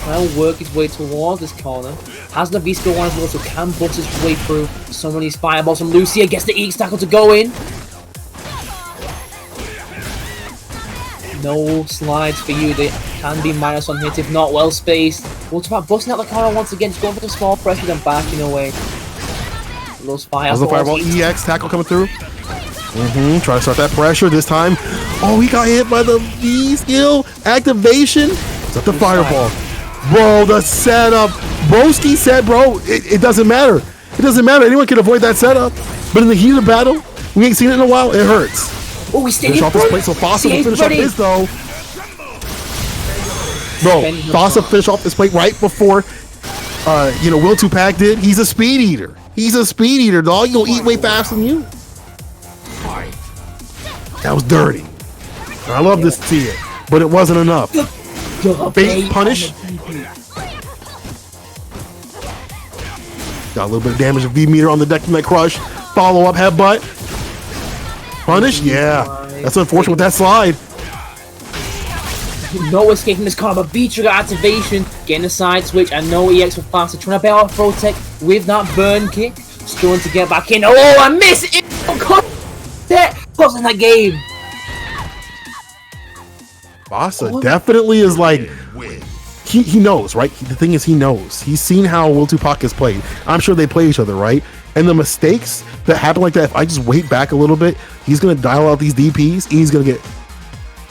Trying to work his way towards this corner. Has the Visco one as well, so can bust his way through some of these fireballs from Lucia. Gets the X tackle to go in. No slides for you. They can be minus on hits if not well spaced. Will2Pac busting out the corner once again, just going for the small pressure, then backing away. Those fireballs. How's the fireball EX tackle coming through? Trying to start that pressure this time. Oh, he got hit by the V skill activation. It's up the fireball. Bro, the setup. Broski said, bro, it doesn't matter. It doesn't matter. Anyone can avoid that setup. But in the heat of battle, we ain't seen it in a while. It hurts. Oh, we stayed finish off this plate, so FASA will finish off his though. Bro, FASA finished off this plate right before, Will2Pac did. He's a speed eater. He's a speed eater, dog. He gonna eat way faster than you. That was dirty. I love to see it, but it wasn't enough. Fake punish. Got a little bit of damage of V meter on the deck from that crush. Follow up headbutt. Punish? Yeah. That's unfortunate with that slide. No escape from this car, but V-Trigger activation. Getting a side switch and no EX for FASA. Trying to bail out Protect with that burn kick. Struggling to get back in. Oh, I miss it! Closing that game. FASA definitely is like, he knows, right? The thing is, he knows. He's seen how Will2Pac has played. I'm sure they play each other, right? And the mistakes that happen like that, if I just wait back a little bit, he's going to dial out these DPs, and he's going to get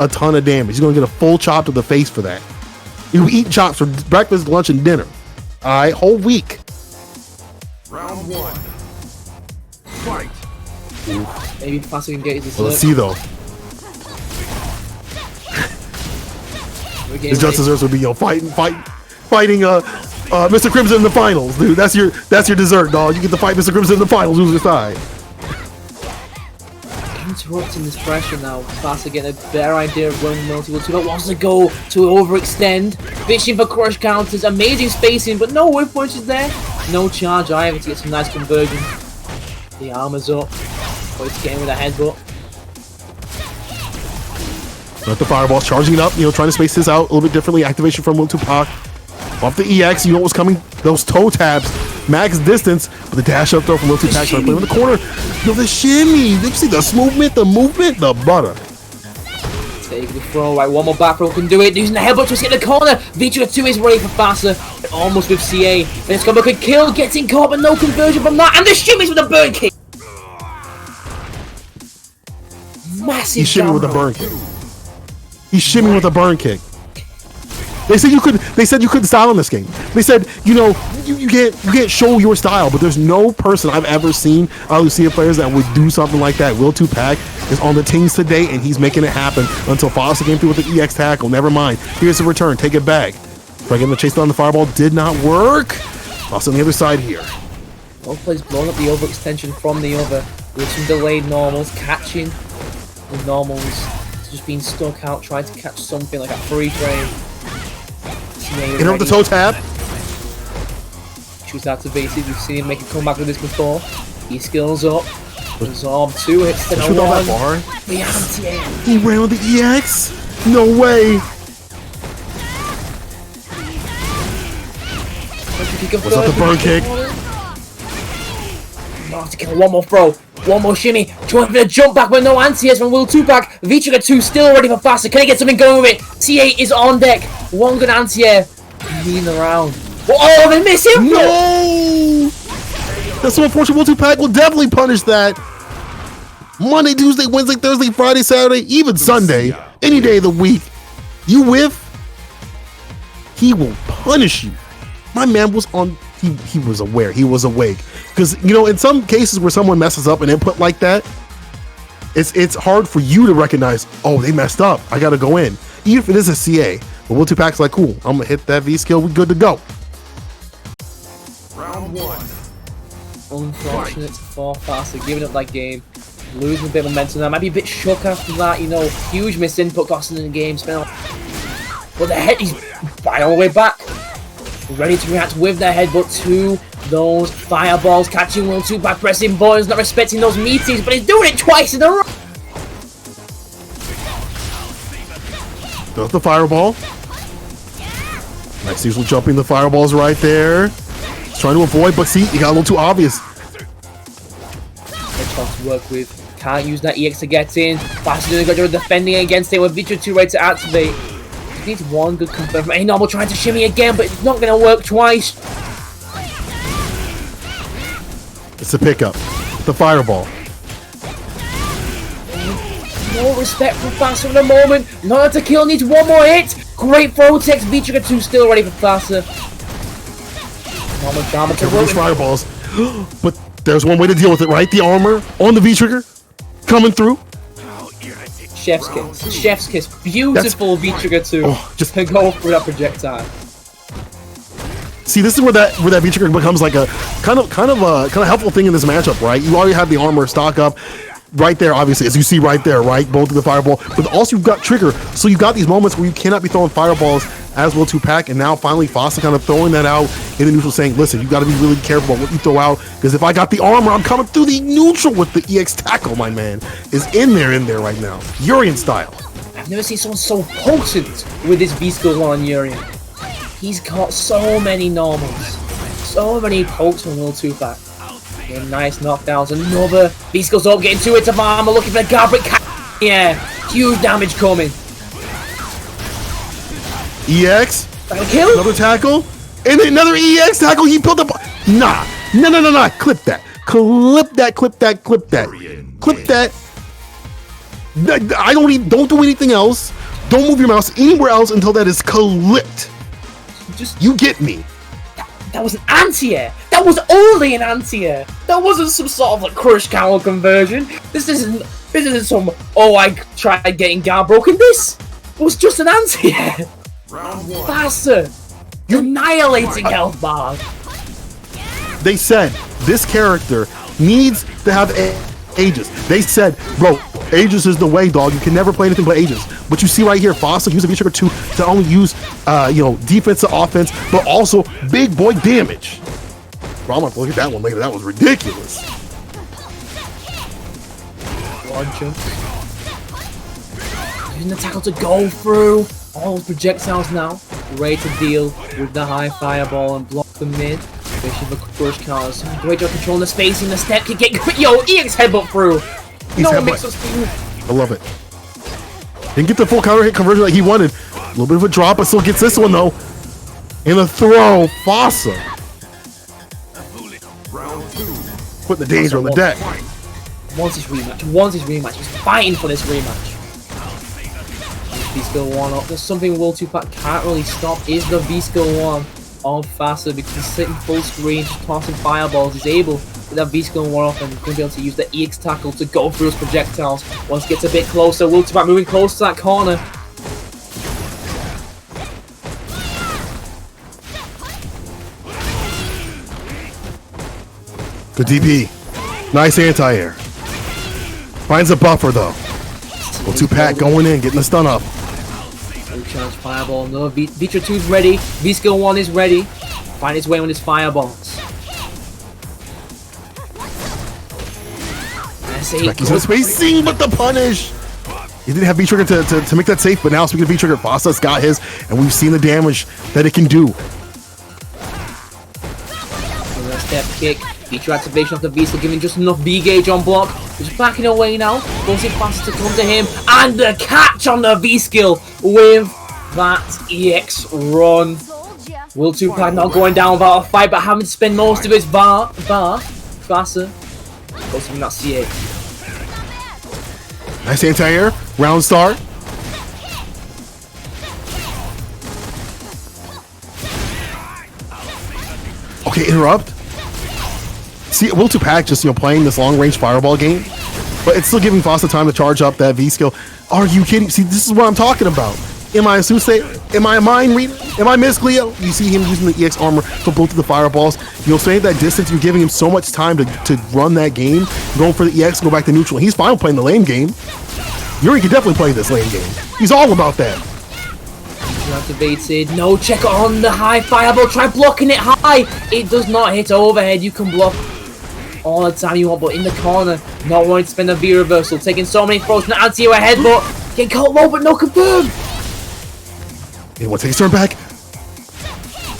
a ton of damage. He's going to get a full chop to the face for that. You eat chops for breakfast, lunch, and dinner. All right, whole week. Round one. Fight. Maybe FASA can get his Well, let's see, though. His just deserves to be fighting Mr. Crimson in the finals, dude. That's your dessert, dog. You get to fight Mr. Crimson in the finals. Who's your side? Interrupting this pressure now. FASA getting a better idea of when Will2Pac wants to go to overextend. Fishing for crush counters. Amazing spacing, but no whip punches there. No charge either to get some nice conversion. The armor's up. But it's getting with a headbutt. Let the fireballs charging it up, trying to space this out a little bit differently. Activation from Will2Pac. Off the EX, you know what's coming. Those toe tabs. Max distance. But the dash up throw from Will2Pac. Trying to play in the corner. The shimmy. Did you see the movement? The butter. Taking the throw, right, one more back row can do it, using the headbutt twist in the corner, VIII 2 is ready for faster, almost with CA, and it's gonna look a kill, getting caught but no conversion from that, and the shimmies with a burn kick! Massive He's shimming with a burn kick. He's shimming with a burn kick. They said you could. They said you couldn't style in this game. They said, you know, you can't show your style. But there's no person I've ever seen out of Lucia players that would do something like that. Will 2Pac is on the teams today, and he's making it happen until Foster came through with the EX tackle. Never mind. Here's the return. Take it back. Try getting the chase down the fireball. Did not work. Also on the other side here. Both players blowing up the overextension from the other with some delayed normals, catching the normals, just being stuck out, trying to catch something like a free frame. Hit him with the toe tap. Choose activated. We've seen him make a comeback with this before. He skills up. Absorb 2 hits. Shoot all that far. The anti-air. He ran with the EX. No way. What's up the burn kick? Oh, to kill one more throw. One more shimmy. Trying for the jump back, but no anti-airs from Will 2Pac. VIII 2 still ready for faster. Can he get something going with it? C8 is on deck. One good anti-air. Leading around. Oh, they miss him! No! That's so unfortunate. Will 2Pac will definitely punish that. Monday, Tuesday, Wednesday, Thursday, Friday, Saturday, even Sunday. Any day of the week. You whiff, he will punish you. My man was on... He was aware. He was awake. Because, you know, in some cases where someone messes up an input like that, it's hard for you to recognize, oh, they messed up. I got to go in. Even if it is a CA. But Will 2Pac's like, cool, I'm going to hit that V skill. We good to go. Round 1. Unfortunate for Faster, giving up that game. Losing a bit of momentum. I might be a bit shook after that, you know. Huge missed input costing in the game. But the head, he's right all the way back. Ready to react with the headbutt to those fireballs, catching Will 2Pac, pressing buttons, not respecting those meetings, but he's doing it twice in a row. Does the fireball. Nice, usually jumping the fireballs right there. He's trying to avoid, but see, he got a little too obvious. Hedgehog to work with. Can't use that EX to get in. Faster doing a good job defending against it with VIII 2 ready to activate. Needs one good confirm from A-Normal trying to shimmy again, but it's not going to work twice. It's a pickup. The fireball. No respect from Faster at the moment. Not to kill, needs one more hit. Great throw text. VIII 2 still ready for Faster. Normal drama to work with fireballs. But there's one way to deal with it, right? The armor on the V-trigger coming through. Chef's kiss. Chef's kiss. Beautiful V-trigger 2. Oh, just to go through that projectile. See, this is where that V-trigger becomes like a kind of helpful thing in this matchup, right? You already have the armor stock up right there, obviously, as you see right there, right? Both of the fireball, but also you've got trigger, so you've got these moments where you cannot be throwing fireballs as Will 2Pac, and now finally Foster kind of throwing that out in the neutral, saying, listen, you got to be really careful about what you throw out, because if I got the armor, I'm coming through the neutral with the EX tackle. My man is in there right now, Urian style. I've never seen someone so potent with his V-skills on Urian. He's got so many normals, so many pokes from Will 2Pac. And nice knockdowns, another V-skills up, getting to it to armor, looking for the Gabrick. Yeah, huge damage coming. EX, that'll kill. Another tackle, and then another EX tackle. He pulled up. Nah. Clip that. I don't do anything else. Don't move your mouse anywhere else until that is clipped. You get me. That was an anti-air. That was only an anti-air. That wasn't some sort of like crush cowl conversion. This isn't some, oh, I tried getting guard broken. This was just an anti-air. Round 1. Faster. You're annihilating health bars. They said this character needs to have Aegis. They said, bro, Aegis is the way, dog. You can never play anything but Aegis. But you see right here, Foster using V-trigger 2 to only use, defense to offense, but also big boy damage. Bro, I'm gonna look at that one later. That was ridiculous. Using the tackle to go through all those projectiles now. Ready to deal with the high fireball and block the mid. Fishing for crush counters. Great job controlling the spacing. The step kick. Yo, EX headbutt through. No mix of speed. I love it. Didn't get the full counter hit conversion like he wanted. A little bit of a drop, but still gets this one though. And a throw, Fossa. Putting the danger on the deck. Wants his rematch. He's fighting for this rematch. V-Skill 1 up. There's something Will 2-Pack can't really stop is the V-Skill 1 of Fossa because he's sitting full screen, just tossing fireballs. He's able with that V-Skill 1 up and going to be able to use the EX tackle to go through his projectiles. Once he gets a bit closer, Will 2-Pack moving close to that corner. Good DP. Nice anti-air. Finds a buffer though. Will 2-Pack going in, getting the stun up. Charge fireball. No, Vitra 2 is ready. V-Skill 1 is ready. Find his way on his fireballs. He's in spacing, but the punish. He didn't have V-Trigger to make that safe, but now speaking of V-Trigger, Fossa's got his, and we've seen the damage that it can do. Step kick. Feature activation of the V-Skill, giving just enough B-gauge on block. He's backing away now. Forcing Fossa to come to him. And the catch on the V-Skill with that EX run. Will 2-Pack not going down without a fight, but having to spend most of his bar. Fossa goes from that CA. Nice anti-air. Round start. Okay, interrupt. See, Will 2-Pack just, playing this long-range fireball game, but it's still giving Fossa time to charge up that V-Skill. Are you kidding? See, this is what I'm talking about. Am I a soothsayer? Am I a mind reader? Am I Miss Cleo? You see him using the EX armor to both of the fireballs. You'll stay at that distance. You're giving him so much time to run that game, going for the EX, go back to neutral. He's fine playing the lane game. Yuri can definitely play this lane game. He's all about that. Activated. No check on the high fireball. Try blocking it high. It does not hit overhead. You can block all the time you want, but in the corner, not wanting to spend a V reversal, taking so many throws, not anti your headbutt, getting caught low, but no confirm. He wants to take his turn back.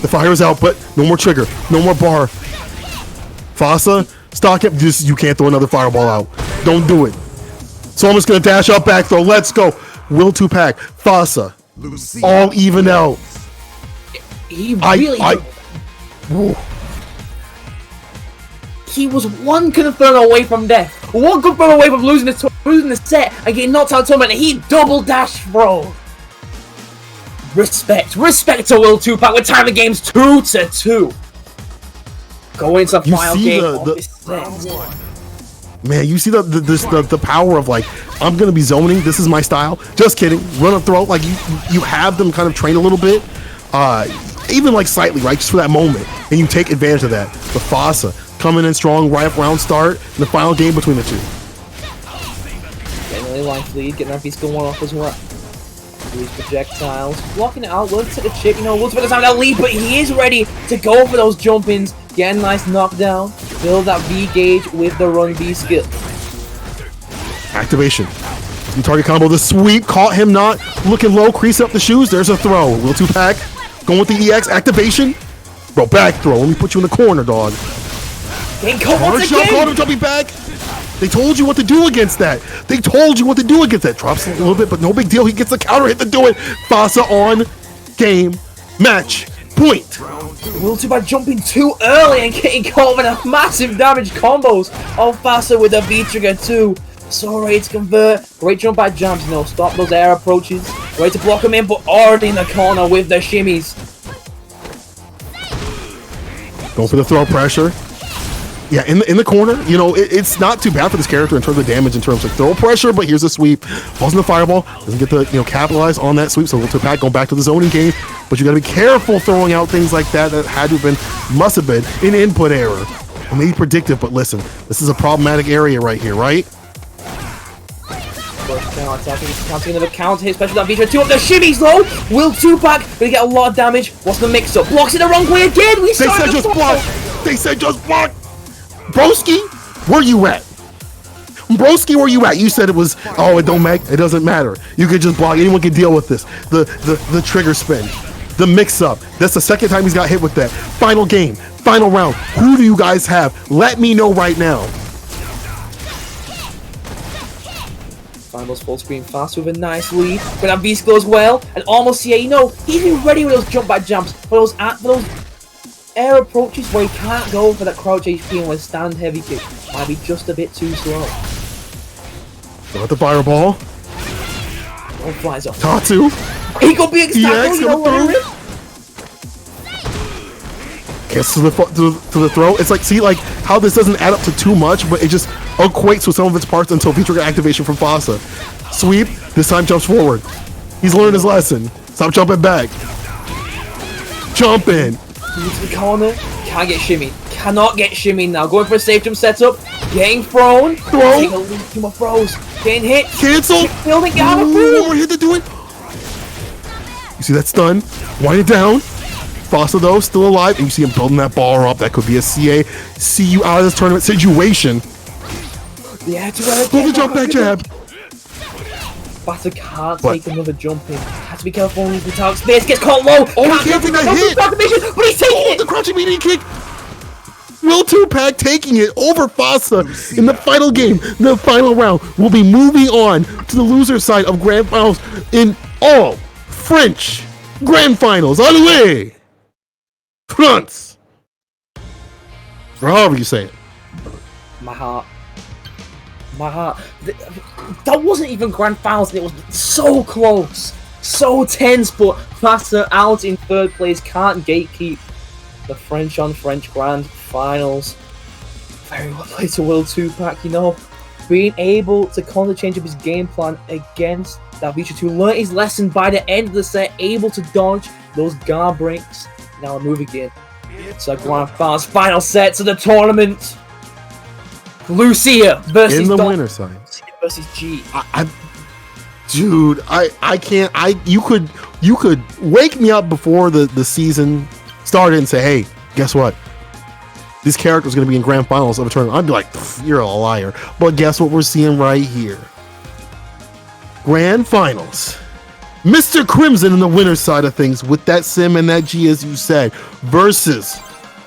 The fire is out, but no more trigger, no more bar. Fossa, stock it. You can't throw another fireball out. Don't do it. So I'm just gonna dash up back throw. Let's go. Will 2-Pack, Fossa, all even out. He really. He was one confirm away from death, one confirm away from losing the set and getting knocked out of the tournament, and he double dash throw. Respect to Will 2-Pack. We're tying the games 2-2. Going into the final game of this set. Man, you see the power of I'm gonna be zoning. This is my style. Just kidding. Run a throw. You have them kind of train a little bit, even slightly, right, just for that moment, and you take advantage of that. The Fossa coming in strong, right round start in the final game between the two. Getting a life lead, getting that V-Skill 1 off as well. These projectiles, blocking it out. Will to the chip, Will to the time that lead, but he is ready to go for those jump-ins. Get a nice knockdown, build that V-gauge with the run V-Skill. Activation. Some target combo. The sweep caught him not looking low, crease up the shoes. There's a throw. Will 2-Pack going with the EX activation. Bro, back throw. Let me put you in the corner, dog. Getting caught once again. Caught him jumping back. They told you what to do against that. Drops a little bit, but no big deal. He gets the counter hit to do it. Fossa on game. Match point. Will 2-Pack jumping too early and getting caught with a massive damage combos. Fossa with a V-Trigger too. So ready to convert. Great jump back jumps. Stop those air approaches. Ready to block him in, but already in the corner with the shimmies. Going for the throw pressure. Yeah, in the corner, it's not too bad for this character in terms of damage, in terms of throw pressure, but here's a sweep. Falls in the fireball, doesn't get to, capitalize on that sweep, so Will 2-Pack going back to the zoning game, but you gotta be careful throwing out things like that had to have been, must have been, an input error. Or maybe predictive, but listen, this is a problematic area right here, right? Counting another counter hit, especially that V-Trigger 2 up the shimmies though. Will 2-Pack gonna get a lot of damage. What's the mix-up? Blocks it the wrong way again. They said just block. They said just block. Broski, where you at? Broski, where you at? You said it was, it doesn't matter. You could just block. Anyone can deal with this. The trigger spin, the mix-up. That's the second time he's got hit with that. Final game, final round. Who do you guys have? Let me know right now. Finals full screen fast with a nice lead. But that beast goes well, and almost here, you know, he's been ready with those jump back jumps, for those air approaches where he can't go for that crouch HP and withstand heavy kick. Might be just a bit too slow. Got the fireball. One flies off. Tatsu. He could be exactly, you know what it is? Gets to the throw. It's like, see, like how this doesn't add up to too much, but it just equates with some of its parts until V-trigger activation from Fasa. Sweep. This time jumps forward. He's learned his lesson. Stop jumping back. Jump in. He needs to the corner. Can't get shimmy. Cannot get shimmy now. Going for a safe jump setup. Getting thrown. Throw. Taking a lead, two more throws. Getting hit. Cancel. Building down. One more hit to do it. You see that stun? Wind it down. Fasa though, still alive, and you see him building that bar up. That could be a CA. See you out of this tournament situation. Yeah, Pull the jump back jab. Fasa can't take another jump in. Has to be careful when the target space gets caught low. Oh, he can't take that hit. But he's taking it. The crouching median kick. Will 2Pac taking it over Fasa in the final game, the final round. We'll be moving on to the loser side of Grand Finals in all French Grand Finals. On the way. France. Or however you say it. My heart. My heart. That wasn't even Grand Finals. It was so close. So tense, but Fasa out in third place. Can't gatekeep the French on French Grand Finals. Very well played to Will 2Pac, you know. Being able to constantly change up his game plan against Davichi to learn his lesson by the end of the set. Able to dodge those guard breaks. Now I move again. It's a Grand Finals final set to the tournament. Lucia versus in the winner side. Lucia versus G. Dude, I can't. You could wake me up before the season started and say, hey, guess what? This character's going to be in Grand Finals of a tournament. I'd be like, you're a liar. But guess what we're seeing right here? Grand Finals. Mr. Crimson in the winner's side of things with that Sim and that G, as you said, versus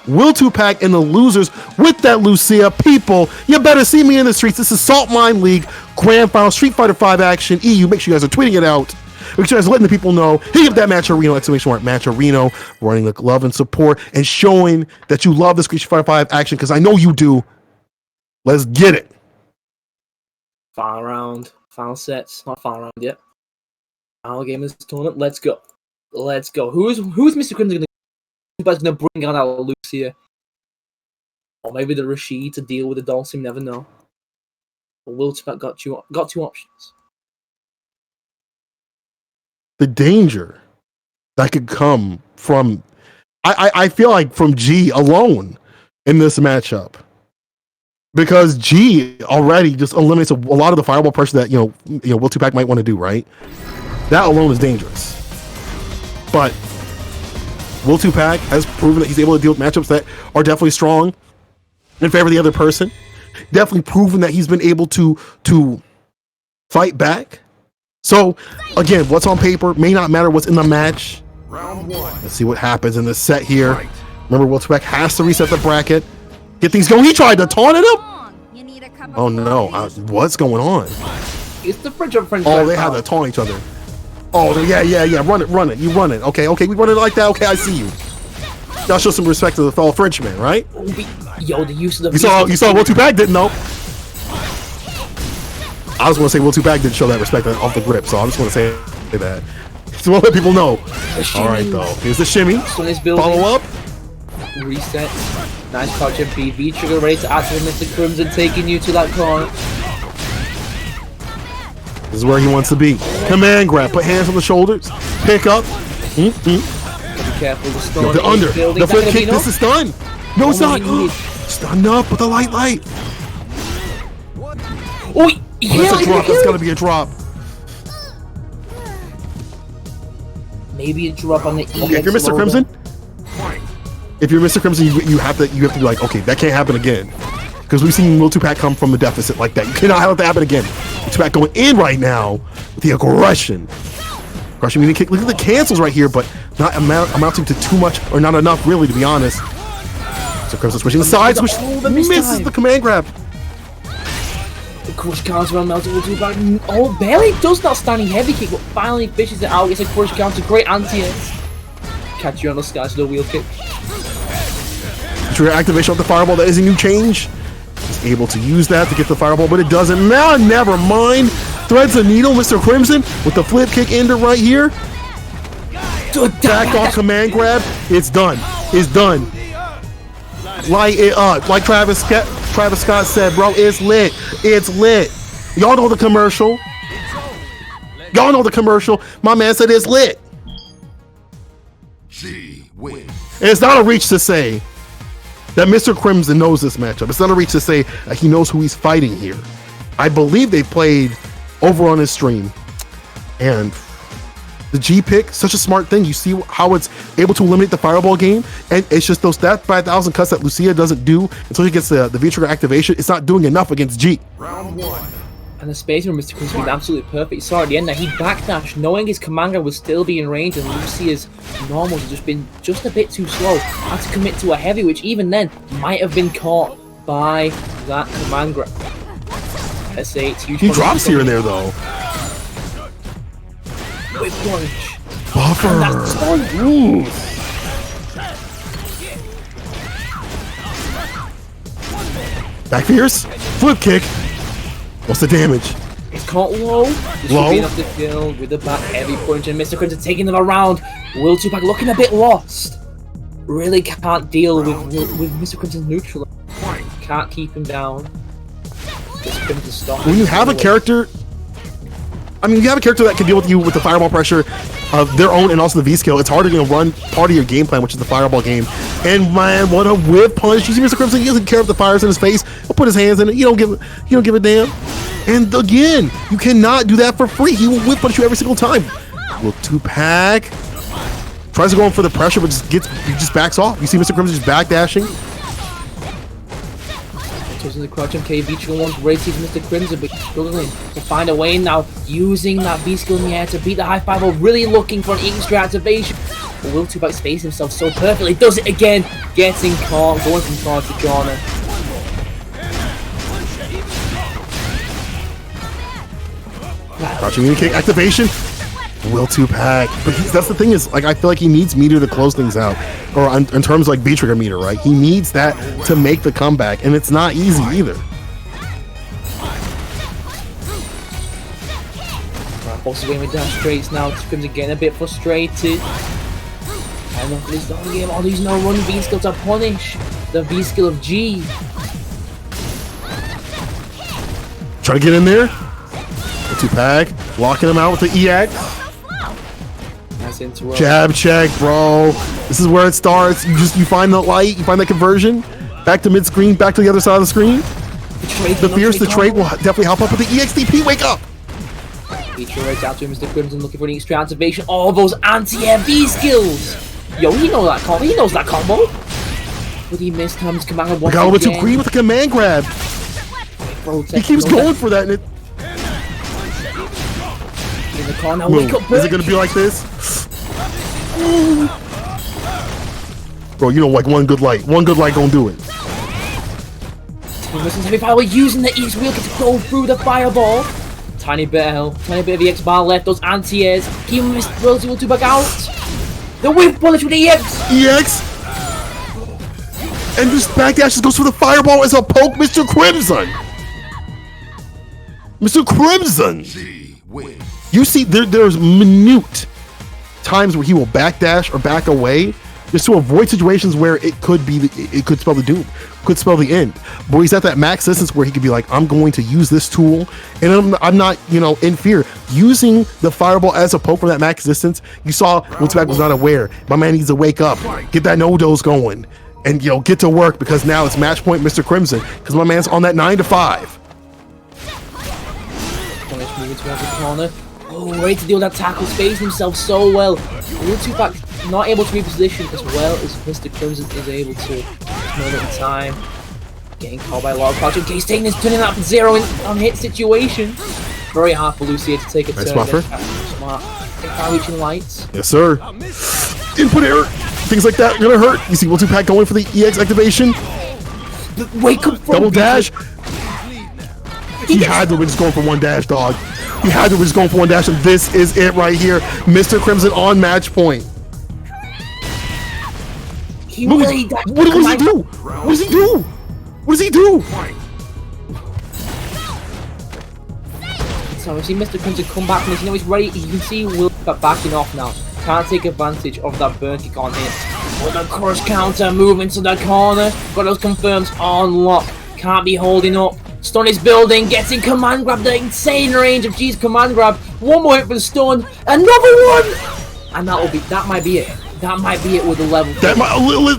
Will 2Pac and the losers with that Lucia. People, you better see me in the streets. This is Saltmine League Grand Final Street Fighter 5 action. EU, make sure you guys are tweeting it out. Make sure you guys are letting the people know. Hit up that Matcherino, exclamation mark, Matcherino, running the love and support and showing that you love the Street Fighter 5 action, because I know you do. Let's get it. Final round. Final sets. Not final round yet. Final game of this tournament. Let's go. Let's go. Who's Mr. Crimson going to bring on our Lucia? Or maybe the Rashid to deal with the DHALSIM, never know. But Will 2Pac got two options. The danger that could come from, I feel like from G alone in this matchup, because G already just eliminates a lot of the fireball pressure that Will 2Pac might want to do, right? That alone is dangerous. But Will 2Pac has proven that he's able to deal with matchups that are definitely strong in favor of the other person. Definitely proven that he's been able to fight back. So, again, what's on paper may not matter what's in the match. Round one. Let's see what happens in this set here. Remember, Will 2Pac has to reset the bracket. Get things going. He tried to taunt it up. Oh, no. What's going on? It's the French on French. Oh, they have to taunt each other. Oh, yeah. Run it. You run it. Okay, we run it like that. Okay, I see you. Y'all show some respect to the fellow Frenchman, right? Yo, the use of the... You saw Will 2Pac didn't know. I just want to say Will 2Pac didn't show that respect off the grip, so I just want to say that. Just want to let people know. All right, though. Here's the shimmy. Follow up. Reset. Nice touch and PV trigger ready to activate Mr. Crimson, taking you to that corner. This is where he wants to be. Command grab. Put hands on the shoulders. Pick up. Be careful. The stun. The under. The flip kick. This is stun. No, it's not. Stun up with the light. Oh, yeah, that's a drop. That's got to be a drop. Maybe a drop on the E. Okay, if you're Mr. Crimson, you have to be like, okay, that can't happen again. Because we've seen Will 2Pac come from a deficit like that. You cannot have that happen again. 2Pac going in right now with the aggression. Crushing medium kick. Look at the cancels right here, but not amounting to too much, or not enough, really, to be honest. So Crimson switching the sides, which misses the command grab. The crush counter on melted will do back. Oh, barely does that standing heavy kick, but finally fishes it out. Gets a crush counter. Great anti-air. Catch you on the sky to the wheel kick. Trigger activation of the fireball. That is a new change. He's able to use that to get the fireball, but it doesn't. Now, never mind. Threads a needle, Mr. Crimson, with the flip kick ender right here. Back off command grab. It's done. It's done. Light it up. Like Travis Scott said, bro, it's lit. It's lit. Y'all know the commercial. Y'all know the commercial. My man said it's lit. G wins. And it's not a reach to say that Mr. Crimson knows this matchup. It's not a reach to say that he knows who he's fighting here. I believe they played over on his stream. And the G pick, such a smart thing. You see how it's able to eliminate the fireball game, and it's just those that 5,000 cuts that Lucia doesn't do until he gets the V-trigger activation. It's not doing enough against G. Round one. And the space from Mr. Crimson was absolutely perfect. You saw at the end that he backdashed, knowing his commander would still be in range, and Lucia's normals has just been just a bit too slow. Had to commit to a heavy, which even then might have been caught by that command grab. S8, huge. He drops here and there though. Whip punch. Buffer. And that's so Back fierce. Flip kick. What's the damage? It's caught low. This Low. should be enough to kill with the back heavy punch, and Mr. Crimson taking them around. Will Tupac looking a bit lost. Really can't deal with Mr. Crimson's neutral. Can't keep him down. Just him to stop. When you have a character, I mean, you have a character that can deal with you with the fireball pressure of their own and also the V skill. It's hard to run part of your game plan, which is the fireball game. And man, what a whip punch! You see Mr. Crimson, he doesn't care if the fire's in his face. He'll put his hands in it. You don't give a damn. And again, you cannot do that for free. He will whip punch you every single time. Little 2-pack. Tries to go in for the pressure, but he just backs off. You see Mr. Crimson just backdashing. Choosing the crouch MK V-trigger once ready to Mr. Crimson, but struggling to find a way now, using that V-skill in the air to beat the high 5-0, really looking for an extra activation. But Will Tupac space himself so perfectly, does it again, getting caught, going from corner to corner. Crouching kick activation. Will Tupac, but that's the thing is, like, I feel like he needs meter to close things out, or in terms of like V-trigger meter, right? He needs that to make the comeback, and it's not easy either. Boss away with dash straights now. Crimson getting a bit frustrated. I know this is the game. Oh, there's no run V-skill to punish the V-skill of G. Try to get in there. Will Tupac locking him out with the EX. Jab check, bro. This is where it starts. You find the light, you find that conversion. Back to mid screen, back to the other side of the screen. The fierce, the trait will definitely help up with the EXDP. Wake up! Feature right out to Mr. Crimson looking for an extra activation. All those anti-air V skills. Yo, he knows that combo. He knows that combo. But he missed Tom's command once again. Got a little bit too green with the command grab. He keeps going for that, and it. In the corner, wake up, is it gonna be like this? Bro, you know, like one good light gonna do it. Listens heavy fire using the EX wheel to go through the fireball. Tiny bit of health, tiny bit of EX bar left. Those anti-airs. Keep him Will to back out. The whip bullet with the EX. EX. And just backdashes goes for the fireball as a poke, Mr. Crimson. Mr. Crimson. G wins. You see, there's minute times where he will backdash or back away just to avoid situations where it could be it could spell the doom, could spell the end. But he's at that max distance where he could be like, I'm going to use this tool, and I'm not, in fear. Using the fireball as a poke from that max distance, you saw Will Tupac was not aware. My man needs to wake up, get that no-dose going, and get to work, because now it's match point Mr. Crimson, because my man's on that 9 to 5. Moving towards the corner. Oh, ready to deal with that tackle, spacing himself so well. Will Tupac not able to reposition as well as Mr. Crimson is able to. Moment in time. Getting caught by a lot of crouching. Case taking this, turning that from 0 in on hit situation. Very hard for Lucia to take a turn. Buffer. Smart. Far reaching lights. Yes, sir. Input error. Things like that are gonna hurt. You see Will Tupac going for the EX activation. Wake up from Double dash. He had to be just going for one dash, dog. He had to be just going for one dash, and this is it right here. Mr. Crimson on match point. What does he do? What does he do? What does he do? So we see Mr. Crimson come back from this. You know he's ready. You can see Will backing off now. Can't take advantage of that burn kick on hit. With a crush counter, move into the corner. Got those confirms on lock. Can't be holding up. Stun is building, getting command grab, the insane range of G's command grab. One more hit for the stun, another one! And that might be it. That might be it with the level.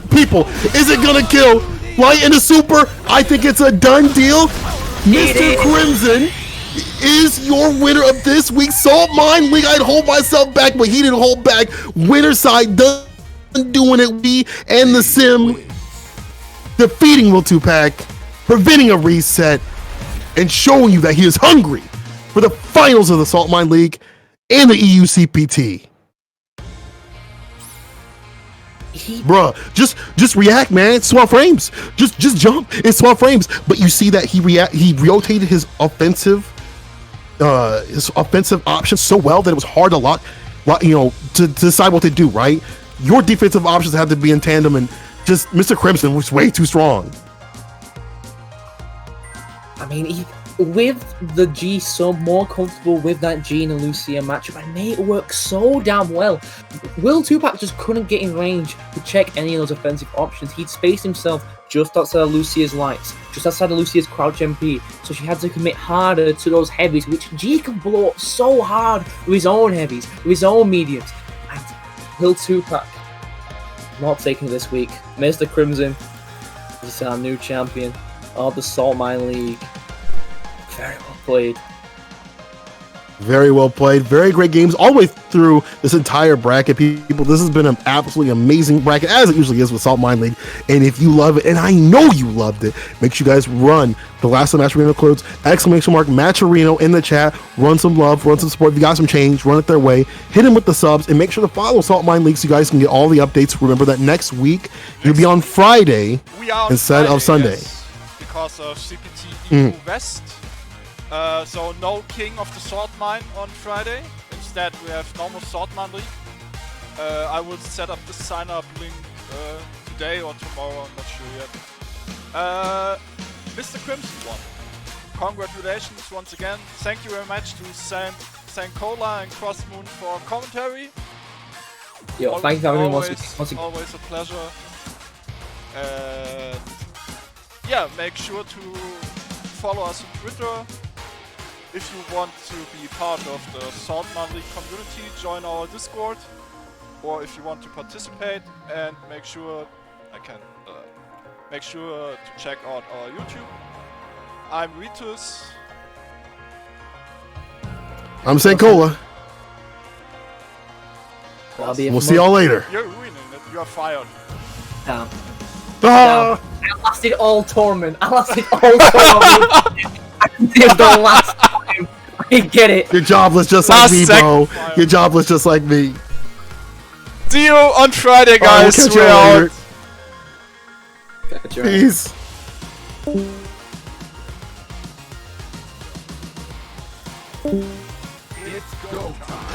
People, is it gonna kill? Light into super? I think it's a done deal. Mr. Crimson is your winner of this week's Saltmine League. I'd hold myself back, but he didn't hold back. Winner side done doing it. We and the Sim defeating Will 2-Pack, preventing a reset, and showing you that he is hungry for the finals of the Saltmine League and the EUCPT. Bruh, just react, man. It's 12 frames. Just jump. It's 12 frames. But you see that he rotated his offensive options so well that it was hard to lock, to decide what to do, right? Your defensive options had to be in tandem, and just Mr. Crimson was way too strong. I mean, with the G so more comfortable with that G and Lucia matchup, and made it work so damn well. Will 2-Pack just couldn't get in range to check any of those offensive options. He'd spaced himself just outside of Lucia's lights, just outside of Lucia's crouch MP, so she had to commit harder to those heavies, which G can blow up so hard with his own heavies, with his own mediums. And Will 2-Pack not taking it this week. Mr. Crimson is our new champion of the Saltmine League. Very well played. Very well played. Very great games all the way through this entire bracket, people. This has been an absolutely amazing bracket, as it usually is with Saltmine League. And if you love it, and I know you loved it, make sure you guys run the last of Matcherino codes, ! Matcherino in the chat. Run some love, run some support. If you got some change, run it their way. Hit them with the subs, and make sure to follow Saltmine League so you guys can get all the updates. Remember that next week, you'll be on Friday instead of Sunday. Yes, because of CPT EU West. So no King of the Sword Mine on Friday. Instead, we have normal Saltmine League. I will set up the sign-up link today or tomorrow. I'm not sure yet. Mr. Crimson won. Congratulations once again. Thank you very much to Sankola and CrossedMoon for commentary. Yo, thank you for having me once again. Always a pleasure. Yeah, make sure to follow us on Twitter. If you want to be part of the Saltmine League community, join our Discord. Or if you want to participate, and make sure to check out our YouTube. I'm Ritus. I'm Sankola. We'll see y'all later. You're ruining it. You're fired. Damn. Ah! I lasted all tournament. I did the last time. I get it. You're jobless just like me, bro. You're jobless just like me. See you on Friday, guys. We'll catch you later. Peace. It's go time.